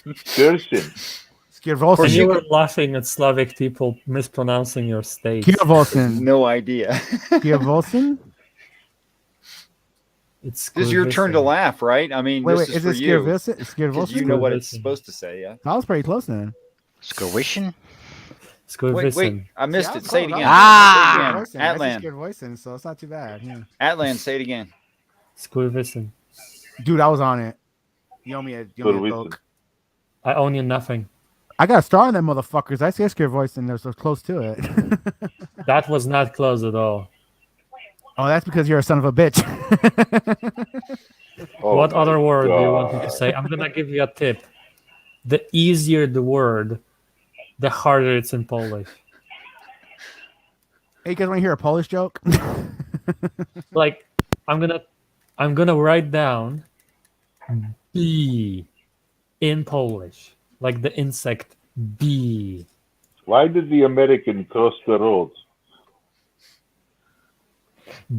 K: Skirsin.
B: Skirvolsen.
H: And you were laughing at Slavic people mispronouncing your state.
B: Skirvolsen.
R: No idea.
B: Skirvolsen?
H: It's
R: This is your turn to laugh, right? I mean,
B: Wait,
R: this
B: is
R: is for
B: it
R: you.
B: Skirvolsen?
R: 'Cause
B: Skirvolsen?
R: you know what it's supposed to say, yeah?
B: I was pretty close then.
S: Skirwishin?
R: Wait, I missed it. Say it again.
B: Ah!
R: Say it again.
B: I
R: Atlan.
B: Skirvolsen, so it's not too bad. Yeah.
R: Atlan, say it again.
H: Skirvisen.
B: Dude, I was on it. You owe me a Coke.
H: I own you nothing.
B: I got a star on them motherfuckers. I see your voice and they're so close to it.
H: That was not close at all.
B: Oh, that's because you're a son of a bitch.
H: What
K: my
H: other word do you want me
K: God.
H: to say? I'm gonna give you a tip. The easier the word, the harder it's in Polish.
B: Hey, you guys want to hear a Polish joke?
H: Like, I'm gonna write down bee in Polish, like the insect bee.
K: Why did the American cross the roads?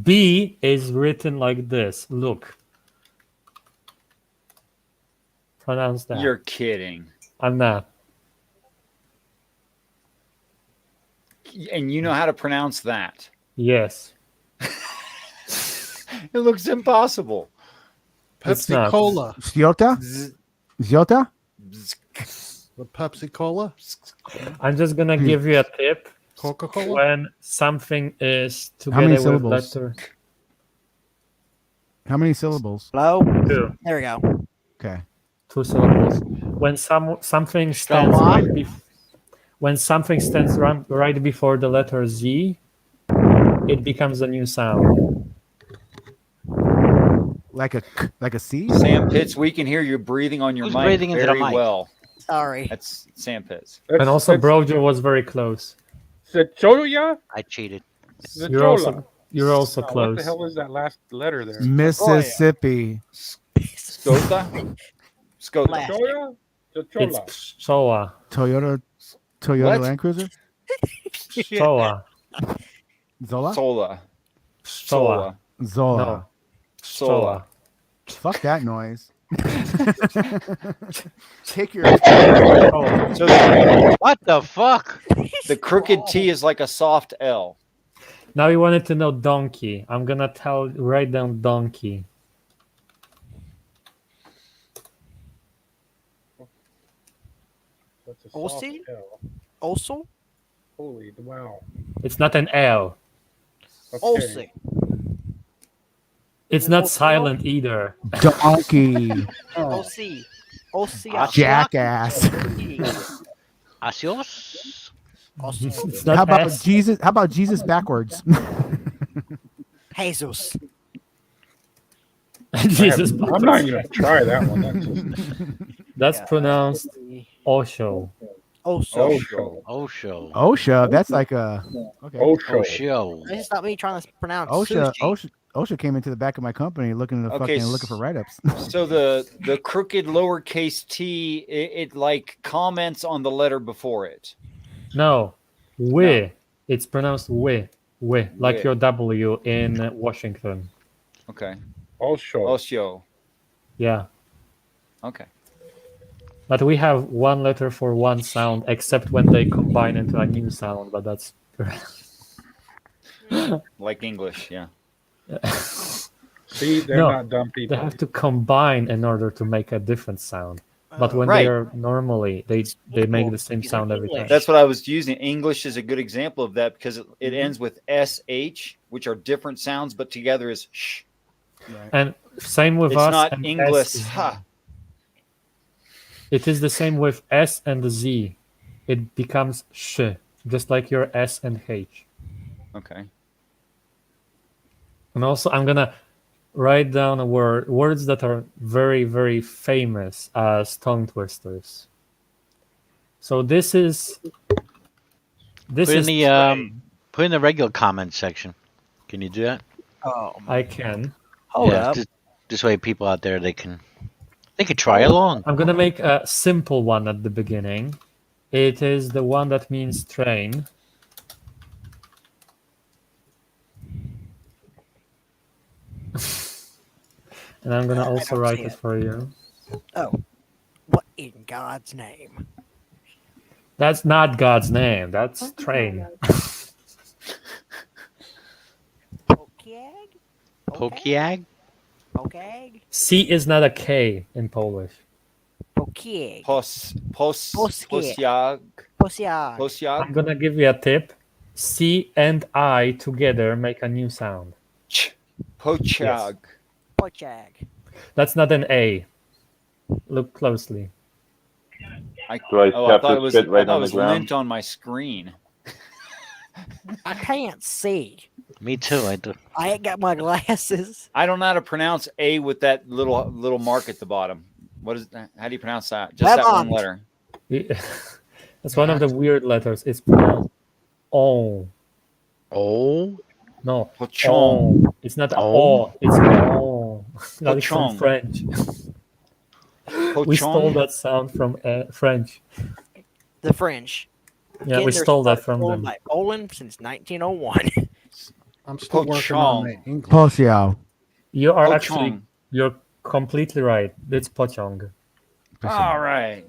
H: B is written like this. Look. Pronounce that.
R: You're kidding.
H: I'm not.
R: And you know how to pronounce that?
H: Yes.
R: It looks impossible.
H: It's not.
M: Cola.
B: Ziota? Ziota?
M: The Pepsi Cola.
H: I'm just gonna give you a tip.
M: Coca-Cola.
H: When something is
B: How many
H: together with
B: syllables?
H: letter.
B: How many syllables?
P: Hello?
H: 2.
P: There we go.
B: Okay.
H: 2 syllables. When something stands when something stands right before the letter Z, it becomes a new sound.
B: Like a C?
R: Sam Pitts, we can hear you breathing on your
S: Who's
R: mic
S: breathing into the
R: very
S: mic?
R: well.
P: Sorry.
R: That's Sam Pitts.
H: And also, BroJo was very close.
J: Zachoya?
S: I cheated.
H: You're also
J: What the
H: close.
J: hell is that last letter there?
B: Mississippi.
R: Skota? Skota.
J: Zachoya?
H: It's
J: Zachola.
H: Psoa.
B: Toyota
R: What?
B: Land Cruiser?
H: Psoa.
B: Zola?
R: Sola.
H: Psoa.
B: Zola.
H: No.
R: Sola.
B: Fuck that noise. Take your.
R: So
S: What the fuck?
R: the crooked T is like a soft L.
H: Now you wanted to know donkey. I'm gonna write down donkey.
J: That's a soft
P: Olsi?
J: L.
P: Also?
J: Holy wow.
H: It's not an L.
J: Okay.
P: Olsi.
H: It's not silent either.
B: Donkey.
P: Olsi. Olsi.
B: Jackass.
S: Asios?
H: It's not
B: How about
H: S.
B: Jesus? How about Jesus backwards?
P: Jesus.
H: Jesus.
J: I'm not even gonna try that one. That's just
H: That's pronounced Osho.
P: Also.
J: Osho.
S: Osho.
B: OSHA. That's like a. Okay.
J: Osho.
S: Osho.
P: This is not me trying to pronounce
B: OSHA.
P: sushi.
B: OSHA came into the back of my company looking to
R: Okay,
B: looking for write-ups.
R: So the crooked lowercase T, it like comments on the letter before it.
H: No. We.
R: No.
H: It's pronounced we. We. Like
R: We.
H: your W in Washington.
R: Okay.
J: Osho.
R: Osho.
H: Yeah.
R: Okay.
H: But we have one letter for one sound, except when they combine into a new sound. But that's
R: Like English, yeah.
J: See, they're not dumb people.
H: They have to combine in order to make a different sound. But when
R: Right.
H: they are normally, they make the same sound every time.
R: That's what I was using. English is a good example of that because it ends with SH, which are different sounds, but together is sh.
H: And same with
R: It's
H: us.
R: not
H: and
R: English.
H: S.
R: Ha.
H: It is the same with S and Z. It becomes sh, just like your S and H.
R: Okay.
H: And also, I'm gonna write down words that are very, very famous as tongue twisters. So this is
S: Put in the regular comment section. Can you do that?
P: Oh,
H: I can.
P: Hold up.
S: This way, people out there they can try along.
H: I'm gonna make a simple one at the beginning. It is the one that means train. And I'm gonna also
P: don't
H: write
P: see
H: it
P: it.
H: for you.
P: Oh. What in God's name?
H: That's not God's name. That's train.
P: Pokiag?
S: Pokiag?
P: Pokiag?
H: C is not a K in Polish.
P: Pokiag.
R: Posiag.
P: Posiag.
H: I'm gonna give you a tip. C and I together make a new sound.
R: Pochag.
P: Pochag.
H: That's not an A. Look closely.
K: Do I
R: Oh,
K: have
R: I thought
K: to
R: it was.
K: spit
R: I
K: right
R: thought it
K: on the
R: was
K: ground?
R: lint on my screen.
P: I can't see.
S: Me too. I do.
P: I ain't got my glasses.
R: I don't know how to pronounce A with that little mark at the bottom. What is that? How do you pronounce that? Just that one
P: Lemon.
R: letter.
H: It's one of the weird letters. It's pronounced oh.
S: Oh.
H: No.
R: Pochon.
H: Oh. It's not
S: Oh.
H: oh. It's oh. Like from
R: Pochon.
H: French. We stole that sound from French.
P: The French.
H: Yeah,
P: Getting
H: we
P: their
H: stole that
P: start
H: from
P: stolen
H: them.
P: by Poland since 1901.
M: I'm still working on my English.
B: Pochong.
H: You are
R: Pochong.
H: actually you're completely right. It's pochong.
R: All right.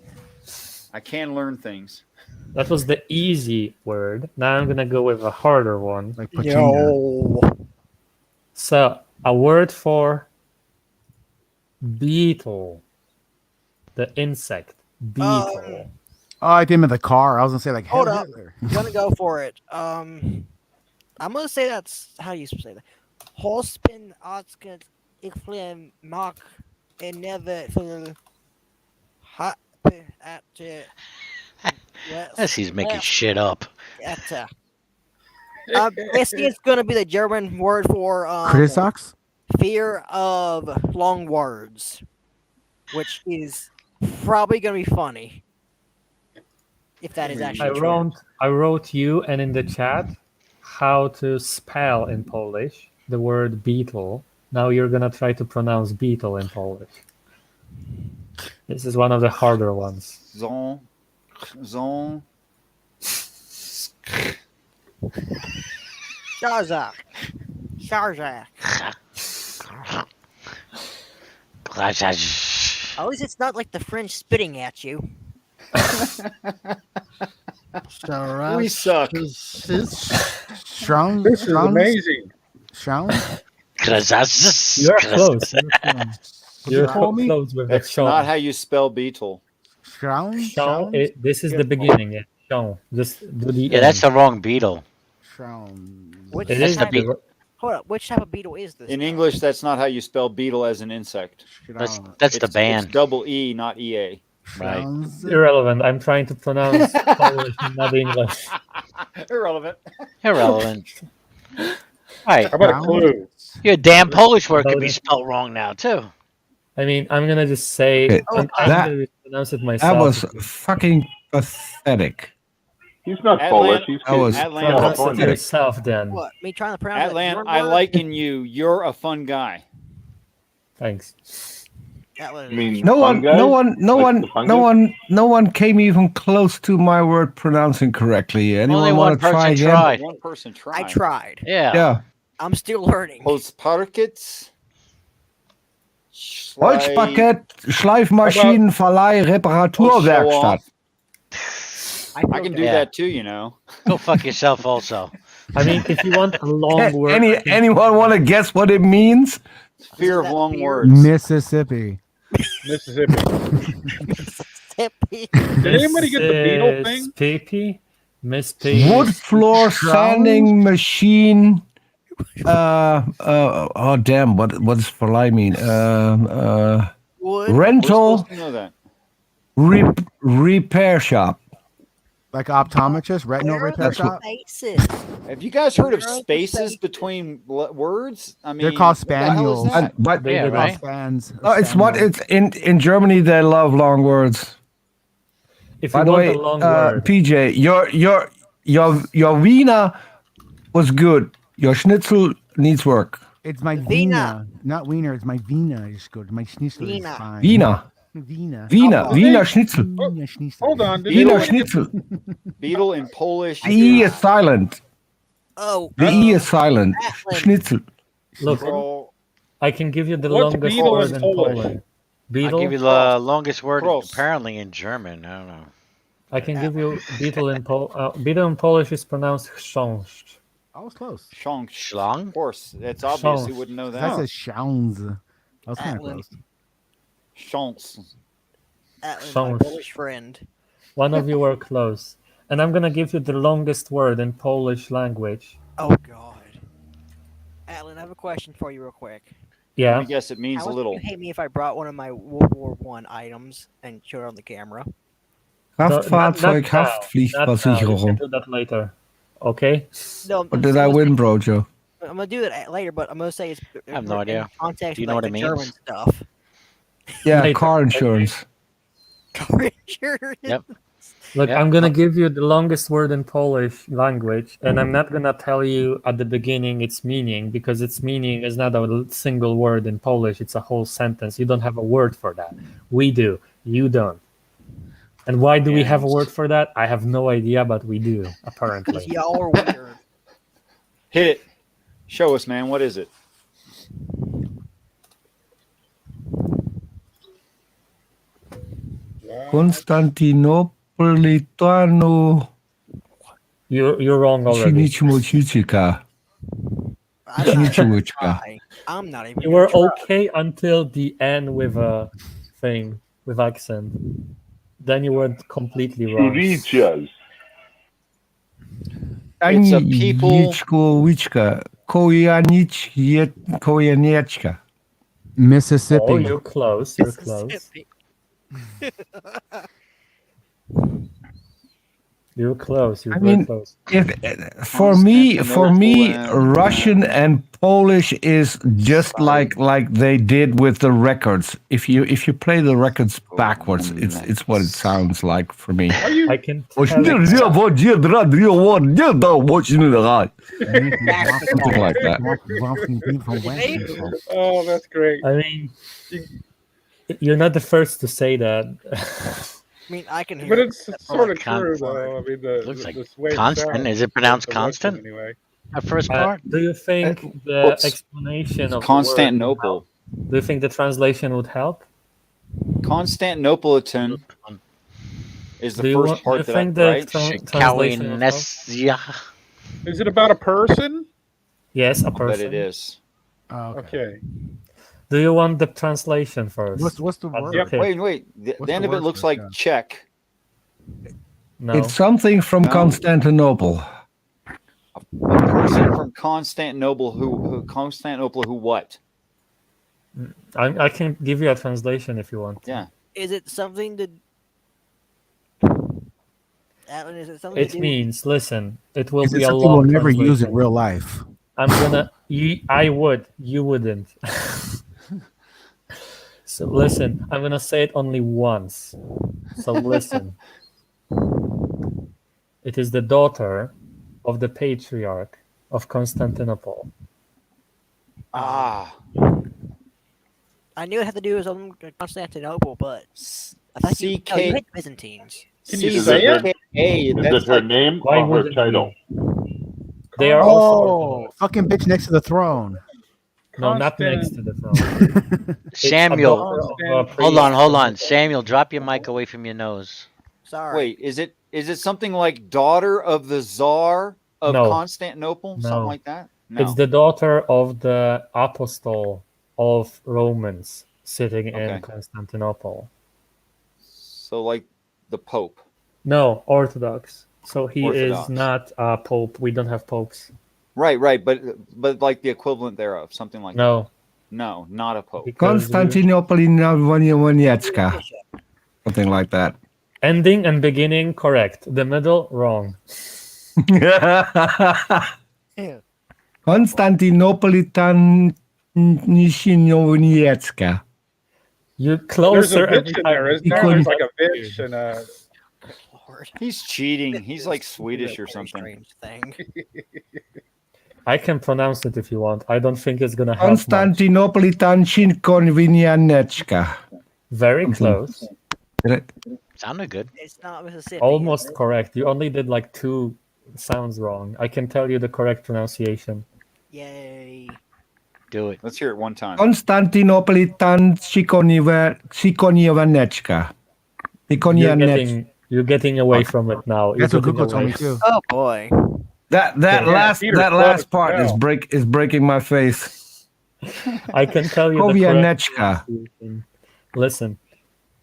R: I can learn things.
H: That was the easy word. Now I'm gonna go with a harder one.
B: Like
P: Yo.
H: So a word for beetle. The insect. Beetle.
B: Oh, I did him in the car. I was gonna say like
P: Hold
B: Hail
P: up.
B: Hitler.
P: I'm gonna go for it. I'm gonna say that's how you say that. Holspin Oscar Ikflim Mark and never for hot at
S: Yes, he's making shit up.
P: Basically, it's gonna be the German word for
B: Critosocks?
P: fear of long words, which is probably gonna be funny. If that is actually true.
H: I wrote you and in the chat how to spell in Polish the word beetle. Now you're gonna try to pronounce beetle in Polish. This is one of the harder ones.
R: Zon.
P: Sharzak. At least it's not like the French spitting at you.
R: We suck.
B: Strong.
J: This is amazing.
B: Strong.
H: You're close. You're close with
R: That's
H: the
R: not how you spell beetle.
B: Strong.
H: This is the beginning. Yeah. Sean. Just do the
S: Yeah, that's the wrong beetle.
P: Which
H: It is
P: type
H: the
P: Hold up, which type of beetle is this?
R: In English, that's not how you spell beetle as an insect.
S: That's the
R: It's
S: band.
R: double E, not EA.
S: Right.
H: irrelevant. I'm trying to pronounce Polish, not English.
R: Irrelevant.
S: Irrelevant. Right.
J: How about a clue?
S: Your damn Polish word could be spelled wrong now too.
H: I mean, I'm gonna just say
T: Okay,
H: I'm
T: that-
H: gonna pronounce it myself.
T: That was fucking pathetic.
K: He's not Polish. He's
T: That was
H: Pronounce it
K: California.
H: yourself then.
P: What? Me trying to pronounce
R: Atlan,
P: that
R: I
P: word?
R: liken you. You're a fun guy.
H: Thanks.
P: Atlan.
K: I mean,
T: No
K: fun
T: one,
K: guy?
T: no one, no
K: Like
T: one,
K: the fungus?
T: no one, no one came even close to my word pronouncing correctly. Anyone
S: Only one
T: want to try
S: person
T: again?
S: tried.
R: One person tried.
P: I tried.
S: Yeah.
T: Yeah.
P: I'm still learning.
R: Postparkets.
T: Holzpaket, Schleifmaschinen, Verleih, Reparaturwerkstatt.
R: I can do
S: Yeah.
R: that too, you know.
S: Go fuck yourself also.
H: I mean, if you want a long word,
T: Anyone want to guess what it means?
R: Fear of long words.
B: Mississippi.
J: Mississippi.
P: Mississippi.
J: Did anybody get the beetle thing?
H: Mississippi? Miss Piggy.
T: Wood floor sanding machine. Oh damn! What does Verleih mean?
P: Wood.
R: We're
T: Rental
R: supposed to know that.
T: repair shop.
B: Like optometrist, retinal repair shop.
P: Spaces.
R: Have you guys heard of
P: Where are the
R: spaces
P: spaces?
R: between words? I mean,
B: They're called
R: what the hell is
B: spaniels.
R: that?
T: But
H: Yeah,
B: They're
H: right.
B: called spans.
T: oh, it's what it's in Germany. They love long words.
H: If
T: By
H: you
T: the
H: want
T: way,
H: a long word,
T: PJ, your Wiener was good. Your Schnitzel needs work.
B: It's my
P: Vina.
B: Vina, not Wiener. It's my Vina. It's good. My Schnitzel is
P: Vina.
B: fine.
T: Wiener,
B: Vina.
T: Wiener Schnitzel.
B: Vina Schnitzel.
J: Hold on. Did
T: Wiener
J: anybody get
T: Schnitzel.
R: Beetle in Polish.
T: The E is silent.
P: Oh.
T: The E is silent.
P: Atlan.
T: Schnitzel.
H: look,
R: Pro-
H: I can give you the
J: What's
H: longest
J: beetle
H: word
J: in
H: in
J: Polish?
H: Poland.
S: I'll
H: Beetle.
S: give you the longest word
R: Gross.
S: apparently in German. I don't know.
H: I can give you beetle in beetle in Polish is pronounced chrząszcz.
B: I was close.
R: Shonk.
S: Schlong?
R: Of course, it's obvious. Who
H: Shonk.
R: wouldn't know
B: That
R: that?
B: says Shounds. I was kind of
P: Atlan.
B: close.
R: Shonks.
P: Atlan, my
H: Sounds-
P: Polish friend.
H: One of you were close, and I'm gonna give you the longest word in Polish language.
P: Oh God. Atlan, I have a question for you, real quick.
H: Yeah.
R: I guess it means
P: How
R: a
P: much
R: little.
P: would you hate me if I brought one of my World War One items and showed it on the camera?
T: Kraftfahrzeug,
H: Not now. Not now. You can
T: Haftpflichtversicherung.
H: do that later. Okay?
P: No,
T: Or did I win, BroJo?
P: I'm gonna do it later, but I'm gonna say it's
S: I have no
P: in
S: idea.
P: context
S: Do you
P: with
S: know
P: like
S: what
P: the
S: it
P: German
S: means?
P: stuff.
T: Yeah,
H: Later.
T: car insurance.
P: Car insurance.
S: Yep.
H: Look,
S: Yep.
H: I'm gonna give you the longest word in Polish language, and I'm not gonna tell you at the beginning its meaning, because its meaning is not a single word in Polish, it's a whole sentence. You don't have a word for that. We do. You don't. And why do we have a word for that? I have no idea, but we do, apparently.
P: Y'all are weird.
R: Hit it. Show us, man. What is it?
T: Konstantinopolitano
H: You're wrong already.
T: Chinichimochichika.
P: I'm not even.
H: You were okay until the end with a thing, with accent. Then you went completely wrong.
K: Churichas.
R: It's a people.
T: Koyanichka.
B: Mississippi.
H: Oh, you're close. You're close. You're close. You're very close.
T: For me, Russian and Polish is just like they did with the records. If you play the records backwards, it's what it sounds like for me.
H: I can tell
T: Something like that.
J: Oh, that's great.
H: I mean, you're not the first to say that.
P: I mean, I can hear.
J: But it's
P: it.
J: sort of true, though. I mean,
S: Looks like
J: the way it
S: constant.
J: sounds,
S: Is it pronounced
J: the Russian
S: constant?
J: Anyway.
S: That first part?
H: Do you think the explanation of
R: Constantinople?
H: Do you think the translation would help?
R: Constantinopolitan is the
H: Do you
R: first
H: want-
R: part
H: you
R: that
H: think
R: I
H: the
R: right.
H: translation would help?
J: Is it about a person?
H: Yes, a
R: I bet
H: person.
R: it is.
J: Okay.
H: Do you want the translation first?
B: What's the word?
H: Okay.
R: Wait. The
B: What's
R: end
B: the
R: of it
B: word
R: looks
B: for it,
R: like
B: John?
R: Czech.
H: No.
T: It's something from
R: No.
T: Constantinople.
R: A person from Constantinople who what?
H: I can give you a translation if you want.
R: Yeah.
P: Is it something to? Alan, is it something
H: It
P: to do?
H: means, listen, it will
B: Is
H: be
B: it
H: a
B: something
H: long
B: we'll never use in
H: translation.
B: real life?
H: I would, you wouldn't. So listen, I'm gonna say it only once. So listen. It is the daughter of the patriarch of Constantinople.
R: Ah.
P: I knew it had to do with something Constantinople, but I thought you hate Byzantines.
K: Is it her name
H: Why
K: or her
H: wouldn't
K: title?
H: They are also
B: fucking bitch next to the throne.
H: no, not next to the throne.
S: Samuel,
H: It's
S: hold on. Samuel, drop your mic away from your nose.
P: Sorry.
R: Wait, is it something like daughter of the Tsar of
H: No.
R: Constantinople?
H: No.
R: Something like that? No.
H: It's the daughter of the apostle of Romans sitting
R: Okay.
H: in Constantinople.
R: So like the Pope.
H: No, Orthodox. So he
R: Orthodox.
H: is not a pope. We don't have popes.
R: Right, but like the equivalent thereof, something like
H: No.
R: that. No, not a Pope.
T: Konstantinopolitana. Something like that.
H: Ending and beginning correct. The middle wrong.
T: Konstantinopolitan Nishinovnietska.
H: You're
J: There's
H: closer.
J: a bitch in there, isn't there? There's like a bitch and a.
R: He's cheating. He's like Swedish or something.
P: Thing.
H: I can pronounce it if you want. I don't think it's gonna help much.
T: Konstantinopolitan Shinkonvinianetska.
H: Very close.
S: Sounded good.
P: It's not Mississippi.
H: Almost correct. You only did like 2 sounds wrong. I can tell you the correct pronunciation.
P: Yay.
S: Do it.
R: Let's hear it one time.
T: Konstantinopolitan Shikoniovanetska.
H: You're getting away from it now.
B: That's
H: You're
B: what Google
H: getting
B: told me
H: away.
B: too.
P: Oh boy.
T: That last part is breaking my face.
H: I can tell you the correct
T: Kovianetska.
H: pronunciation. Listen.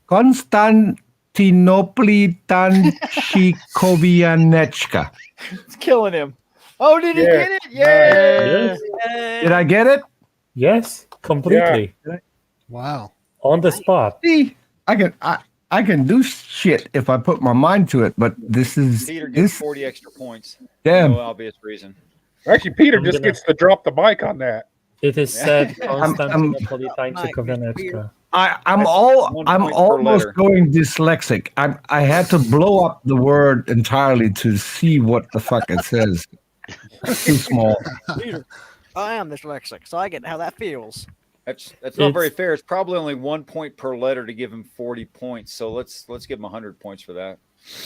T: Konstantinopolitan Shikovianetska.
R: It's killing him. Oh, did he
J: Yeah.
R: get it? Yay!
H: Yes.
T: Did I get it?
H: Yes, completely.
M: Wow.
H: On the spot.
T: See, I can do shit if I put my mind to it, but this is
R: Peter gets
T: this.
R: 40 extra points.
T: Damn.
R: For no obvious reason.
J: Actually, Peter
H: I'm
J: just
H: gonna-
J: gets to drop the mic on that.
H: It is said
T: I'm-
H: Konstantinopolitańczyk Kowianeczka.
T: I'm
R: point per
T: almost
R: letter.
T: going dyslexic. I had to blow up the word entirely to see what the fuck it says. It's too small.
P: Peter, I am dyslexic, so I get how that feels.
R: That's not very fair. It's probably only 1 point per letter to give him 40 points. So let's give him 100 points for that.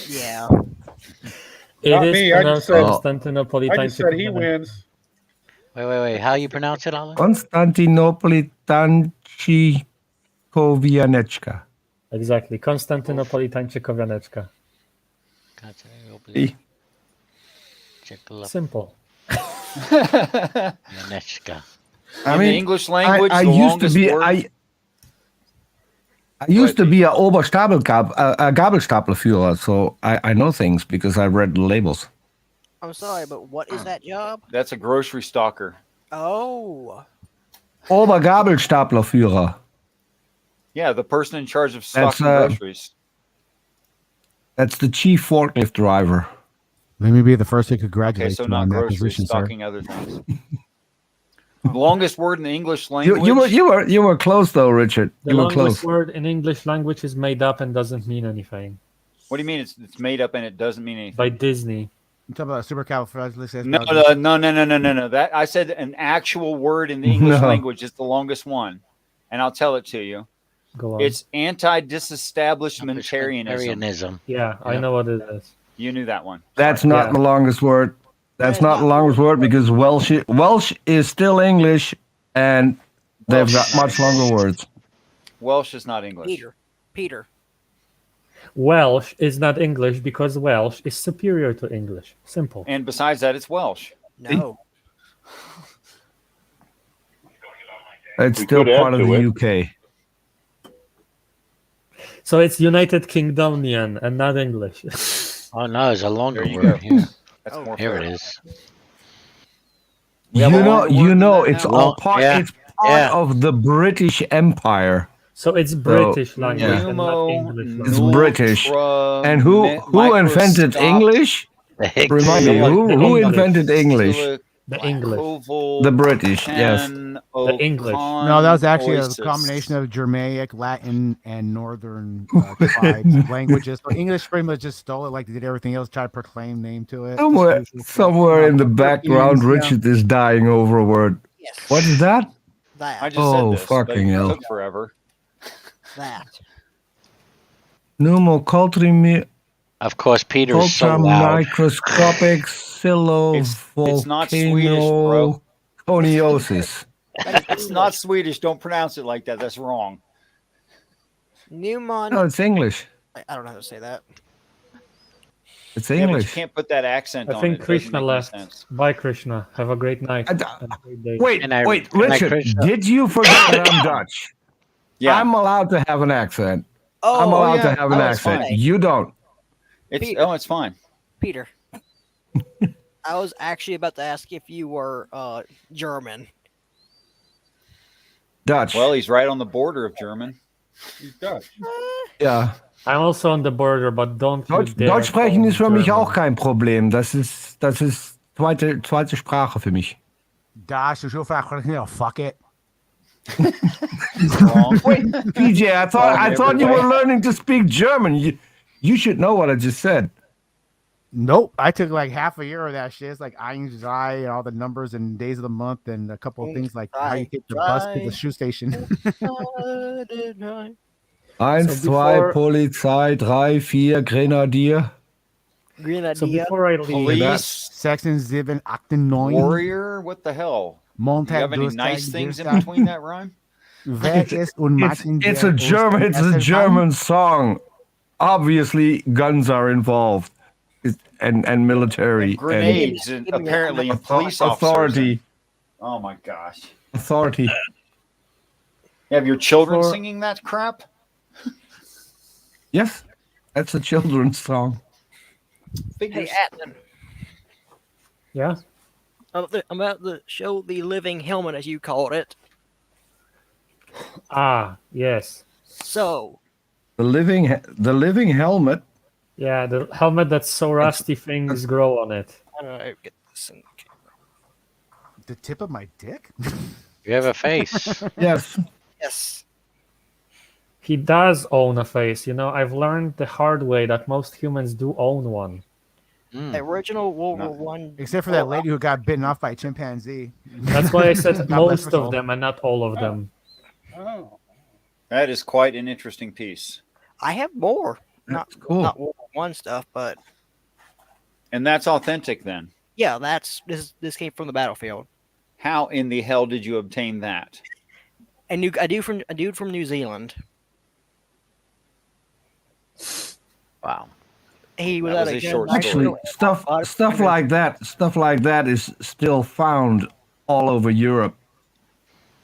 P: Yeah.
H: It
J: Not
H: is
J: me, I just
H: pronounced
J: said-
H: Konstantinopolitańczyk.
J: I just said he
H: Kowianeczka.
J: wins.
S: Wait. How you pronounce it, Alan?
T: Konstantinopolitańczyk Kowianeczka.
H: Exactly. Konstantinopolitańczyk Kowianeczka. Simple.
S: Kowianeczka.
T: I
R: In
T: mean,
R: the English language,
T: I
R: the
T: used to
R: longest
T: be
R: word.
T: I used to be a Gabelstaplerführer, so I know things because I read the labels.
P: I'm sorry, but what is that job?
R: That's a grocery stalker.
P: Oh.
T: Obergabelstaplerführer.
R: Yeah, the person in charge of
T: That's,
R: stocking groceries.
T: That's the chief forklift driver.
B: Let me be the first to
R: Okay,
B: congratulate
R: so
B: you
R: not
B: on that
R: groceries,
B: position, sir.
R: stocking other things. The longest word in the English
T: You,
R: language.
T: you were close though, Richard.
H: The
T: You were
H: longest
T: close.
H: word in English language is made up and doesn't mean anything.
R: What do you mean? It's made up and it doesn't mean anything.
H: By Disney.
B: You talking about supercalifragilistic?
R: No. That I said an actual word in the English
T: No.
R: language is the longest one, and I'll tell it to you.
H: Go on.
R: It's anti-disestablishmentarianism.
S: Disestablishmentarianism.
H: Yeah, I know what it is.
R: You knew that one.
T: That's not the longest word. That's not the longest word because Welsh is still English, and they've got much longer words.
R: Welsh is not English.
P: Peter.
H: Welsh is not English because Welsh is superior to English. Simple.
R: And besides that, it's Welsh.
P: No.
T: It's
K: We
T: still
K: could
T: part
K: add
T: of
K: to
T: the
K: it.
T: UK.
H: So it's United Kingdomian and not English.
S: Oh no, there's a longer
R: There you
S: word
R: go.
S: here.
R: That's more
S: Here
R: fair.
S: it is.
R: We have a longer word than that
T: it's
R: now?
T: all part.
S: Yeah.
T: It's part of the British Empire.
H: So it's British language and not
R: Pneumo,
H: English language.
T: It's British. And who invented
R: microstop,
T: English? Remind me, who invented English?
H: The English.
T: The British, yes.
H: The English.
B: No, that was actually a
R: Oasis.
B: combination of Germanic, Latin, and Northern tribes languages. So English pretty much just stole it like they did everything else, tried to proclaim name to it.
T: Somewhere in the background,
B: Yeah.
T: Richard is dying over a word. What is that?
R: I just
T: Oh,
R: said this, but
T: fucking
R: it
T: hell.
R: took forever.
P: That.
T: Pneumocultrimi.
S: Of course, Peter is so
T: Ultra
S: loud.
T: microscopic
R: It's not Swedish, bro.
T: coniosis.
R: It's not Swedish. Don't pronounce it like that. That's wrong.
P: Newman.
T: No, it's English.
P: I don't know how to say that.
T: It's
R: Yeah, but you
T: English.
R: can't put that accent
H: I
R: on
H: think
R: it. It doesn't
H: Krishna
R: make any
H: left.
R: sense.
H: Bye, Krishna. Have a great night. And a great day.
T: Wait, Richard, did you forget that I'm Dutch?
R: Yeah.
T: I'm allowed to have an accent.
P: Oh,
T: I'm allowed
R: yeah.
T: to have an
R: Oh, it's
T: accent.
R: fine.
T: You don't.
R: It's fine.
P: Peter. I was actually about to ask if you were German.
T: Dutch.
R: Well, he's right on the border of German.
J: He's Dutch.
T: Ja.
H: I'm also on the border, but don't you
T: Deutsch,
H: dare
T: Deutsch sprechen
H: call
T: ist für
H: me
T: mich
H: German.
T: auch kein Problem. Das ist zweite Sprache für mich.
B: Dash, is your fuck it.
T: Wait, PJ, I thought you were learning to speak German. You should know what I just said.
B: Nope. I took like half a year of that shit. It's like Eins Drei and all the numbers and days of the month and a couple of things like how you take the bus to the shoe station.
T: 1, 2, Polizei, 3, 4, Grenadier.
H: So before I leave,
R: Police,
B: Section 7, Akten 9.
R: warrior, what the hell? Do you have any nice things in between that rhyme?
T: It's a German song. Obviously, guns are involved, and military,
R: Grenades and apparently and police
T: authority.
R: officers. Oh my gosh!
T: Authority.
R: You have your children singing that crap?
T: Yes, that's a children's song.
P: Hey, Atman.
H: Yeah.
P: About the show The Living Hillman, as you called it.
H: Ah, yes.
P: So,
T: The living helmet.
H: Yeah, the helmet that's so rusty things grow on it.
P: How do I get this in?
B: The tip of my dick?
S: You have a face.
T: Yes.
P: Yes.
H: He does own a face. You know, I've learned the hard way that most humans do own one.
P: Original World War One.
B: Except for that lady who got bitten off by a chimpanzee.
H: That's why I said
B: God bless
H: most
B: her
H: of
B: soul.
H: them and not all of them.
J: Oh.
R: That is quite an interesting piece.
P: I have more. Not
T: cool.
P: not World War One stuff, but
R: And that's authentic then.
P: yeah, this came from the battlefield.
R: How in the hell did you obtain that?
P: A dude from New Zealand.
S: Wow.
P: He was
R: That
P: at
R: was
P: a
R: a
P: gun
R: short
P: range.
T: Actually, stuff like that is still found all over Europe.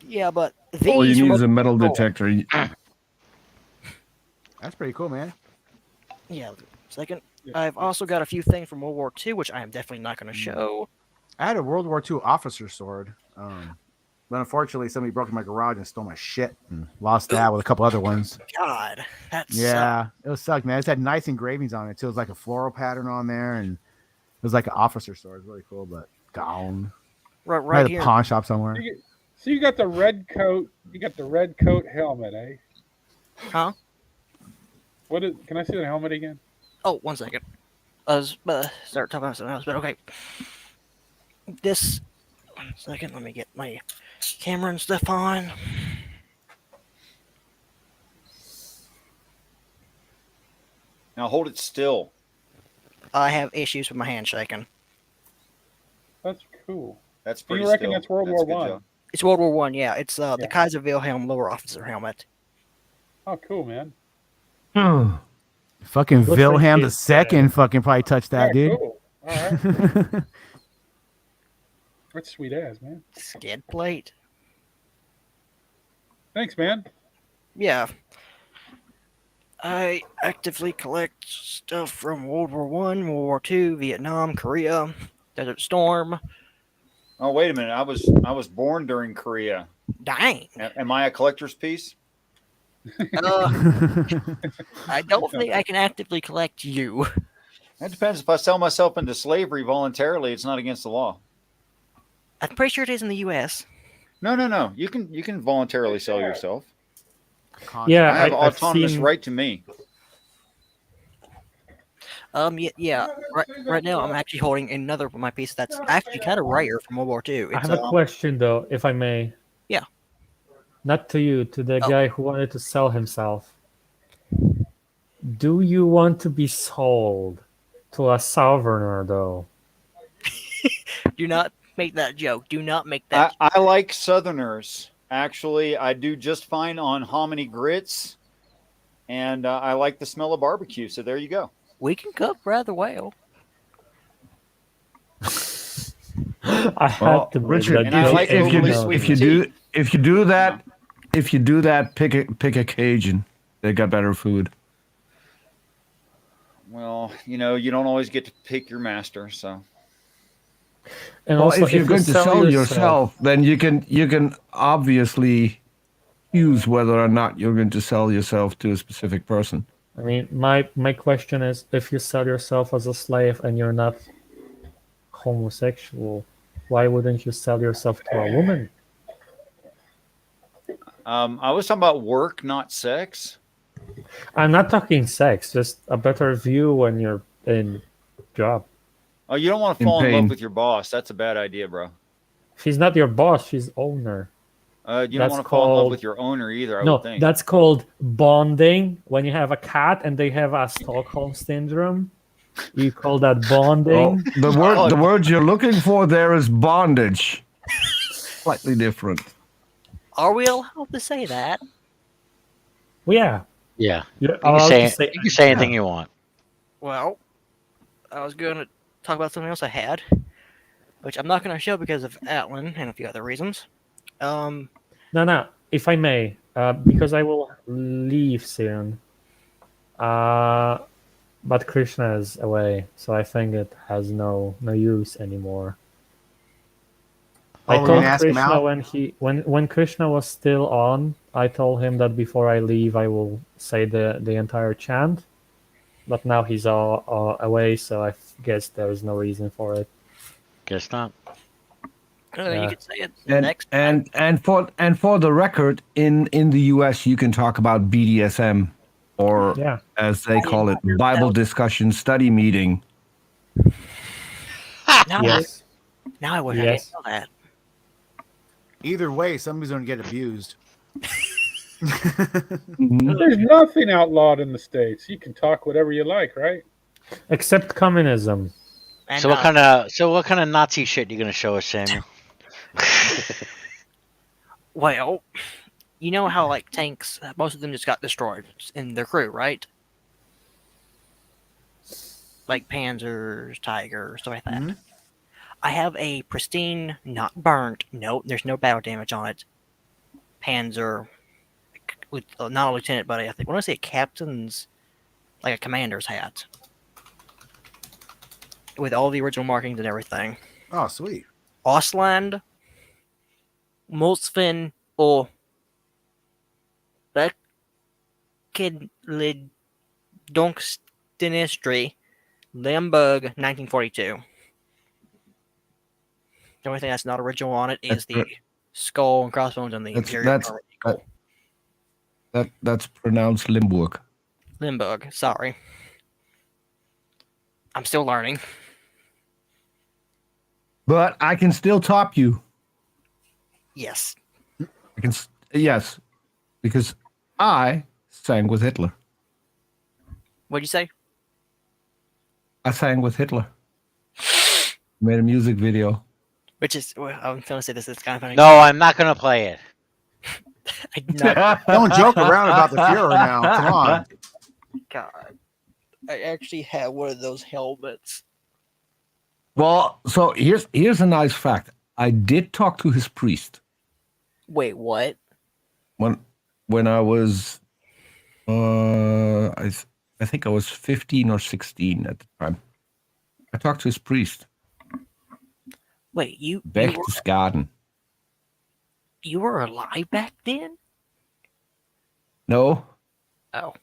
P: Yeah, but
T: All you
P: these
T: need
P: were
T: is a metal
P: cool.
T: detector.
B: That's pretty cool, man.
P: Yeah. Second, I've also got a few things from World War II, which I am definitely not going to show.
B: I had a World War II officer sword. But unfortunately, somebody broke in my garage and stole my shit and lost that with a couple other ones.
P: God, that's
B: Yeah, it was sucked, man. It had nice engravings on it too. It was like a floral pattern on there, and it was like an officer sword. It's really cool, but gone.
P: Right
B: At a
P: here.
B: pawn shop somewhere.
J: So you got the red coat. You got the red coat helmet, eh?
P: Huh?
J: What is? Can I see the helmet again?
P: Oh, 1 second. I was start talking about something else, but okay. This 1 second. Let me get my camera and stuff on.
R: Now hold it still.
P: I have issues with my hand shaking.
J: That's cool.
R: That's
J: Do
R: pretty
J: you reckon
R: still.
J: that's World
R: That's
J: War
R: a good
J: One?
R: job.
P: It's World War One. Yeah, it's the Kaiser Wilhelm lower officer helmet.
J: Oh, cool, man.
B: Fucking
H: Looks like
B: Wilhelm
H: he's,
B: II fucking probably touched that,
J: Yeah,
B: dude.
J: cool. All right. That's sweet ass, man.
P: Skid plate.
J: Thanks, man.
P: Yeah. I actively collect stuff from World War One, World War II, Vietnam, Korea, Desert Storm.
R: Oh wait a minute! I was born during Korea.
P: Dang.
R: Am I a collector's piece?
P: I don't think I can actively collect you.
R: That depends. If I sell myself into slavery voluntarily, it's not against the law.
P: I'm pretty sure it is in the U.S.
R: No. You can voluntarily sell yourself.
H: Yeah,
R: I have
H: I've
R: autonomous
H: seen-
R: right to me.
P: Yeah. Right now, I'm actually holding another of my pieces that's actually kind of rare from World War II.
H: I have a question though, if I may.
P: Yeah.
H: Not to you, to the guy who wanted to sell himself. Do you want to be sold to a southerner though?
P: Do not make that joke. Do not make that.
R: I like Southerners. Actually, I do just fine on hominy grits, and I like the smell of barbecue. So there you go.
P: We can cook rather well.
H: I had to make
T: Richard,
H: that
R: And I
H: joke
R: like
H: every
R: overly
H: now and
R: sweet
H: then.
T: if you do that, pick a Cajun. They got better food.
R: Well, you don't always get to pick your master, so.
H: And
T: Well,
H: also,
T: if you're
H: you
T: going to sell yourself, then you can obviously choose whether or not you're going to sell yourself to a specific person.
H: I mean, my question is, if you sell yourself as a slave and you're not homosexual, why wouldn't you sell yourself to a woman?
R: I was talking about work, not sex.
H: I'm not talking sex, just a better view when you're in job.
R: Oh, you don't want to
H: In
R: fall in
H: pain.
R: love with your boss. That's a bad idea, bro.
H: She's not your boss, she's owner.
R: You don't want to fall in love with your owner either, I
H: No,
R: would think.
H: that's called bonding. When you have a cat and they have a Stockholm syndrome, you call that bonding.
T: The word you're looking for there is bondage. Slightly different.
P: Are we allowed to say that?
H: Well, yeah.
S: Yeah.
H: You're
S: You can
H: allowed
S: say,
H: to say-
S: you can say anything you want.
P: Well, I was going to talk about something else I had, which I'm not going to show because of Atlin and a few other reasons.
H: No, if I may, because I will leave soon. But Krishna is away, so I think it has no use anymore. I
B: Oh, we're
H: told
B: gonna ask him
H: Krishna
B: out?
H: when Krishna was still on, I told him that before I leave, I will say the entire chant. But now he's all away, so I guess there is no reason for it.
S: Guess not.
P: You
H: Yeah.
P: could say it
T: And
P: next.
T: and for the record, in the US, you can talk about BDSM, or
H: Yeah.
T: as they call it, Bible discussion study meeting.
P: Now
H: Yes.
P: Now I wish
H: Yes.
P: I didn't know that.
B: Either way, somebody's going to get abused.
J: There's nothing outlawed in the States. You can talk whatever you like, right?
H: Except communism.
P: And,
S: So what kind of Nazi shit you gonna show us, Samuel?
P: Well, you know how like tanks, most of them just got destroyed in their crew, right? Like Panzers, Tigers, stuff like that.
B: Mm-hmm.
P: I have a pristine, not burnt. No, there's no battle damage on it. Panzer, with not a lieutenant, but I think when I say a captain's, like a commander's hat, with all the original markings and everything.
B: Oh, sweet.
P: Ausland, Molsfin, or Donkstenistry, Lemberg, 1942. The only thing that's not original on it is the skull and crossbones and the Imperial Army Eagle.
T: That's pronounced Limburg.
P: Limburg, sorry. I'm still learning.
T: But I can still top you.
P: Yes.
T: I can. Yes, because I sang with Hitler.
P: What'd you say?
T: I sang with Hitler. Made a music video.
P: Which is, well, I'm going to say this is kind of funny.
S: No, I'm not gonna play it.
B: Don't joke around about the Fuhrer now. Come on.
P: God. I actually have one of those helmets.
T: Well, so here's a nice fact. I did talk to his priest.
P: Wait, what?
T: When I was, I think I was 15 or 16 at the time. I talked to his priest.
P: Wait, you
T: Berchtesgaden.
P: You were alive back then?
T: No.
P: Oh.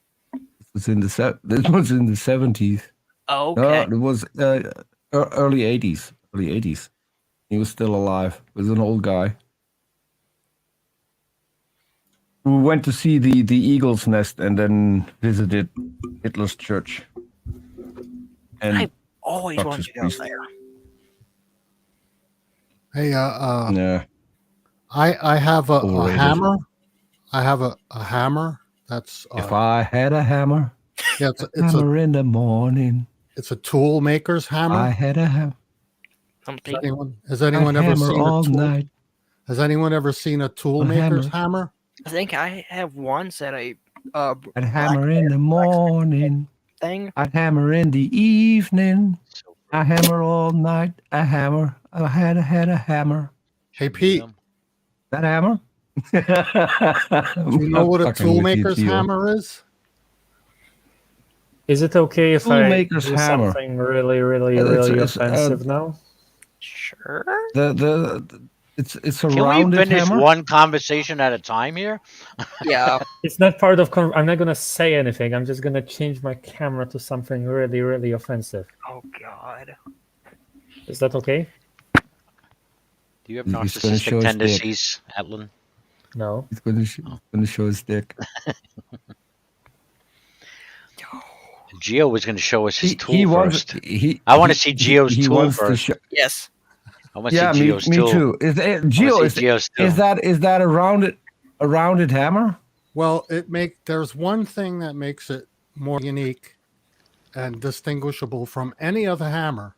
T: This was in the 70s.
P: Oh, okay.
T: No, it was early 80s. Early 80s. He was still alive. He was an old guy. We went to see the eagle's nest and then visited Hitler's church. And
P: I always
T: talked
P: wanted
T: his
P: to go
T: priest.
P: there.
M: Hey,
T: Yeah.
M: I have a
T: Overrated.
M: hammer. I have a hammer. That's
T: If I had a hammer,
M: yeah, it's
T: hammer in the morning.
M: It's a tool maker's hammer.
T: I had a hammer.
M: Has anyone ever
T: hammer
M: seen
T: all
M: a tool?
T: night.
M: Has anyone ever seen a tool
T: A
M: maker's
T: hammer.
M: hammer?
P: I think I have once at a
T: I'd hammer in the morning.
P: thing.
T: I'd hammer in the evening. I hammer all night. I hammer. I had a hammer.
M: Hey Pete,
T: That hammer?
M: do you know what a tool maker's hammer is?
H: Is it okay if I
T: Toolmaker's
H: do
T: hammer.
H: something really, really,
T: It's-
H: really
T: it's,
H: offensive now?
P: Sure.
T: It's a
S: Can we
T: rounded
S: finish
T: hammer.
S: one conversation at a time here?
P: Yeah.
H: It's not part of. I'm not gonna say anything. I'm just gonna change my camera to something really, really offensive.
P: Oh God.
H: Is that okay?
S: Do you have
T: He's gonna show
S: narcissistic
T: his dick.
S: tendencies, Atlan?
H: No.
T: He's going to show his dick.
S: Geo was going to show us his tool
T: He wants.
S: first.
T: He.
S: I want to
T: he-
S: see
T: he-
S: Geo's
T: he
S: tool
T: wants to
S: first.
T: show-
P: Yes.
S: I want to
T: Yeah,
S: see
T: me
S: Geo's tool.
T: too. Geo,
S: see Geo's tool.
T: is that a rounded hammer?
M: Well, there's one thing that makes it more unique and distinguishable from any other hammer,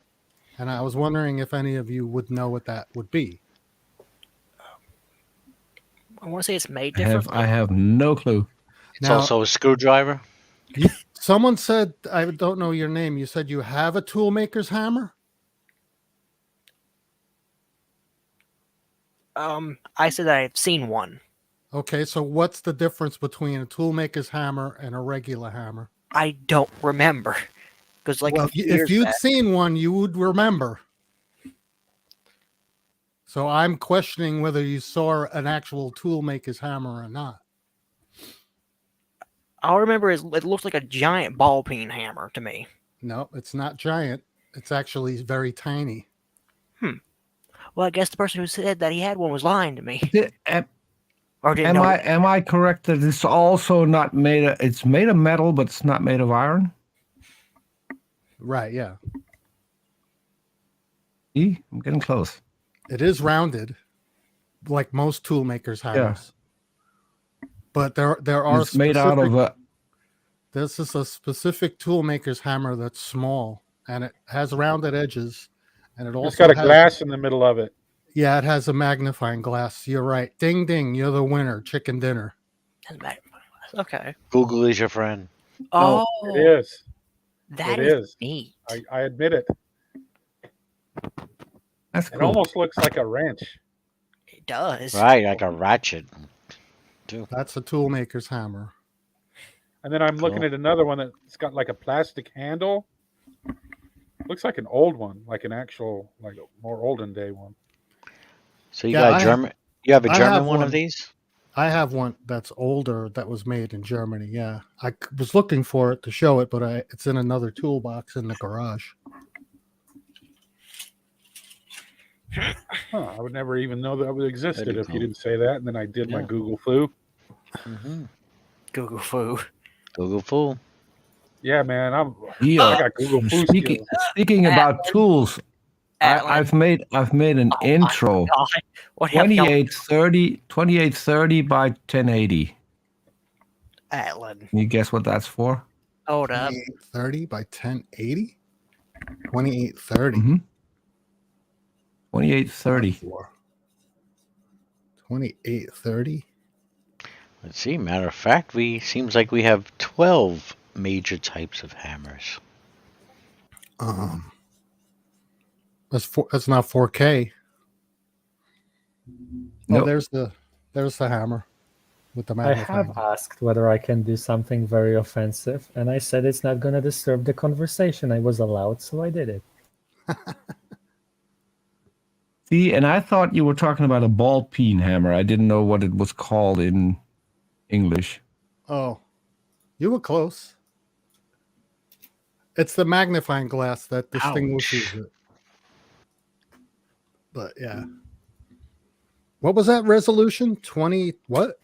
M: and I was wondering if any of you would know what that would be.
P: I want to say it's made
T: I have
P: differently.
T: no clue.
S: It's also a screwdriver.
M: Someone said, I don't know your name. You said you have a tool maker's hammer.
P: I said I've seen one.
M: Okay, so what's the difference between a tool maker's hammer and a regular hammer?
P: I don't remember. Because like
M: Well,
P: a few
M: if
P: years
M: you'd
P: back-
M: seen one, you would remember. So I'm questioning whether you saw an actual tool maker's hammer or not.
P: All I remember is it looks like a giant ball peen hammer to me.
M: No, it's not giant. It's actually very tiny.
P: Well, I guess the person who said that he had one was lying to me. Or didn't
T: Am
P: know.
T: I correct that it's also not made of? It's made of metal, but it's not made of iron.
M: Right, yeah.
T: See, I'm getting close.
M: It is rounded, like most tool makers' hammers. But there are
T: It's made out of a.
M: This is a specific tool maker's hammer that's small, and it has rounded edges, and it also
J: It's got a
M: has,
J: glass in the middle of it.
M: Yeah, it has a magnifying glass. You're right. Ding ding, you're the winner. Chicken dinner.
P: Okay.
S: Google is your friend.
P: Oh,
J: It is.
P: that
J: It
P: is
J: is.
P: neat.
J: I admit it.
T: That's
J: It
T: cool.
J: almost looks like a wrench.
P: It does.
S: Right, like a ratchet. Too.
M: That's a tool maker's hammer.
J: And then I'm looking at another one that's got like a plastic handle. Looks like an old one, like an actual, like a more olden day one.
S: So you got German. You have a German one of these?
M: I have one that's older that was made in Germany. Yeah, I was looking for it to show it, but it's in another toolbox in the garage.
J: Huh, I would never even know that existed if you didn't say that. And then I did my Google foo.
P: Google foo.
S: Google foo.
J: Yeah, man, I
T: Yeah.
J: got Google foo
T: Speaking,
J: skills.
T: speaking about tools, I've made an intro.
P: What have y'all-
T: 2830 by 1080.
P: Atlan.
T: Can you guess what that's for?
P: Hold up.
M: 2830 by 1080? 2830.
T: 2830.
M: 2830.
S: Let's see. Matter of fact, seems like we have 12 major types of hammers.
M: That's not 4K.
T: Nope.
M: Oh, there's the hammer with the
H: I
M: magnifying.
H: have asked whether I can do something very offensive, and I said it's not going to disturb the conversation. I was allowed, so I did it.
T: See, and I thought you were talking about a ball peen hammer. I didn't know what it was called in English.
M: Oh, you were close. It's the magnifying glass that distinguishes it. But yeah. What was that resolution? 20 what?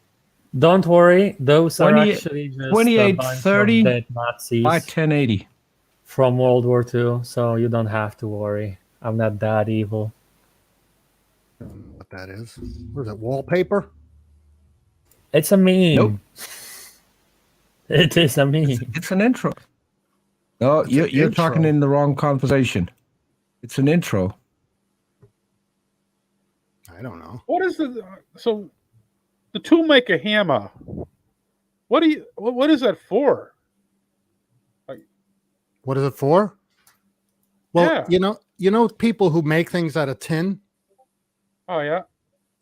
H: Don't worry, those are
T: 20
H: actually just a
T: 2830
H: bunch of dead Nazis
T: by 1080
H: from World War II, so you don't have to worry. I'm not that evil.
M: What that is? What is it? Wallpaper?
H: It's a meme.
T: Nope.
H: It is a meme.
T: It's an intro. No,
M: It's
T: you're
M: an intro.
T: talking in the wrong conversation. It's an intro.
M: I don't know.
J: What is the tool maker hammer? What is that for?
M: What is it for? Well,
J: Yeah.
M: you know people who make things out of tin?
J: Oh yeah.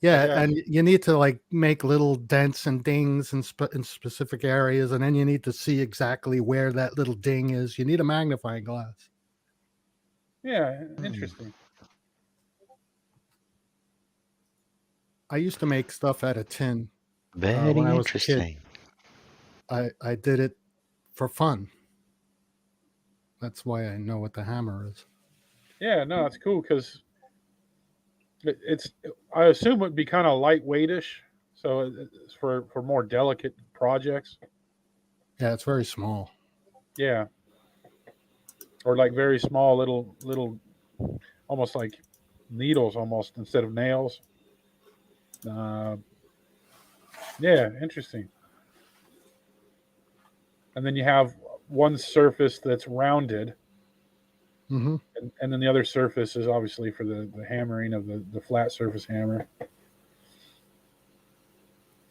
M: Yeah, and you need to like make little dents and dings in specific areas, and then you need to see exactly where that little ding is. You need a magnifying glass.
J: Yeah, interesting.
M: I used to make stuff out of tin.
S: Very
M: when I was a
S: interesting.
M: kid. I did it for fun. That's why I know what the hammer is.
J: Yeah, no, it's cool because it's. I assume it'd be kind of lightweightish, so it's for more delicate projects.
M: Yeah, it's very small.
J: Yeah, or like very small little, almost like needles, almost instead of nails. Yeah, interesting. And then you have one surface that's rounded.
M: Mm-hmm.
J: And then the other surface is obviously for the hammering of the flat surface hammer.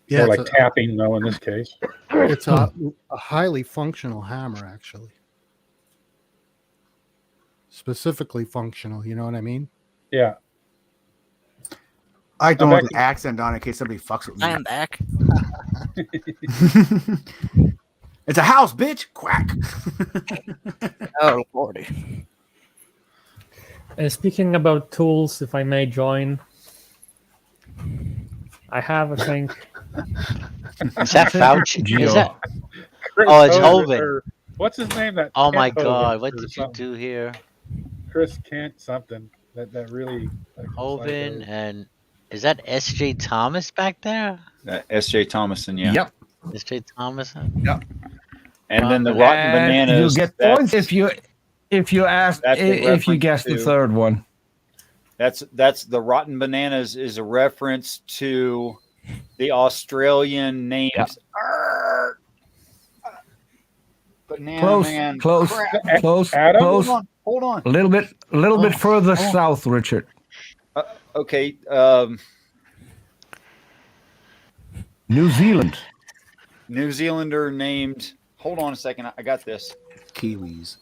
M: Yeah,
J: Or like tapping, though, in this case.
M: It's a highly functional hammer, actually. Specifically functional, you know what I mean?
J: Yeah.
B: I don't
J: I'm
B: want
J: back-
B: the accent on in case somebody fucks with me.
P: I am back.
B: It's a house, bitch. Quack.
P: Oh, Lordy.
H: And speaking about tools, if I may join, I have, I think.
S: Is that Fauci? Is that
A: Oh, it's Hovind.
J: or what's his name? That
A: Oh my
J: Kent Hovind
A: God, what
J: or
A: did you
J: something.
A: do here?
J: Chris Kent something that really fucking
A: Hovind
J: psycho.
A: and is that S.J. Thomas back there?
R: S.J. Thomason, yeah.
T: Yep.
A: S.J. Thomas.
T: Yep.
R: And then the
A: Wow.
R: Rotten
T: And
R: Bananas.
T: you get points if you
R: That's a
T: if you
R: reference
T: guess the
R: to-
T: third one.
R: That's the Rotten Bananas is a reference to the Australian names.
T: Yep.
R: Banana
T: Close,
R: Man.
T: close,
R: Crap.
T: close,
J: Adam?
T: close.
R: Hold on.
T: A little bit further south, Richard.
R: Okay.
T: New Zealand.
R: New Zealander named. Hold on a second. I got this.
B: Kiwis.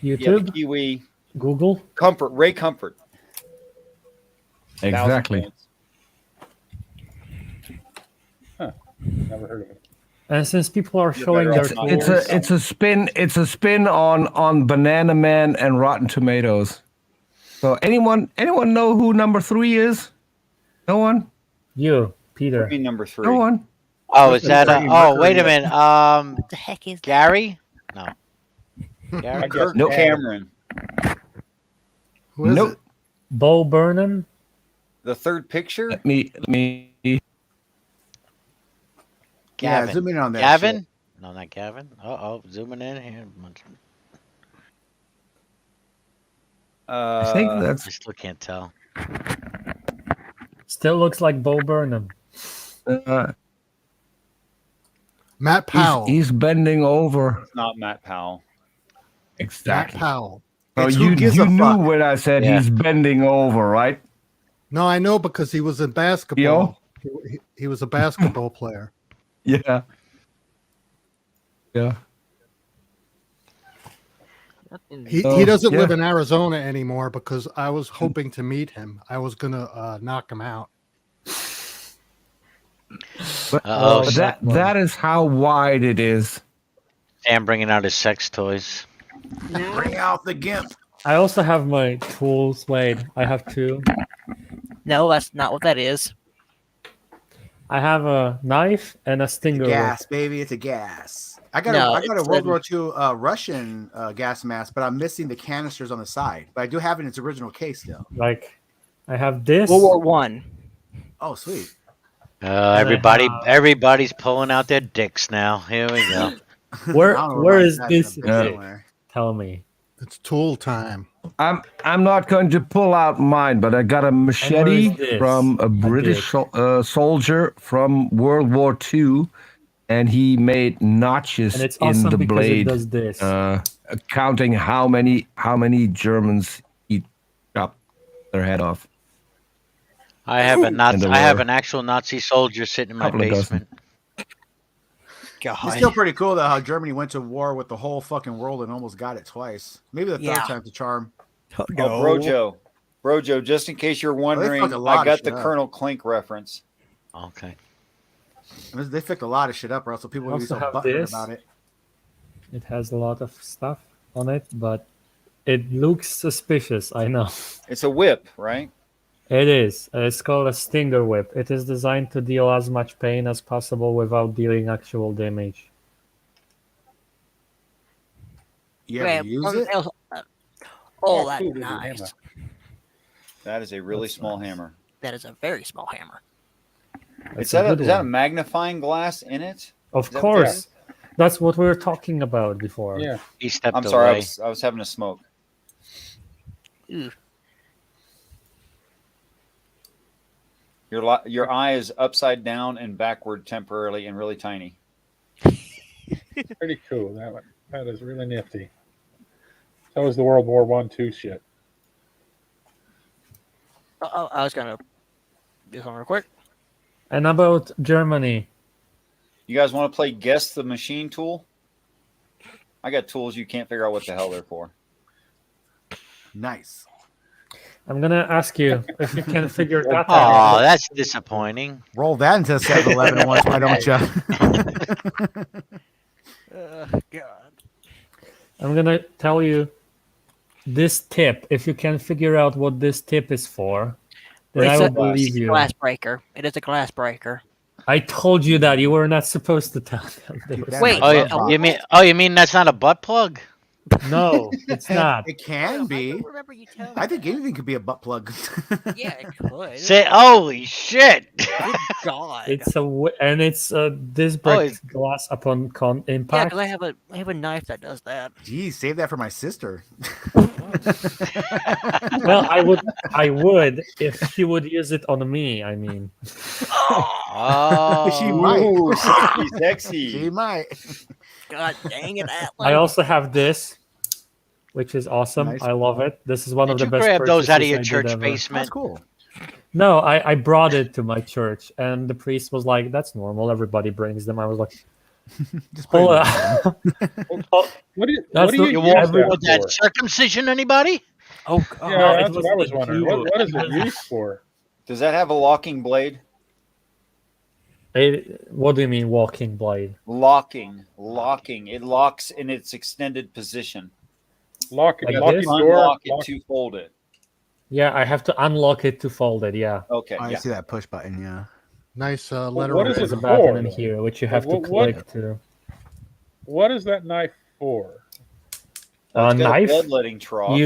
R: Yeah, the
H: YouTube,
R: Kiwi.
H: Google.
R: Comfort. Ray Comfort. 1,000
T: Exactly.
R: points.
J: Never heard of it.
H: And since people are showing
R: better
H: their
R: off not
H: tools,
T: It's a spin on Banana Man and Rotten Tomatoes. So anyone know who number 3 is? No one?
H: you, Peter.
R: Give me number 3.
T: No one?
A: Oh, is that?
B: Freddie
A: Oh, wait a
B: Mercury.
A: minute.
P: What the heck is that?
A: Gary? No.
J: I
A: Gary?
J: guess
R: Kirk
T: Nope.
R: Cameron.
M: Who is
T: Nope.
M: it?
H: Bo Burnham.
R: The third picture.
T: Let me
B: Yeah,
A: Gavin.
B: zoom in on that.
A: Gavin?
B: shit.
A: No, not Gavin. Oh, zooming in here.
T: I think
A: I
T: that's
A: still can't tell.
H: Still looks like Bo Burnham.
M: Matt Powell.
T: he's bending over.
R: It's not Matt Powell.
M: Matt
T: Exactly.
M: Powell.
T: Oh,
B: It's who
T: you
B: gives a
T: knew
B: fuck.
T: when I said
A: Yeah.
T: he's bending over, right?
M: No, I know because he was in basketball. He was a basketball player.
T: Yeah. Yeah.
M: He
T: Oh,
M: doesn't live
T: yeah.
M: in Arizona anymore because I was hoping to meet him. I was gonna knock him out.
T: But
A: Uh-oh.
T: that is how wide it is.
A: Sam bringing out his sex toys.
B: Bring out the gimp.
H: I also have my tools. Wait, I have 2.
P: No, that's not what that is.
H: I have a knife and a stinger.
B: Gas,
H: whip.
B: baby. It's a gas. I got
P: No,
B: a
P: it's
B: World War II Russian gas mask, but I'm missing the canisters on the side. But I do have it in its original case still.
H: Like, I have this.
P: World War One.
B: Oh, sweet.
A: Everybody's pulling out their dicks now. Here we go.
H: Where
B: I don't know
H: where
B: about
H: is
B: that
H: this?
B: in a big
H: dick?
B: somewhere.
H: Tell me.
M: It's tool time.
T: I'm not going to pull out mine, but I got a machete
H: is this?
T: from a British soldier from World War II, and he made notches
H: And it's
T: in
H: awesome
T: the
H: because
T: blade,
H: it does this.
T: counting how many Germans he chopped their head off.
A: I have a Nazi,
T: And there
A: I have
T: were
A: an actual Nazi soldier sitting in my
T: couple of dozen.
A: basement.
B: It's still pretty cool though how Germany went to war with the whole fucking world and almost got it twice. Maybe the third
P: Yeah.
B: time's the charm.
R: Oh, BroJo, just in case you're wondering,
B: fucked a lot
R: I
B: of
R: got
B: shit
R: the
B: up.
R: Colonel Clink reference.
A: Okay.
B: They picked a lot of shit up, or else people would be
H: Also
B: so
H: have
B: butthurt
H: this.
B: about it.
H: It has a lot of stuff on it, but it looks suspicious. I know.
R: It's a whip, right?
H: It is. It's called a stinger whip. It is designed to deal as much pain as possible without dealing actual damage.
B: You ever use it?
P: Oh, that's
J: cool, dude,
P: nice.
J: hammer.
R: That is a really small hammer.
P: That is a very small hammer.
R: Is
H: That's a
R: that
H: good
R: is that a
H: one.
R: magnifying glass in it?
H: Of
R: Is that what
H: course. That's what we were talking about before.
J: Yeah.
A: He stepped
R: I'm sorry,
A: away.
R: I was having a smoke.
P: Ew.
R: Your eye is upside down and backward temporarily and really tiny.
J: Pretty cool. That is really nifty. So was the World War II shit.
P: I was gonna do something real quick.
H: And about Germany.
R: You guys want to play Guess the Machine tool? I got tools you can't figure out what the hell they're for.
B: Nice.
H: I'm gonna ask you if you can figure that
A: Oh,
H: out.
A: that's disappointing.
B: Roll that into 7-Eleven once, why don't you?
P: God.
H: I'm gonna tell you this tip. If you can figure out what this tip is for, then I will believe
P: It's a
H: you.
P: glass breaker. It is a glass breaker.
H: I told you that you were not supposed to tell them. They were
P: Wait,
S: Oh,
H: supposed
S: yeah. You mean that's not a butt plug?
H: No, it's not.
B: It can be.
P: I remember you telling me.
B: I think anything could be a butt plug.
P: Yeah, it could.
S: Say, holy shit!
P: Good God.
H: It's and it's this breaks glass upon
P: Yeah,
H: impact.
P: because I have a knife that does that.
B: Geez, save that for my sister.
H: Well, I would if she would use it on me. I mean,
S: Oh,
B: She might.
R: Ooh, sexy, sexy.
B: She might.
P: God dang it, Atlas.
H: I also have this, which is awesome.
B: Nice.
H: I love it. This is one of
S: Did
H: the
S: you
H: best.
S: grab those out of
H: purchases
S: your
H: I did
S: church
H: ever.
S: basement?
B: That's cool.
H: No, I brought it to my church, and the priest was like, "That's normal. Everybody brings them." I was like,
B: Just put
H: "Hold
B: it
H: on."
J: What do you
H: That's
J: use
S: You
J: that
S: walk with that
J: for?
S: circumcision, anybody?
H: Oh,
J: Yeah,
H: no, it
J: that's what I was
H: a
J: wondering.
H: glue.
J: What is it used for?
R: Does that have a locking blade?
H: What do you mean walking blade?
R: Locking. It locks in its extended position.
J: Locking
H: Like
J: door.
R: Unlock it to fold it.
H: Yeah, I have to unlock it to fold it. Yeah.
R: Okay.
B: I
R: yeah.
B: see that push button. Yeah.
M: Nice letter.
J: What is
H: There's
J: it
H: a button
J: for,
H: in
J: though?
H: here which you have to
J: What-
H: click to.
J: What is that knife for?
R: Well, it's got a
H: Knife.
R: bloodletting trough.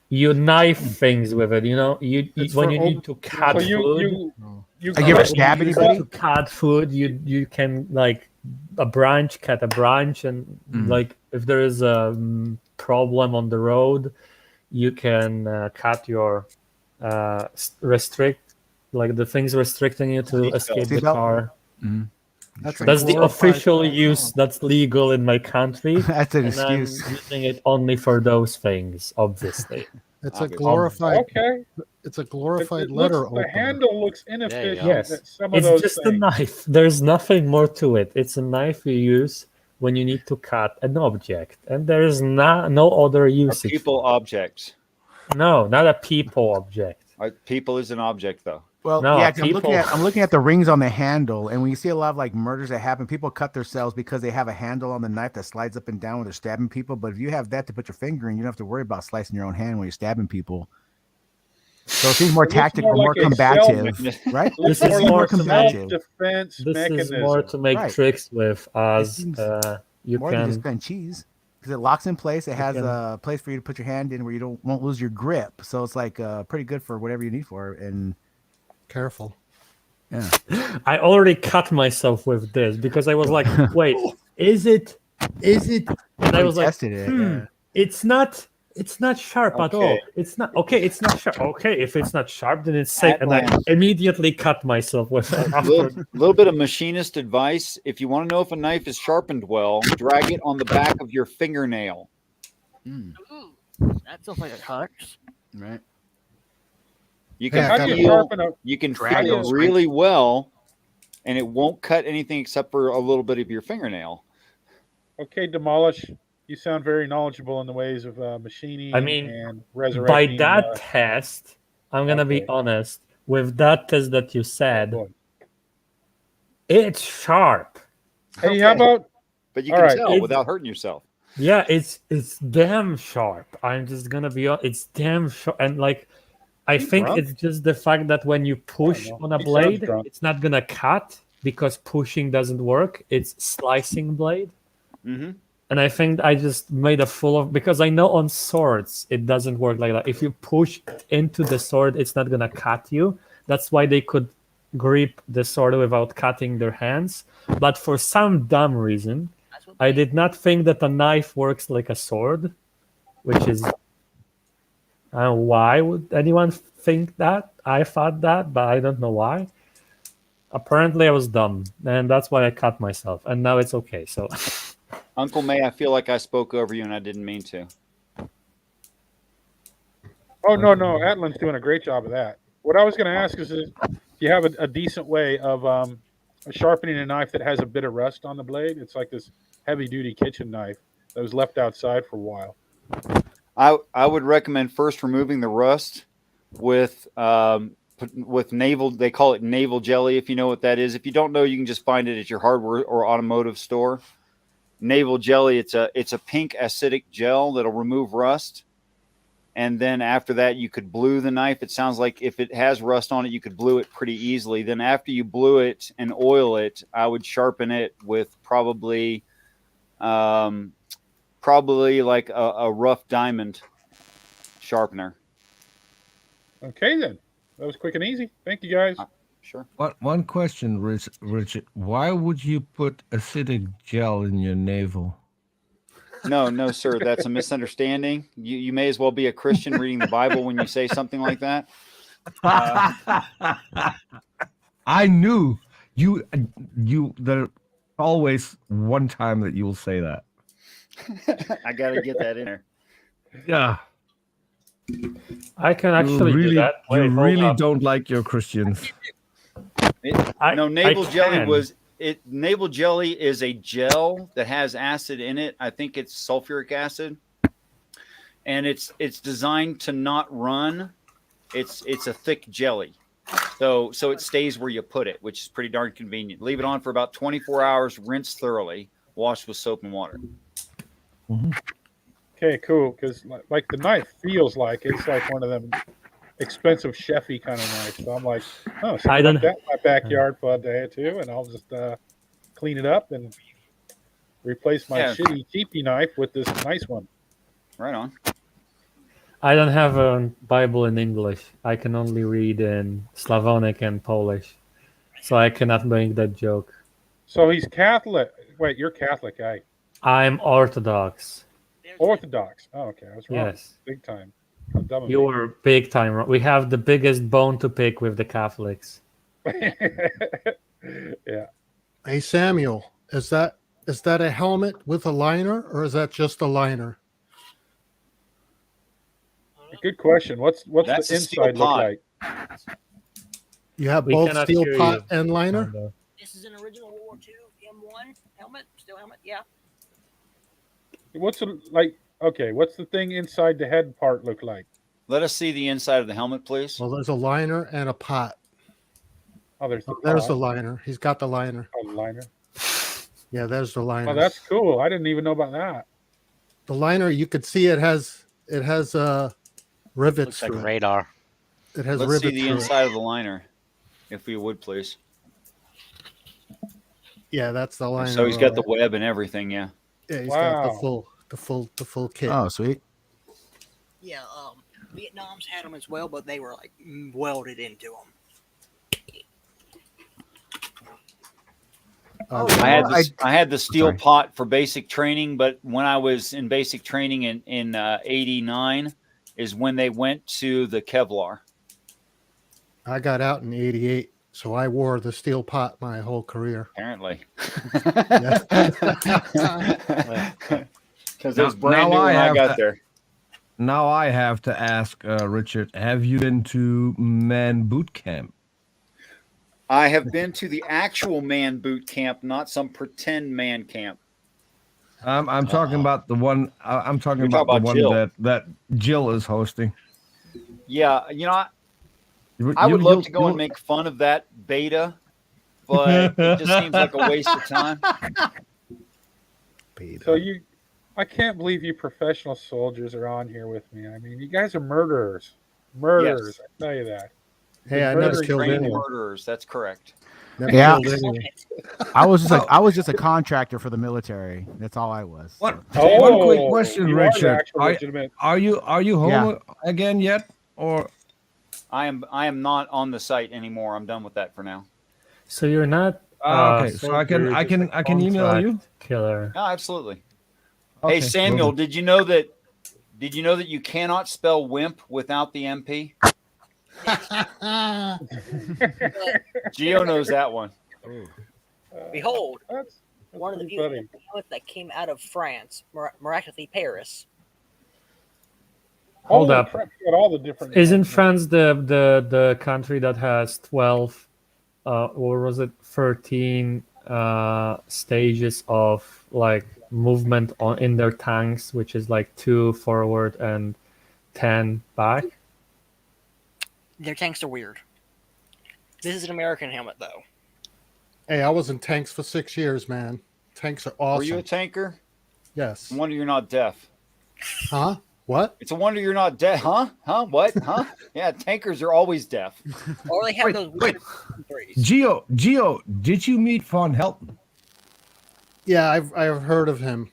H: You knife things with it. You know,
B: It's
H: when
B: for
H: you need to cut
J: So
H: food.
J: you
B: Have you ever
J: cut-
B: stabbed
H: When you
B: anybody?
H: need to cut food, you can like cut a branch, and like if there is a problem on the road, you can cut your restrict like the things restricting you to escape the
B: Seatbelt?
H: car.
M: That's a
H: That's the
M: glorified-
H: official use that's legal in my country.
B: That's an
H: and I'm
B: excuse.
H: using it only for those things, obviously.
M: It's a glorified.
J: Okay.
M: It's a glorified
J: It
M: letter
J: looks, the
M: opener.
J: handle looks inefficient
H: Yes,
J: at some of
H: it's
J: those
H: just
J: things.
H: a knife. There's nothing more to it. It's a knife you use when you need to cut an object, and there's no other
R: A
H: usage.
R: people object.
H: No, not a people object.
R: People is an object, though.
B: Well,
H: No,
B: yeah, 'cause
H: people-
B: I'm looking at the rings on the handle, and when you see a lot of like murders that happen, people cut themselves because they have a handle on the knife that slides up and down when they're stabbing people. But if you have that to put your finger in, you don't have to worry about slicing your own hand when you're stabbing people. So it seems more
J: It looks
B: tactical,
J: more
B: more
J: like a
B: combative,
R: self-
B: right?
J: It looks
H: This is
J: more
H: more
J: like a
H: to make-
J: self-defense
H: This
J: mechanism.
H: is more to make
B: Right.
H: tricks with, as
B: seems
H: you
B: more than
H: can.
B: just gun cheese because it locks in place. It has
H: can-
B: a place for you to put your hand in where you won't lose your grip. So it's like pretty good for whatever you need for it. And
M: Careful.
B: yeah,
H: I already cut myself with this because I was like, wait, is it? And I was like,
B: tested it. Yeah.
H: it's not sharp at all.
R: Okay.
H: It's not okay. It's not sharp. Okay, if it's not sharp, then it's safe. And I
R: Atlas.
H: immediately cut myself with it
R: A
H: after.
R: little bit of machinist advice. If you want to know if a knife is sharpened well, drag it on the back of your fingernail.
P: Ooh, that sounds like a cut.
B: Right.
R: You
M: Yeah,
R: can
J: How do you
R: feel,
J: sharpen a
R: you can
B: Drag
R: feel
B: those
R: really well, and it won't cut anything except for a little bit of your fingernail.
J: Okay, Demolish, you sound very knowledgeable in the ways of machining
H: I mean,
J: and
H: By
J: resurrecting.
H: that test, I'm gonna be
J: okay.
H: honest. With that test that you said,
J: boy.
H: it's sharp.
J: Hey, how about
R: But you
J: All
R: can
J: right.
R: tell without hurting yourself.
H: Yeah, it's damn sharp. I'm just gonna be honest. It's damn sharp, and like, I think
J: drunk?
H: it's just the fact that when you push
J: know.
H: on a
J: He sounds
H: blade,
J: drunk.
H: it's not gonna cut because pushing doesn't work. It's slicing blade.
R: Mm-hmm.
H: And I think I just made a fool of, because I know on swords it doesn't work like that. If you push into the sword, it's not gonna cut you. That's why they could grip the sword without cutting their hands. But for some dumb reason, I did not think that a knife works like a sword, which is, I don't know why would anyone think that. I thought that, but I don't know why. Apparently I was dumb, and that's why I cut myself, and now it's okay. So
R: Uncle May, I feel like I spoke over you and I didn't mean to.
J: Oh no, Atlan's doing a great job of that. What I was going to ask is if you have a decent way of sharpening a knife that has a bit of rust on the blade. It's like this heavy-duty kitchen knife that was left outside for a while.
R: I would recommend first removing the rust with naval. They call it naval jelly. If you know what that is. If you don't know, you can just find it at your hardware or automotive store. Naval jelly. It's a pink acidic gel that'll remove rust. And then after that, you could blue the knife. It sounds like if it has rust on it, you could blue it pretty easily. Then after you blue it and oil it, I would sharpen it with probably like a rough diamond sharpener.
J: Okay, then. That was quick and easy. Thank you, guys.
R: Sure.
T: One question, Richard. Why would you put acidic gel in your navel?
R: No, sir. That's a misunderstanding. You may as well be a Christian reading the Bible when you say something like that.
T: I knew you. There's always one time that you will say that.
R: I got to get that in there.
T: Yeah.
H: I can actually do
T: really,
H: that. Wait,
T: you
H: hold
T: really
H: up.
T: don't like your Christians.
R: Navel jelly
H: can.
R: Navel jelly is a gel that has acid in it. I think it's sulfuric acid, and it's designed to not run. It's a thick jelly, so it stays where you put it, which is pretty darn convenient. Leave it on for about 24 hours. Rinse thoroughly. Wash with soap and water.
T: Mm-hmm.
J: Okay, cool. Because like the knife feels like it's like one of them expensive chefy kind of knives. So I'm like, oh, so
H: I
J: I
H: don't-
J: that in my backyard for a day or two, and I'll just clean it up and replace my
R: Yeah.
J: shitty cheapy knife with this nice one.
R: Right on.
H: I don't have a Bible in English. I can only read in Slavonic and Polish. So I cannot make that joke.
J: So he's Catholic. Wait, you're Catholic,
H: I'm Orthodox.
J: Orthodox. Oh, okay, I was wrong.
H: Yes.
J: Big time. How dumb of
H: You
J: me.
H: were big time wrong. We have the biggest bone to pick with the Catholics.
J: Yeah.
M: Hey Samuel, is that a helmet with a liner, or is that just a liner?
J: Good question. What's
R: That's
J: the
R: a steel
J: inside look
R: pot.
J: like?
M: You have
H: We
M: both
H: cannot
M: steel
H: hear
M: pot
H: you.
M: and liner.
U: This is an original World War II M1 helmet, steel helmet. Yeah.
J: What's the like? Okay, what's the thing inside the head part look like?
R: Let us see the inside of the helmet, please.
M: Well, there's a liner and a pot.
J: Oh, there's the
M: There's
J: pot.
M: the liner. He's got the liner.
J: Oh, liner.
M: Yeah, there's the liner.
J: Oh, that's cool. I didn't even know about that.
M: The liner. You could see it has rivets.
S: Looks like
M: through it.
S: radar.
M: It has
R: Let's
M: rivets.
R: see the
M: through
R: inside
M: it.
R: of the liner, if you would, please.
M: Yeah, that's the liner.
R: So he's got
M: all
R: the
M: right.
R: web and everything. Yeah.
M: Yeah, he's got
J: Wow.
M: the full kit.
B: Oh, sweet.
U: Yeah. Vietnam's had them as well, but they were like welded into them.
R: I had the steel
B: Sorry.
R: pot for basic training, but when I was in basic training in '89 is when they went to the Kevlar.
M: I got out in '88, so I wore the steel pot my whole career.
R: Apparently,
M: Yeah.
R: because it was brand new when I got there.
T: Now I have to ask Richard, have you been to Man Boot Camp?
R: I have been to the actual man boot camp, not some pretend man camp.
T: I'm talking about the one. I'm talking
R: You're
T: about
R: talking
T: the
R: about
T: one
R: Jill.
T: that Jill is hosting.
R: Yeah, you know,
T: You-
R: I would
T: you-
R: love
T: you'll-
R: to go and
T: you'll-
R: make fun of that beta, but it just seems like a waste of time.
J: So I can't believe you professional soldiers are on here with me. I mean, you guys are murderers. Murderers, I tell you that.
M: Hey, I
J: Murder
M: never
J: and
M: killed
J: training.
M: anyone.
R: Murderers, that's correct.
M: Never
B: Yeah.
M: killed anyone.
B: I was just a contractor for the military. That's all I was.
T: One
J: Oh,
T: quick question,
J: you are the
T: Richard.
J: actual legitimate.
T: Are you home
B: Yeah.
T: again yet, or
R: I am not on the site anymore. I'm done with that for now.
H: So you're not.
T: Okay, so I can email you?
H: Killer.
R: No, absolutely.
T: Okay,
R: Hey Samuel,
T: will do.
R: did you know that you cannot spell wimp without the MP? Gio knows that one.
U: Behold,
J: That's
U: one of the
J: pretty
U: few
J: funny.
U: helmets that came out of France, miraculously Paris.
H: Hold
J: Holy
H: up.
J: crap, you got all the different.
H: Isn't France the country that has 12, or was it 13 stages of like movement in their tanks, which is like 2 forward and 10 back?
U: Their tanks are weird. This is an American helmet, though.
M: Hey, I was in tanks for 6 years, man. Tanks are awesome.
R: Were you a tanker?
M: Yes.
R: No wonder you're not deaf.
M: Huh? What?
R: It's a wonder you're not deaf. Huh? Huh? What? Huh? Yeah, tankers are always deaf.
P: Or they have those
T: Wait.
P: weird threes.
T: Geo, did you meet Von Helton?
M: Yeah, I've heard of him.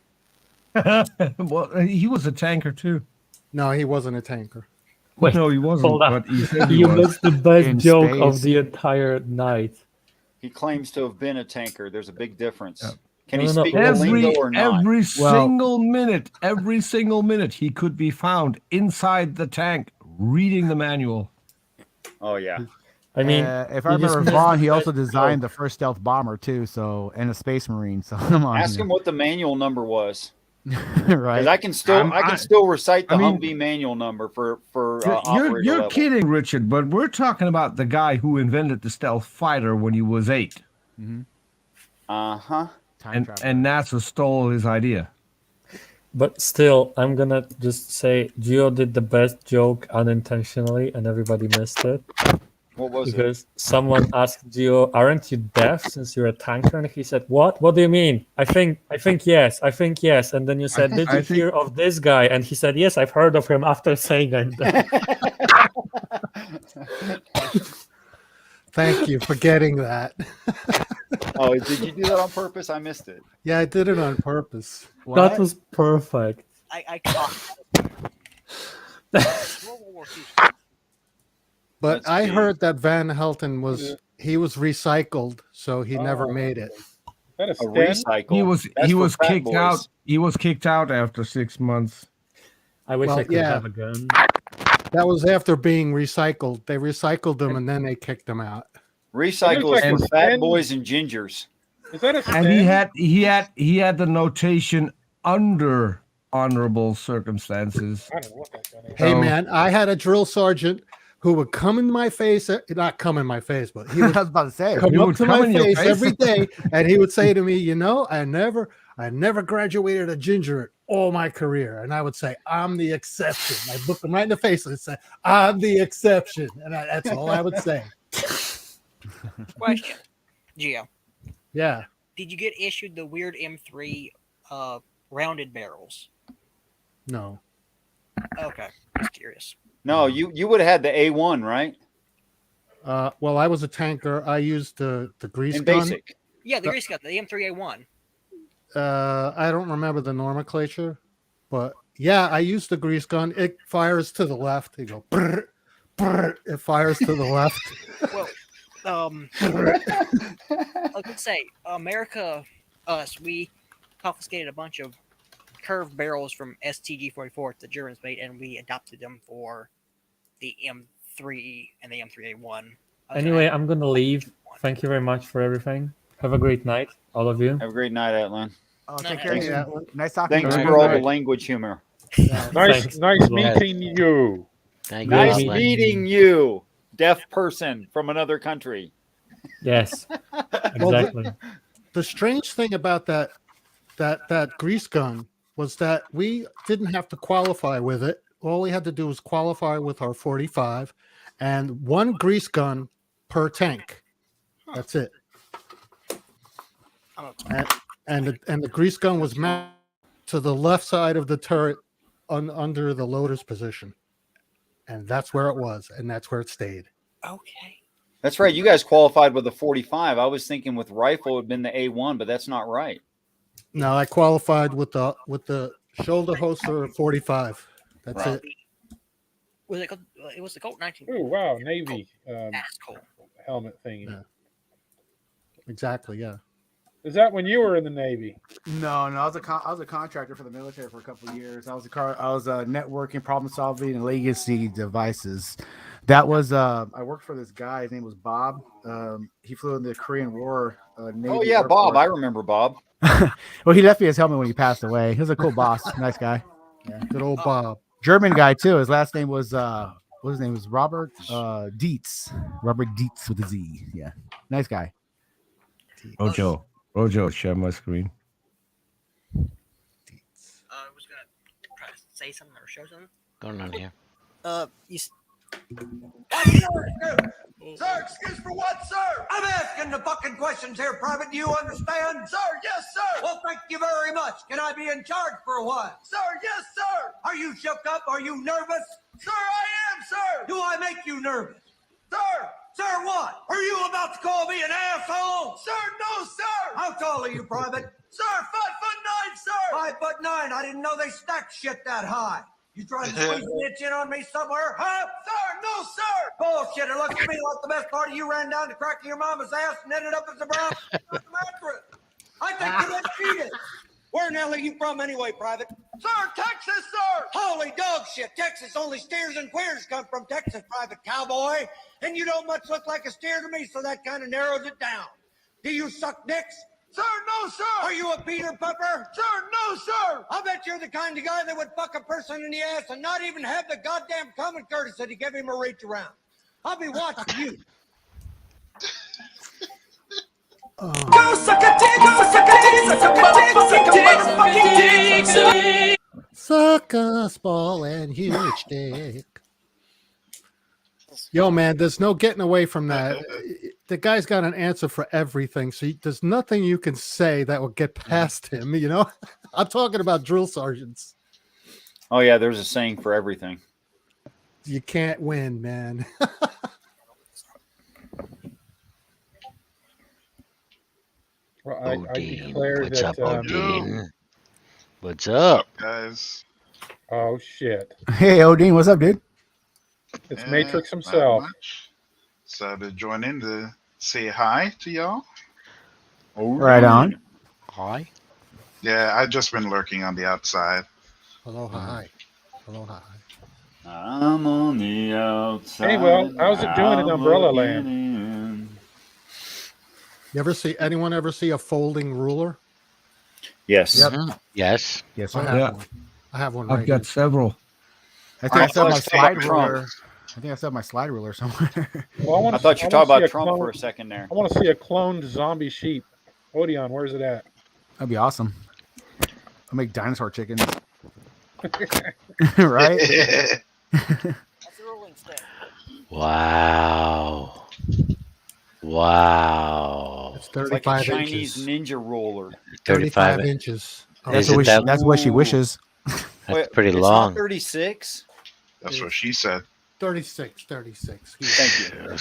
T: Well, he was a tanker too.
M: No, he wasn't a tanker.
H: Wait,
T: No, he wasn't.
H: hold on.
T: But he said he
H: You
T: was.
H: missed the best
B: In
H: joke of
B: space.
H: the entire night.
R: He claims to have been a tanker. There's a big difference.
T: Yeah.
R: Can
H: No,
R: he
H: no, no.
R: speak the lingo or not?
T: Every
M: Well-
T: single minute, he could be found inside the tank reading the manual.
R: Oh yeah.
H: I mean,
B: if I
H: you just
B: remember,
H: missed
B: Vaughn,
H: the
B: he also
H: best
B: designed
H: joke.
B: the first stealth bomber too. So, and a space marine. So, come on,
R: Ask him what the manual number was.
B: right?
R: Because I can still recite the
T: I mean-
R: Humvee manual number for
T: You're
R: operator level.
T: kidding, Richard, but we're talking about the guy who invented the stealth fighter when he was 8.
R: Uh-huh.
T: And NASA stole his idea.
H: But still, I'm gonna just say Gio did the best joke unintentionally, and everybody missed it.
R: What was it?
H: Because someone asked Gio, "Aren't you deaf since you're a tanker?" And he said, "What? What do you mean? I think yes. I think yes." And then you said, "Did you hear of this guy?" And he said, "Yes, I've heard of him." After saying I'm deaf.
M: Thank you for getting that.
R: Oh, did you do that on purpose? I missed it.
M: Yeah, I did it on purpose.
H: That was perfect.
P: I caught.
M: But
R: That's
M: I
R: big.
M: heard that Van Helten was recycled, so he never made it.
J: That a
R: A
J: Sten?
R: recycle. That's
T: He
R: for
T: was
R: fat
T: kicked
R: boys.
T: out. He was kicked out after 6 months.
H: I wish
M: Well,
H: I could
M: yeah.
H: have a gun.
M: That was after being recycled. They recycled him and then they kicked him out.
R: Recycle
J: Like
R: is
J: a
R: for fat
J: Sten?
R: boys and gingers.
J: Is that a
T: And
J: Sten?
T: he had the notation under honorable circumstances.
J: I don't know what that gun is.
M: Hey
T: So-
M: man, I had a drill sergeant who would come in my face, not come in my face, but he
B: I
M: would
B: was about to say.
M: come
T: He
M: up
T: would
M: to
T: come
M: my
T: in your
M: face
T: face?
M: every day, and he would say to me, "You know, I never graduated a ginger in all my career." And I would say, "I'm the exception." I'd look him right in the face and say, "I'm the exception," and that's all I would say.
P: Question, Gio.
M: Yeah.
P: Did you get issued the weird M3 rounded barrels?
M: No.
P: Okay, just curious.
R: No, you would have had the A1, right?
M: Well, I was a tanker. I used the grease
R: In
M: gun.
R: basic.
P: Yeah, the grease gun, the M3A1.
M: I don't remember the nomenclature, but yeah, I used the grease gun. It fires to the left. You go, brr, brr, it fires to the left.
P: Well, I could say America, we confiscated a bunch of curved barrels from STG-44 the Germans made, and we adopted them for the M3 and the M3A1.
H: Anyway, I'm gonna leave. Thank you very much for everything. Have a great night, all of you.
R: Have a great night, Atlan.
B: Oh, take
P: Thanks.
B: care. Nice talking
R: Thanks
B: to you.
R: for all the language humor.
J: Nice
H: Thanks.
J: meeting you.
S: Thank you,
R: Nice
S: Atlan.
R: meeting you, deaf person from another country.
H: Yes,
M: Well,
H: exactly.
M: The strange thing about that grease gun was that we didn't have to qualify with it. All we had to do was qualify with our 45 and one grease gun per tank. That's it. And the grease gun was mounted to the left side of the turret under the loader's position. And that's where it was, and that's where it stayed.
P: Okay.
R: That's right. You guys qualified with the 45. I was thinking with rifle it would have been the A1, but that's not right.
M: No, I qualified with the shoulder holster 45. That's
R: Right.
M: it.
P: Was it? It was the Colt 19.
J: Oh wow, Navy
P: That's cool.
J: helmet thing.
M: Yeah. Exactly, yeah.
J: Is that when you were in the Navy?
B: No, I was a contractor for the military for a couple of years. I was networking, problem solving, and legacy devices. That was I worked for this guy. His name was Bob. He flew in the Korean War. Navy
R: Oh yeah,
B: Air
R: Bob.
B: Force.
R: I remember Bob.
B: Well, he left me his helmet when he passed away. He was a cool boss, nice guy.
M: Yeah, good old Bob.
B: German guy too. His last name was what his name was Robert Dietz. Robert Dietz with a Z. Yeah, nice guy.
T: BroJo, share my screen.
P: I was gonna try to say something or show something.
S: Going on here.
E: Sir, excuse for what, sir? I'm asking the fucking questions here, Private. Do you understand? Sir, yes, sir. Well, thank you very much. Can I be in charge for a while? Sir, yes, sir. Are you shook up? Are you nervous? Sir, I am, sir. Do I make you nervous? Sir! Sir, what? Are you about to call me an asshole? Sir, no, sir! How tall are you, Private? Sir, 5'9", sir! 5'9". I didn't know they stacked shit that high. You trying to squeeze an inch in on me somewhere, huh? Sir, no, sir! Bullshit. It looks to me like the best part of you ran down the crack of your mama's ass and ended up as a brown mattress. I think you look cheated. Where in the hell are you from anyway, Private? Sir, Texas, sir! Holy dog shit. Texas, only steers and queers come from Texas, Private Cowboy. And you don't much look like a steer to me, so that kind of narrows it down. Do you suck dicks? Sir, no, sir! Are you a Peter Pupper? Sir, no, sir! I bet you're the kind of guy that would fuck a person in the ass and not even have the goddamn common courtesy to give him a reach around. I'll be watching you.
G: Go suck a dick, go suck a dick, suck a dick, suck a motherfucking dick.
M: Suck a small and huge dick. Yo, man, there's no getting away from that. The guy's got an answer for everything, so there's nothing you can say that will get past him, you know? I'm talking about drill sergeants.
R: Oh, yeah, there's a saying for everything.
M: You can't win, man.
J: Well, I declare
S: What's
J: that.
S: up, Odin? What's up,
J: guys? Oh shit!
B: Hey, Odin, what's up, dude?
J: It's Matrix himself.
V: So to join in to say hi to y'all.
B: Right on.
S: Hi.
V: Yeah, I've just been lurking on the outside.
M: Hello, hi. Hello, hi.
R: I'm on the outside.
J: Hey, well, how's it doing in Umbrella Land?
M: Anyone ever see a folding ruler?
R: Yes.
M: Yep.
S: Yes.
B: Yes,
M: I
B: sir.
M: have
T: Yeah.
M: one. I have one
T: I've
M: right
T: got
M: here.
T: several.
B: I think I still have my
R: thought you were
B: slide
R: talking about
B: ruler.
R: Trump.
B: I think I still have my slide ruler somewhere.
J: Well,
R: I thought you were talking about Trump for a second there.
J: I want to see a cloned zombie sheep. Odeon, where's it at?
B: That'd be awesome. I'll make dinosaur chickens. Right?
S: Wow. Wow.
M: It's
R: It's like a
M: 35
R: Chinese
M: inches.
R: ninja roller.
M: 35 inches.
B: That's what she wishes.
S: That's pretty
R: it's
S: long.
R: Not 36.
V: That's what she said.
M: 36.
R: Thank you.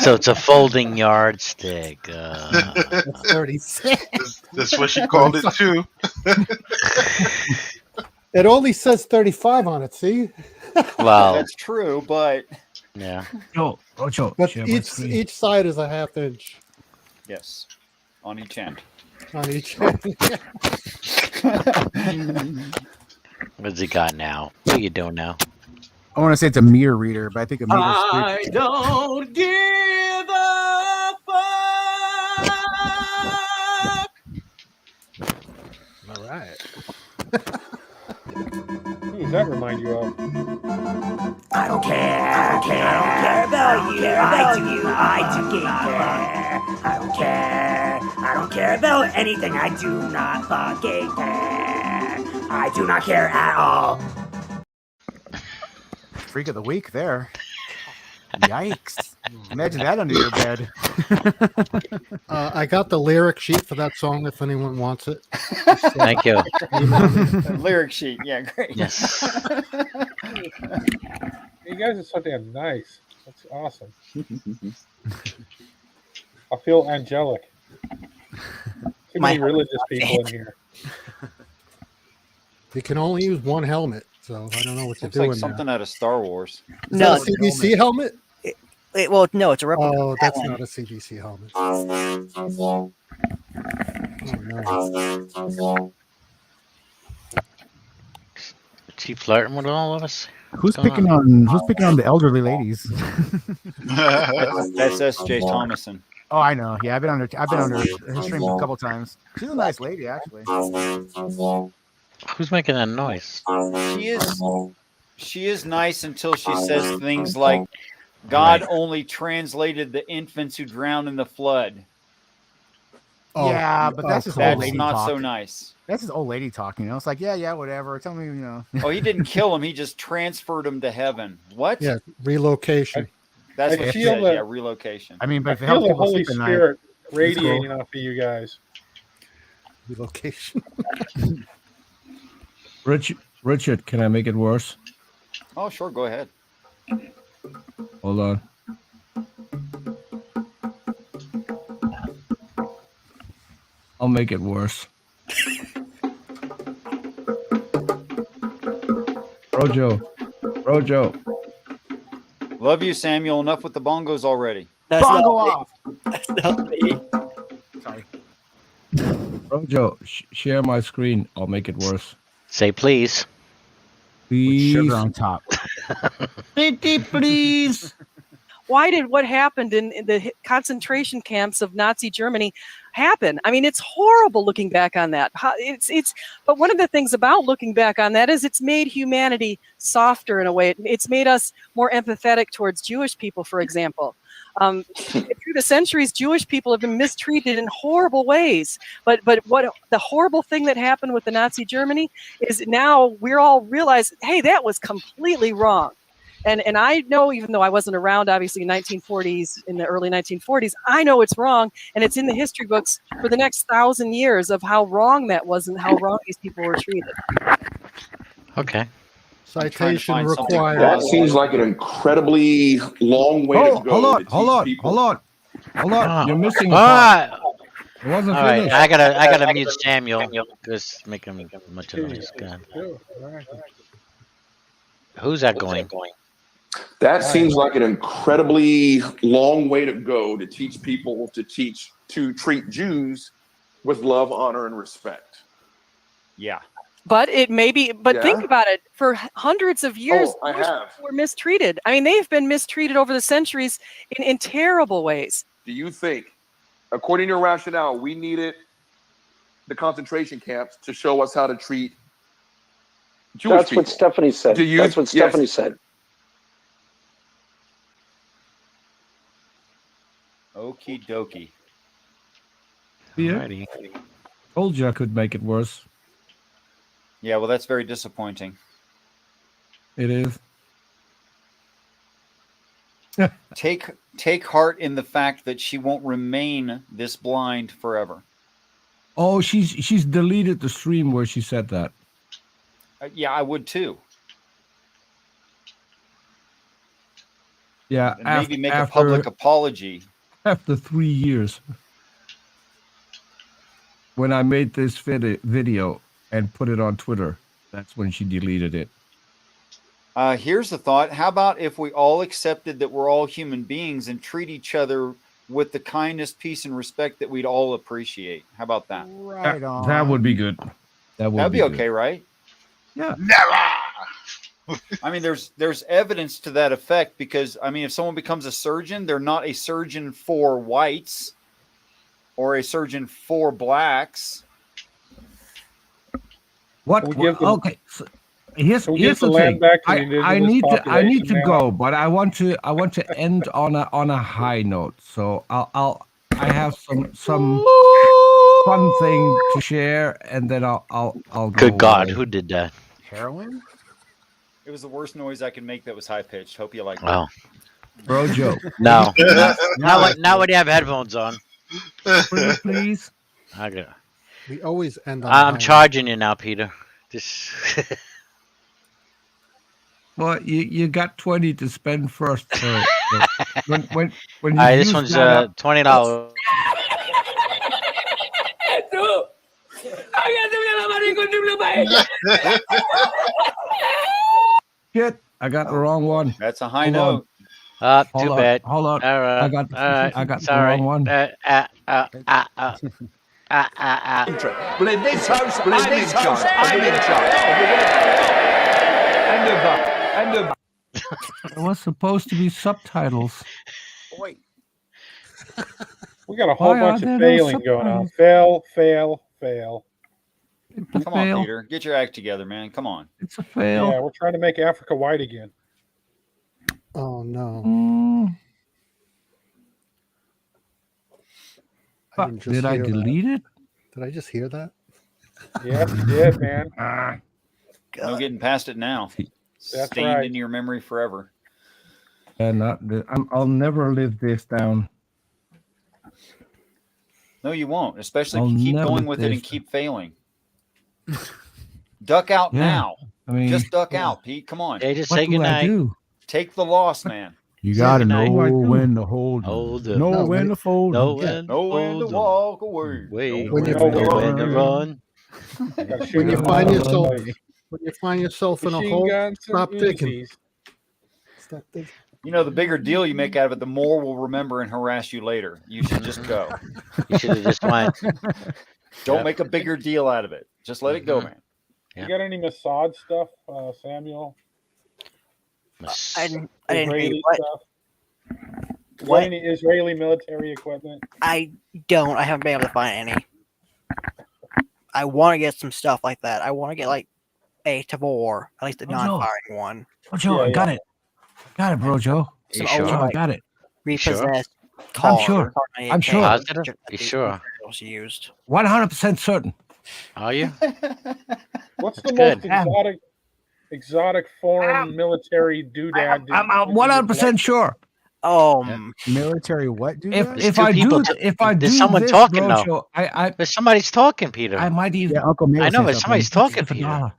S: So it's a folding yardstick.
M: It's 36.
V: That's what she called it too.
M: It only says 35 on it, see?
S: Well,
R: That's true, but
S: yeah.
M: But each side is a half inch
R: yes, on each end.
M: on each end.
S: What's he got now? What are you doing now?
B: I want to say it's a mirror reader, but I think a mirror
Q: I don't give a fuck.
B: All right.
J: Who does that remind you of?
E: I don't care about you. I do care. I don't care. I don't care about anything. I do not fucking care. I do not care at all.
B: Freak of the week there. Yikes. Imagine that under your bed.
M: I got the lyric sheet for that song if anyone wants it.
S: Thank you.
R: Lyric sheet, yeah, great.
S: Yes.
J: You guys are so damn nice. That's awesome. I feel angelic. Too many religious people in here.
M: You can only use one helmet, so I don't know what you're
R: Looks
M: doing
R: like something
M: now.
R: out of Star Wars.
M: Is that a CBC helmet?
P: Well, no, it's a replica.
M: Oh,
P: of
M: that's
P: that
M: not
P: one.
M: a CBC helmet.
S: Is he flirting with all of us?
B: Who's
S: What's
B: picking
S: going
B: on the elderly ladies?
R: That's S.J. Thomason.
B: Oh, I know. Yeah, I've been under her streams a couple times. She's a nice lady, actually.
S: Who's making that noise?
R: She is nice until she says things like, God only translated the infants who drowned in the flood.
B: Yeah, but that's just old
R: That's
B: lady
R: not
B: talk.
R: so nice.
B: That's just old lady talking. You know, it's like, yeah, whatever. Tell me,
R: Oh, he didn't kill him. He just transferred him to heaven. What?
M: Yeah, relocation.
R: That's
J: I
R: what she
J: feel
R: said.
J: the-
R: Yeah, relocation.
B: I mean, but
J: I
B: if it
J: feel
B: helps
J: the
B: people
J: Holy
B: sleep at night,
J: Spirit
B: it's cool.
J: radiating off of you guys.
M: Relocation.
T: Richard, can I make it worse?
R: Oh, sure. Go ahead.
T: Hold on. I'll make it worse. BroJo.
R: Love you, Samuel. Enough with the bongos already.
B: Bongo off.
P: That's not me.
B: Sorry.
T: BroJo, share my screen. I'll make it worse.
S: Say please.
T: Please.
B: Sugar on top.
T: Pretty please.
D: Why did what happened in the concentration camps of Nazi Germany happen? I mean, it's horrible looking back on that. But one of the things about looking back on that is it's made humanity softer in a way. It's made us more empathetic towards Jewish people, for example. Through the centuries, Jewish people have been mistreated in horrible ways. But what the horrible thing that happened with the Nazi Germany is now we're all realize, hey, that was completely wrong. And I know, even though I wasn't around, obviously, in the early 1940s, I know it's wrong, and it's in the history books for the next 1,000 years of how wrong that was and how wrong these people were treated.
S: Okay.
M: Citation required.
I: That seems like an incredibly long way to go.
T: Hold on. You're missing a
S: Ah.
T: part. It wasn't
S: All right,
T: finished.
S: I gotta mute Samuel. Just make him much noise. Go ahead. Who's that going?
I: That seems like an incredibly long way to go to teach people to treat Jews with love, honor, and respect.
R: Yeah.
D: But it may be, think about it. For hundreds of years,
I: I
D: Jewish
I: have.
D: people were mistreated. I mean, they've been mistreated over the centuries in terrible ways.
I: Do you think, according to your rationale, we needed the concentration camps to show us how to treat Jewish
W: That's
I: people?
W: what Stephanie said. That's what Stephanie said.
R: Okie dokie.
T: Yeah. Told you I could make it worse.
R: Yeah, well, that's very disappointing.
T: It is.
R: Take heart in the fact that she won't remain this blind forever.
T: Oh, she's deleted the stream where she said that.
R: Yeah, I would too.
T: Yeah,
R: And maybe make a public apology.
T: After 3 years, when I made this video and put it on Twitter, that's when she deleted it.
R: Here's the thought. How about if we all accepted that we're all human beings and treat each other with the kindness, peace, and respect that we'd all appreciate? How about that?
B: Right on.
T: That would be good.
R: That'd be okay, right?
T: Yeah.
R: I mean, there's evidence to that effect because, I mean, if someone becomes a surgeon, they're not a surgeon for whites or a surgeon for blacks.
T: What? Okay. So here's the thing. I need to go, but I want to end on a high note. So I have some fun thing to share, and then I'll go.
S: Good God, who did that?
B: Heroin?
R: It was the worst noise I could make that was high pitched. Hope you like
S: Wow.
R: it.
T: BroJo.
S: No. Now when you have headphones on.
T: Please.
S: Okay.
M: We always end on.
S: I'm
M: high.
S: charging you now, Peter. This.
T: Well, you got 20 to spend first. So when you
S: All right, this
T: use
S: one's
T: that up-
S: $20.
T: Shit, I got the wrong one.
R: That's a high
T: Hold
R: note.
S: Too bad.
T: Hold on.
S: All right.
T: I got
S: all right.
T: the
S: Sorry.
T: wrong one.
I: But in this house, I'm in charge. End of.
T: It was supposed to be subtitles.
J: We got a whole
T: Why
J: bunch
T: are
J: of
T: there no
J: failing going on.
T: subtitles?
J: Fail.
R: Come on, Peter. Get your act together, man. Come on.
T: It's a fail.
J: Yeah, we're trying to make Africa white again.
M: Oh no. I didn't just
T: Did I
M: hear that.
T: delete it?
M: Did I just hear that?
J: Yes, you did, man.
R: No getting past it now.
J: That's
R: Stained
J: right.
R: into your memory forever.
T: And I'll never live this down.
R: No, you won't. Especially
T: I'll
R: if you keep
T: never
R: going
T: live
R: with it and
T: this
R: keep failing. Duck out
T: Yeah.
R: now.
T: I mean,
R: Just duck out, Pete. Come on.
S: Hey, just
T: what
S: say
T: do I
S: goodnight.
T: do?
R: Take the loss, man.
B: You
S: Say
B: gotta
S: goodnight.
B: know
T: What do I do?
B: when to hold 'em,
S: Hold 'em.
B: know
M: No,
B: when to fold 'em.
S: Know when
R: Know when to
S: hold 'em.
R: walk away.
S: Wait,
M: When you
S: know
J: know
S: when to
J: when.
S: run.
J: Gotta shoot
M: when you
J: him
M: find
J: out.
M: yourself
B: Away.
M: when you find yourself in a
J: Machine
M: hole,
J: guns
M: stop
J: and
M: thinking.
J: Uzis.
M: Stop thinking.
R: You know, the bigger deal you make out of it, the more we'll remember and harass you later. You should just go.
S: You should have just went.
R: Don't
S: Yep.
R: make a bigger deal out of it. Just let it go, man.
J: You
S: Yeah.
J: got any Mossad stuff, Samuel?
P: I didn't hear you.
J: Israeli
P: What?
J: stuff? You got
P: What?
J: any Israeli military equipment?
P: I don't. I haven't been able to find any. I want to get some stuff like that. I want to get like a Tavor, at least a
T: BroJo.
P: non-firing one.
T: BroJo,
J: Yeah,
T: I got it. I got it, BroJo.
P: Some
S: You sure?
P: old
T: BroJo, I
P: like
T: got it.
P: repossessed
T: I'm
P: car.
T: sure. I'm sure.
S: Positive? You sure?
P: Was used.
T: 100% certain.
S: Are you?
J: What's the
S: Good.
J: most exotic foreign military doodad?
T: I'm 100% sure.
B: Military what, dude?
T: If I do
S: There's someone
T: this,
S: talking now.
T: BroJo,
S: There's somebody's talking, Peter.
T: I might even.
B: Yeah, Uncle May
S: I
B: was
S: know,
B: saying
S: but
B: something.
S: somebody's talking,
T: If a
S: Peter.
T: dollar.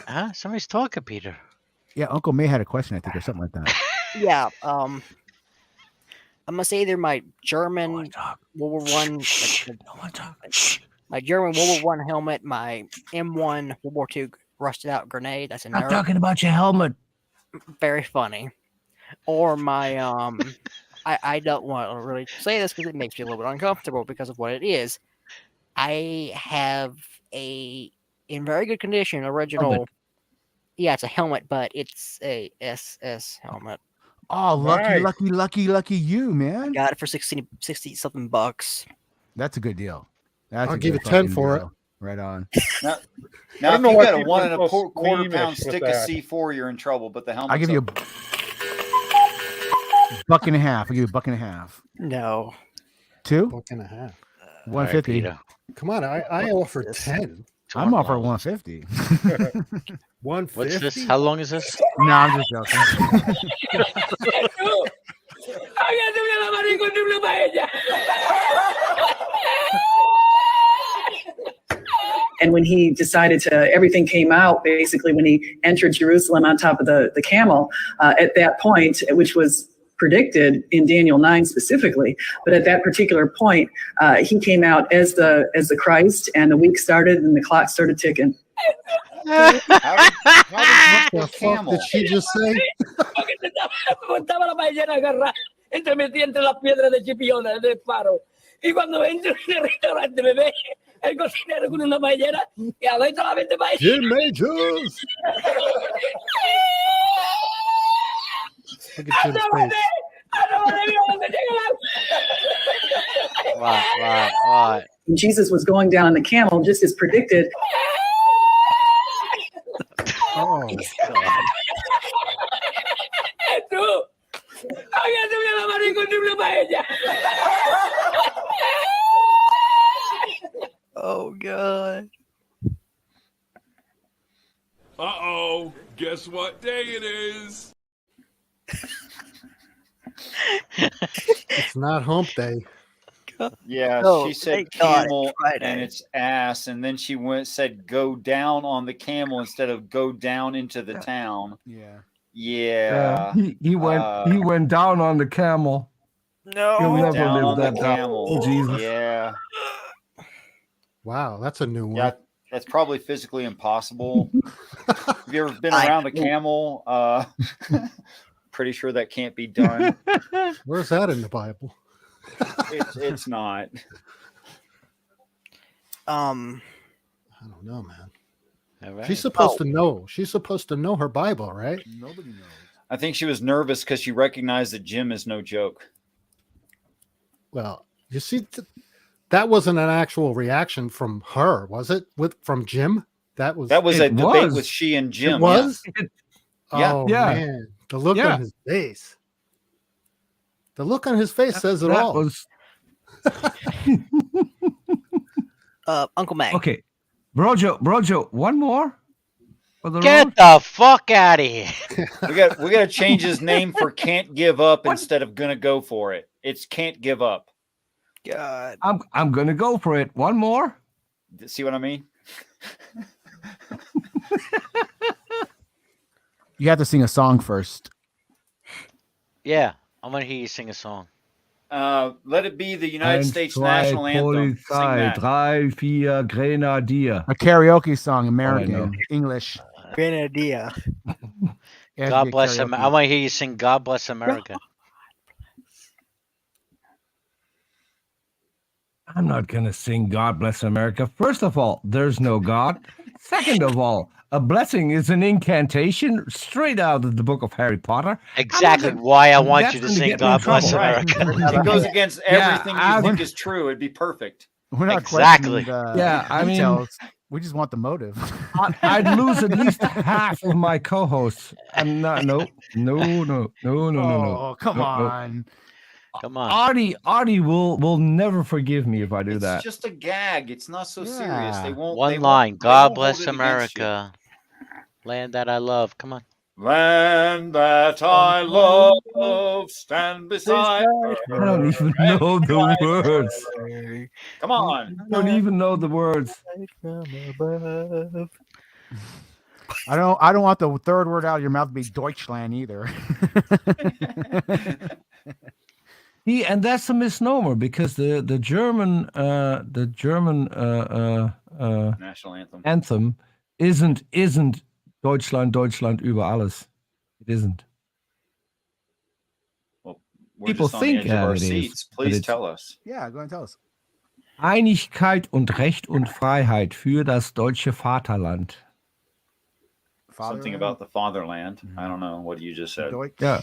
S: Huh? Somebody's talking, Peter.
B: Yeah, Uncle May had a question, I think, or something like that.
P: Yeah. I'm gonna say either my German World War One, my German World War One helmet, my M1 World War Two rusted out grenade. That's a
T: Not
P: nerf.
T: talking about your helmet.
P: Very funny. Or my I don't want to really say this because it makes me a little bit uncomfortable because of what it is. I have a in very good condition original.
B: Helmet.
P: Yeah, it's a helmet, but it's a SS helmet.
B: Oh,
J: Nice.
B: lucky you, man.
P: Got it for 60 something bucks.
B: That's a good deal. That's
M: I'll
B: a
M: give
B: good
M: you 10
B: fucking
M: for
B: deal. Right on.
R: Now,
J: don't
R: if
J: know
R: you
J: why
R: got a
J: people
R: one
J: are
R: and a
J: so
R: quarter
J: squeamish
R: pound
J: with
R: stick of
J: that.
R: C4, you're in trouble. But the helmet.
B: I'll give you a buck and a half. I'll give you a buck and a half.
P: No.
B: Two?
M: Buck and a half.
B: 150.
S: Peter.
M: Come on, I offered 10.
B: I'm offering 150.
M: 150.
S: What's this? How long is this?
B: No, I'm just joking.
D: And when he decided to, everything came out basically when he entered Jerusalem on top of the camel at that point, which was predicted in Daniel 9 specifically. But at that particular point, he came out as the Christ, and the week started and the clock started ticking.
R: How did
M: What the fuck did she just say?
F: Montaba la paellera agarrada, metía entre las piedras de Chipiona, del faro. Y cuando entro en el restaurante me ve el cocinero con una paellera y adentro la vende paella.
M: Jim Majors. Look at Jim's face.
S: What?
D: And Jesus was going down on the camel just as predicted.
M: Oh.
F: Tú, hágate una marico y una paella.
P: Oh god.
N: Uh-oh. Guess what day it is?
M: It's not hump day.
R: Yeah,
P: Oh,
R: she said
P: thank God,
R: camel
P: it's Friday.
R: and it's ass, and then she said go down on the camel instead of go down into the town.
B: Yeah.
R: Yeah.
T: He went down on the camel.
P: No.
T: He'll never
R: Down
T: live
R: on the
T: that down.
R: camel.
T: Oh, Jesus.
R: Yeah.
M: Wow, that's a new one.
R: Yeah, that's probably physically impossible. Have you ever been
P: I
R: around a
P: know.
R: camel? Pretty sure that can't be done.
M: Where's that in the Bible?
R: It's not.
M: I don't know, man.
S: All right.
M: She's supposed to know. She's supposed to know her Bible, right?
B: Nobody knows.
R: I think she was nervous because she recognized that Jim is no joke.
M: Well, you see, that wasn't an actual reaction from her, was it? From Jim? That was
R: a debate with she and Jim.
M: It was?
R: Yeah.
M: Oh,
T: Yeah.
M: man. The look
T: Yeah.
M: on his face. The look on his face says it
T: That
M: all.
P: Uncle Mac.
T: Okay, Brojo, one more for the road?
S: Get the fuck out of here.
R: We got to change his name for Can't Give Up instead of Gonna Go For It. It's Can't Give Up.
P: God.
T: I'm gonna go for it. One more.
R: See what I mean?
B: You have to sing a song first.
S: Yeah, I want to hear you sing a song.
R: Let it be the United
T: 1,
R: States
T: 2,
R: national anthem. Sing
T: Polizei,
R: that.
T: 3, 4 Grenadier.
B: A karaoke song,
T: know.
B: American, English.
P: Grenadier.
S: God bless America. I want to hear you sing God Bless America.
T: I'm not gonna sing God Bless America. First of all, there's no God. Second of all, a blessing is an incantation straight out of the book of Harry Potter.
S: Exactly why I want you to sing God Bless America.
R: It goes against everything you think is true. It'd be perfect.
B: We're not
S: Exactly.
B: questioning
T: Yeah, I mean-
B: details. We just want the motive.
T: I'd lose at least half of my co-hosts. I'm not. No.
B: Oh, come
T: No, no.
B: on.
S: Come on.
T: Artie will never forgive me if I do
R: It's
T: that.
R: just a gag. It's not so serious. They won't.
S: One
R: they
S: line.
R: Won't,
S: God
R: they
S: bless
R: won't hold it against you.
S: America. Land that I love. Come on.
R: Land that I love, stand beside her.
T: I don't even know the words.
R: Come on.
T: I don't even know the words.
B: I don't want the third word out of your mouth to be Deutschland either.
T: And that's a misnomer because the German
R: National anthem.
T: anthem isn't Deutschland über alles. It isn't.
R: Well, we're
T: People
R: just on the
T: think
R: edge of our
T: it is,
R: seats.
T: but
R: Please
T: it's-
R: tell us.
B: Yeah, go ahead and tell us.
T: Einigkeit und Recht und Freiheit für das deutsche Vaterland.
R: Something about the fatherland. I don't know what you just said.
B: Deutsch,
T: Yeah.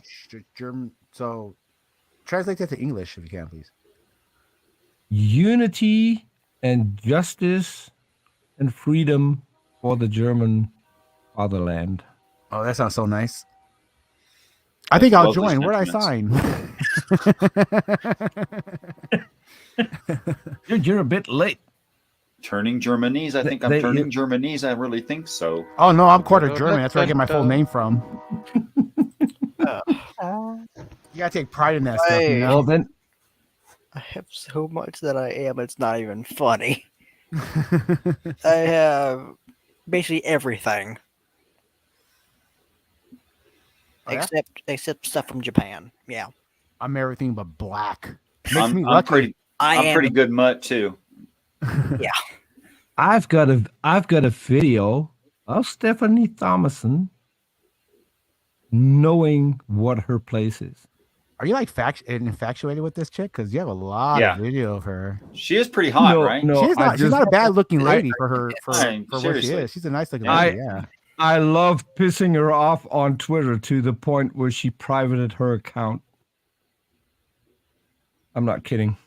B: German. So, translate that to English if you can, please.
T: Unity and justice and freedom for the German fatherland.
B: Oh, that sounds so nice. I think I'll
R: Lovely
B: join. Where would I sign?
T: You're a bit late.
R: Turning Germanese. I think I'm turning Germanese. I really think so.
B: Oh no, I'm quarter German. That's where I get my full name from. You gotta take pride in that stuff. You know?
T: Well, then
P: I have so much that I am. It's not even funny. I have basically everything.
B: Oh, yeah?
P: Except stuff from Japan. Yeah.
B: I'm everything but black. Makes me
R: I'm
B: lucky.
R: pretty good mutt too.
P: Yeah.
T: I've got a video of Stephanie Thomason knowing what her place is.
B: Are you like infatuated with this chick? Because you have a lot of video of her.
R: She is pretty hot, right?
T: No,
B: she's not a bad looking lady for what she
R: seriously.
B: is. She's a nice looking lady. Yeah.
T: I love pissing her off on Twitter to the point where she privated her account. I'm not kidding.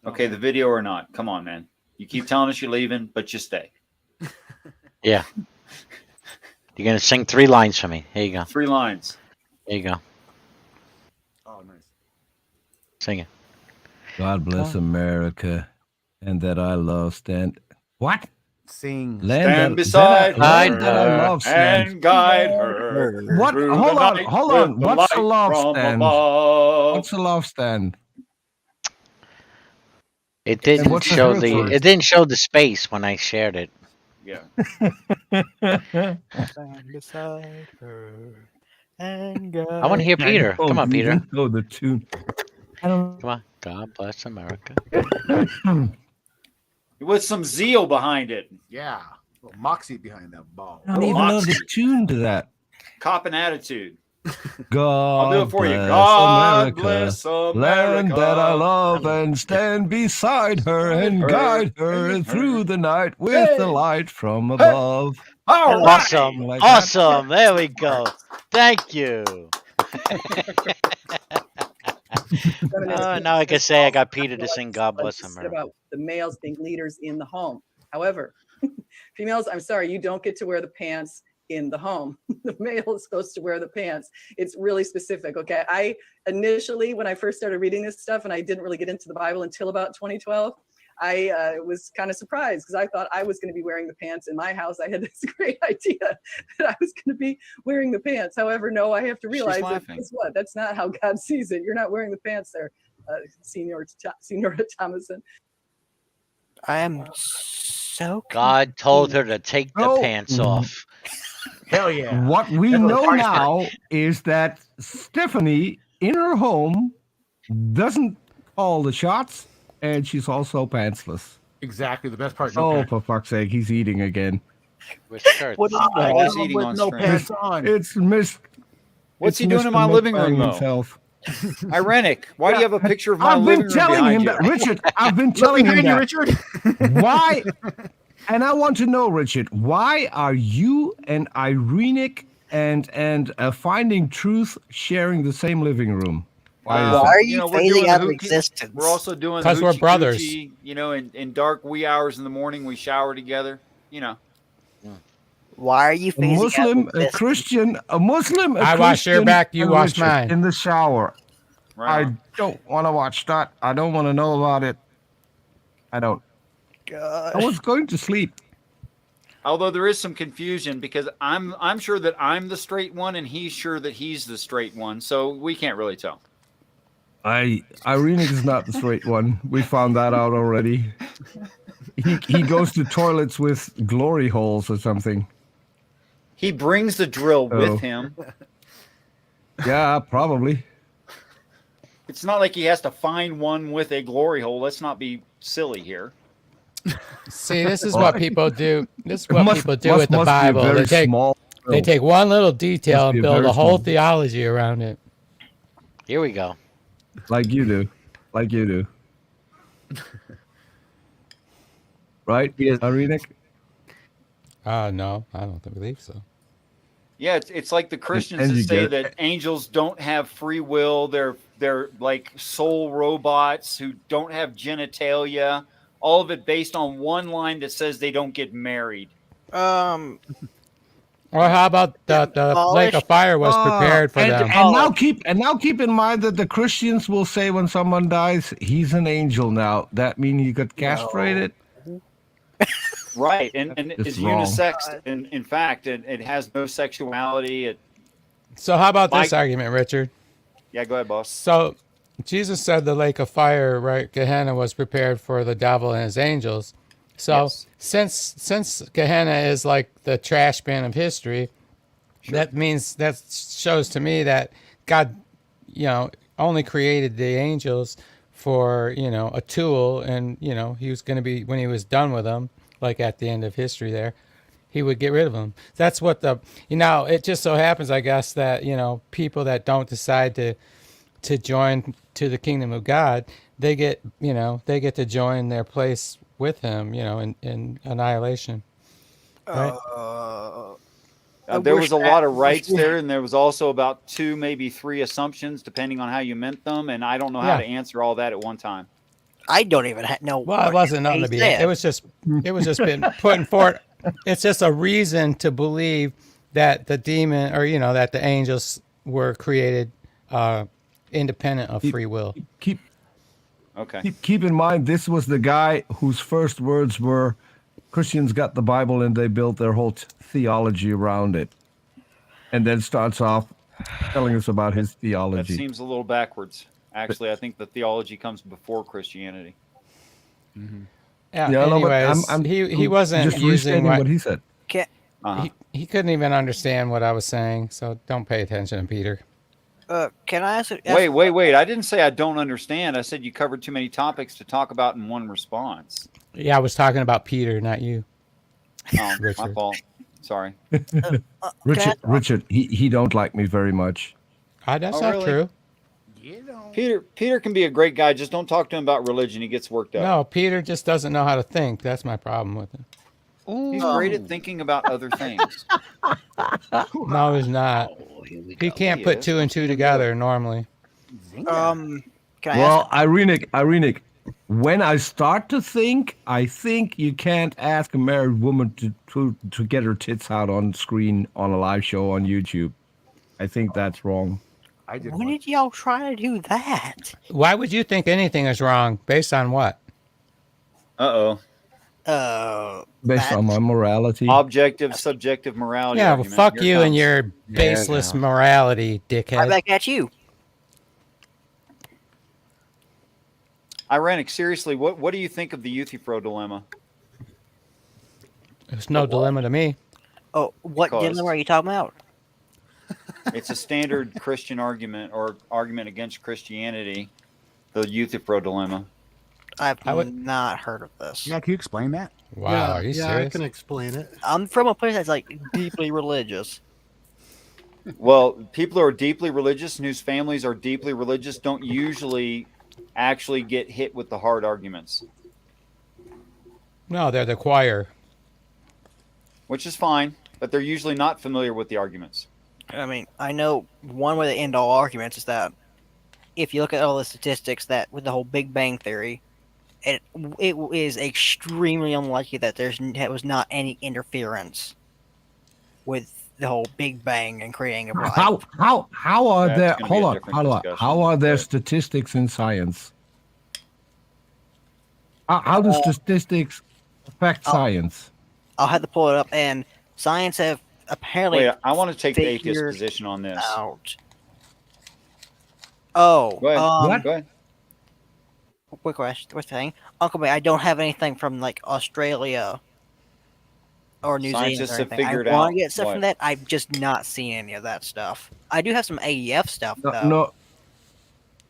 R: Okay, the video or not. Come on, man. You keep telling us you're leaving, but you stay.
S: Yeah. You're going to sing 3 lines for me. Here you go.
R: 3 lines.
S: There you go.
B: Oh, nice.
S: Sing it.
T: God bless America and that I love stand. What?
B: Sing.
R: Stand beside
T: land that I love stand.
R: and guide her.
T: What?
R: through
T: Hold
R: the
T: on.
R: night
T: Hold
R: with
T: on.
R: the
T: What's the
R: light
T: love
R: from
T: stand?
R: above.
T: What's the love stand?
S: It didn't
T: what's the
S: show
T: reference?
S: it didn't show the space when I shared it.
R: Yeah.
P: Stand beside her and
S: I want to hear Peter. Come on, Peter.
T: Know the tune.
S: Come on. God bless America.
R: With some zeal behind it.
B: Yeah. A little moxie behind that ball.
T: I don't even know the tune to that.
R: Cop and attitude.
T: God
R: I'll do it for you.
T: bless
R: God
T: America,
R: bless America.
T: land that I love, and stand beside her and guide her through the night with the light from above.
R: All right.
S: Awesome.
T: Like that.
S: Awesome. There we go. Thank you. Now I can say I got Peter to sing God Bless America.
C: About the males being leaders in the home. However, females, I'm sorry, you don't get to wear the pants in the home. The male is supposed to wear the pants. It's really specific. Okay. I initially, when I first started reading this stuff, and I didn't really get into the Bible until about 2012, I was kind of surprised because I thought I was going to be wearing the pants in my house. I had this great idea that I was going to be wearing the pants. However, no, I have to realize that, guess what? That's not how God sees it. You're not wearing the pants there, Senior Thomason.
P: I am so
S: God told her to take the
T: Oh.
S: pants off.
Q: Hell yeah.
T: What we
Q: That's the
T: know
Q: hardest part.
T: now is that Stephanie in her home doesn't call the shots, and she's also pantsless.
Q: Exactly. The best part. No
T: Oh,
Q: pants.
T: for fuck's sake, he's eating again.
S: With shirts.
Q: What is that?
R: Always eating
Q: With
R: on
Q: no
R: stream.
Q: pants on.
T: It's Miss.
R: What's he
T: it's
R: doing in
T: Mr.
R: my living room,
T: McBang
R: though?
T: himself.
R: Irenic. Why do you have a picture of my
T: I've
R: living
T: been
R: room
T: telling
R: behind
T: him
R: you?
T: that, Richard. I've been
Q: Look
T: telling him
Q: behind you,
T: that.
Q: Richard.
T: Why? And I want to know, Richard, why are you and Irenic and Finding Truth sharing the same living room? Why is
P: Why
T: that?
P: are you
R: we're
P: phasing
R: doing
P: out of
R: hoochie-
P: existence?
R: We're also doing
L: 'Cause we're
R: hoochie
L: brothers.
R: coochie, you know, in dark wee hours in the morning, we shower together. You know.
P: Why are you
T: A
P: phasing
T: Muslim,
P: out of
T: a
P: existence?
T: Christian, a Muslim, a
L: I wash your
T: Christian,
L: back, you
T: and
L: wash
T: Richard
L: mine.
T: in the shower.
R: Right.
T: I don't want to watch that. I don't want to know about it. I don't. I was going to sleep.
R: Although there is some confusion because I'm sure that I'm the straight one and he's sure that he's the straight one, so we can't really tell.
T: Irenic is not the straight one. We found that out already. He goes to toilets with glory holes or something.
R: He brings the drill
T: Oh.
R: with him.
T: Yeah, probably.
R: It's not like he has to find one with a glory hole. Let's not be silly here.
L: See, this is what people do. This is
T: It
L: what
T: must-
L: people do
T: must-
L: with the
T: must be a
L: Bible.
T: very
L: They take
T: small
L: they
T: drill.
L: take one little detail
T: Must be
L: and
T: a
L: build
T: very
L: a whole
T: small-
L: theology around it.
S: Here we go.
T: Like you do. Like you do. Right, Irenic?
L: No, I don't believe so.
R: Yeah, it's like the Christians
T: and
R: that
T: you
R: say
T: get-
R: that angels don't have free will. They're like soul robots who don't have genitalia. All of it based on one line that says they don't get married.
L: Or how about the lake of
P: Demolished.
L: fire was prepared for
T: and,
L: them?
T: And now keep in mind that the Christians will say when someone dies, he's an angel now. That means he got castrated.
R: Right, and
T: It's
R: it's
T: wrong.
R: unisex. In fact, it has no sexuality.
L: So how about this
R: Mike-
L: argument, Richard?
R: Yeah, go ahead, boss.
L: So Jesus said the lake of fire, right, Gehenna, was prepared for the devil and his angels. So since Gehenna is like the trash bin of history, that means that shows to me that God, only created the angels for, a tool, and he was going to be, when he was done with them, like at the end of history there, he would get rid of them. That's what it just so happens, I guess, that, people that don't decide to join to the kingdom of God, they get to join their place with him, in annihilation. Right?
R: There was a lot of rights there, and there was also about 2, maybe 3 assumptions, depending on how you meant them. And I don't know how to answer all that at one time.
P: I don't even know.
L: Well, it wasn't nothing to be. It was just been putting forth. It's just a reason to believe that the demon, or that the angels were created independent of free will.
T: Keep
R: Okay.
T: keep in mind, this was the guy whose first words were, Christians got the Bible and they built their whole theology around it. And then starts off telling us about his
R: That
T: theology.
R: seems a little backwards. Actually, I think the theology comes before Christianity.
L: Yeah.
T: Yeah, no, but
L: Anyways,
T: I'm
L: he wasn't
T: just
L: using
T: restating what he said.
L: He couldn't even understand what I was saying. So don't pay attention to Peter.
P: Can I ask?
R: Wait. I didn't say I don't understand. I said you covered too many topics to talk about in one response.
L: Yeah, I was talking about Peter, not you.
R: Oh, my
L: Richard.
R: fault. Sorry.
T: Richard, he don't like me very much.
L: That's
R: Oh,
L: not
R: really?
L: true.
R: Peter can be a great guy. Just don't talk to him about religion. He gets worked up.
L: No, Peter just doesn't know how to think. That's my problem with him.
R: He's great at thinking about other things.
L: No, he's not. He can't
R: He
L: put
R: is.
L: 2 and 2 together normally.
P: Can I
T: Well, Irenic, when I start to think, I think you can't ask a married woman to get her tits out on screen on a live show on YouTube. I think that's wrong.
U: When did y'all try to do that?
L: Why would you think anything is wrong? Based on what?
T: Based on my morality.
R: Objective, subjective morality.
L: Yeah, well,
R: argument.
L: fuck
R: Here it
L: you and
R: comes.
L: your baseless morality, dickhead.
U: Right back at you.
R: Ironic, seriously, what do you think of the Euthyphro dilemma?
L: There's no dilemma to me.
U: Oh, what
R: Because-
U: dilemma are you talking about?
R: It's a standard Christian argument or argument against Christianity, the Euthyphro dilemma.
U: I've not heard of this.
B: Yeah, can you explain that?
L: Wow,
M: yeah,
L: are you
M: yeah, I
L: serious?
M: can explain it.
U: I'm from a place that's like deeply religious.
R: Well, people who are deeply religious and whose families are deeply religious don't usually actually get hit with the hard arguments,
L: No, they're the choir.
R: which is fine, but they're usually not familiar with the arguments.
U: I mean, I know one way to end all arguments is that if you look at all the statistics that with the whole Big Bang Theory, it is extremely unlikely that there was not any interference with the whole Big Bang and creating of life.
T: How are
R: That's
T: there?
R: gonna be
T: Hold
R: a
T: on,
R: different
T: hold on.
R: discussion,
T: How are there
R: but-
T: statistics in science? How do statistics affect science?
U: I'll have to pull it up, and science have apparently.
R: Wait, I want to take the atheist
U: figured
R: position on this.
U: out. Oh,
R: Go ahead. Go ahead.
U: Quick question. Quick thing, Uncle May. I don't have anything from like Australia or New Zealand
R: Scientists
U: or
R: have
U: anything.
R: figured
U: I want
R: out
U: to get stuff
R: what?
U: from that. I've just not seen any of that stuff. I do have some AEF stuff though.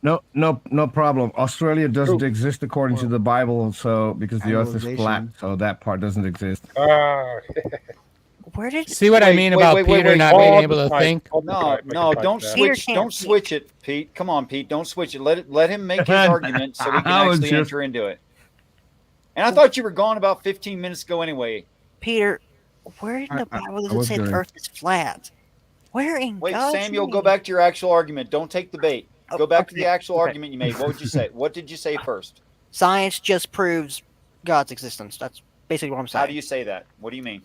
T: No problem. Australia doesn't exist according to the Bible, so because the Earth is flat, so that part doesn't exist.
U: Where did
L: See what I mean about Peter not being able to think?
R: No, don't switch. Don't switch it, Pete. Come on, Pete. Don't switch it. Let him make his argument so we can
T: I was
R: actually
T: just-
R: enter into it. And I thought you were gone about 15 minutes ago anyway.
U: Peter, where in the Bible does it say the Earth is flat? Where in
R: Wait,
U: God's
R: Samuel, go
U: name?
R: back to your actual argument. Don't take the bait. Go back to the actual
U: okay.
R: argument you made. What would you say? What did you say first?
U: Science just proves God's existence. That's basically what I'm saying.
R: How do you say that? What do you mean?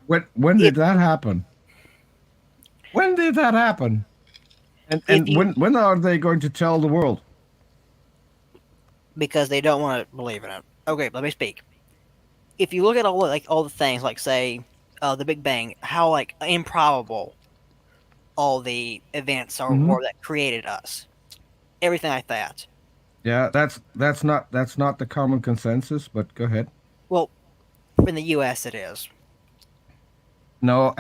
T: When did that happen? When did that happen? And when are they going to tell the world?
U: Because they don't want to believe in it. Okay, let me speak. If you look at all the things, like say the Big Bang, how like improbable all the events are
T: Mhm.
U: or that created us, everything like that.
T: Yeah, that's not the common consensus. But go ahead.
U: Well, in the U.S. it is.
T: No,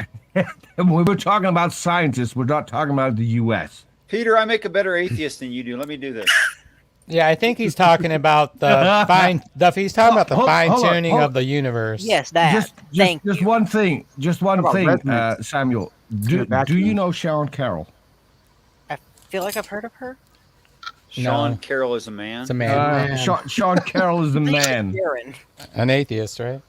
T: we were talking about scientists. We're not talking about the U.S.
R: Peter, I make a better atheist than you do. Let me do this.
L: Yeah, I think he's talking about the He's talking about the
T: Hold
L: fine
T: on,
L: tuning
T: hold
L: of the universe.
U: Yes, that.
T: Just one thing. Just one
B: How about
T: thing,
B: resonance?
T: Samuel.
B: Get back
T: Do
B: to
T: you
B: me.
T: know Sharon Carroll?
U: I feel like I've heard of her.
R: Sean
L: No.
R: Carroll is a man.
L: It's a man.
T: Sean Carroll is the man.
U: Sharon.
L: An atheist, right?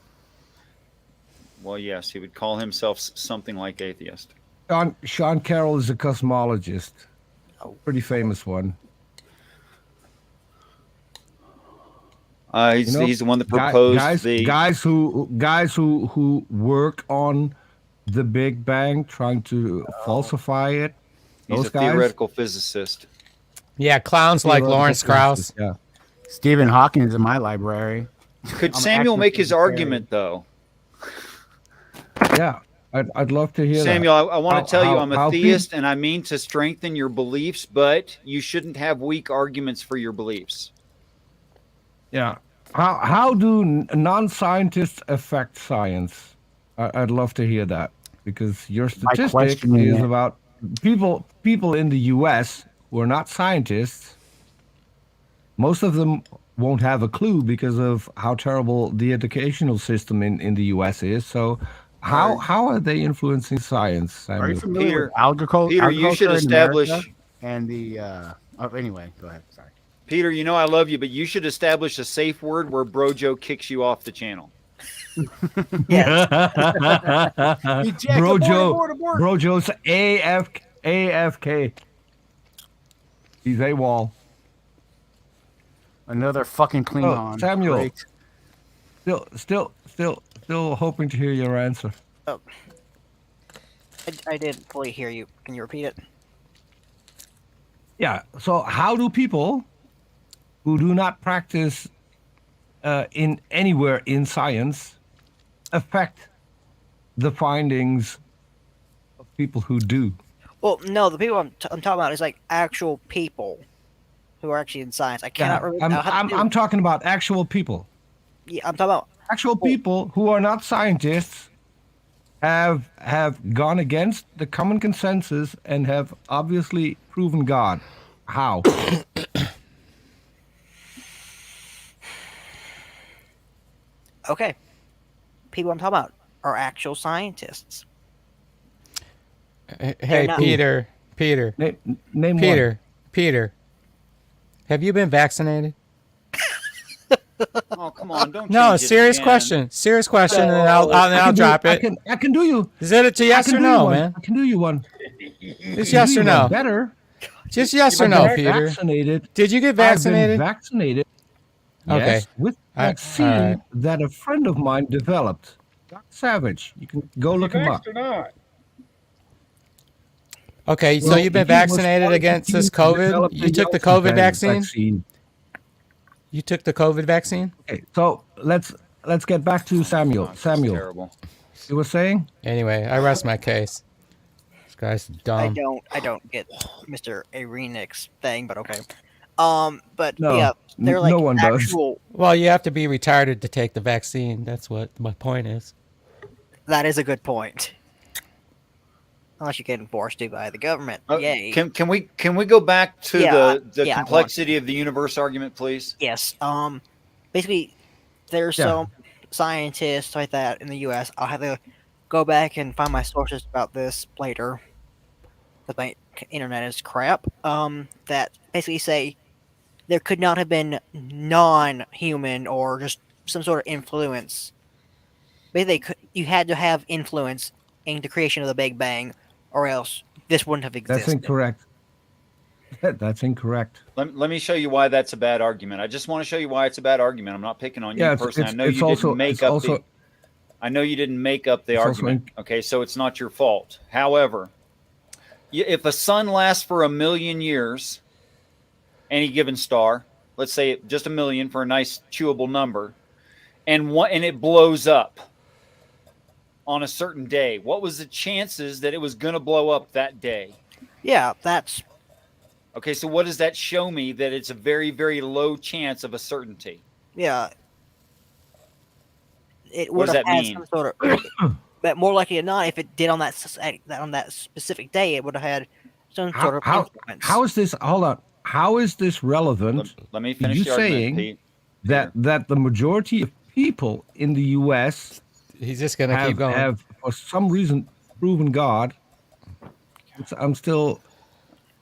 R: Well, yes, he would call himself something like atheist.
T: Sean Carroll is a cosmologist. Pretty famous one.
R: He's
T: You know,
R: the one that proposed
T: guys who work on the Big Bang, trying to falsify it.
R: He's
T: Those
R: a
T: guys.
R: theoretical physicist.
L: Yeah, clowns like
T: Theoretical
L: Lawrence Krauss.
T: physicist, Yeah.
B: Stephen Hawking is in my library.
R: Could
B: I'm
R: Samuel
B: actually
R: make his
B: vegetarian.
R: argument though?
T: Yeah, I'd love to hear
R: Samuel,
T: that.
R: I want to tell you, I'm a
T: how
R: theist, and I mean to strengthen your beliefs, but you shouldn't have weak arguments for your beliefs.
T: Yeah. How do non-scientists affect science? I'd love to hear that, because your statistic
B: questioning
T: is
B: it.
T: about people in the U.S. who are not scientists. Most of them won't have a clue because of how terrible the educational system in the U.S. is. So how are they influencing science?
B: Are you
T: Samuel?
B: familiar with agriculture?
R: Peter, you should establish.
B: And the anyway, go ahead. Sorry.
R: Peter, you know I love you, but you should establish a safe word where BroJo kicks you off the channel.
T: BroJo's AFK. He's AWOL.
B: Another fucking Klingon.
T: Samuel.
B: Great.
T: Still hoping to hear your answer.
U: Oh. I didn't fully hear you. Can you repeat it?
T: Yeah. So how do people who do not practice in anywhere in science affect the findings of people who do?
U: Well, no, the people I'm talking about is like actual people who are actually in science. I cannot remember.
T: I'm talking about actual people.
U: Yeah, I'm talking about
T: actual people who are not scientists have gone against the common consensus and have obviously proven God. How?
U: Okay. People I'm talking about are actual scientists.
L: Hey,
U: not-
L: Peter.
T: Name
L: Peter.
T: one.
L: Peter. Have you been vaccinated?
R: Oh, come on! Don't.
L: No,
R: change it
L: serious
R: again.
L: question. Serious question, and
T: I
L: I'll
T: can do-
L: drop it.
T: I can do you.
L: Is it a yes or no, man?
T: I can do you one.
L: Just yes or no.
T: Better.
L: Just yes or
T: I've
L: no,
T: been
L: Peter.
T: Vaccinated.
L: Did you get
T: I've been
L: vaccinated?
T: vaccinated.
L: Okay.
T: Yes, with vaccine
L: all right.
T: that a friend of mine developed. Dr. Savage. You can go look him up.
J: Vaxxed or not?
L: Okay, so
T: Well,
L: you've been
T: he was
L: vaccinated
T: one of the
L: against this
T: people who
L: COVID?
T: developed
L: You took the
T: Yeltsin
L: COVID vaccine?
T: vaccine.
L: You took the COVID vaccine?
T: Okay, so let's get back to Samuel.
R: Gosh, that's
T: Samuel,
R: terrible.
T: you were saying?
L: Anyway, I rest my case. This guy's dumb.
U: I don't get Mr. Arenix thing, but okay. But
L: No,
U: yeah, they're like
L: no one does.
U: actual.
L: Well, you have to be retarded to take the vaccine. That's what my point is.
U: That is a good point. Unless you get enforced to by the government. Yay.
R: Can we go back to
U: Yeah,
R: the
U: yeah, I want
R: complexity of the universe argument, please?
U: Yes. Basically, there's
R: Yeah.
U: some scientists like that in the U.S. I'll have to go back and find my sources about this later. Because my internet is crap. That basically say there could not have been non-human or just some sort of influence. Basically, you had to have influence in the creation of the Big Bang, or else this wouldn't have existed.
T: That's incorrect. That's incorrect.
R: Let me show you why that's a bad argument. I just want to show you why it's a bad argument. I'm not picking on you
T: Yeah, it's-
R: personally.
T: it's-
R: I know
T: it's
R: you
T: also-
R: didn't make
T: it's
R: up
T: also-
R: the. I know you didn't make up the
T: It's also
R: argument. Okay, so it's not your fault. However, if a sun lasts for 1,000,000 years, any given star, let's say just 1,000,000 for a nice chewable number, and it blows up on a certain day, what was the chances that it was going to blow up that day?
U: Yeah, that's
R: Okay, so what does that show me? That it's a very, very low chance of a certainty.
U: yeah. It
R: What
U: would
R: does
U: have
R: that
U: had
R: mean?
U: some sort of, but more likely than not, if it did on that specific day, it would have had some sort of influence.
T: How is this? Hold on. How is this relevant?
R: Let me
T: to
R: finish
T: you
R: the argument,
T: saying
R: Pete.
T: that the majority of people in the U.S.
L: He's just gonna keep going.
T: have for some reason proven God. I'm still.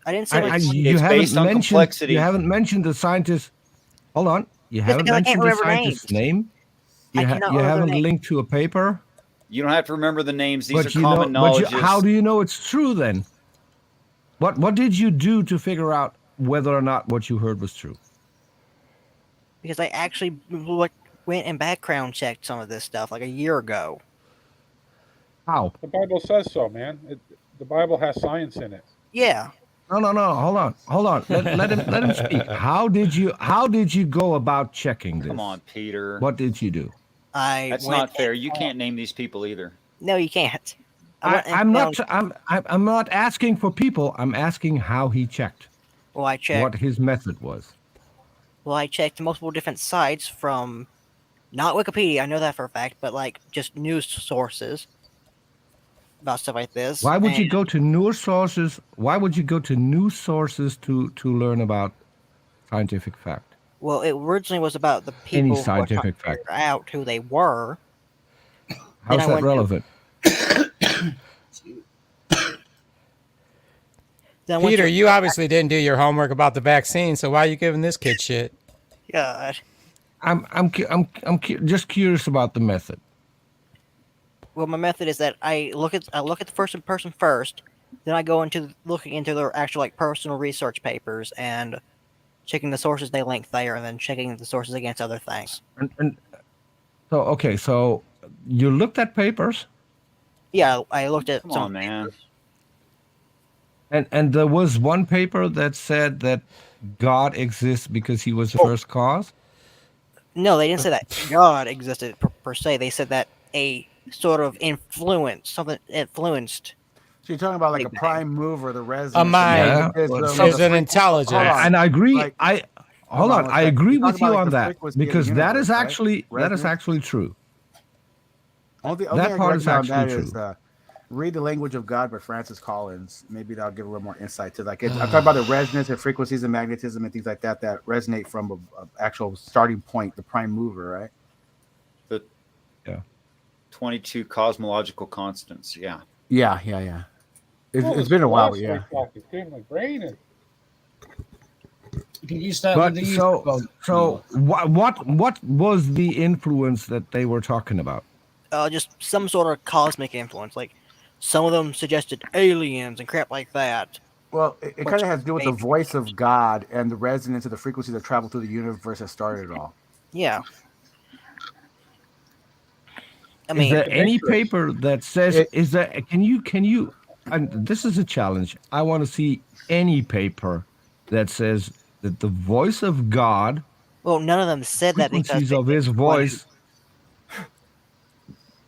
U: I didn't say
T: you
R: it's
T: haven't
R: based on
T: mentioned.
R: complexity.
T: You haven't mentioned the scientist. Hold on. You haven't
U: because I can't
T: mentioned the
U: remember
T: scientist's
U: names.
T: name.
U: I
T: You,
U: cannot
T: you
U: remember
T: haven't
U: their names.
T: linked to a paper.
R: You don't have to remember the names. These
T: But
R: are
T: you
R: common
T: know, but
R: knowledge.
T: how do you know it's true then? What did you do to figure out whether or not what you heard was true?
U: Because I actually went and background checked some of this stuff like a year ago.
T: How?
J: The Bible says so, man. The Bible has science in it.
U: Yeah.
T: No. Hold on. Let him speak. How did you go about checking this?
R: Come on, Peter.
T: What did you do?
R: That's not fair. You can't name these people either.
U: No, you can't.
T: I'm not asking for people. I'm asking how he checked.
U: Well, I checked.
T: What his method was.
U: Well, I checked multiple different sites from, not Wikipedia, I know that for a fact, but like just news sources about stuff like this.
T: Why would you
U: and-
T: go to news sources? Why would you go to news sources to learn about scientific fact?
U: Well, it originally was about the people
T: Any
U: who were trying
T: scientific
U: to
T: fact.
U: figure out who they were.
T: How's
U: I
T: that
U: went to-
T: relevant?
U: Then once
L: Peter,
U: you-
L: you obviously didn't do your homework about the vaccine, so why are you giving this kid shit?
U: God.
T: I'm just curious about the method.
U: Well, my method is that I look at the first person first, then I go into looking into their actual like personal research papers and checking the sources they link there, and then checking the sources against other things.
T: And so okay, so you looked at papers,
U: Yeah, I looked at
R: Come
U: some
R: on, man.
T: and there was one paper that said that God exists because he was the first cause.
U: No, they didn't say that God existed per se. They said that a sort of influence, something influenced.
B: So you're talking about like
U: Big
B: a
U: Bang.
B: prime mover, the
L: A
B: resonance,
L: mind is an intelligence.
T: And I agree.
B: Like,
T: I hold
B: hold on
T: on.
B: one
T: I
B: second.
T: agree
B: You're
T: with
B: talking
T: you
B: about, like,
T: on
B: the
T: that
B: frequency of the
T: because that is
B: universe, right?
T: actually true.
B: Only
T: That
B: thing I can
T: part is
B: recommend on
T: actually
B: that is
T: true.
B: read The Language of God by Francis Collins. Maybe that'll give a little more insight to I'm talking about the resonance and frequencies and magnetism and things like that that resonate from a actual starting point, the prime mover, right?
R: The
T: Yeah.
R: 22 cosmological constants. Yeah.
B: Yeah. It's been a while, but yeah.
J: My brain is.
T: But so what was the influence that they were talking about?
U: Just some sort of cosmic influence. Like some of them suggested aliens and crap like that.
B: Well, it kind of has to do with the voice of God and the resonance of the frequencies that travel through the universe that started it all.
U: Yeah. I
T: Is
U: mean,
T: there any paper that says is there can you and this is a challenge. I want to see any paper that says that the voice of God,
U: well, none of them said that because
T: frequencies
U: they
T: of his voice.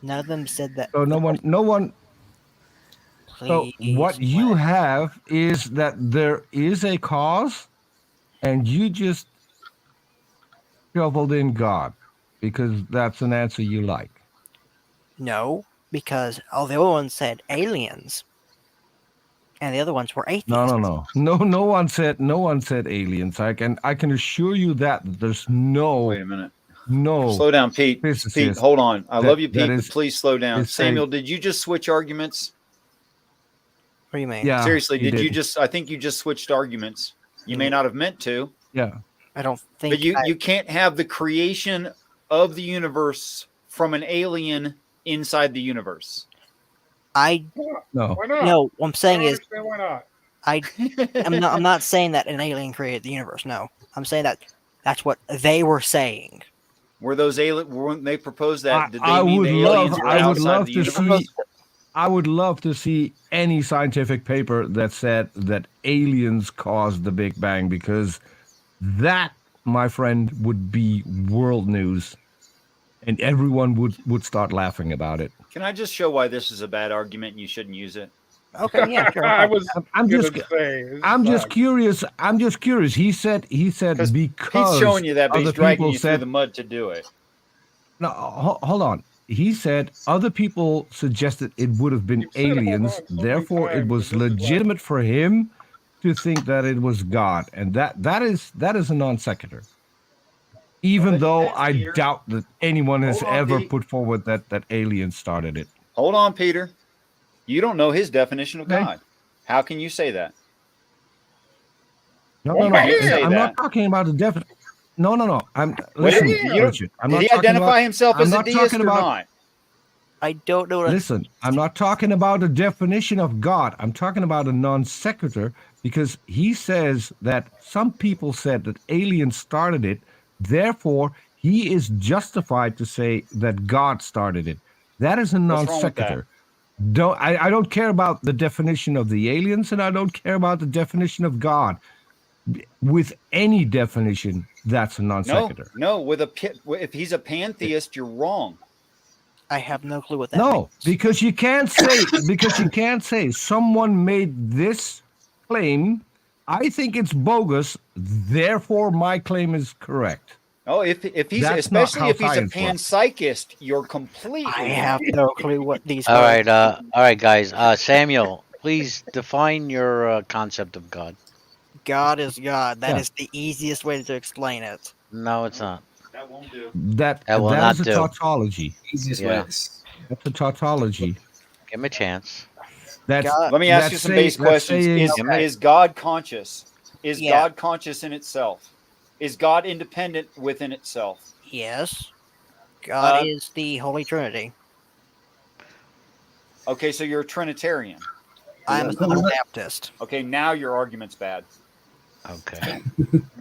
U: None of them said that.
T: So no one. So
U: Please,
T: what you have is that there is a cause, and you just shoveled in God because that's an answer you like.
U: No, because all the other ones said aliens, and the other ones were atheists.
T: No one said aliens. I can assure you that there's no.
R: Wait a minute.
T: No.
R: Slow down, Pete. Pete, hold on. I love you, Pete, but please slow down. Samuel, did you just switch arguments?
U: What do you mean?
T: Yeah.
R: Seriously,
T: he
R: did you
T: did.
R: just? I think you just switched arguments. You may not have meant to.
T: Yeah.
U: I don't think.
R: But you can't have the creation of the universe from an alien inside the universe.
T: No.
J: Why not?
U: No, what I'm saying is,
J: Why not?
U: I'm not saying that an alien created the universe. No, I'm saying that that's what they were saying.
R: Were those alien? When they proposed that, did they
T: I
R: mean
T: would
R: the aliens were
T: I would
R: outside
T: love
R: the
T: to
R: universe?
T: see. I would love to see any scientific paper that said that aliens caused the Big Bang, because that, my friend, would be world news, and everyone would start laughing about it.
R: Can I just show why this is a bad argument and you shouldn't use it?
U: Okay, yeah, sure.
T: I'm just curious. I'm just curious. He said because
R: He's showing you that, but he's
T: other
R: dragging
T: people
R: you through
T: said
R: the mud to do it.
T: no. Hold on. He said other people suggested it would have been aliens. Therefore, it was legitimate for him to think that it was God, and that is a non sequitur. Even though I doubt that anyone has ever put forward that aliens started it.
R: Hold on, Peter. You don't know his definition of God. How can you say that?
T: No.
R: You can't say
T: I'm
R: that.
T: not talking about the definition. No.
R: Wait,
T: Richard.
R: did he identify himself as a deist or not?
U: I don't know.
T: Listen, I'm not talking about a definition of God. I'm talking about a non sequitur, because he says that some people said that aliens started it. Therefore, he is justified to say that God started it. That is a non
R: What's wrong with that?
T: sequitur. I don't care about the definition of the aliens, and I don't care about the definition of God. With any definition, that's a non sequitur.
R: No. If he's a pantheist, you're wrong.
U: I have no clue what that
T: No,
U: means.
T: because you can't say someone made this claim. I think it's bogus. Therefore, my claim is correct.
R: Oh, if he's
T: That's not
R: especially
T: how
R: if he's a
T: science works.
R: panpsychist, you're completely.
U: I have no clue what these.
S: All right, guys. Samuel, please define your concept of God.
U: God is God. That
T: Yeah.
U: is the easiest way to explain it.
S: No, it's not.
R: That won't do.
T: That
S: will
T: that
S: not
T: is a
S: do.
T: tautology.
S: Yeah.
T: That's a tautology.
S: Give him a chance.
T: That's
R: Let me ask you some base questions. Is God conscious? Is God conscious in itself? Is God independent within itself?
U: Yes. God is the Holy Trinity.
R: Okay, so you're a Trinitarian.
U: I'm a Southern Baptist.
R: Okay, now your argument's bad.
S: Okay.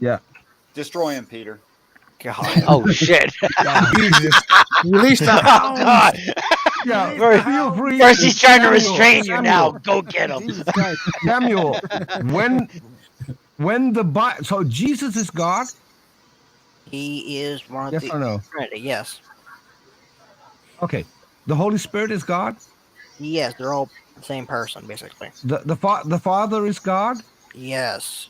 T: Yeah.
R: Destroy him, Peter.
U: God.
S: Oh shit.
T: Jesus.
B: Release the
S: Oh
B: hounds.
S: God.
T: Yeah.
S: First,
T: Feel free.
S: first he's trying to
T: Samuel,
S: restrain you. Now
T: Samuel,
S: go get him.
B: Jesus Christ.
T: Samuel, when the Bible, so Jesus is God?
U: He is one of
T: Yes
U: the
T: or no?
U: Trinity. Yes.
T: Okay. The Holy Spirit is God?
U: Yes, they're all the same person, basically.
T: The Father is God?
U: Yes.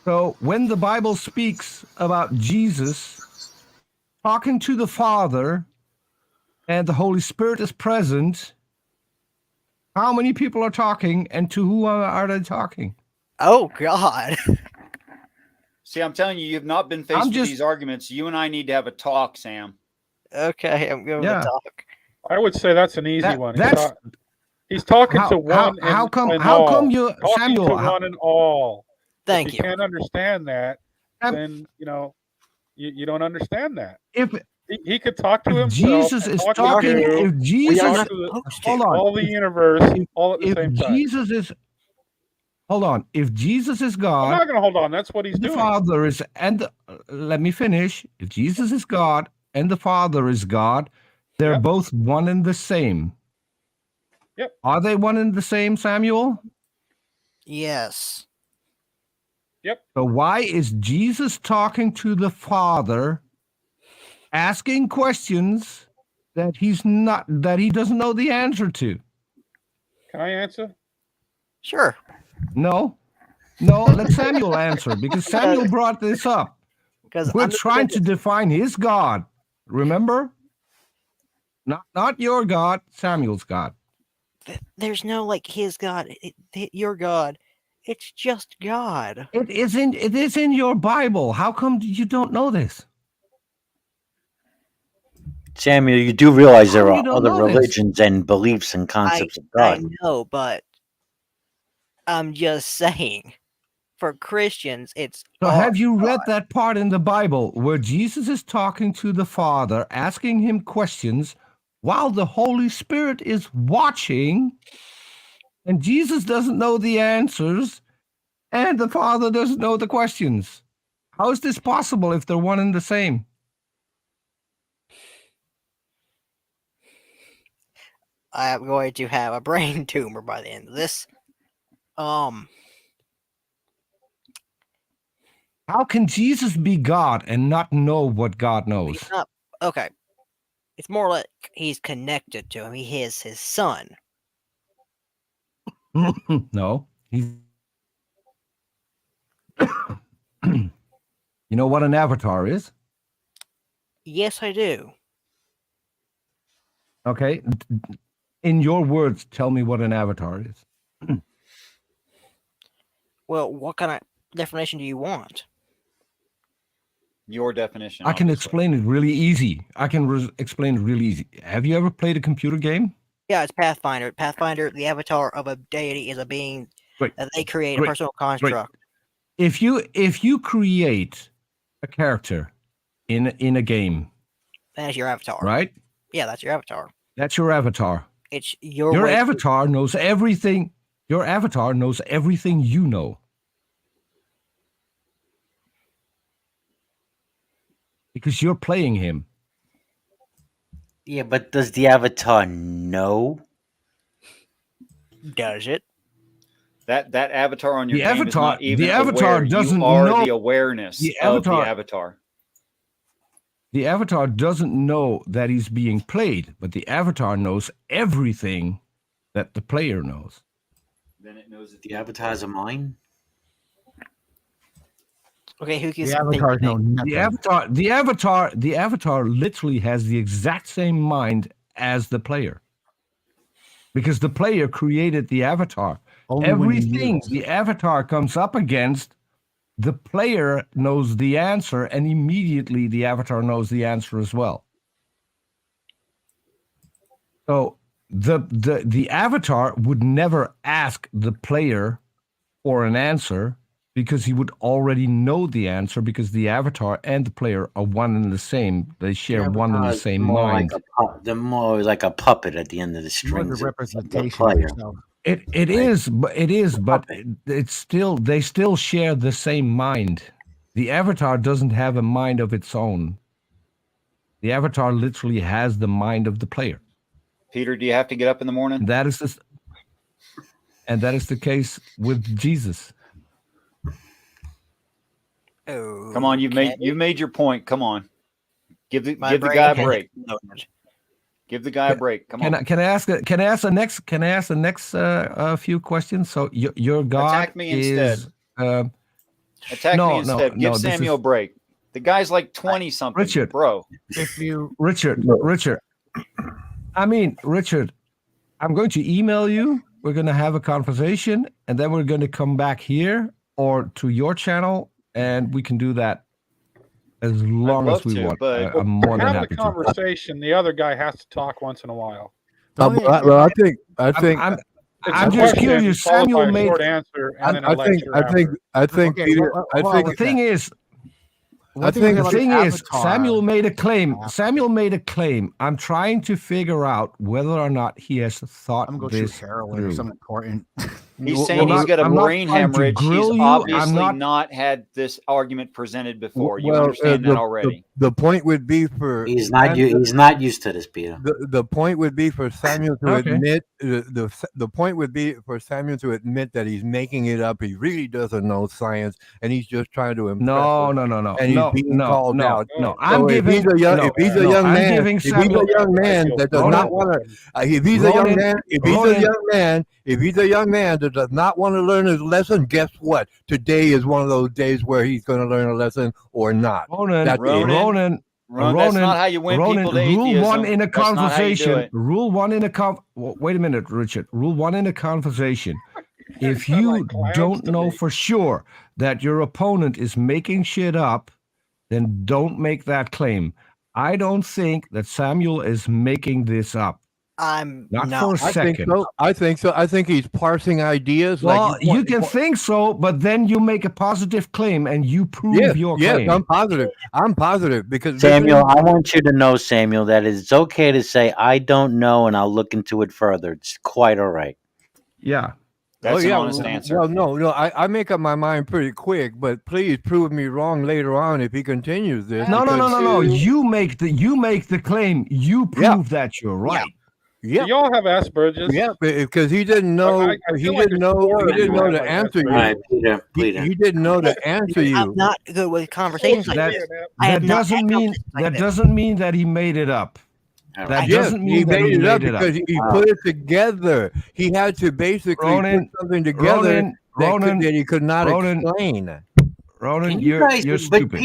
T: So when the Bible speaks about Jesus talking to the Father and the Holy Spirit is present, how many people are talking and to who are they talking?
U: Oh God.
R: See, I'm telling you, you've not been faced with these arguments. You and I need to have a talk, Sam.
U: Okay, I'm going
T: Yeah.
U: to talk.
J: I would say that's an easy one.
T: That's
J: He's talking to one
T: how come
J: and
T: how
J: all.
T: come you
J: Talking
T: Samuel
J: to one and all.
U: Thank
J: if you
U: you.
J: can't understand that, then you don't understand that.
T: If
J: he could talk to
T: if
J: himself
T: Jesus
J: and
T: is
J: talk
T: talking,
J: to
T: if Jesus
J: talk to
T: hold on,
J: all the universe all at the same time.
T: Jesus is hold on, if Jesus is
J: I'm
T: God,
J: not going to hold on. That's what he's
T: the
J: doing.
T: Father is, and let me finish. If Jesus is God and the Father is God, they're both one and the same.
J: Yep.
T: Are they one and the same, Samuel?
U: Yes.
J: Yep.
T: So why is Jesus talking to the Father, asking questions that he doesn't know the answer to?
J: Can I answer?
U: Sure.
T: No, let Samuel answer because Samuel brought this up.
U: Because
T: We're trying to define his God. Remember? Not your God, Samuel's God.
U: There's no like his God, your God. It's just God.
T: It is in your Bible. How come you don't know this?
S: Samuel, you do realize there
T: How
S: are
T: you don't
S: other
T: know this?
S: religions and beliefs and concepts of God.
U: I know, but I'm just saying. For Christians, it's
T: So
U: all
T: have you read that part in the Bible where Jesus is talking to the Father, asking him questions while the Holy Spirit is watching, and Jesus doesn't know the answers, and the Father doesn't know the questions? How is this possible if they're one and the same?
U: I am going to have a brain tumor by the end of this.
T: How can Jesus be God and not know what God knows?
U: He's not okay. It's more like he's connected to him. He is his son.
T: No, he's. You know what an avatar is?
U: Yes, I do.
T: Okay. In your words, tell me what an avatar is.
U: Well, what kind of definition do you want?
R: Your definition.
T: I can
R: obviously.
T: explain it really easy. Explain it really easy. Have you ever played a computer game?
U: Yeah, it's Pathfinder. Pathfinder, the avatar of a deity, is a being that they create, a personal construct.
T: If you create a character in a game,
U: That is your avatar.
T: right?
U: Yeah, that's your avatar.
T: That's your avatar.
U: It's your
T: Your
U: way
T: avatar knows everything. Your avatar knows everything you know. Because you're playing him.
S: Yeah, but does the avatar know?
U: Does it?
R: That avatar on your
T: The
R: game
T: avatar-
R: is not even
T: the avatar
R: aware.
T: doesn't
R: You are
T: know-
R: the awareness
T: the
R: of the
T: avatar-
R: avatar.
T: The avatar doesn't know that he's being played, but the avatar knows everything that the player knows.
S: Then it knows that the avatar has a mind.
U: Okay, who gives
B: The avatars know nothing.
T: The avatar literally has the exact same mind as the player. Because the player created the avatar.
B: Only when you
T: Everything
B: use.
T: the avatar comes up against, the player knows the answer, and immediately the avatar knows the answer as well. So the avatar would never ask the player for an answer because he would already know the answer because the avatar and the player are one and the same. They share one and the same mind.
S: They're more like a puppet at the end of the strings.
B: More the
S: of the
B: representation of
S: player.
B: yourself.
T: It is, but it's still they still share the same mind. The avatar doesn't have a mind of its own. The avatar literally has the mind of the player.
R: Peter, do you have to get up in the morning?
T: And that is the case with Jesus.
R: Come on, you've made your point. Come on, give the
U: My
R: guy a
U: brain
R: break.
U: has
R: Give the guy a break. Come on.
T: Can I ask the next few questions? So your God
R: Attack me
T: is
R: instead. Attack me instead. Give Samuel a break. The guy's like 20 something,
T: Richard,
R: bro.
B: If you
T: Richard, Richard, I'm going to email you. We're going to have a conversation, and then we're going to come back here or to your channel, and we can do that as long as we want.
J: But
T: I'm more than
J: have
T: happy
J: the
T: to.
J: conversation. The other guy has to talk once in a while.
B: well, I think
T: I'm just curious. Samuel made
J: short answer, and then a
B: I
J: lecture
B: think
T: Okay,
B: Peter.
T: well,
B: I think
T: the thing is,
B: I think
T: the thing is,
B: Avatar-
T: Samuel made a claim. Samuel made a claim. I'm trying to figure out whether or not he has thought
B: I'm going to go
T: this
B: shoot heroin
T: through.
B: or something important.
R: He's saying he's got a
T: I'm not
R: brain
T: trying to
R: hemorrhage. He's
T: grill you.
R: obviously
T: I'm
R: not had this argument presented before. You
W: Well,
R: understand that already.
W: The point would be for
S: He's not used to this, Peter.
W: The point would be for Samuel to
T: Okay.
W: admit the point would be for Samuel to admit that he's making it up. He really doesn't know science, and he's just trying to impress
T: No,
W: us,
T: no.
W: and he's being called out.
T: No.
W: So if he's a young man,
T: giving
W: if he's
T: Samuel,
W: a young man that does not want to, if he's a young man, if he's a young man that does not want to learn his lesson, guess what? Today is one of those days where he's going to learn a lesson or not.
T: Ronan,
W: That's it.
R: Ronan, that's not how you win people to
T: rule
R: atheism.
T: one in a
R: That's not how you do
T: conversation.
R: it.
T: Rule one in a wait a minute, Richard. Rule one in a conversation. If you don't know for sure that your opponent is making shit up, then don't make that claim. I don't think that Samuel is making this up.
U: I'm
T: Not for a second.
W: I think so. I think he's parsing ideas.
T: Well, you can think so, but then you make a positive claim and you prove your claim.
W: Yes, I'm positive because
S: Samuel, I want you to know, Samuel, that it's okay to say, I don't know, and I'll look into it further. It's quite all right.
T: Yeah.
R: That's an honest answer.
W: Well, no, I make up my mind pretty quick, but please prove me wrong later on if he continues this.
T: No. You make the claim. You prove that you're right.
W: Yeah.
J: Do y'all have Asperger's?
W: Yeah, because he didn't know. He didn't know to answer you.
S: All right, Peter.
W: He didn't know to answer you.
U: I'm not good with conversations like this.
T: That doesn't mean that he made it up. That doesn't mean
W: he
T: that
W: made
T: he
W: it up
T: made it up.
W: because he put it together. He had to basically put something together that he could not explain.
T: Ronan,
S: You're
T: stupid.
S: But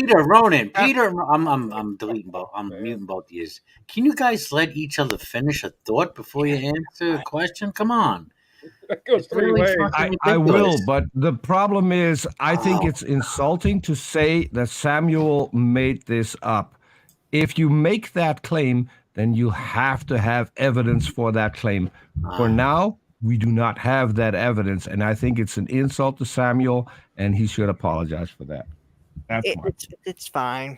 S: Peter, I'm deleting both. I'm muting both of you. Can you guys let each other finish a thought before you answer a question? Come on.
J: That goes three ways.
T: I will, but the problem is, I think it's insulting to say that Samuel made this up. If you make that claim, then you have to have evidence for that claim. For now, we do not have that evidence, and I think it's an insult to Samuel, and he should apologize for that.
U: It's fine.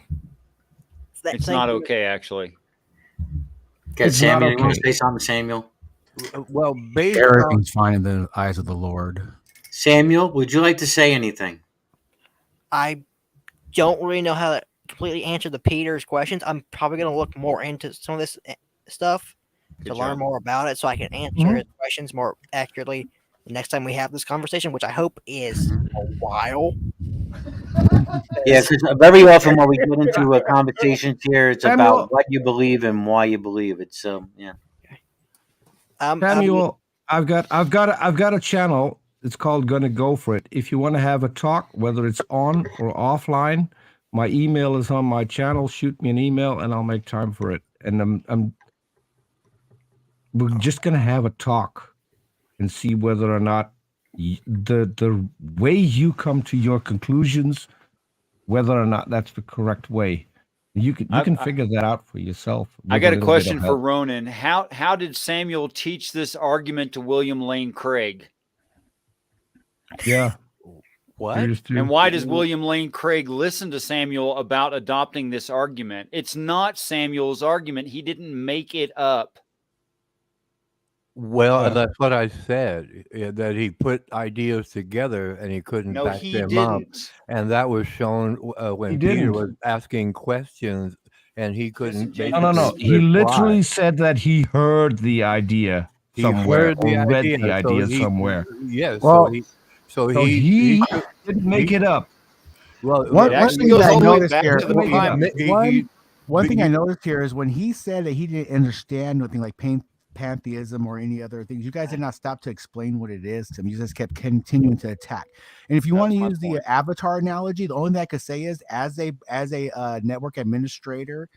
R: It's not okay, actually.
S: Okay, Samuel, you want to say something, Samuel?
W: Well, based
B: everything's fine in the eyes of the Lord.
S: Samuel, would you like to say anything?
U: I don't really know how to completely answer the Peter's questions. I'm probably going to look more into some of this stuff to learn more about it so I can answer his questions more accurately the next time we have this conversation, which I hope is a while.
S: Yeah, because very often when we get into a conversation here, it's about what you believe and why you believe it. So, yeah.
T: Samuel, I've got a channel. It's called Gonna Go For It. If you want to have a talk, whether it's on or offline, my email is on my channel. Shoot me an email, and I'll make time for it. And we're just gonna have a talk and see whether or not the way you come to your conclusions, whether or not that's the correct way. You can figure that out for yourself.
R: I got a question for Ronan. How did Samuel teach this argument to William Lane Craig?
T: Yeah.
P: What?
R: And why does William Lane Craig listen to Samuel about adopting this argument? It's not Samuel's argument. He didn't make it up.
W: Well, that's what I said. That he put ideas together and he couldn't
R: No,
W: back
R: he
W: them up,
R: didn't.
W: and that was shown
T: He
W: when Peter
T: didn't.
W: was asking questions and he couldn't
T: No.
W: basically
T: He
W: reply.
T: literally said that he heard the idea
W: He
T: somewhere
W: heard
T: or
W: the
T: read
W: idea,
T: the
W: so
T: idea somewhere.
W: yes,
B: Well,
W: so
T: So
W: he
T: he didn't make it up.
W: well,
R: It
B: one
R: actually
B: thing
R: goes
B: that I
R: all the way
B: noticed
R: back
B: here,
R: to the
T: Make it up.
R: primate.
B: one thing I
W: he-
B: noticed here is when he said that he didn't understand nothing like pantheism or any other things, you guys did not stop to explain what it is to him. You just kept continuing to attack. And if you want to use the avatar analogy, the only thing I could say is as a network administrator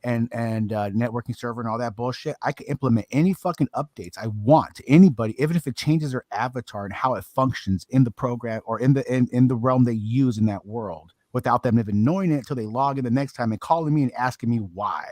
B: and networking server and all that bullshit, I could implement any fucking updates I want to anybody, even if it changes their avatar and how it functions in the program or in the realm they use in that world, without them even knowing it until they log in the next time and calling me and asking me why,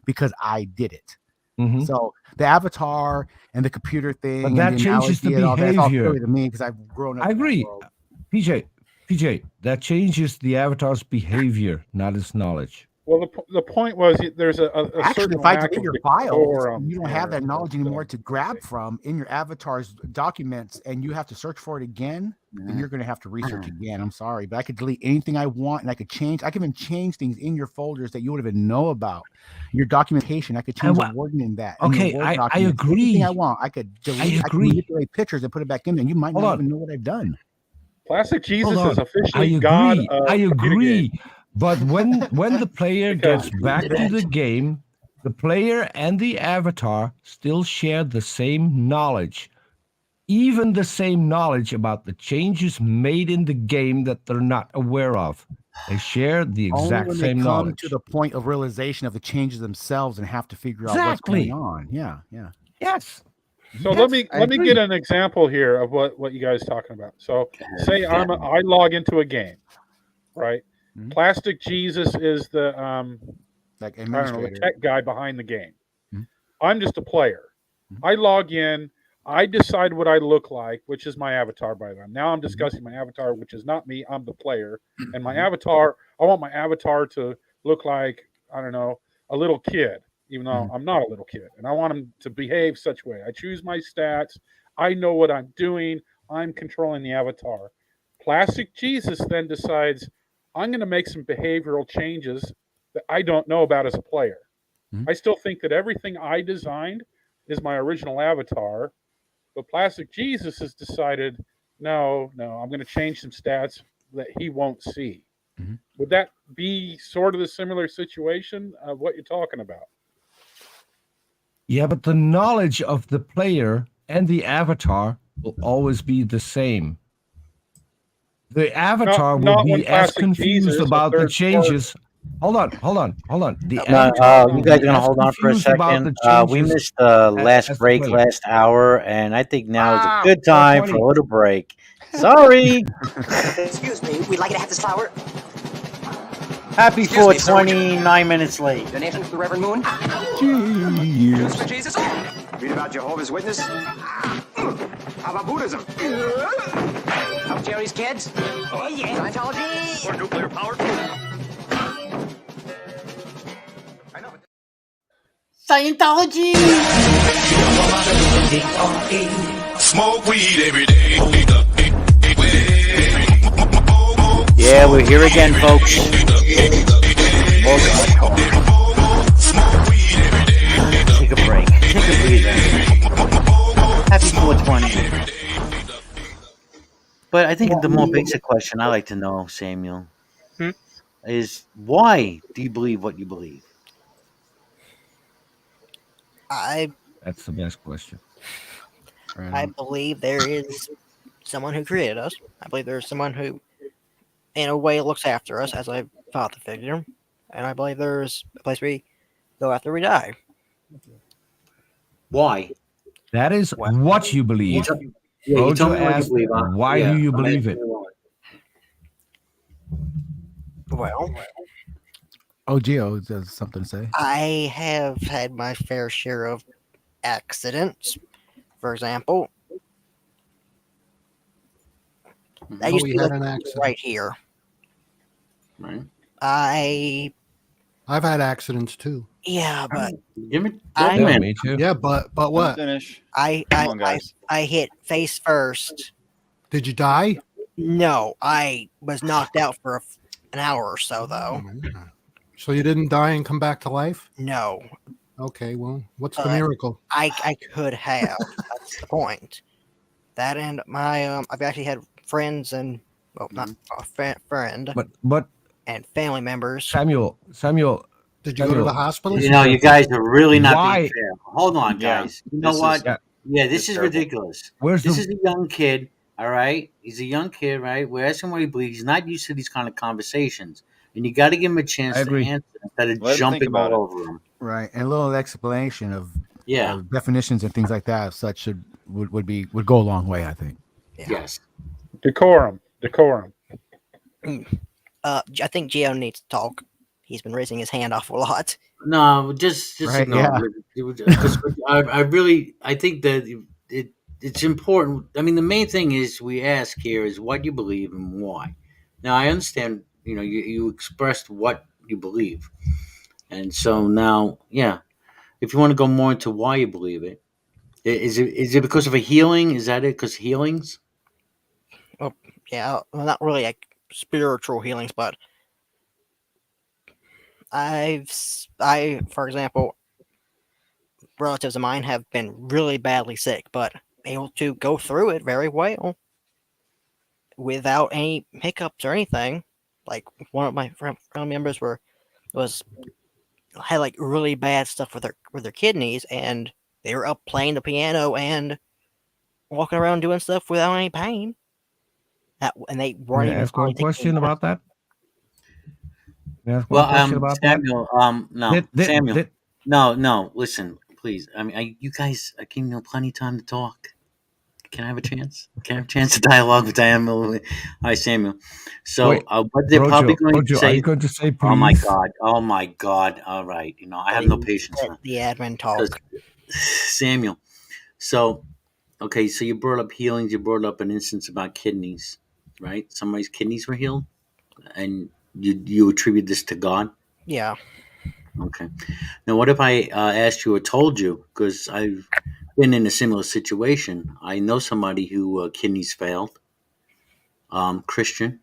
B: because I did it.
T: Mhm.
B: So the avatar and the computer thing
T: But
B: and
T: that
B: the
T: changes the
B: analogy and all that's all
T: behavior.
B: silly to me because I've grown up
T: I
B: in that
T: agree.
B: world.
T: PJ, that changes the avatar's behavior, not his knowledge.
J: Well, the point was there's a
B: Actually,
J: certain
B: if I
J: lack
B: delete
J: of
B: your file,
J: decorum
B: you don't have
J: here.
B: that knowledge anymore to grab from in your avatar's documents, and you have to search for it again. Then you're going to have to research again. I'm sorry, but I could delete anything I want, and I could change. I can even change things in your folders that you would even know about. Your documentation, I could change the wording in that. In
T: Okay,
B: your Word
T: I
B: documents,
T: agree.
B: anything I want, I could delete. I can
T: agree.
B: manipulate pictures and put it back in there. You might
T: Hold
B: not
T: on.
B: even know what I've done.
J: Plastic Jesus
T: Hold
J: is
T: on.
J: officially
T: I
J: God
T: agree.
J: of
T: I
J: computer
T: agree.
J: games.
T: But when the player
J: Because-
T: gets back to the game, the player and the avatar still share the same knowledge, even the same knowledge about the changes made in the game that they're not aware of. They share the
B: Only
T: exact
B: when they
T: same
B: come
T: knowledge.
B: to the point of realization of the changes themselves and have to figure out what's
T: Exactly.
B: going on. Yeah.
T: Yes.
J: So let me get an example here of what you guys are talking about. So say I log into a game, right?
B: Mhm.
J: Plastic Jesus is the
B: Like
J: I don't know, the
B: administrator.
J: tech guy behind the game.
B: Mhm.
J: I'm just a player. I log in, I decide what I look like, which is my avatar by then. Now I'm discussing my avatar, which is not me, I'm the player. And my avatar, I want my avatar to look like, I don't know, a little kid, even though I'm not a little kid. And I want him to behave such a way. I choose my stats, I know what I'm doing, I'm controlling the avatar. Plastic Jesus then decides, I'm going to make some behavioral changes that I don't know about as a player. I still think that everything I designed is my original avatar, but Plastic Jesus has decided, no, I'm going to change some stats that he won't see. Would that be sort of the similar situation of what you're talking about?
T: Yeah, but the knowledge of the player and the avatar will always be the same. The avatar will
J: not when
T: be as
J: Plastic
T: confused
J: Jesus, a
T: about the
J: third
T: changes. Hold on. The
S: No,
T: avatar will
S: you guys
T: be
S: are gonna
T: as
S: hold on for a
T: confused about
S: second.
T: the changes.
S: We missed the last
T: as the
S: break
T: player.
S: last hour, and I think now is a
T: Wow,
S: good time for
T: 4:20.
S: a little break. Sorry.
A: Excuse me, we'd like you to have this flower.
S: Happy
A: Excuse me, sir,
S: 420, 9 minutes late.
A: Donation to the Reverend Moon.
B: Jeez.
A: For Jesus. Read about Jehovah's Witness. How about Buddhism? How Jerry's kids? Oh yeah. Scientology. Or nuclear power.
K: Scientology.
G: Smoke weed every day.
S: Yeah, we're here again, folks. Take a break. Take a breather. Happy 420. But I think the more basic question I like to know, Samuel, is why do you believe what you believe?
T: That's the best question.
U: I believe there is someone who created us. I believe there's someone who, in a way, looks after us as a father figure. And I believe there's a place we go after we die.
S: Why?
T: That is what you believe.
S: You told me what you
T: asked,
S: believe.
T: why do you believe it?
U: Well,
B: Gio has something to say.
U: I have had my fair share of accidents. For example, I used to
M: we
U: be
M: had
U: like
M: an accident.
U: right here.
M: Right.
U: I've
M: had accidents too.
U: Yeah, but
S: Give me,
U: I
T: Yeah, me too.
M: Yeah, but
R: Don't
M: what?
R: finish.
U: I
R: Come
U: I,
R: on,
U: I
R: guys.
U: I hit face first.
M: Did you die?
U: No, I was knocked out for an hour or so though.
M: So you didn't die and come back to life?
U: No,
M: Okay, well, what's the
U: but
M: miracle?
U: I could have. That's the point. That and my I've actually had friends and well, not a friend,
T: But
U: and family members.
T: Samuel,
M: Did you go to the hospital?
S: You know, you guys are really not being
T: why?
S: fair. Hold on,
R: Yeah,
S: guys. You know
R: this
S: what?
R: is
S: Yeah,
R: this
S: this
R: is
S: is
R: terrible.
S: ridiculous.
T: Where's
S: This
T: the?
S: is a young kid, all right? He's a young kid, right? We're asking what he believes. He's not used to these kind of conversations. And you got to give him a
T: I
S: chance to
T: agree.
S: answer instead of
R: Let him think
S: jumping
R: about
S: all
R: it.
S: over him.
B: Right, and a little explanation of
S: Yeah.
B: definitions and things like that. Such would go a long way, I think.
S: Yes.
J: Decorum.
U: I think Gio needs to talk. He's been raising his hand awful lot.
S: No, just
B: Right,
S: ignore
B: yeah.
S: it. Because I think that it's important. I mean, the main thing is we ask here is what you believe and why. Now, I understand. You know, you expressed what you believe, and so now, yeah, if you want to go more into why you believe it, is it because of a healing? Is that it? Because healings?
U: Well, yeah, well, not really like spiritual healings, but for example, relatives of mine have been really badly sick, but able to go through it very well without any hiccups or anything. Like one of my family members had like really bad stuff with their kidneys, and they were up playing the piano and walking around doing stuff without any pain. And they weren't
T: May I
U: even
T: ask one
U: hardly taking
T: question about that? May I ask one
S: Well,
T: question about that?
S: Samuel, no,
T: Did
S: Samuel, no. Listen, please. I mean, you guys, I gave you plenty of time to talk. Can I have a chance? Can I have a chance to dialogue with Diane? Hi, Samuel. So,
T: wait,
S: what they're probably
T: Brojo?
S: going to
T: Brojo, are you
S: say?
T: going to say
S: Oh my
T: please?
S: God! Oh my God! All right, I have no patience
U: let
S: for
U: the admin
S: because
U: talk.
S: Samuel. So, okay, so you brought up healings. You brought up an instance about kidneys, right? Somebody's kidneys were healed, and you attribute this to God.
U: Yeah.
S: Okay. Now, what if I asked you or told you? Because I've been in a similar situation. I know somebody who kidneys failed. Christian.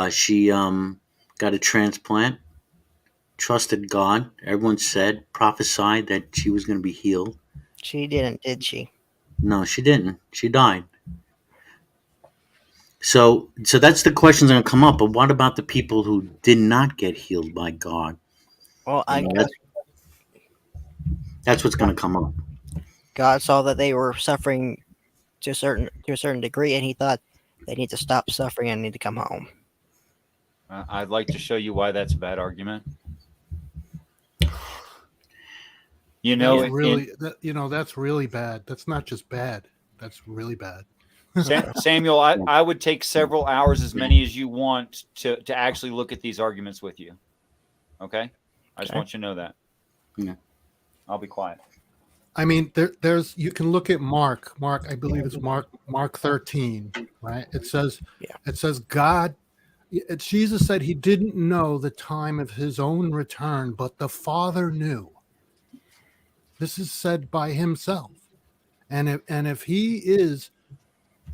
S: She got a transplant. Trusted God. Everyone said, prophesied that she was going to be healed.
U: She didn't, did she?
S: No, she didn't. She died. So that's the questions that are going to come up. But what about the people who did not get healed by God?
U: Well,
S: That's what's going to come up.
U: God saw that they were suffering to a certain degree, and He thought they need to stop suffering and need to come home.
R: I'd like to show you why that's a bad argument.
M: That's really that's really bad. That's not just bad. That's really bad.
R: Samuel, I would take several hours, as many as you want, to actually look at these arguments with you. Okay? I just want you to know that.
S: Yeah.
R: I'll be quiet.
M: I mean, there's you can look at Mark, I believe it's Mark 13, right? It says God, Jesus said he didn't know the time of his own return, but the Father knew. This is said by himself. And if he is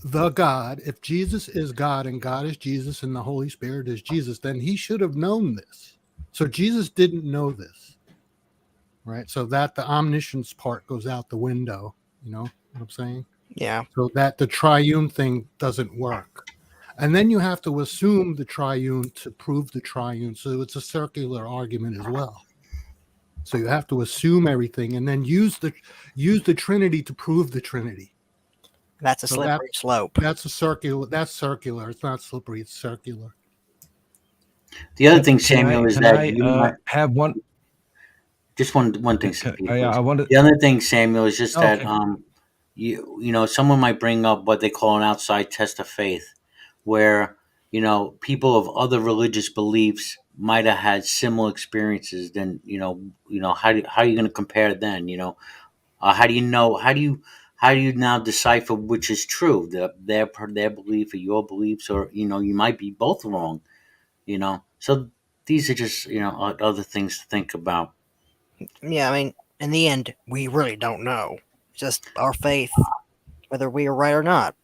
M: the God, if Jesus is God and God is Jesus and the Holy Spirit is Jesus, then he should have known this. So Jesus didn't know this. Right. So that the omniscience part goes out the window. You know what I'm saying?
U: Yeah.
M: So that the triune thing doesn't work. And then you have to assume the triune to prove the triune. So it's a circular argument as well. So you have to assume everything and then use the Trinity to prove the Trinity.
U: That's a slippery slope.
M: That's circular. It's not slippery. It's circular.
S: The other thing, Samuel, is that
T: you might have one.
S: Just one thing.
T: I wanted.
S: The other thing, Samuel, is just that
T: Okay.
S: someone might bring up what they call an outside test of faith, where people of other religious beliefs might have had similar experiences. Then how are you going to compare then? How do you know? How do you now decipher which is true, their belief or your beliefs, or you might be both wrong. So these are just other things to think about.
U: Yeah, I mean, in the end, we really don't know. Just our faith, whether we are right or not.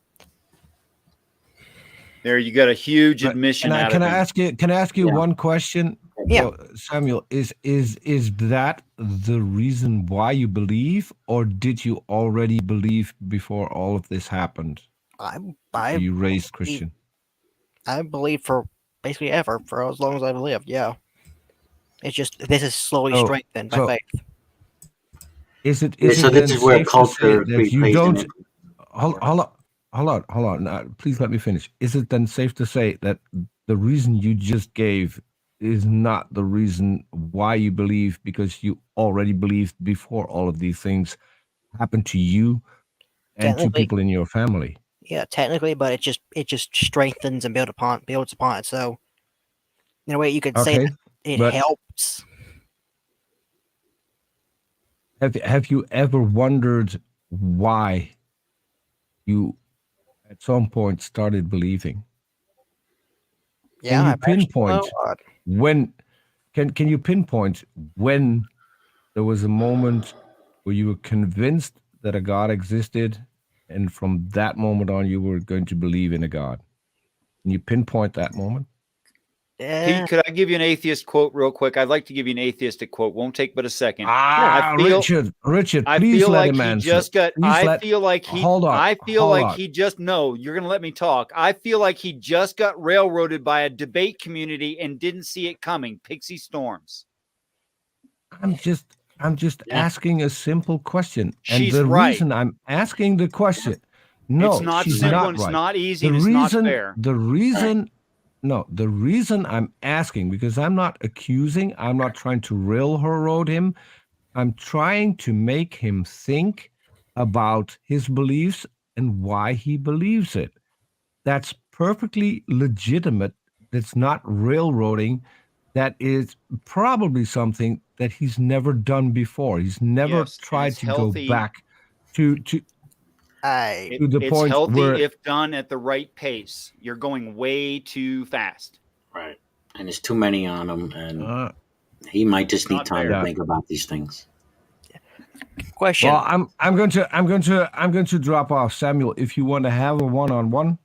R: There, you got a huge admission out
T: Can
R: of
T: I
R: him.
T: ask you? Can I ask you
R: Yeah.
T: one question?
U: Yeah.
T: Samuel, is that the reason why you believe, or did you already believe before all of this happened? You raised Christian.
U: I believe for basically ever, for as long as I've lived. Yeah. It's just this is slowly strengthened by faith.
T: Is it
S: So
T: then
S: this is where
T: safe to say
S: culture
T: that you
S: plays in
T: don't?
S: it.
T: Hold on. Now, please let me finish. Is it then safe to say that the reason you just gave is not the reason why you believe, because you already believed before all of these things happened to you and to
U: Technically-
T: people in your family?
U: Yeah, technically, but it just strengthens and builds upon it. So in a way, you could say
T: Okay,
U: that it
T: but-
U: helps.
T: Have you ever wondered why you at some point started believing?
U: Yeah,
T: Can you
U: I've actually
T: pinpoint
U: thought a lot.
T: when? Can you pinpoint when there was a moment where you were convinced that a God existed, and from that moment on you were going to believe in a God? Can you pinpoint that moment?
U: Yeah.
R: Could I give you an atheist quote real quick? I'd like to give you an atheistic quote. Won't take but a second.
T: Richard,
R: I
T: please
R: feel
T: let
R: like
T: him
R: he
T: answer.
R: just got.
T: Please
R: I
T: let-
R: feel like he.
T: Hold on.
R: I feel
T: hold
R: like
T: on.
R: he just. No, you're gonna let me talk. I feel like he just got railroaded by a debate community and didn't see it coming. Pixie Storms.
T: I'm just asking a simple question. And
R: She's
T: the
R: right.
T: reason I'm asking the question, no,
R: It's not
T: she's
R: simple
T: not
R: and it's
T: right.
R: not easy
T: The
R: and it's not
T: reason,
R: fair.
T: the reason I'm asking, because I'm not accusing, I'm not trying to railroad him. I'm trying to make him think about his beliefs and why he believes it. That's perfectly legitimate. That's not railroading. That is probably something that he's never done before. He's never
R: Yes, and
T: tried
R: it's
T: to
R: healthy.
T: go back to the
R: It's
T: point
R: healthy
T: where
R: if done at the right pace. You're going way too fast.
S: Right. And there's too many on him, and he might just need
R: Not
S: time
R: fair.
S: to think about these things.
U: Question.
T: Well, I'm going to drop off, Samuel. If you want to have a one-on-one,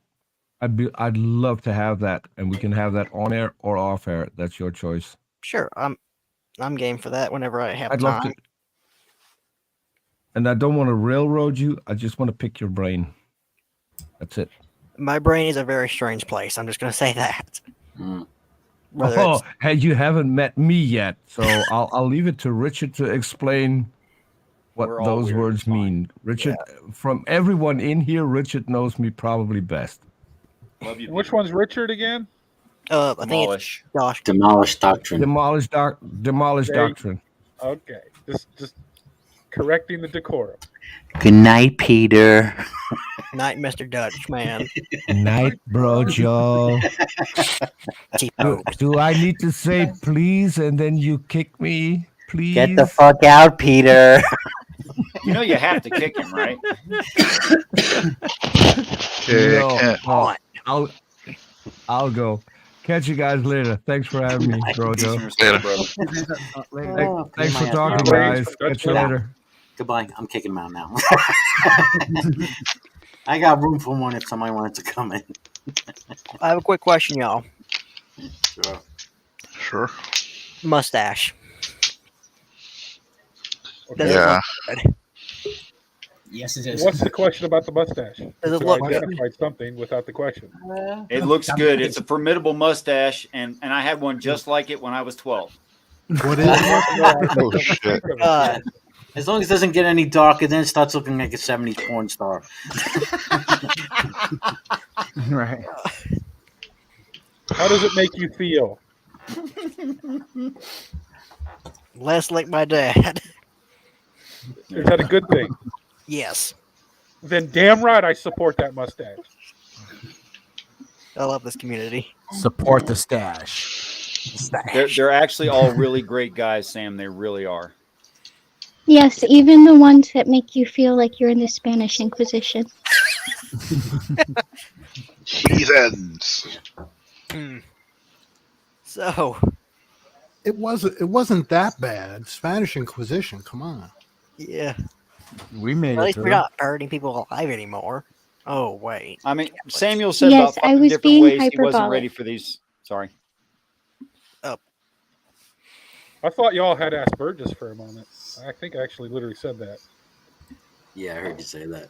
T: I'd love to have that, and we can have that on air or off air. That's your choice.
U: Sure, I'm game for that whenever I have
T: I'd
U: time.
T: love to. And I don't want to railroad you. I just want to pick your brain. That's it.
U: My brain is a very strange place. I'm just going to say that. Whether
T: Oh,
U: it's
T: hey, you haven't met me yet, so I'll leave it to Richard to explain what
R: We're all
T: those
R: weird,
T: words mean. Richard, from everyone in here, Richard knows me probably best.
R: Love you.
J: Which one's Richard again?
U: I think it's Josh.
S: Demolished doctrine.
T: Demolished
J: There you-
T: doctrine.
J: Okay, just correcting the decorum.
S: Good night, Peter.
U: Night, Mr. Dutch, man.
T: Night, BroJo. Do I need to say please and then you kick me? Please.
S: Get the fuck out, Peter.
R: You know you have to kick him, right?
T: No, I'll go. Catch you guys later. Thanks for having me, BroJo. Thanks for talking, guys. Catch you later.
S: Goodbye. I'm kicking him out now. I got room for one if somebody wanted to come in.
U: I have a quick question, y'all.
H: Sure.
U: Mustache. Does it
H: Yeah.
U: look good?
O: Yes, it is.
J: What's the question about the mustache?
U: Does it
J: So
U: look
J: I
U: good?
J: identified something without the question.
R: It looks good. It's a formidable mustache, and I had one just like it when I was 12.
M: What is
H: Oh shit.
S: As long as it doesn't get any darker, then it starts looking like a 70s porn star.
B: Right.
J: How does it make you feel?
U: Less like my dad.
J: Is that a good thing?
U: Yes.
J: Then damn right I support that mustache.
U: I love this community.
B: Support the stash.
R: They're actually all really great guys, Sam. They really are.
V: Yes, even the ones that make you feel like you're in the Spanish Inquisition.
H: Heathens.
U: So,
M: It wasn't that bad. Spanish Inquisition. Come on.
U: Yeah.
W: We made
U: At
W: it
U: least we're
W: through.
U: not burning people alive anymore. Oh wait.
R: I mean, Samuel said
V: Yes,
R: about
V: I
R: 5
V: was
R: different
V: being
R: ways he wasn't ready
V: hyperbolic.
R: for these. Sorry.
J: I thought y'all had Asperger's for a moment. I think I actually literally said that.
S: Yeah, I heard you say that.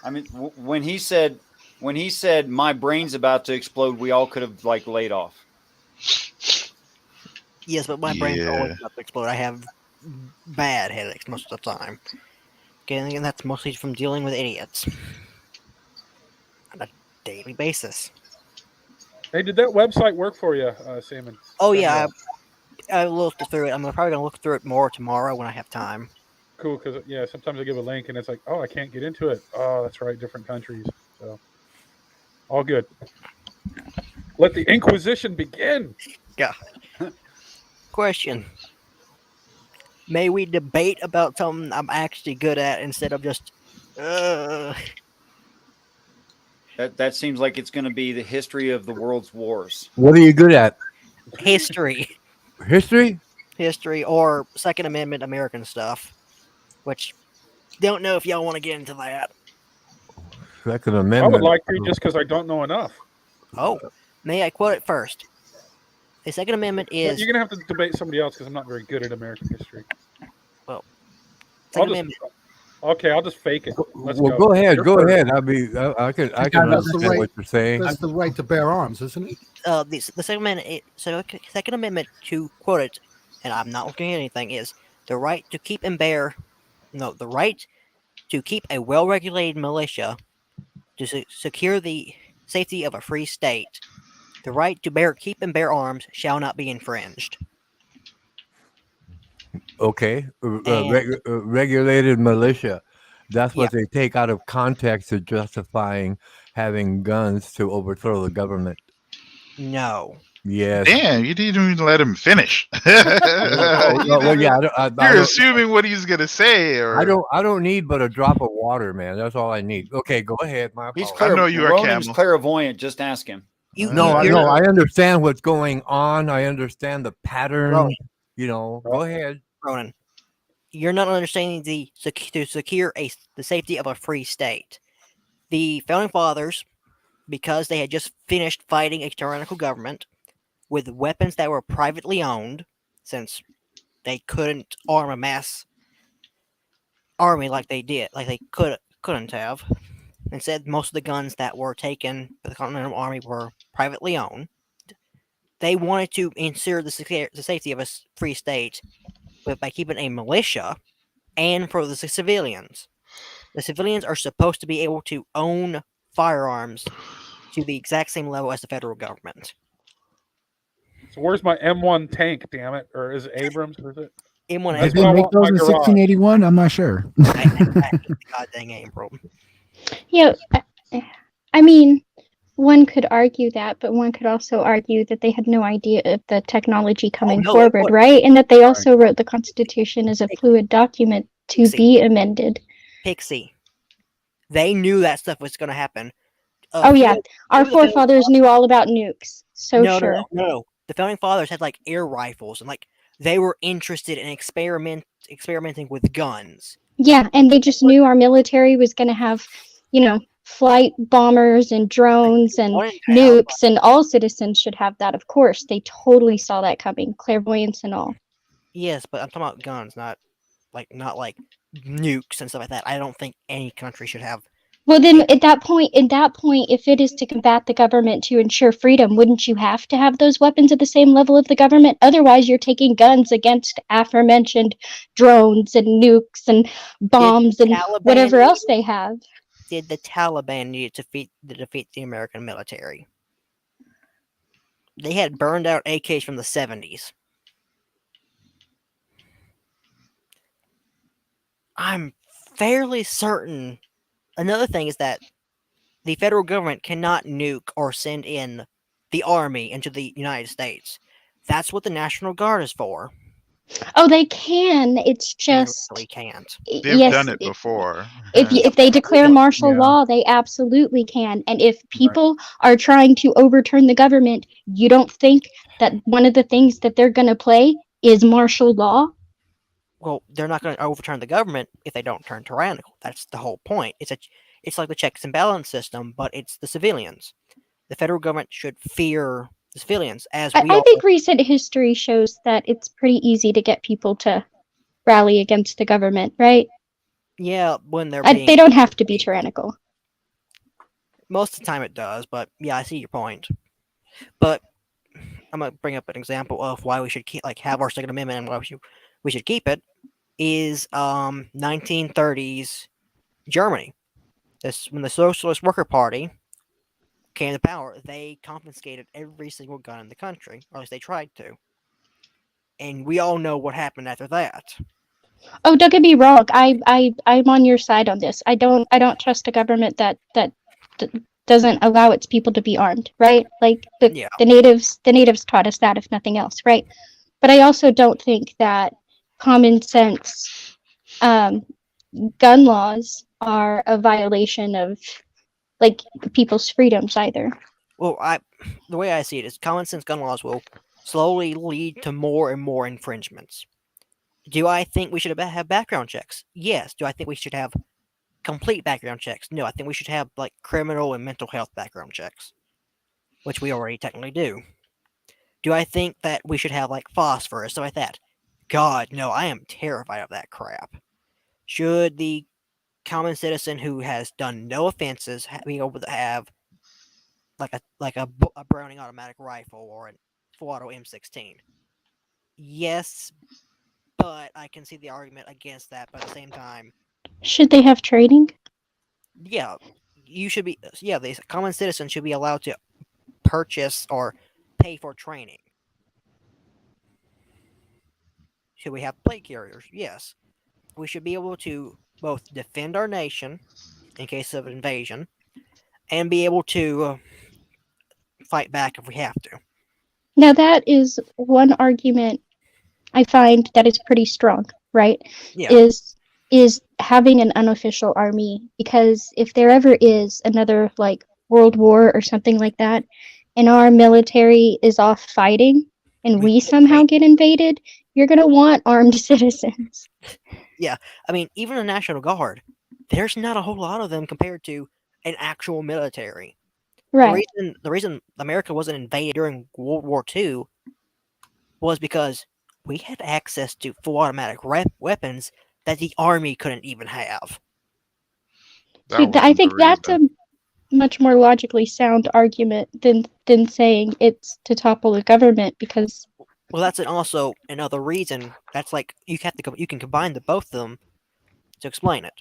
R: I mean, when he said my brain's about to explode, we all could have like laid off.
U: Yes, but my brain's always about to explode. I have bad headaches most of the time. Okay, and that's mostly from dealing with idiots on a daily basis.
J: Hey, did that website work for you, Simon?
U: Oh yeah, I looked through it. I'm probably gonna look through it more tomorrow when I have time.
J: Cool, because sometimes I give a link and it's like, oh, I can't get into it. Oh, that's right, different countries. So, all good. Let the Inquisition begin.
U: Yeah. Question: may we debate about something I'm actually good at instead of just.
R: That seems like it's going to be the history of the world's wars.
W: What are you good at?
U: History.
W: History?
U: History or Second Amendment American stuff, which don't know if y'all want to get into that.
W: Second
J: I
W: Amendment.
J: would like to just because I don't know enough.
U: Oh, may I quote it first? The Second Amendment
J: But
U: is.
J: you're going to have to debate somebody else because I'm not very good at American history.
U: Well,
J: Second Amendment. Okay, I'll just fake it. Let's
W: Well, go ahead.
J: You're
W: Go
J: first.
W: ahead. I can
M: That's
W: understand what you're saying.
M: That's the right to bear arms, isn't it?
U: The Second Amendment. Second Amendment, to quote it, and I'm not looking at anything, is the right to keep and bear. No, the right to keep a well-regulated militia to secure the safety of a free state. The right to keep and bear arms shall not be infringed.
W: Okay. Regulated militia. That's what
U: Yeah.
W: they take out of context to justifying having guns to overthrow the government.
U: No.
W: Yes.
E: Damn, you didn't even let him finish.
W: Well, yeah, I
E: You're
W: don't-
E: assuming what he's gonna say, or
W: I don't need but a drop of water, man. That's all I need. Okay, go ahead. My
R: He's
W: apologies.
E: know you are
R: Ronan's
E: Camel.
R: clairvoyant. Just ask him.
W: No, I understand what's going on. I understand the pattern.
U: Ronan.
W: Go ahead.
U: Ronan, you're not understanding to secure the safety of a free state. The Founding Fathers, because they had just finished fighting a tyrannical government with weapons that were privately owned, since they couldn't arm a mass army like they did, like they couldn't have. Instead, most of the guns that were taken by the Continental Army were privately owned. They wanted to ensure the safety of a free state by keeping a militia, and for the civilians. The civilians are supposed to be able to own firearms to the exact same level as the federal government.
J: So where's my M1 tank, damn it? Or is it Abrams? Or is it?
U: M1
B: Did they make those in 1681? I'm not sure.
U: God dang Abram.
V: Yeah, I mean, one could argue that, but one could also argue that they had no idea of the technology coming
U: no,
V: forward, right? And that they also wrote the Constitution as a fluid document to be amended.
U: Pixie. They knew that stuff was going to happen.
V: Oh yeah, our forefathers knew all about nukes. So
U: no,
V: sure.
U: No. The Founding Fathers had like air rifles, and like they were interested in experimenting with guns.
V: Yeah, and they just knew our military was going to have, flight bombers and drones and nukes, and all citizens should have that. Of course, they totally saw that coming, clairvoyance and all.
U: Yes, but I'm talking about guns, not like nukes and stuff like that. I don't think any country should have.
V: Well, then at that point, if it is to combat the government to ensure freedom, wouldn't you have to have those weapons at the same level of the government? Otherwise, you're taking guns against aforementioned drones and nukes and bombs and whatever else they have.
U: Did the Taliban need to defeat the American military? They had burned out AKs from the 70s. I'm fairly certain. Another thing is that the federal government cannot nuke or send in the army into the United States. That's what the National Guard is for.
V: Oh, they can. It's just
U: they can't.
E: They've done it before.
V: If they declare martial law, they absolutely can. And if people are trying to overturn the government, you don't think that one of the things that they're going to play is martial law.
U: Well, they're not going to overturn the government if they don't turn tyrannical. That's the whole point. It's like the checks and balance system, but it's the civilians. The federal government should fear the civilians, as we
V: I
U: all.
V: think recent history shows that it's pretty easy to get people to rally against the government, right?
U: Yeah, when they're
V: They don't have to be tyrannical.
U: Most of the time it does, but yeah, I see your point. But I'm gonna bring up an example of why we should have our Second Amendment and why we should keep it. Is 1930s Germany. When the Socialist Worker Party came to power, they confiscated every single gun in the country, or at least they tried to. And we all know what happened after that.
V: Oh, don't get me wrong. I'm on your side on this. I don't trust a government that doesn't allow its people to be armed, right? Like the natives taught us that, if nothing else, right? But I also don't think that common sense gun laws are a violation of like people's freedoms either.
U: Well, the way I see it is common sense gun laws will slowly lead to more and more infringements. Do I think we should have background checks? Yes. Do I think we should have complete background checks? No. I think we should have like criminal and mental health background checks, which we already technically do. Do I think that we should have like phosphorus, stuff like that? God, no. I am terrified of that crap. Should the common citizen who has done no offenses be able to have like a Browning automatic rifle or a full auto M16? Yes, but I can see the argument against that. But at the same time,
V: should they have training?
U: Yeah, you should be. Yeah, the common citizen should be allowed to purchase or pay for training. Should we have plate carriers? Yes, we should be able to both defend our nation in case of invasion and be able to fight back if we have to.
V: Now that is one argument I find that is pretty strong, right?
U: Yeah.
V: Is having an unofficial army, because if there ever is another like World War or something like that, and our military is off fighting and we somehow get invaded, you're gonna want armed citizens.
U: Yeah, I mean, even the National Guard, there's not a whole lot of them compared to an actual military.
V: Right.
U: The reason America wasn't invaded during World War II was because we had access to full automatic weapons that the army couldn't even have.
V: I think that's a much more logically sound argument than saying it's to topple the government, because
U: well, that's also another reason. That's like you can combine both of them to explain it.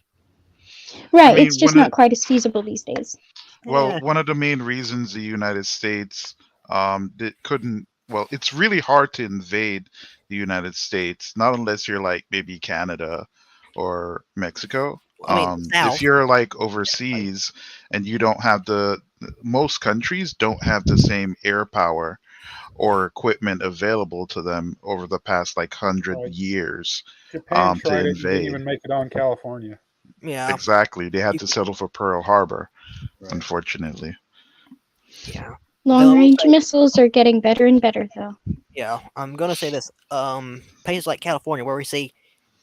V: Right, it's just not quite as feasible these days.
E: Well, one of the main reasons the United States it's really hard to invade the United States, not unless you're like maybe Canada or Mexico. If you're like overseas and you don't have most countries don't have the same air power or equipment available to them over the past like 100 years
J: Japan
E: to
J: tried it and didn't
E: invade.
J: even make it on California.
U: Yeah,
E: exactly. They had to settle for Pearl Harbor, unfortunately.
U: Yeah.
V: Long-range missiles are getting better and better, though.
U: Yeah, I'm gonna say this. Places like California, where we see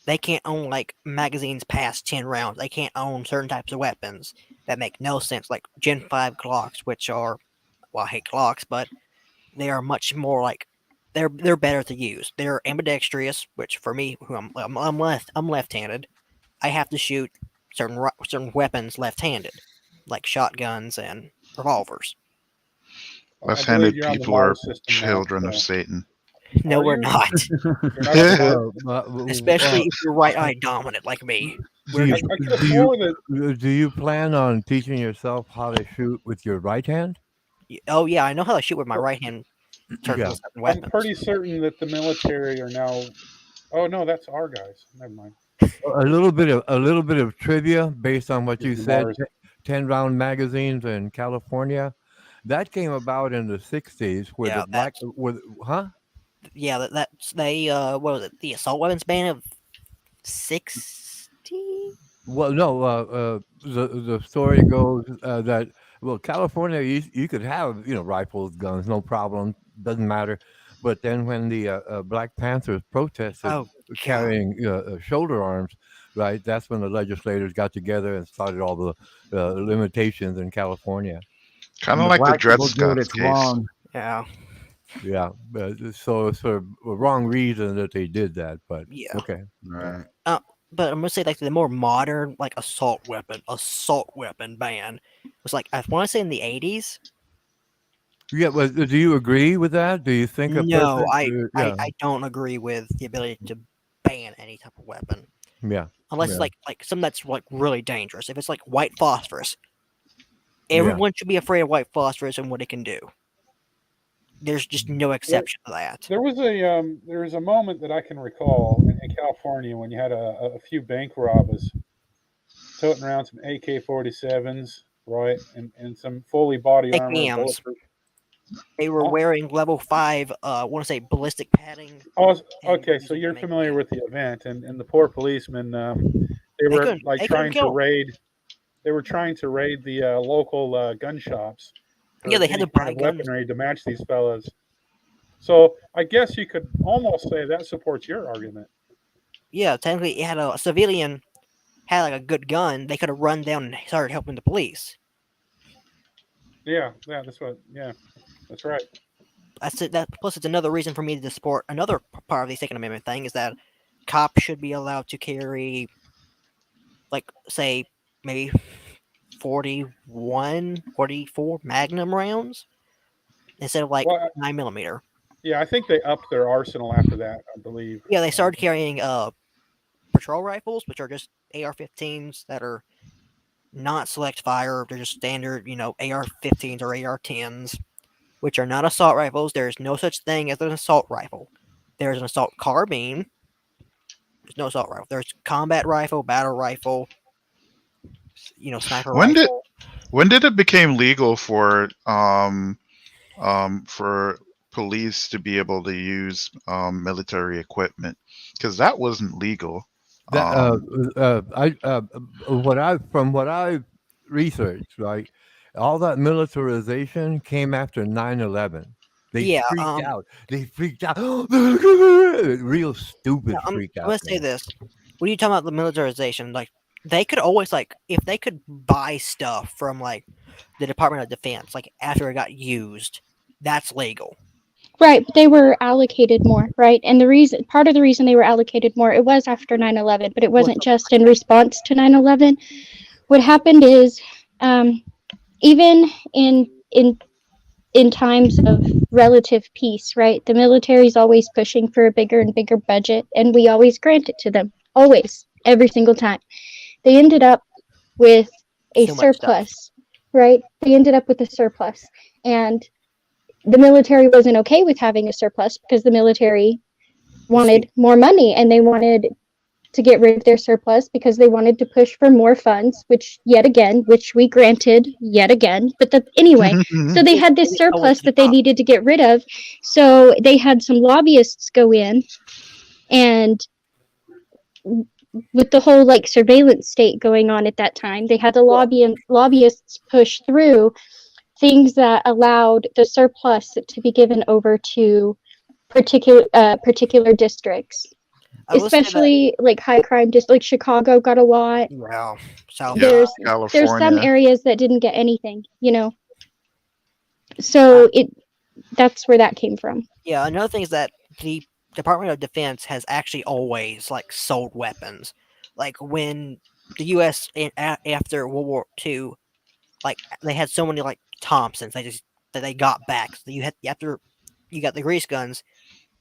U: they can't own like magazines past 10 rounds. They can't own certain types of weapons that make no sense, like Gen 5 Glocks, which are, well, I hate Glocks, but they are much more like they're better to use. They're ambidextrous, which for me, who I'm left-handed, I have to shoot certain weapons left-handed, like shotguns and revolvers.
E: Left-handed people are children of Satan.
U: No, we're not. Especially if you're right-eye dominant like me.
W: Do you plan on teaching yourself how to shoot with your right hand?
U: Oh yeah, I know how to shoot with my right hand.
W: Yeah.
J: I'm pretty certain that the military are now. Oh no, that's our guys. Never mind.
W: A little bit of trivia based on what you said. 10-round magazines in California, that came about in the 60s with
U: Yeah, that's what was it? The assault weapons ban of 60.
W: Well, no. The story goes that California, you could have rifles, guns, no problem, doesn't matter. But then when the Black Panthers protested carrying shoulder arms, right? That's when the legislators got together and started all the limitations in California.
E: Kind of
W: And
E: like the
W: black
E: Dred
W: people do it,
E: Scott
W: it's
E: case.
W: wrong.
U: Yeah.
W: Yeah, so it's for a wrong reason that they did that, but
U: Yeah.
W: okay.
E: Right.
U: But I'm gonna say like the more modern like assault weapon ban was like I want to say in the 80s.
W: Yeah, but do you agree with that? Do you think a
U: No,
W: person? Yeah,
U: I don't agree with the ability to ban any type of weapon
W: yeah,
U: unless it's
W: yeah,
U: like something that's like really dangerous. If it's like white phosphorus,
W: yeah.
U: everyone should be afraid of white phosphorus and what it can do. There's just no exception to that.
J: There was a moment that I can recall in California when you had a few bank robbers toting around some AK-47s, right, and some fully body armor,
U: AKMs.
J: bulletproof.
U: They were wearing level 5. I want to say ballistic padding.
J: Oh, okay, so you're familiar with the event, and the poor policemen, they were like
U: they couldn't
J: trying to
U: kill 'em.
J: raid. They were trying to raid the local gun shops
U: Yeah,
J: for
U: they had
J: any
U: to buy
J: kind of
U: guns.
J: weaponry to match these fellas. So I guess you could almost say that supports your argument.
U: Yeah, technically, it had a civilian had like a good gun. They could have run down and started helping the police.
J: Yeah, that's what. Yeah, that's right.
U: That's it. That plus, it's another reason for me to support another part of the Second Amendment thing is that cops should be allowed to carry, like, say, maybe 41, 44 Magnum rounds instead of like
J: Well,
U: 9mm.
J: yeah, I think they upped their arsenal after that. I believe.
U: Yeah, they started carrying patrol rifles, which are just AR-15s that are not select fire. They're just standard, AR-15s or AR-10s, which are not assault rifles. There is no such thing as an assault rifle. There is an assault carbine. There's no assault rifle. There's combat rifle, battle rifle, sniper rifle.
E: When did it become legal for police to be able to use military equipment? Because that wasn't legal.
W: That from what I researched, right, all that militarization came after 9/11. They freaked out. They freaked out. Real stupid freak
U: I'm
W: out.
U: gonna say this. When you talk about the militarization, like they could always if they could buy stuff from like the Department of Defense, like after it got used, that's legal.
V: Right, but they were allocated more, right? And part of the reason they were allocated more, it was after 9/11, but it wasn't just in response to 9/11. What happened is, even in times of relative peace, right? The military is always pushing for a bigger and bigger budget, and we always grant it to them, always, every single time. They ended up with a surplus, right? They ended up with a surplus, and the military wasn't okay with having a surplus because the military wanted more money and they wanted to get rid of their surplus because they wanted to push for more funds, which we granted yet again. But anyway, so they had this surplus that they needed to get rid of. So they had some lobbyists go in, and with the whole like surveillance state going on at that time, they had the lobbyists push through things that allowed the surplus to be given over to particular districts, especially like high crime districts. Like Chicago got a lot.
U: Wow,
V: there's some areas that didn't get anything, So that's where that came from.
U: Yeah, another thing is that the Department of Defense has actually always sold weapons. Like when the U.S. After World War II, they had so many Thompsons that they got back. So after you got the grease guns,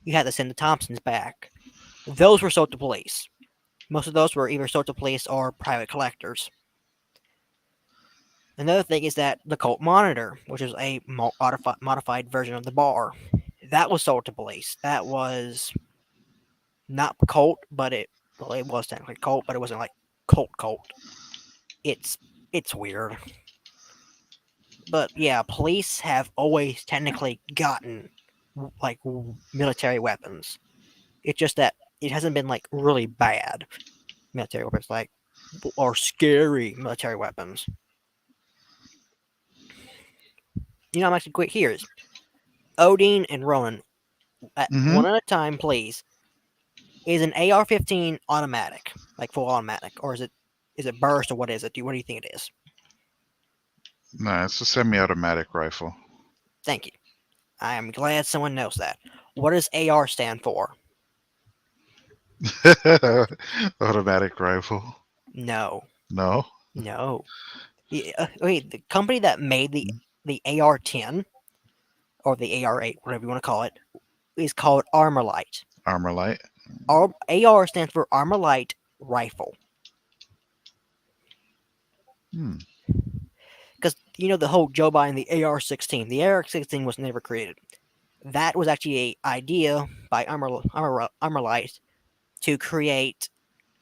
U: you had to send the Thompsons back. Those were sold to police. Most of those were either sold to police or private collectors. Another thing is that the Colt Monitor, which is a modified version of the bar, that was sold to police. That was not Colt, but it was technically Colt, but it wasn't like Colt. It's weird. But yeah, police have always technically gotten military weapons. It's just that it hasn't been really bad military weapons, or scary military weapons. I'm actually quick here. Odin and Ronan, One at a time, please. Is an AR-15 automatic, like full automatic, or is it burst, or what is it? What do you think it is?
E: No, it's a semi-automatic rifle.
U: Thank you. I am glad someone knows that. What does AR stand for?
E: Automatic rifle.
U: No.
E: No.
U: No. Wait, the company that made the AR-10 or the AR-8, whatever you want to call it, is called Armorlight.
E: Armorlight.
U: AR stands for Armorlight Rifle. Because the whole Joe Biden, the AR-16. The AR-16 was never created. That was actually an idea by Armorlight to create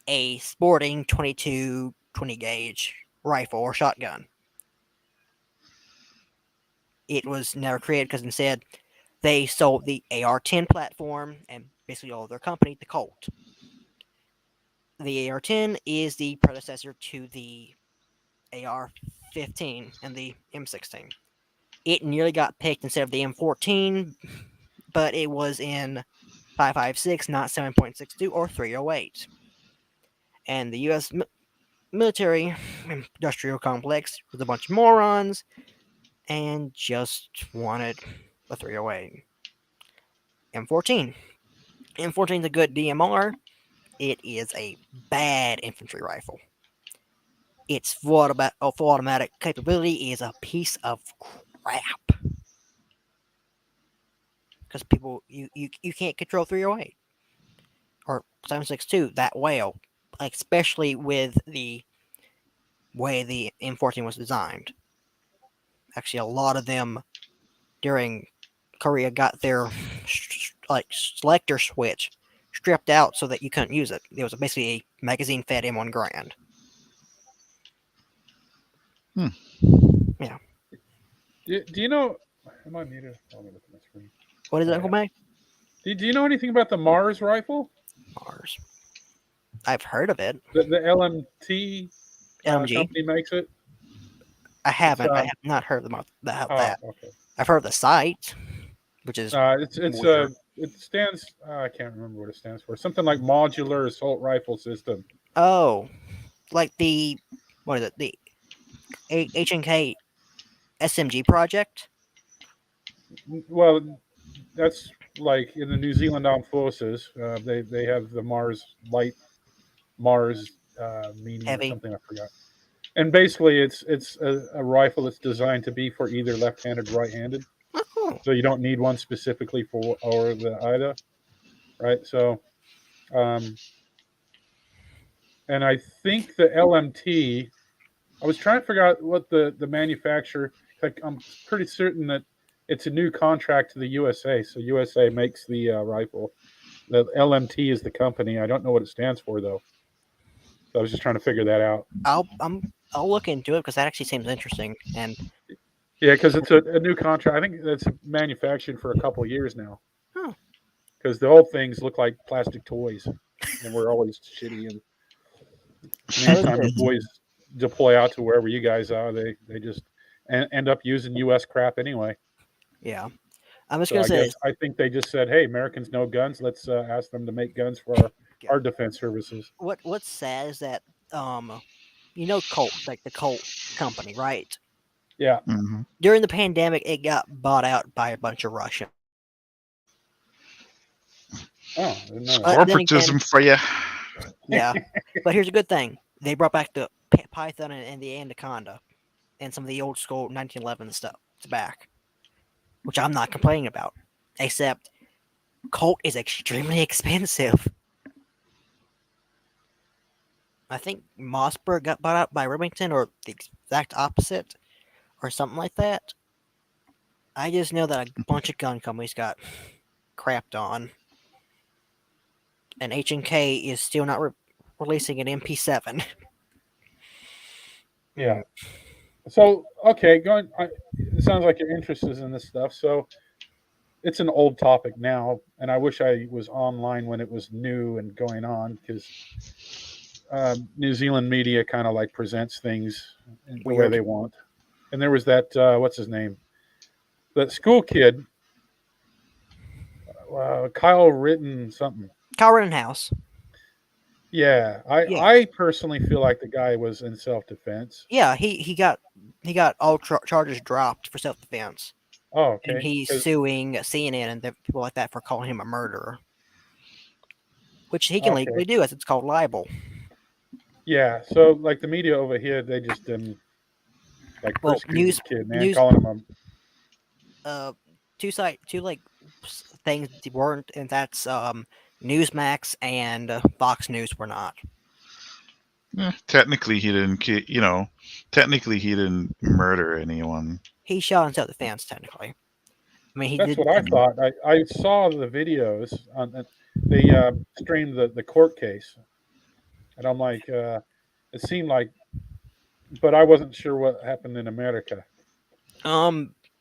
U: a sporting 22 20 gauge rifle or shotgun. It was never created because instead they sold the AR-10 platform and basically all of their company, the Colt. The AR-10 is the predecessor to the AR-15 and the M16. It nearly got picked instead of the M14, but it was in 5.56, not 7.62 or 308. And the U.S. military industrial complex was a bunch of morons and just wanted a 308. M14. M14 is a good DMR. It is a bad infantry rifle. Its full automatic capability is a piece of crap. Because people, you can't control 308 or 7.62 that well, especially with the way the M14 was designed. Actually, a lot of them during Korea got their selector switch stripped out so that you couldn't use it. It was basically a magazine fed M1 Grand. Yeah.
J: Do you know? Am I muted? Let me look at my screen.
U: What is it, Uncle May?
J: Do you know anything about the Mars rifle?
U: Mars. I've heard of it.
J: The LMT company makes it.
U: I haven't. I have not heard about that.
J: Okay.
U: I've heard of the site, which is
J: it stands. I can't remember what it stands for. Something like Modular Assault Rifle System.
U: Oh, like the what is it? The H&K SMG project.
J: Well, that's like in the New Zealand Armed Forces. They have the Mars light Mars meaning
U: Heavy.
J: or something. I forgot. And basically, it's a rifle that's designed to be for either left-handed or right-handed. So you don't need one specifically for or the either, right? So, and I think the LMT. I was trying to figure out what the manufacturer. I'm pretty certain that it's a new contract to the USA. So USA makes the rifle. The LMT is the company. I don't know what it stands for though. So I was just trying to figure that out.
U: I'll look into it because that actually seems interesting. And
J: yeah, because it's a new contract. I think that's manufactured for a couple of years now. Because the old things look like plastic toys, and we're always shitty. And anytime the boys deploy out to wherever you guys are, they just end up using U.S. crap anyway.
U: Yeah, I'm just gonna say.
J: I think they just said, "Hey, Americans know guns. Let's ask them to make guns for our defense services."
U: What's sad is that Colt, like the Colt company, right?
J: Yeah.
E: Mm-hmm.
U: During the pandemic, it got bought out by a bunch of Russians.
J: Oh,
E: corporatism for you.
U: Yeah, but here's a good thing: they brought back the Python and the Anaconda, and some of the old school 1911 stuff. It's back, which I'm not complaining about. Except, Colt is extremely expensive. I think Mossberg got bought out by Remington, or the exact opposite, or something like that. I just know that a bunch of gun companies got crapped on, and H&K is still not releasing an MP7.
J: Yeah. So okay, it sounds like your interest is in this stuff. So it's an old topic now, and I wish I was online when it was new and going on because New Zealand media kind of like presents things the way they want. And there was that what's his name, that school kid. Kyle Ritten something.
U: Kyle Rittenhouse.
J: Yeah, I personally feel like the guy was in self defense.
U: Yeah, he got all charges dropped for self defense.
J: Oh, okay.
U: And he's suing CNN and people like that for calling him a murderer, which he can legally do, as it's called libel.
J: Yeah, so like the media over here, they just didn't like persecute this kid, man, calling him
U: two things weren't, and that's Newsmax and Fox News were not.
E: Technically, he didn't. Technically, he didn't murder anyone.
U: He shot in self-defense. Technically, I mean,
J: That's what I thought. I saw the videos on they streamed the court case, and I'm like, it seemed like, but I wasn't sure what happened in America.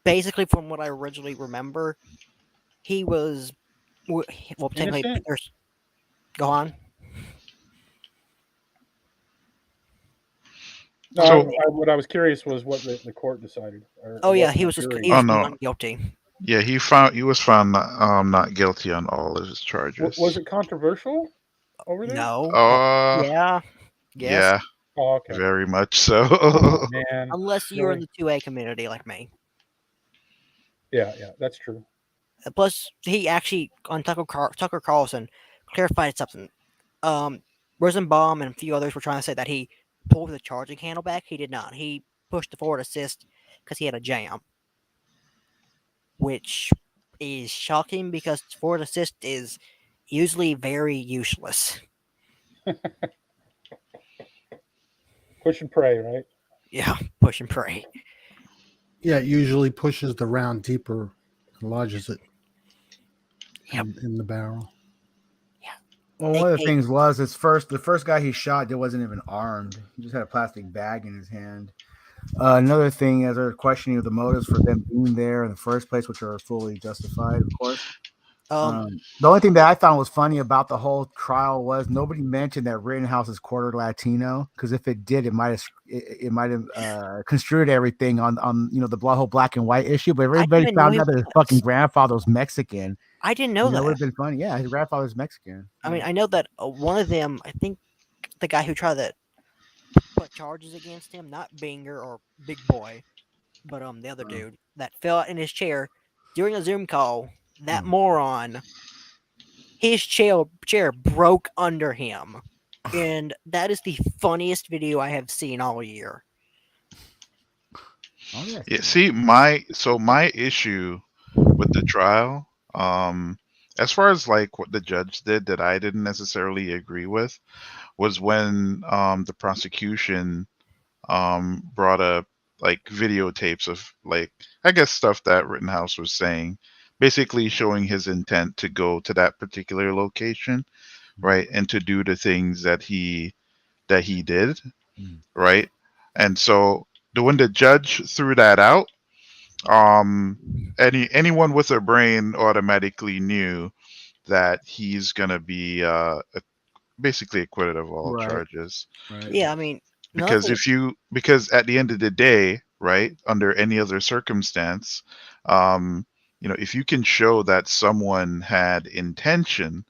U: Basically, from what I originally remember, he was technically. Go on.
J: No, what I was curious was what the court decided.
U: He was not guilty.
E: Yeah, he was found not guilty on all of his charges.
J: Was it controversial over there?
U: No.
E: Yeah.
U: Yes.
E: Yeah.
J: Oh, okay.
E: Very much so.
J: Oh, man.
U: Unless you're in the 2A community like me.
J: Yeah, that's true.
U: Plus, he actually on Tucker Carlson clarified something. Rosenbaum and a few others were trying to say that he pulled the charging handle back. He did not. He pushed the forward assist because he had a jam, which is shocking because forward assist is usually very useless.
J: Push and pray, right?
U: Yeah, push and pray.
M: Yeah, it usually pushes the round deeper and lodges it in the barrel.
B: Well, one of the things was the first guy he shot wasn't even armed. He just had a plastic bag in his hand. Another thing, as they're questioning the motives for them being there in the first place, which are fully justified, of course. The only thing that I found was funny about the whole trial was nobody mentioned that Rittenhouse is quarter Latino, because if it did, it might have construed everything on the whole black and white issue. But everybody found out that his fucking grandfather was Mexican.
U: I didn't know that.
B: That would have been funny. Yeah, his grandfather's Mexican.
U: I mean, I know that one of them, I think the guy who tried to put charges against him, not Binger or Big Boy, but the other dude that fell out in his chair during a Zoom call, that moron, his chair broke under him. And that is the funniest video I have seen all year.
E: Oh, yeah. See, my issue with the trial, as far as like what the judge did that I didn't necessarily agree with, was when the prosecution brought up like videotapes of like, I guess, stuff that Rittenhouse was saying, basically showing his intent to go to that particular location, right, and to do the things that he did, right. And so when the judge threw that out, anyone with a brain automatically knew that he's gonna be basically acquitted of all charges.
U: Right. Yeah, I mean,
E: because because at the end of the day, right, under any other circumstance, if you can show that someone had intention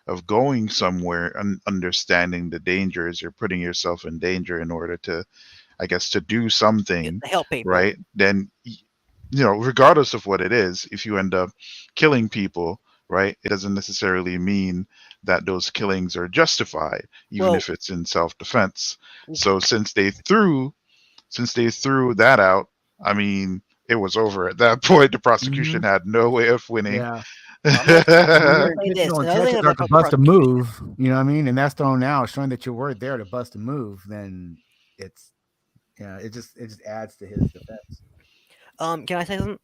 E: of going somewhere and understanding the dangers, you're putting yourself in danger in order to, I guess, to do something,
U: to help people,
E: right? Then, regardless of what it is, if you end up killing people, right, it doesn't necessarily mean that those killings are justified, even if it's in self-defense. So since they threw that out, I mean, it was over at that point. The prosecution had no way of winning.
B: Yeah. To bust a move, you know what I mean, and that's thrown out, showing that you weren't there to bust a move. Then it just adds to his defense.
U: Can I say something?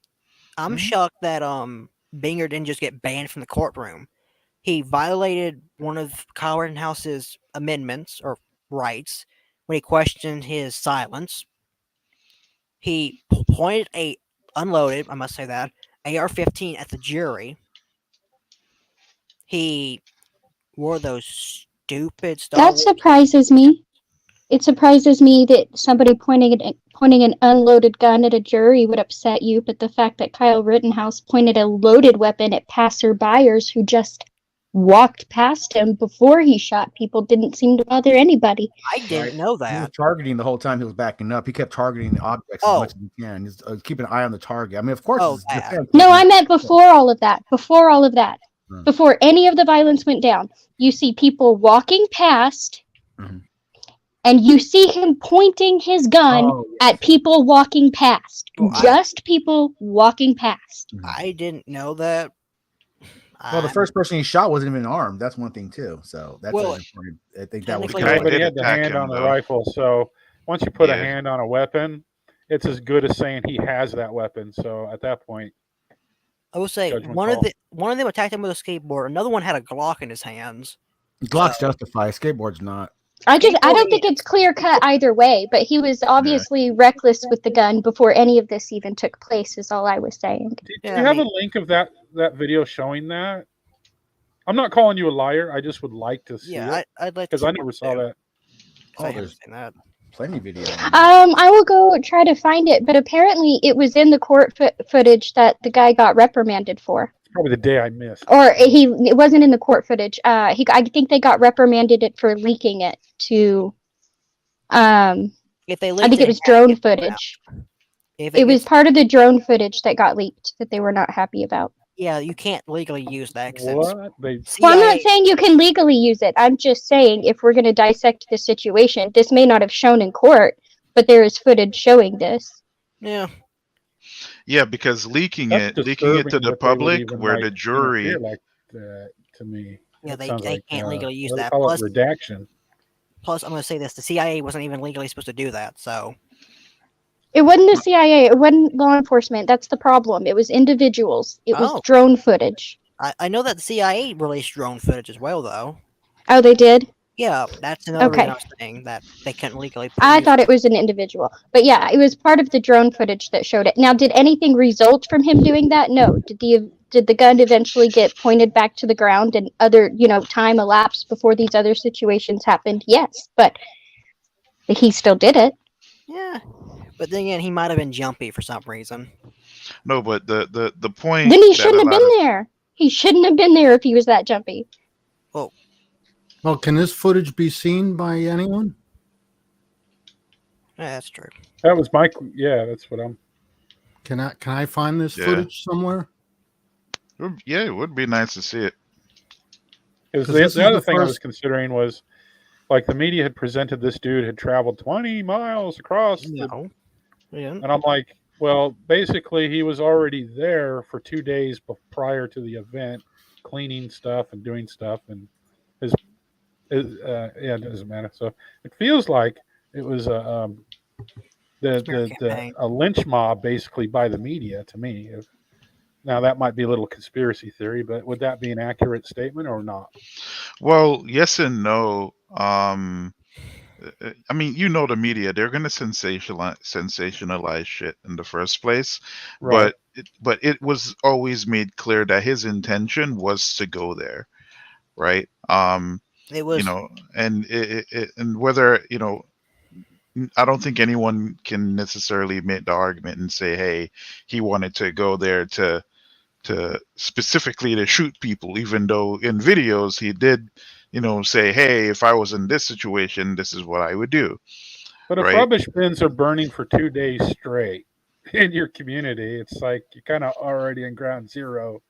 U: I'm shocked that Binger didn't just get banned from the courtroom. He violated one of Kyle Rittenhouse's amendments or rights when he questioned his silence. He pointed unloaded, I must say that, AR-15 at the jury. He wore those stupid Star
V: That surprises me. It surprises me that somebody pointing an unloaded gun at a jury would upset you, but the fact that Kyle Rittenhouse pointed a loaded weapon at passerbyers who just walked past him before he shot people didn't seem to bother anybody.
P: I didn't know that.
B: He was targeting the whole time he was backing up. He kept targeting the objects as much as he can. He's keeping an eye on the target. I mean, of course, it's defense.
V: No, I meant before all of that. Before all of that. Before any of the violence went down. You see people walking past, and you see him pointing his gun at people walking past. Just people walking past.
P: I didn't know that.
B: Well, the first person he shot wasn't even armed. That's one thing too. So that's important. I think that was.
J: Yeah, but he had the hand on the rifle. So once you put a hand on a weapon, it's as good as saying he has that weapon. So at that point,
P: I will say one of them attacked him with a skateboard. Another one had a Glock in his hands.
B: Glock's justified. Skateboard's not.
V: I don't think it's clear cut either way, but he was obviously reckless with the gun before any of this even took place, is all I was saying.
J: Do you have a link of that video showing that? I'm not calling you a liar. I just would like to see it.
P: I'd like
J: because I never saw that.
B: Oh, there's plenty of video.
V: I will go try to find it, but apparently it was in the court footage that the guy got reprimanded for.
J: Probably the day I missed.
V: Or it wasn't in the court footage. I think they got reprimanded for leaking it to.
P: If they
V: I think it was drone footage. It was part of the drone footage that got leaked that they were not happy about.
P: Yeah, you can't legally use that.
J: What?
V: Well, I'm not saying you can legally use it. I'm just saying if we're going to dissect the situation, this may not have shown in court, but there is footage showing this.
P: Yeah.
E: Yeah, because leaking it to the public, where the jury.
J: Like that to me.
P: Yeah, they can't legally use that.
J: Plus, redaction.
P: Plus, I'm going to say this: the CIA wasn't even legally supposed to do that. So.
V: It wasn't the CIA. It wasn't law enforcement. That's the problem. It was individuals. It was drone footage.
P: I know that the CIA released drone footage as well, though.
V: Oh, they did?
P: Yeah, that's another reason I was saying that they couldn't legally.
V: I thought it was an individual, but yeah, it was part of the drone footage that showed it. Now, did anything result from him doing that? No. Did the gun eventually get pointed back to the ground and other time elapsed before these other situations happened? Yes, but he still did it.
P: Yeah, but then again, he might have been jumpy for some reason.
E: No, but the point.
V: Then he shouldn't have been there. He shouldn't have been there if he was that jumpy.
M: Well, can this footage be seen by anyone?
P: Yeah, that's true.
J: That was my. Yeah, that's what I'm.
M: Can I find this footage somewhere?
E: Yeah, it would be nice to see it.
J: The other thing I was considering was, like, the media had presented this dude had traveled 20 miles across. And I'm like, well, basically, he was already there for 2 days prior to the event, cleaning stuff and doing stuff, and it doesn't matter. So it feels like it was a lynch mob, basically, by the media to me. Now, that might be a little conspiracy theory, but would that be an accurate statement or not?
E: Well, yes and no. I mean, the media, they're going to sensationalize shit in the first place.
J: Right.
E: But it was always made clear that his intention was to go there, right?
P: It was,
E: and whether, I don't think anyone can necessarily make the argument and say, hey, he wanted to go there to specifically to shoot people, even though in videos he did, say, hey, if I was in this situation, this is what I would do.
J: But if rubbish bins are burning for 2 days straight in your community, it's like you're kind of already in ground zero.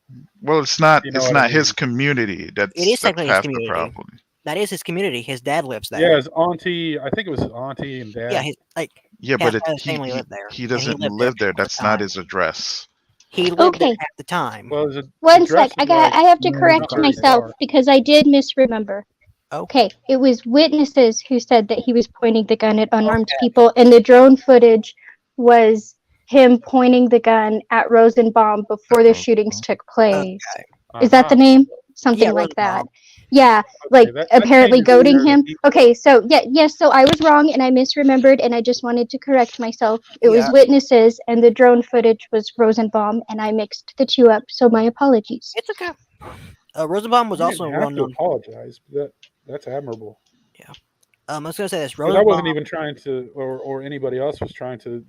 E: Well, it's not. It's not his community.
P: It is
E: that's
P: technically
E: half
P: his
E: the
P: community.
E: problem.
P: That is his community. His dad lives there.
J: Yeah, his auntie. I think it was his auntie and dad.
P: Yeah,
E: but
P: his family lived there.
E: He doesn't live there. That's not his address.
P: He lived there at the time.
J: Well,
V: One sec. I have to correct myself because I did misremember. Okay, it was witnesses who said that he was pointing the gun at unarmed people, and the drone footage was him pointing the gun at Rosenbaum before the shootings took place. Is that the name? Something like that. Yeah, apparently goading him. Okay, so so I was wrong and I misremembered, and I just wanted to correct myself. It was witnesses, and the drone footage was Rosenbaum, and I mixed the two up. So my apologies.
P: It's okay. Rosenbaum was also
J: well known. Apologize. That's admirable.
P: Yeah. I was gonna say this.
J: Because I wasn't even trying to, or anybody else was trying to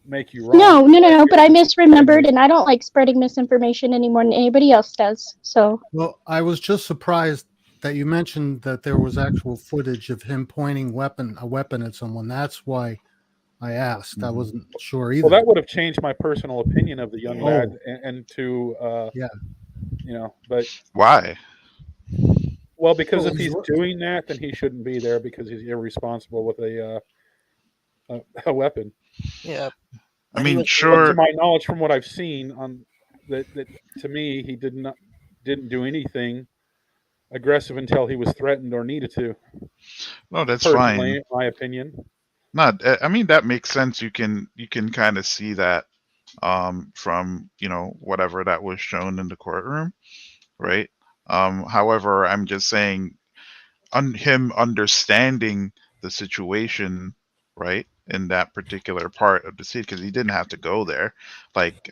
J: make you wrong.
V: No. But I misremembered, and I don't like spreading misinformation any more than anybody else does. So.
M: Well, I was just surprised that you mentioned that there was actual footage of him pointing a weapon at someone. That's why I asked. I wasn't sure either.
J: Well, that would have changed my personal opinion of the young lad, and to but
E: why?
J: Well, because if he's doing that, then he shouldn't be there because he's irresponsible with a weapon.
P: Yeah.
E: I mean,
J: To
E: sure.
J: my knowledge, from what I've seen, that to me, he didn't do anything aggressive until he was threatened or needed to.
E: No, that's
J: Personally,
E: fine.
J: in my opinion.
E: Not. I mean, that makes sense. You can kind of see that from whatever that was shown in the courtroom, right? However, I'm just saying, him understanding the situation, right, in that particular part of the city, because he didn't have to go there, like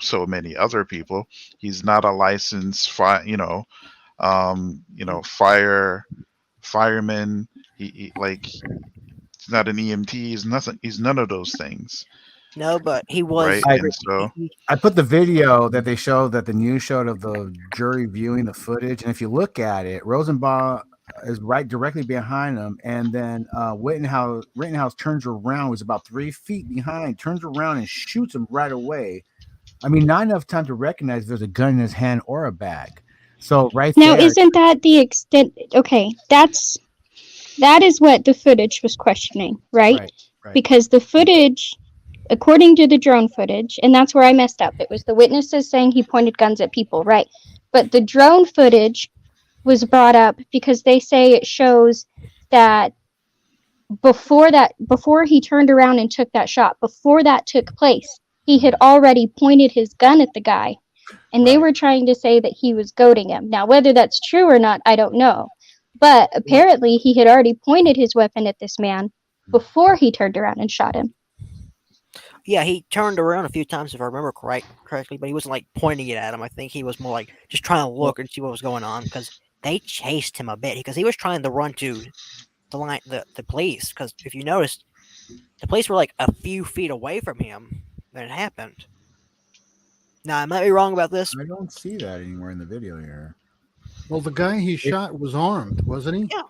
E: so many other people. He's not a licensed fireman. He he's not an EMT. He's nothing. He's none of those things.
P: No, but he was.
E: Right, and so
B: I put the video that they showed, that the news showed, of the jury viewing the footage, and if you look at it, Rosenbaum is right directly behind him, and then Rittenhouse turns around, was about 3 feet behind, turns around and shoots him right away. I mean, not enough time to recognize if there's a gun in his hand or a bag. So
V: Now,
B: there,
V: isn't that the extent? Okay, that is what the footage was questioning, right? Because the footage, according to the drone footage, and that's where I messed up. It was the witnesses saying he pointed guns at people, right? But the drone footage was brought up because they say it shows that before he turned around and took that shot, before that took place, he had already pointed his gun at the guy, and they were trying to say that he was goading him. Now, whether that's true or not, I don't know. But apparently he had already pointed his weapon at this man before he turned around and shot him.
P: Yeah, he turned around a few times, if I remember correctly, but he wasn't like pointing it at him. I think he was more like just trying to look and see what was going on, because they chased him a bit because he was trying to run to the police. Because if you noticed, the police were like a few feet away from him when it happened. Now, I might be wrong about this.
B: I don't see that anywhere in the video here.
M: Well, the guy he shot was armed, wasn't he?
P: Yeah.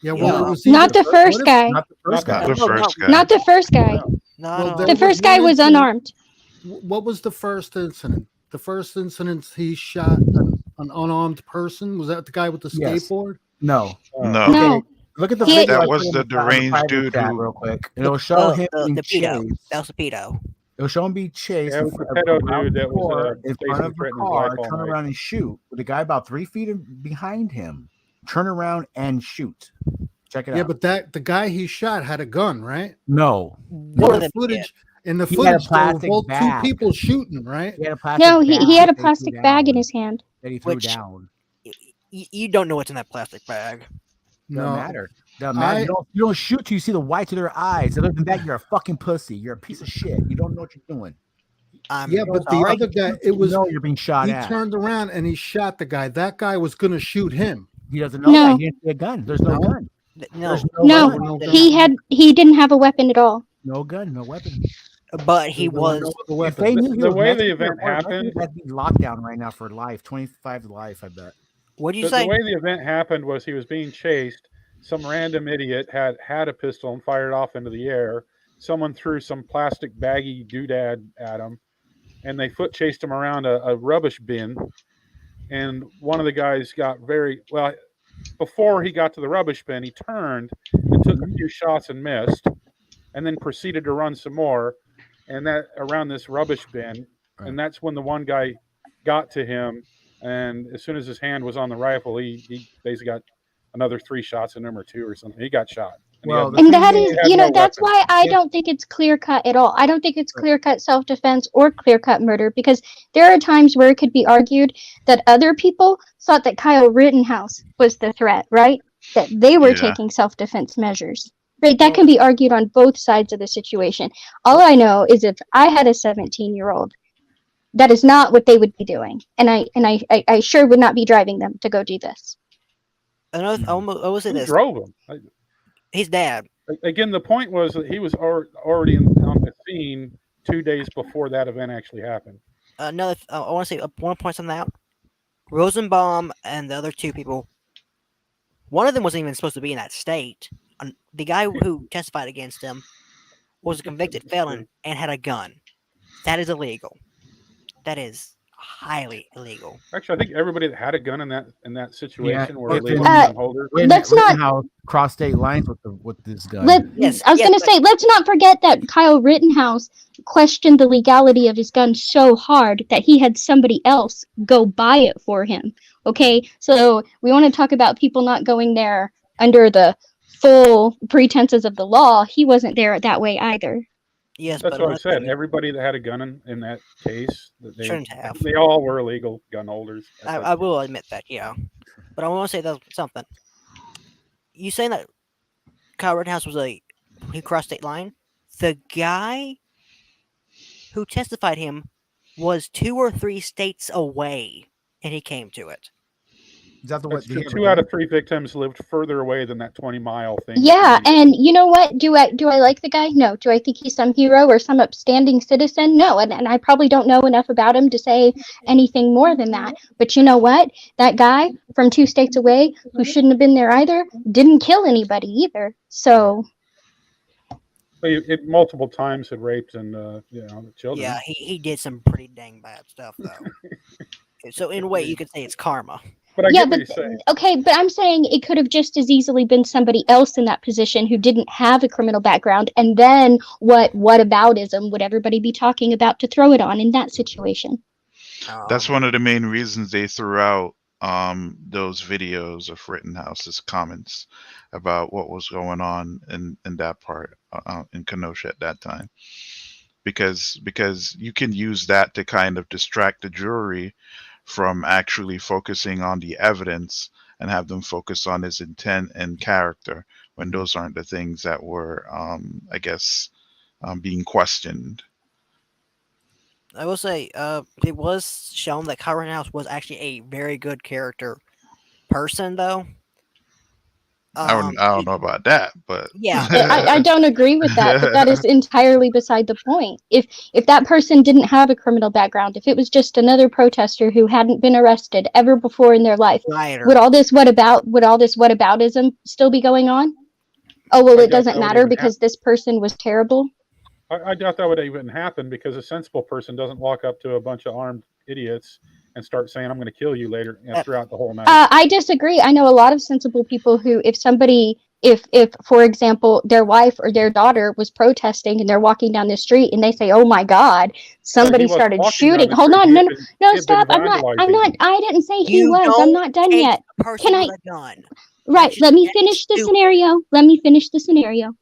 M: Yeah.
V: Yeah.
M: Well, was he
V: Not the first guy.
B: Not the first guy.
V: Not the first guy.
P: No.
V: The first guy was unarmed.
M: What was the first incident? The first incident he shot an unarmed person. Was that the guy with the
B: Yes.
M: skateboard?
B: No.
V: No.
B: Look at the video.
E: That was the deranged dude who.
B: Real quick. It'll show him being
P: the pedo.
B: chased.
P: That was the pedo.
B: It'll show him be chased
J: Yeah, it was the pedo dude that was
B: in front of the
J: threatening his
B: car,
J: life all
B: turn
J: night.
B: around and shoot with a guy about 3 feet behind him. Turn around and shoot. Check it
M: Yeah,
B: out.
M: but the guy he shot had a gun, right?
B: No.
P: More
M: In
P: than
M: the footage, in the
B: He had a
M: footage, there were
B: plastic
M: both two
B: bag.
M: people shooting, right?
B: He had a plastic
V: No, he
B: bag
V: had a
B: that he
V: plastic
B: threw
V: bag in
B: down,
V: his hand.
B: that he threw
P: Which-
B: down.
P: You don't know what's in that plastic bag.
B: Doesn't
M: No.
B: matter. Doesn't matter. You don't shoot till you see the whites of their eyes. Other than that, you're a fucking pussy. You're a piece of shit. You don't know what you're doing.
M: Yeah, but the other guy, it was
B: you're being shot
M: he
B: at.
M: turned around and he shot the guy. That guy was gonna shoot him.
B: He doesn't know
V: No.
B: that. He didn't see a gun. There's no gun.
P: No,
B: There's
V: No,
B: gun.
V: he didn't have a weapon at all.
B: No gun. No weapon.
P: but he
B: There's no
P: was.
B: other weapon.
J: If they knew
B: Listen,
J: the
B: he was
J: way the
B: Mexican,
J: event
B: or
J: happened-
B: That'd be lockdown right now for life. 25 to life, I bet.
P: What'd you
J: The
P: say?
J: way the event happened was he was being chased. Some random idiot had a pistol and fired off into the air. Someone threw some plastic baggy doodad at him, and they foot chased him around a rubbish bin. And one of the guys got very well. Before he got to the rubbish bin, he turned and took a few shots and missed, and then proceeded to run some more, and that around this rubbish bin. And that's when the one guy got to him, and as soon as his hand was on the rifle, he basically got another 3 shots in him or 2 or something. He got shot.
B: Well,
V: And that is,
J: he had no
V: that's
J: weapon.
V: why I don't think it's clear cut at all. I don't think it's clear cut self defense or clear cut murder, because there are times where it could be argued that other people thought that Kyle Rittenhouse was the threat, right? That they were taking self defense measures. Right? That can be argued on both sides of the situation. All I know is if I had a 17-year-old, that is not what they would be doing. And I sure would not be driving them to go do this.
P: I will say
J: Who
P: this.
J: drove him?
P: He's dead.
J: Again, the point was that he was already on the scene 2 days before that event actually happened.
P: Another, I want to say, I want to point something out. Rosenbaum and the other two people, one of them wasn't even supposed to be in that state. The guy who testified against him was a convicted felon and had a gun. That is illegal. That is highly illegal.
J: Actually, I think everybody that had a gun in that situation were
B: if
J: illegal
B: in-
J: gun holders.
B: Wait a
V: Let's
B: minute,
V: not-
B: Rittenhouse cross state lines with this gun.
V: I was going to say, let's not forget that Kyle Rittenhouse questioned the legality of his gun so hard that he had somebody else go buy it for him. Okay, so we want to talk about people not going there under the full pretenses of the law. He wasn't there that way either.
P: Yes,
J: That's what I said. Everybody that had a gun in that case,
P: Shouldn't have.
J: they all were illegal gun holders.
P: I will admit that, yeah. But I want to say something. You saying that Kyle Rittenhouse he crossed state line? The guy who testified him was 2 or 3 states away, and he came to it.
B: Is that the
J: That's true. 2 out of 3 victims lived further away than that 20-mile thing.
V: Yeah, and you know what? Do I like the guy? No. Do I think he's some hero or some upstanding citizen? No, and I probably don't know enough about him to say anything more than that. But you know what? That guy from 2 states away who shouldn't have been there either didn't kill anybody either. So
J: It multiple times had raped and children.
P: Yeah, he did some pretty dang bad stuff though. So in a way, you could say it's karma.
J: But I
V: yeah,
J: get
V: but
J: what you're saying.
V: okay, but I'm saying it could have just as easily been somebody else in that position who didn't have a criminal background, and then what aboutism would everybody be talking about to throw it on in that situation?
E: That's one of the main reasons they threw out those videos of Rittenhouse's comments about what was going on in that part in Kenosha at that time, because you can use that to kind of distract the jury from actually focusing on the evidence and have them focus on his intent and character when those aren't the things that were, I guess, being questioned.
P: I will say, it was shown that Kyle Rittenhouse was actually a very good character person, though.
E: I don't know about that, but
P: yeah,
V: I don't agree with that, but that is entirely beside the point. If that person didn't have a criminal background, if it was just another protester who hadn't been arrested ever before in their life, would all this whataboutism still be going on? Oh well, it doesn't matter because this person was terrible.
J: I doubt that would even happen because a sensible person doesn't walk up to a bunch of armed idiots and start saying, "I'm going to kill you later," throughout the whole night.
V: I disagree. I know a lot of sensible people who, if for example, their wife or their daughter was protesting and they're walking down the street and they say, "Oh my God, somebody started shooting." Hold on, no, stop. I didn't say he was. I'm not done yet. Can I? Right. Let me finish the scenario.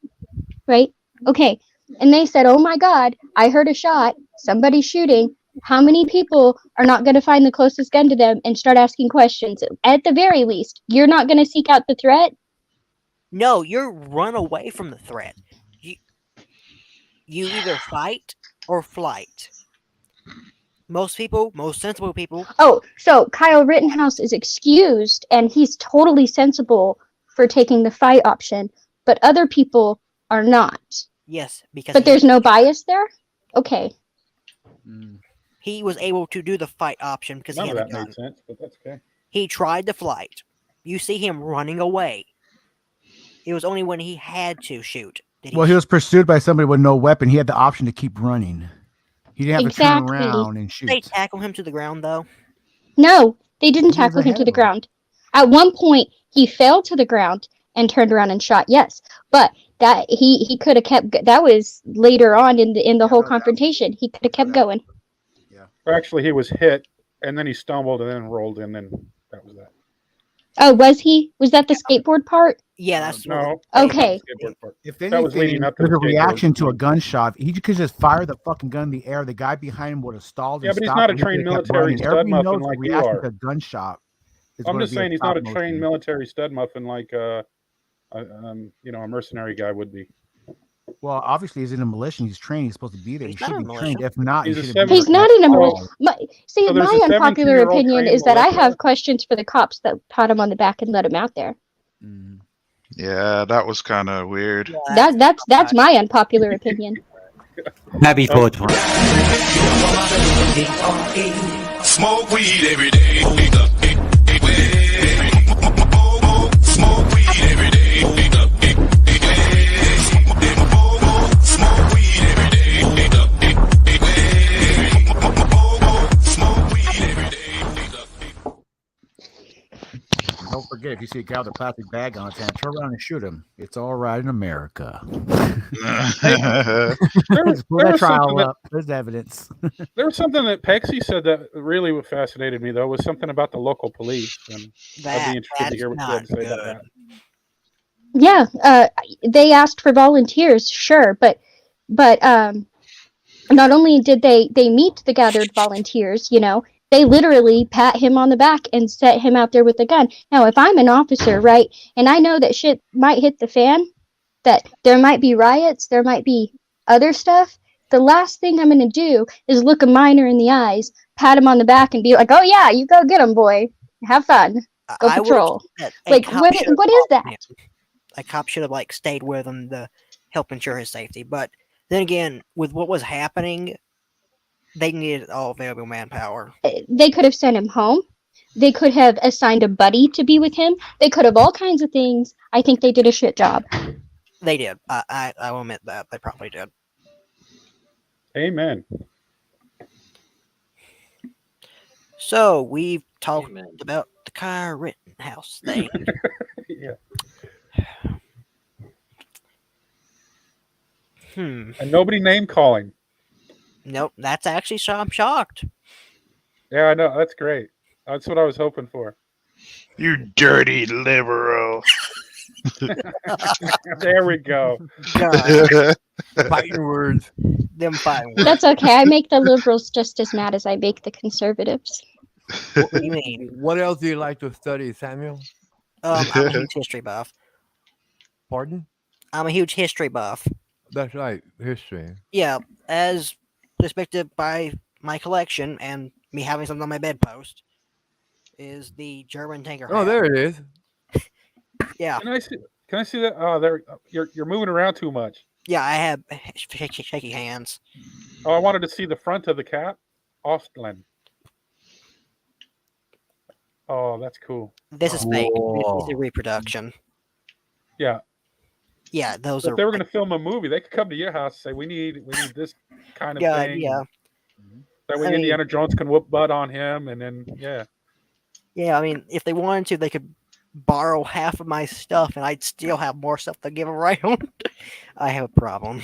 V: Right. Okay. And they said, "Oh my God, I heard a shot. Somebody's shooting." How many people are not going to find the closest gun to them and start asking questions? At the very least, you're not going to seek out the threat?
P: No, you're run away from the threat. You either fight or flight. Most sensible people.
V: Oh, so Kyle Rittenhouse is excused and he's totally sensible for taking the fight option, but other people are not.
P: Yes, because.
V: But there's no bias there? Okay.
P: He was able to do the fight option because he had a gun.
J: Made sense, but that's okay.
P: He tried the flight. You see him running away. It was only when he had to shoot.
B: He was pursued by somebody with no weapon. He had the option to keep running. He didn't have to turn around and shoot.
P: Did they tackle him to the ground, though?
V: No, they didn't tackle him to the ground. At one point, he fell to the ground and turned around and shot, yes. But that he could have kept. That was later on in the whole confrontation. He could have kept going.
J: Actually, he was hit, and then he stumbled, and then rolled, and then that was that.
V: Oh, was he? Was that the skateboard part?
P: Yeah, that's
V: no. Okay.
B: If anything, there's a reaction to a gunshot. He could just fire the fucking gun in the air. The guy behind him would have stalled.
J: Yeah, but he's not a trained military stud muffin like you are.
B: A gunshot.
J: I'm just saying he's not a trained military stud muffin like a mercenary guy would be.
B: Well, obviously he's in a militia. He's trained. He's supposed to be there. He should be trained. If not,
V: he's not in a militia. See, my unpopular opinion is that I have questions for the cops that pat him on the back and let him out there.
E: Yeah, that was kind of weird.
V: That's my unpopular opinion.
S: Happy 420.
G: Smoke weed every day. Smoke weed every day. Smoke weed every day. Smoke weed every day.
B: Don't forget, if you see a guy with a plastic bag on his hand, turn around and shoot him. It's all right in America. Let's pull that trial up. There's evidence.
J: There was something that Pexy said that really fascinated me, though, was something about the local police. And I'd be interested to hear what you had to say about that.
V: Yeah, they asked for volunteers, sure, but not only did they meet the gathered volunteers, they literally pat him on the back and set him out there with a gun. Now, if I'm an officer, right, and I know that shit might hit the fan, that there might be riots, there might be other stuff, the last thing I'm going to do is look a minor in the eyes, pat him on the back, and be like, oh yeah, you go get him, boy. Have fun. Go patrol. Like, what is that?
P: A cop should have stayed with him to help ensure his safety. But then again, with what was happening, they needed all available manpower.
V: They could have sent him home. They could have assigned a buddy to be with him. They could have all kinds of things. I think they did a shit job.
P: They did. I will admit that. They probably did.
J: Amen.
P: So we've talked about the Kyle Rittenhouse thing.
J: Yeah.
P: And
J: nobody name calling.
P: Nope, that's actually so I'm shocked.
J: Yeah, I know. That's great. That's what I was hoping for.
E: You dirty liberal.
J: There we go.
W: Fighting words.
P: Them fighting words.
V: That's okay. I make the liberals just as mad as I make the conservatives.
P: What do you mean?
W: What else do you like to study, Samuel?
P: I'm a huge history buff.
W: Pardon?
P: I'm a huge history buff.
W: That's right, history.
P: Yeah, as respected by my collection and me having something on my bedpost, is the German tanker.
W: Oh, there it is.
P: Yeah.
J: Can I see that? Oh, there. You're moving around too much.
P: Yeah, I have shaky hands.
J: Oh, I wanted to see the front of the cap. Ostland. Oh, that's cool.
P: This is fake. This is a reproduction.
J: Yeah.
P: Yeah, those
J: if
P: are.
J: they were going to film a movie, they could come to your house and say, "We need this kind of thing."
P: Yeah.
J: That way, Indiana Jones can whoop butt on him, and then
P: Yeah, I mean, if they wanted to, they could borrow half of my stuff, and I'd still have more stuff to give around. I have a problem.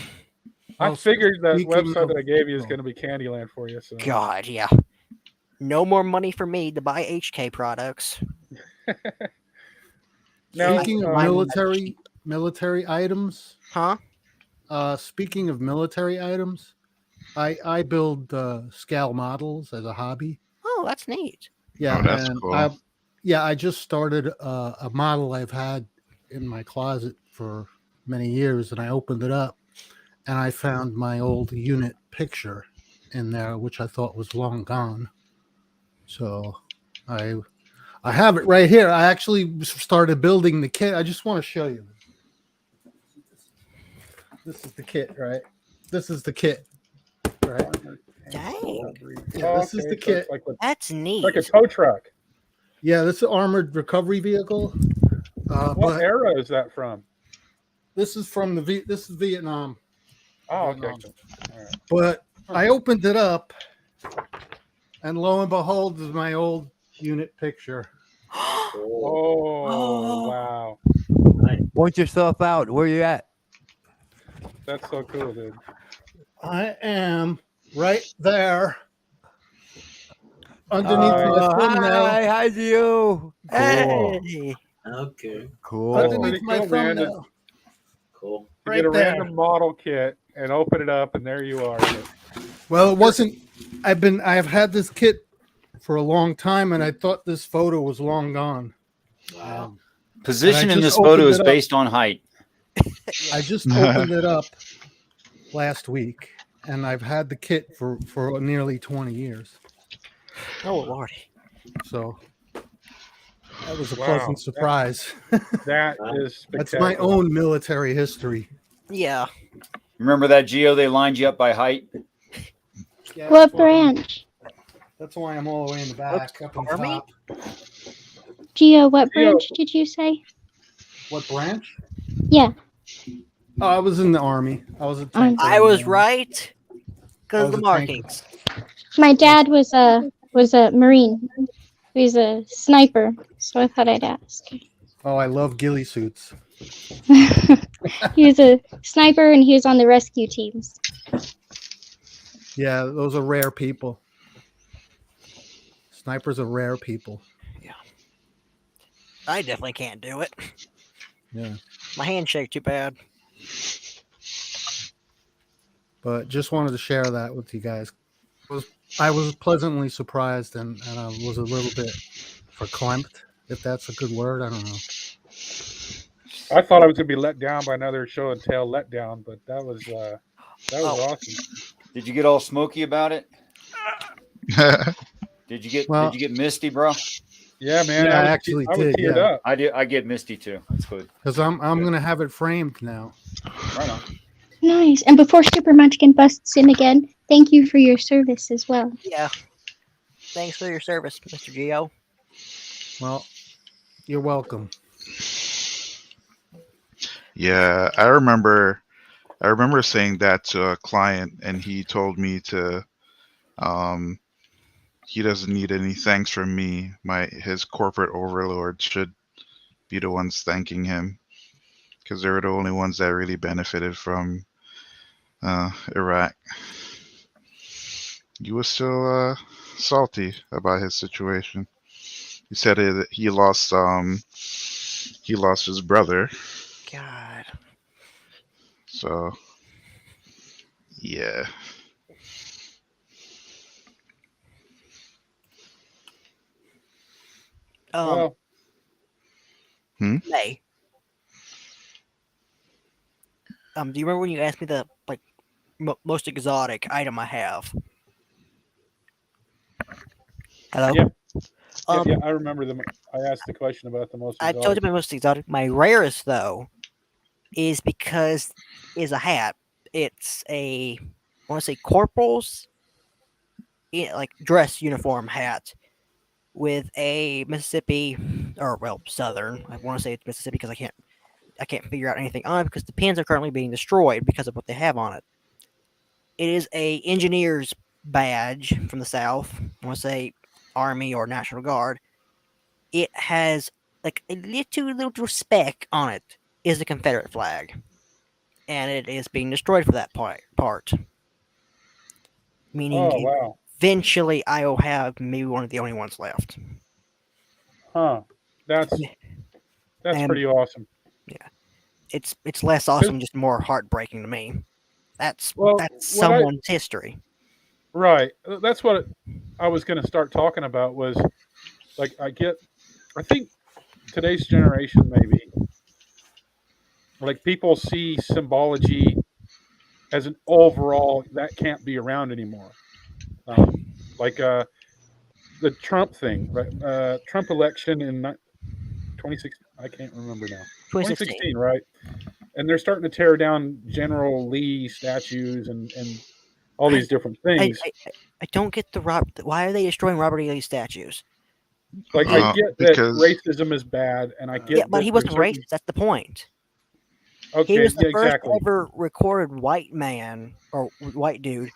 J: I figured that website that I gave you is going to be Candyland for you. So.
P: God, yeah. No more money for me to buy HK products.
M: Now, speaking of military items, speaking of military items, I build scale models as a hobby.
P: Oh, that's neat.
M: Yeah,
E: that's
M: and
E: cool.
M: I just started a model I've had in my closet for many years, and I opened it up, and I found my old unit picture in there, which I thought was long gone. So I have it right here. I actually started building the kit. I just want to show you. This is the kit, right? This is the kit, right?
P: Dang.
M: Yeah, this is the kit.
P: That's neat.
J: Like a tow truck.
M: Yeah, this is an armored recovery vehicle.
J: What era is that from?
M: This is from this is Vietnam.
J: Oh, okay.
M: Vietnam. All right. But I opened it up, and lo and behold, is my old unit picture.
J: Oh, wow.
W: Point yourself out. Where you at?
J: That's so cool, dude.
M: I am right there underneath my thumbnail.
W: Hi you.
S: Hey. Okay.
W: Cool.
M: Underneath my
J: cool, man.
M: thumbnail.
S: Cool.
J: You
M: Right
J: get a
M: there.
J: random model kit and open it up, and there you are.
M: Well, it wasn't. I've had this kit for a long time, and I thought this photo was long gone.
S: Wow.
R: Position in
M: just
R: this photo
M: opened
R: is
M: it up.
R: based on height.
M: I just opened it up last week, and I've had the kit for nearly 20 years.
P: Oh, Lordy.
M: So That was a
J: Wow,
M: pleasant surprise.
J: That is
M: That's
J: spectacular.
M: my own military history.
P: Yeah.
R: Remember that, Geo? They lined you up by height.
M: Yeah,
V: What branch?
M: That's why I'm all the way in the back, up on
P: Army?
M: top.
V: Gio, what
M: Gio.
V: branch did you say?
M: What branch?
V: Yeah.
M: Oh, I was in the army. I was a tank.
P: I was right
M: I
P: because
M: was
P: the
M: a tank.
P: markings.
V: My dad was a Marine. He's a sniper, so I thought I'd ask.
M: Oh, I love ghillie suits.
V: He was a sniper and he was on the rescue teams.
M: Yeah, those are rare people. Snipers are rare people.
P: Yeah. I definitely can't do it.
M: Yeah.
P: My handshake too bad.
M: But just wanted to share that with you guys. I was pleasantly surprised and I was a little bit verklempt, if that's a good word. I don't know.
J: I thought I was going to be let down by another show and tell letdown, but that was awesome.
R: Did you get all smoky about it? Did you get misty, bro?
J: Yeah, man.
M: Yeah,
J: I
M: actually
J: was
M: did.
J: teared
M: Yeah,
J: up.
R: I get misty too. That's good.
M: because I'm gonna have it framed now.
R: Right on.
V: Nice. And before Super Munchkin busts in again, thank you for your service as well.
P: Yeah. Thanks for your service, Mr. Geo.
M: Well, you're welcome.
E: Yeah, I remember saying that to a client, and he told me to he doesn't need any thanks from me. His corporate overlord should be the ones thanking him, because they were the only ones that really benefited from Iraq. He was still salty about his situation. He said he lost his brother.
P: God.
E: So yeah.
J: Well,
P: May. Do you remember when you asked me the most exotic item I have? Hello.
J: Yeah. Yeah, I remember them. I asked the question about the most.
P: I told you my most exotic. My rarest though is because is a hat. It's I want to say corporal's like dress uniform hat with a Mississippi or Southern. I want to say it's Mississippi because I can't figure out anything on it because the pins are currently being destroyed because of what they have on it. It is a engineer's badge from the South. I want to say Army or National Guard. It has like a little speck on it is the Confederate flag, and it is being destroyed for that part. Meaning,
J: Oh, wow.
P: eventually I will have maybe one of the only ones left.
J: Huh. That's pretty awesome.
P: Yeah, it's less awesome, just more heartbreaking to me. That's someone's history.
J: Right. That's what I was going to start talking about was like I think today's generation maybe like people see symbology as an overall that can't be around anymore. Like the Trump thing, right? Trump election in 2016. I can't remember now. 2016, right? And they're starting to tear down General Lee statues and all these different things.
P: I don't get why are they destroying Robert E. Lee statues?
J: Like I get that racism is bad, and I get
P: but he wasn't racist. That's the point.
J: Okay,
P: he was the first
J: exactly.
P: ever recorded white man or white dude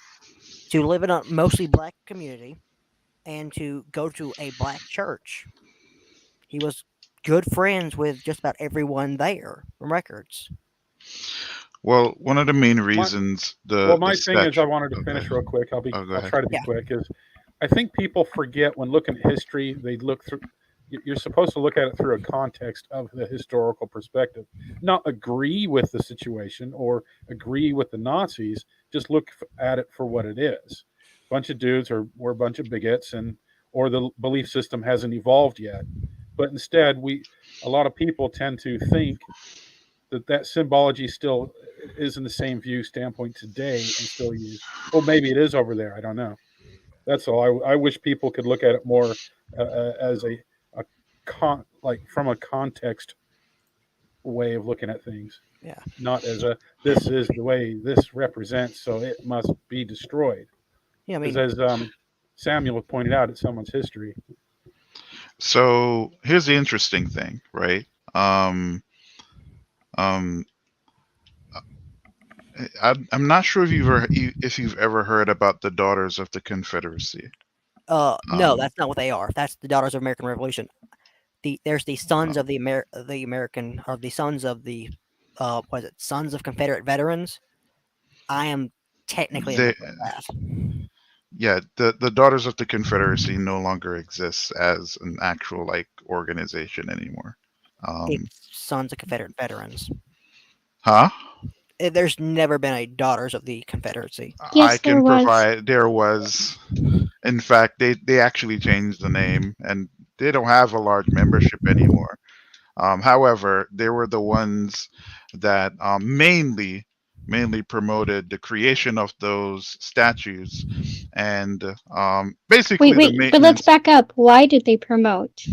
P: to live in a mostly black community and to go to a black church. He was good friends with just about everyone there from records.
E: Well, one of the main reasons
J: my thing is I wanted to finish real quick. I'll try to be quick. Is I think people forget when looking at history, they look through. You're supposed to look at it through a context of the historical perspective, not agree with the situation or agree with the Nazis. Just look at it for what it is. A bunch of dudes were a bunch of bigots, or the belief system hasn't evolved yet. But instead, a lot of people tend to think that symbology still is in the same view standpoint today and still used. Well, maybe it is over there. I don't know. That's all. I wish people could look at it more as like from a context way of looking at things.
U: Yeah.
J: Not as a this is the way this represents, so it must be destroyed.
U: Yeah, I mean,
J: because as Samuel pointed out, it's someone's history.
E: So here's the interesting thing, right? Um, um, I'm not sure if you've ever heard about the Daughters of the Confederacy.
U: no, that's not what they are. That's the Daughters of American Revolution. There's the Sons of the American, or the Sons of the what is it? Sons of Confederate Veterans. I am technically a
E: They,
U: member of that.
E: yeah, the Daughters of the Confederacy no longer exists as an actual like organization anymore.
U: It's Sons of Confederate Veterans.
E: Huh?
U: There's never been a Daughters of the Confederacy.
E: I can provide. There was, in fact, they actually changed the name, and they don't have a large membership anymore. However, they were the ones that mainly promoted the creation of those statues, and basically
V: Wait, but let's back up. Why did they promote?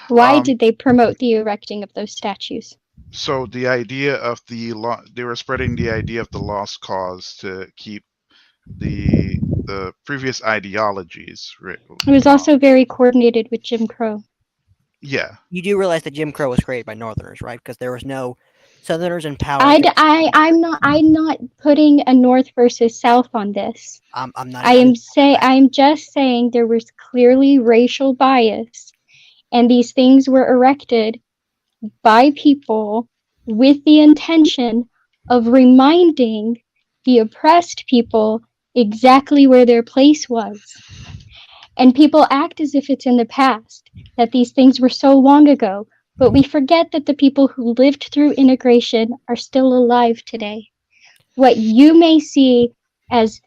V: Why did they promote the erecting of those statues?
E: So the idea of they were spreading the idea of the lost cause to keep the previous ideologies.
V: It was also very coordinated with Jim Crow.
E: Yeah.
U: You do realize that Jim Crow was created by Northerners, right? Because there was no Southerners in power.
V: I'm not putting a North versus South on this.
U: I'm not.
V: I'm just saying there was clearly racial bias, and these things were erected by people with the intention of reminding the oppressed people exactly where their place was. And people act as if it's in the past, that these things were so long ago, but we forget that the people who lived through integration are still alive today. What you may see as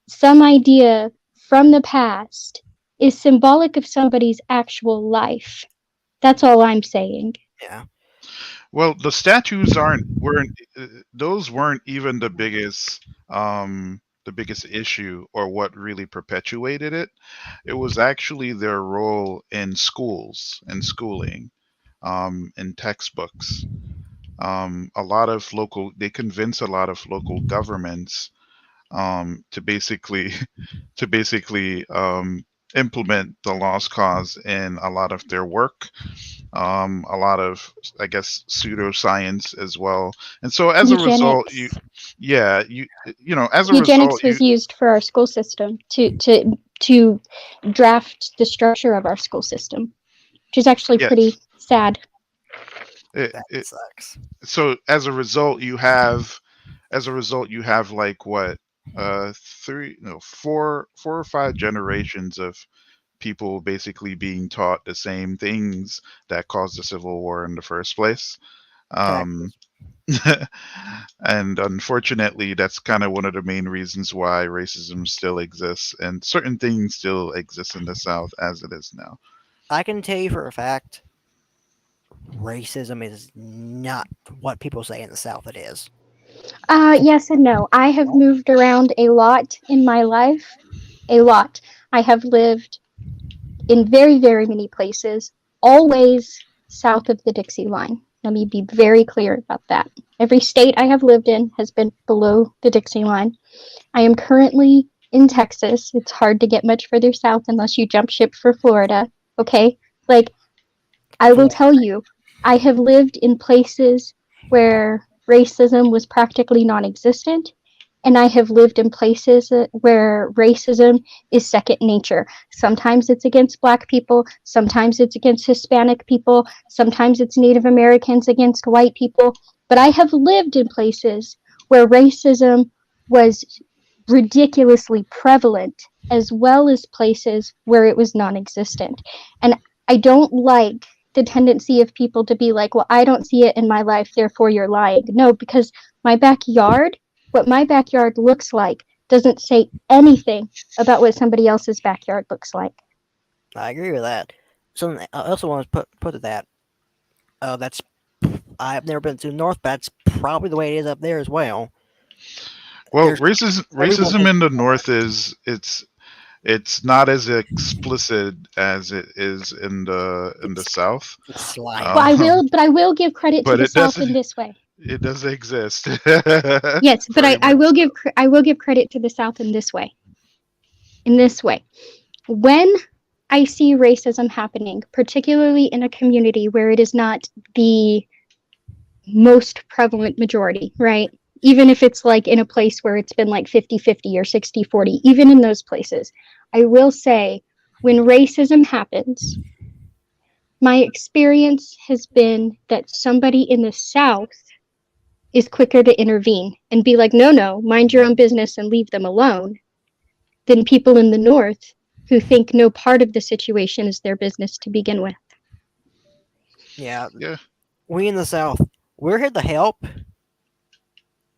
V: some idea from the past is symbolic of somebody's actual life. That's all I'm saying.
U: Yeah.
E: Well, the statues weren't even the biggest issue or what really perpetuated it. It was actually their role in schools and schooling, in textbooks. They convinced a lot of local governments to basically implement the lost cause in a lot of their work, a lot of, I guess, pseudoscience as well. And so as a result,
V: eugenics was used for our school system to draft the structure of our school system, which is actually pretty sad.
E: It sucks. So as a result, you have like what, 4 or 5 generations of people basically being taught the same things that caused the Civil War in the first place. And unfortunately, that's kind of one of the main reasons why racism still exists and certain things still exist in the South as it is now.
U: I can tell you for a fact, racism is not what people say in the South it is.
V: Yes and no. I have moved around a lot in my life. A lot. I have lived in very, very many places, always south of the Dixie line. Let me be very clear about that. Every state I have lived in has been below the Dixie line. I am currently in Texas. It's hard to get much further south unless you jump ship for Florida. Okay? Like, I will tell you, I have lived in places where racism was practically non-existent, and I have lived in places where racism is second nature. Sometimes it's against Black people, sometimes it's against Hispanic people, sometimes it's Native Americans against white people, but I have lived in places where racism was ridiculously prevalent, as well as places where it was non-existent. And I don't like the tendency of people to be like, well, I don't see it in my life, therefore you're lying. No, because what my backyard looks like doesn't say anything about what somebody else's backyard looks like.
U: I agree with that. Something I also want to put to that. I've never been to the North, but that's probably the way it is up there as well.
E: Well, racism in the North is It's not as explicit as it is in the South.
V: Well, I will give credit to
E: But
V: the
E: it
V: South
E: does
V: in this way.
E: it does exist.
V: Yes, but
E: Very
V: I
E: much
V: will
E: so.
V: give credit to the South in this way. In this way, when I see racism happening, particularly in a community where it is not the most prevalent majority, right? Even if it's like in a place where it's been like 50-50 or 60-40, even in those places, I will say when racism happens, my experience has been that somebody in the South is quicker to intervene and be like, no, mind your own business and leave them alone, than people in the North who think no part of the situation is their business to begin with.
P: Yeah.
E: Yeah.
P: We in the South, we're here to help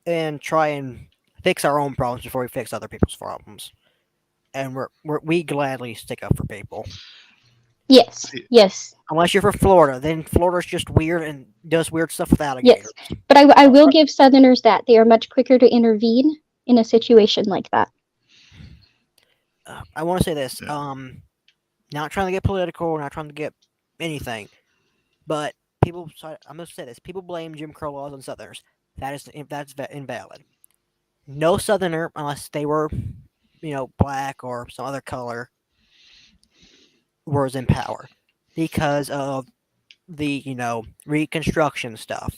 P: and try and fix our own problems before we fix other people's problems. And we gladly stick up for people.
V: Yes, yes,
P: Unless you're from Florida, then Florida's just weird and does weird stuff with alligators.
V: yes. But I will give Southerners that they are much quicker to intervene in a situation like that.
P: I want to say this. Not trying to get political, not trying to get anything, but people. Sorry, I'm going to say this. People blame Jim Crow laws on Southerners. That's invalid. No Southerner, unless they were, black or some other color, was in power because of the Reconstruction stuff.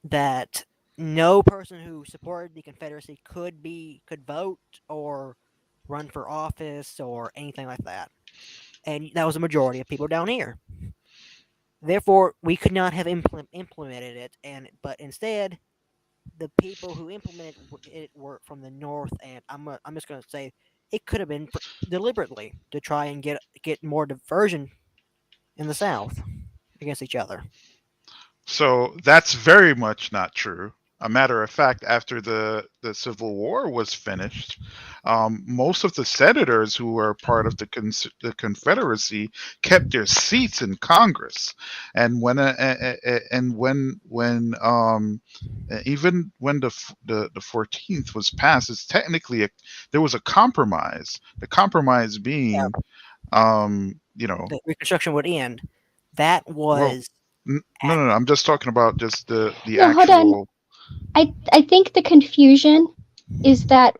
P: That no person who supported the Confederacy could vote or run for office or anything like that, and that was a majority of people down here. Therefore, we could not have implemented it, but instead, the people who implemented it were from the North, and I'm just going to say it could have been deliberately to try and get more diversion in the South against each other.
E: So that's very much not true. A matter of fact, after the Civil War was finished, most of the senators who were part of the Confederacy kept their seats in Congress, and even when the 14th was passed, it's technically there was a compromise. The compromise being,
P: the Reconstruction would end. That was
E: no. I'm just talking about just the
V: No, hold on.
E: actual.
V: I think the confusion is that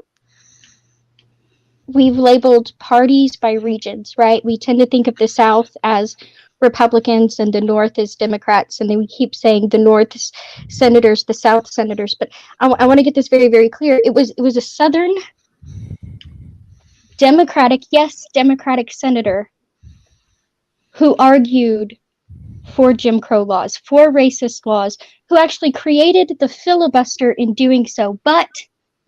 V: we've labeled parties by regions, right? We tend to think of the South as Republicans and the North as Democrats, and then we keep saying the North senators, the South senators. But I want to get this very, very clear. It was a Southern Democratic senator who argued for Jim Crow laws, for racist laws, who actually created the filibuster in doing so. But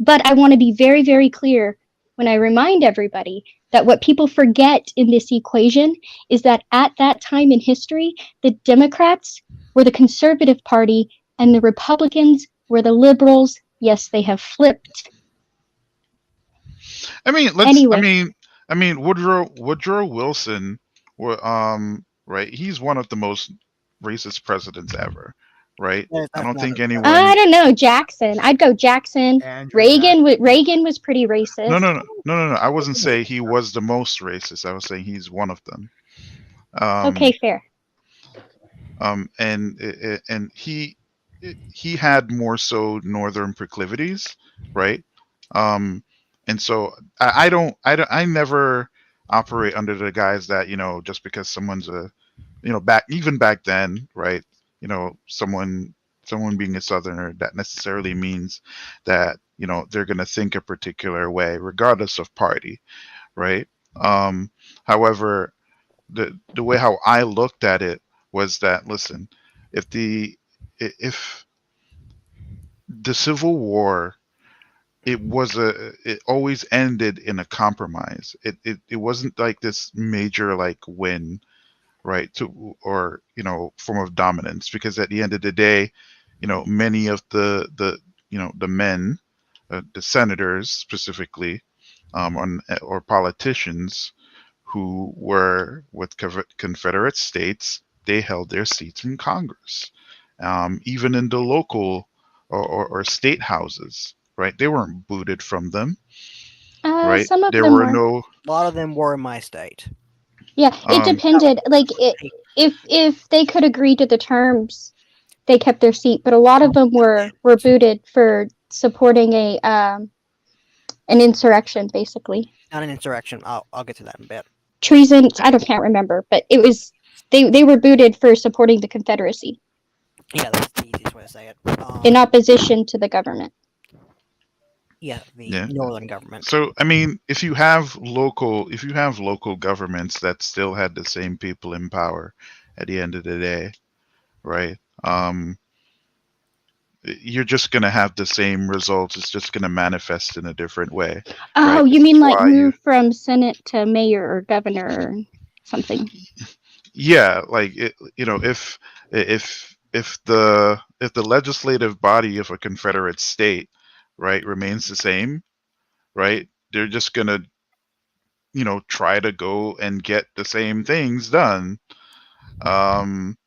V: I want to be very, very clear when I remind everybody that what people forget in this equation is that at that time in history, the Democrats were the conservative party and the Republicans were the liberals. Yes, they have flipped.
E: I mean,
V: Anyway.
E: I mean, Woodrow Wilson, right? He's one of the most racist presidents ever, right? I don't think anyone.
V: I don't know, Jackson. I'd go Jackson. Reagan was pretty racist.
E: No. I wasn't saying he was the most racist. I was saying he's one of them.
V: Okay, fair.
E: And he had more so northern proclivities, right? And so I never operate under the guise that just because someone's back then, right? Someone being a southerner, that necessarily means that they're going to think a particular way regardless of party, right? However, the way how I looked at it was that, listen, if the Civil War, it always ended in a compromise. It wasn't like this major like win, right, to or form of dominance, because at the end of the day, many of the men, the senators specifically, or politicians who were with Confederate states, they held their seats in Congress, even in the local or state houses, right? They weren't booted from them. right?
V: Some of
E: There
V: them
E: were
V: were.
E: no.
P: A lot of them were in my state.
V: Yeah, it
E: Um,
V: depended. Like if they could agree to the terms, they kept their seat. But a lot of them were booted for supporting an insurrection, basically.
P: Not an insurrection. I'll get to that in a bit.
V: Treason. Can't remember, but it was they were booted for supporting the Confederacy.
P: Yeah, that's the easiest way to say it.
V: In opposition to the government.
P: Yeah, the
E: Yeah.
P: northern government.
E: So I mean, if you have local governments that still had the same people in power at the end of the day, right? You're just gonna have the same results. It's just gonna manifest in a different way.
V: Oh,
E: right?
V: you mean like
E: Why
V: move from Senate to mayor or governor or something?
E: Yeah, like if the legislative body of a Confederate state, right, remains the same, right, they're just gonna try to go and get the same things done, um,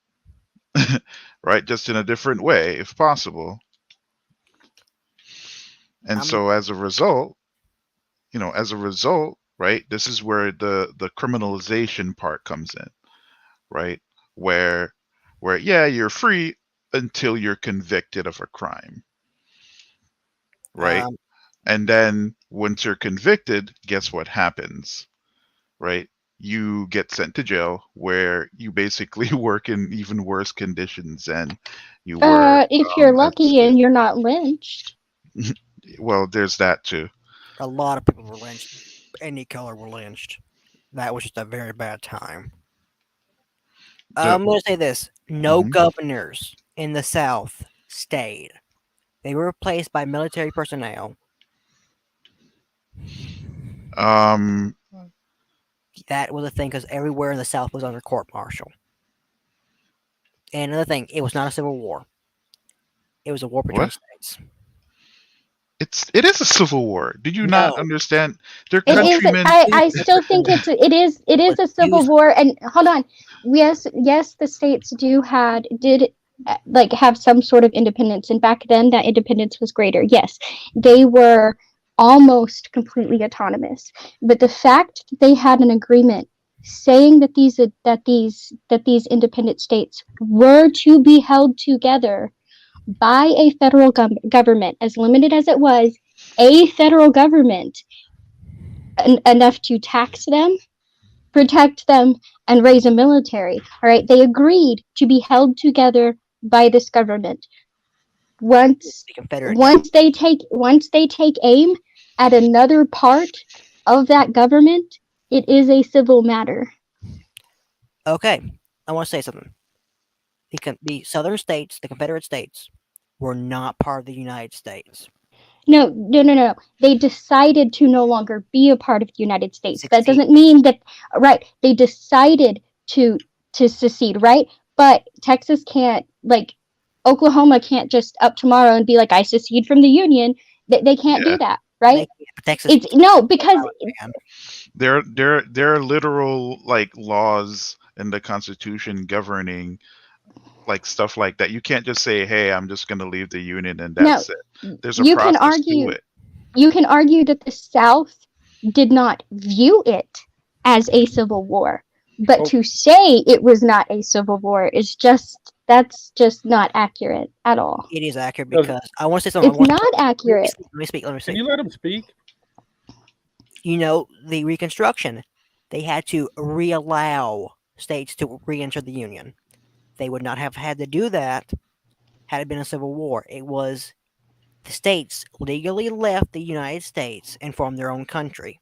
E: right, just in a different way if possible. And so as a result, right, this is where the criminalization part comes in, right, where yeah, you're free until you're convicted of a crime, right? And then once you're convicted, guess what happens, right? You get sent to jail where you basically work in even worse conditions than you were.
V: If you're lucky and you're not lynched.
E: Well, there's that too.
P: A lot of people were lynched. Any color were lynched. That was just a very bad time. I'm going to say this. No governors in the South stayed. They were replaced by military personnel. That was a thing because everywhere in the South was under court-martial. And another thing, it was not a civil war. It was a war between states.
E: It is a civil war. Did you not understand? They're
V: It is.
E: countrymen.
V: I still think it is a civil war. And hold on, yes, the states did have some sort of independence, and back then that independence was greater. Yes, they were almost completely autonomous, but the fact that they had an agreement saying that these independent states were to be held together by a federal government, as limited as it was, a federal government enough to tax them, protect them, and raise a military. All right, they agreed to be held together by this government. Once they take aim at another part of that government, it is a civil matter.
P: Okay, I want to say something. The southern states, the Confederate states, were not part of the United States.
V: No. They decided to no longer be a part of the United States. That doesn't mean that, right? They decided to secede, right? But Texas can't, like, Oklahoma can't just up tomorrow and be like, I secede from the Union. They can't do that, right? It's because
E: there are literal like laws in the Constitution governing like stuff like that. You can't just say, "Hey, I'm just going to leave the Union and that's it." There's a process to it.
V: You can argue that the South did not view it as a civil war, but to say it was not a civil war is that's just not accurate at all.
P: It is accurate because I want to say something.
V: It's not accurate.
P: Let me speak.
J: Can you let him speak?
P: The Reconstruction, they had to reallow states to re-enter the Union. They would not have had to do that had it been a civil war. It was the states legally left the United States and formed their own country.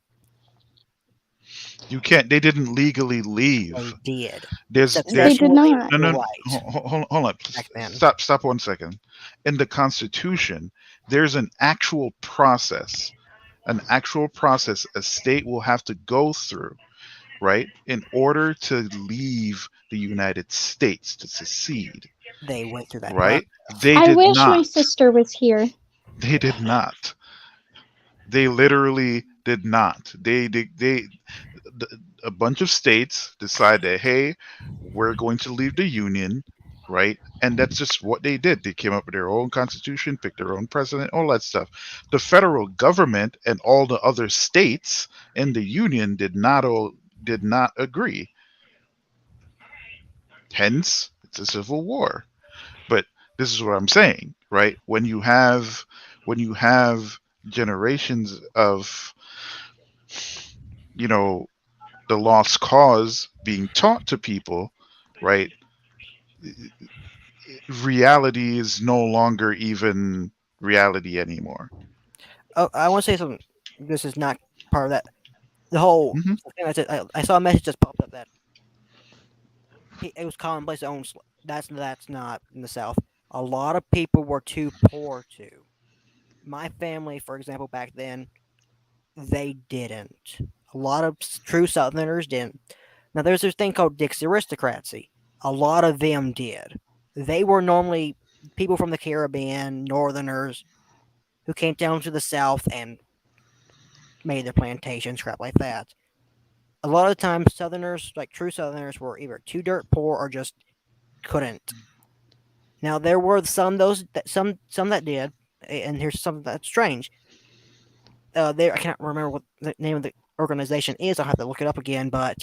E: They didn't legally leave.
P: They did.
V: They did not.
E: No. Hold on. Stop 1 second. In the Constitution, there's an actual process a state will have to go through, right, in order to leave the United States, to secede.
P: They went through that.
E: Right?
V: I wish my sister was here.
E: They did not. They literally did not. A bunch of states decided, hey, we're going to leave the Union, right? And that's just what they did. They came up with their own constitution, picked their own president, all that stuff. The federal government and all the other states in the union did not agree. Hence, it's a civil war. But this is what I'm saying, right? When you have generations of, you know, the lost cause being taught to people, right? Reality is no longer even reality anymore.
U: Oh, I want to say something. This is not part of that. The whole thing I saw a message just popped up that it was commonplace to own. That's not in the South. A lot of people were too poor to. My family, for example, back then, they didn't. A lot of true Southerners didn't. Now, there's this thing called Dixie aristocracy. A lot of them did. They were normally people from the Caribbean, Northerners, who came down to the South and made their plantations, crap like that. A lot of the time, Southerners, like true Southerners, were either too dirt poor or just couldn't. Now, there were some that did, and here's something that's strange. I can't remember what the name of the organization is. I'll have to look it up again, but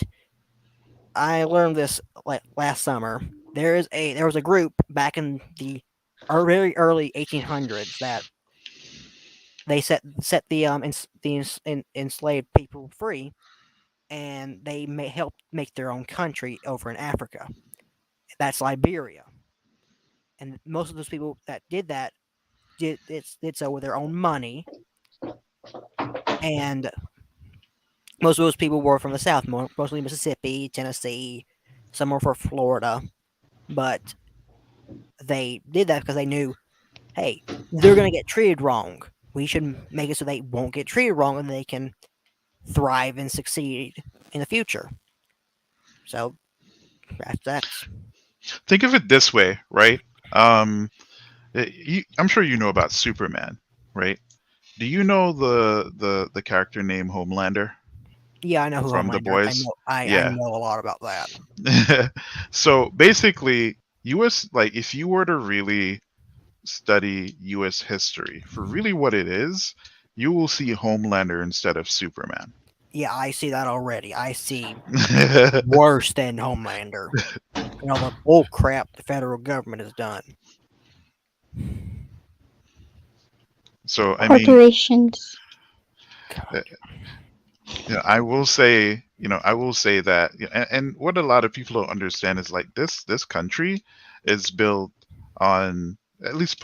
U: I learned this like last summer. There was a group back in the very early 1800s that they set the enslaved people free, and they helped make their own country over in Africa. That's Liberia, and most of those people that did that did so with their own money, and most of those people were from the South, mostly Mississippi, Tennessee, some were from Florida, but they did that because they knew, hey, they're going to get treated wrong. We should make it so they won't get treated wrong and they can thrive and succeed in the future. So that's.
E: Think of it this way, right? I'm sure you know about Superman, right? Do you know the character named Homelander?
U: Yeah, I know who
E: from
U: Homelander.
E: The Boys.
U: I know a lot about that.
E: So basically, U.S. like if you were to really study U.S. history for really what it is, you will see Homelander instead of Superman.
U: Yeah, I see that already. I see worse than Homelander. You know, the bull crap the federal government has done.
E: So I
V: corporations.
E: mean, I will say, that, and what a lot of people don't understand is like this country is built on, at least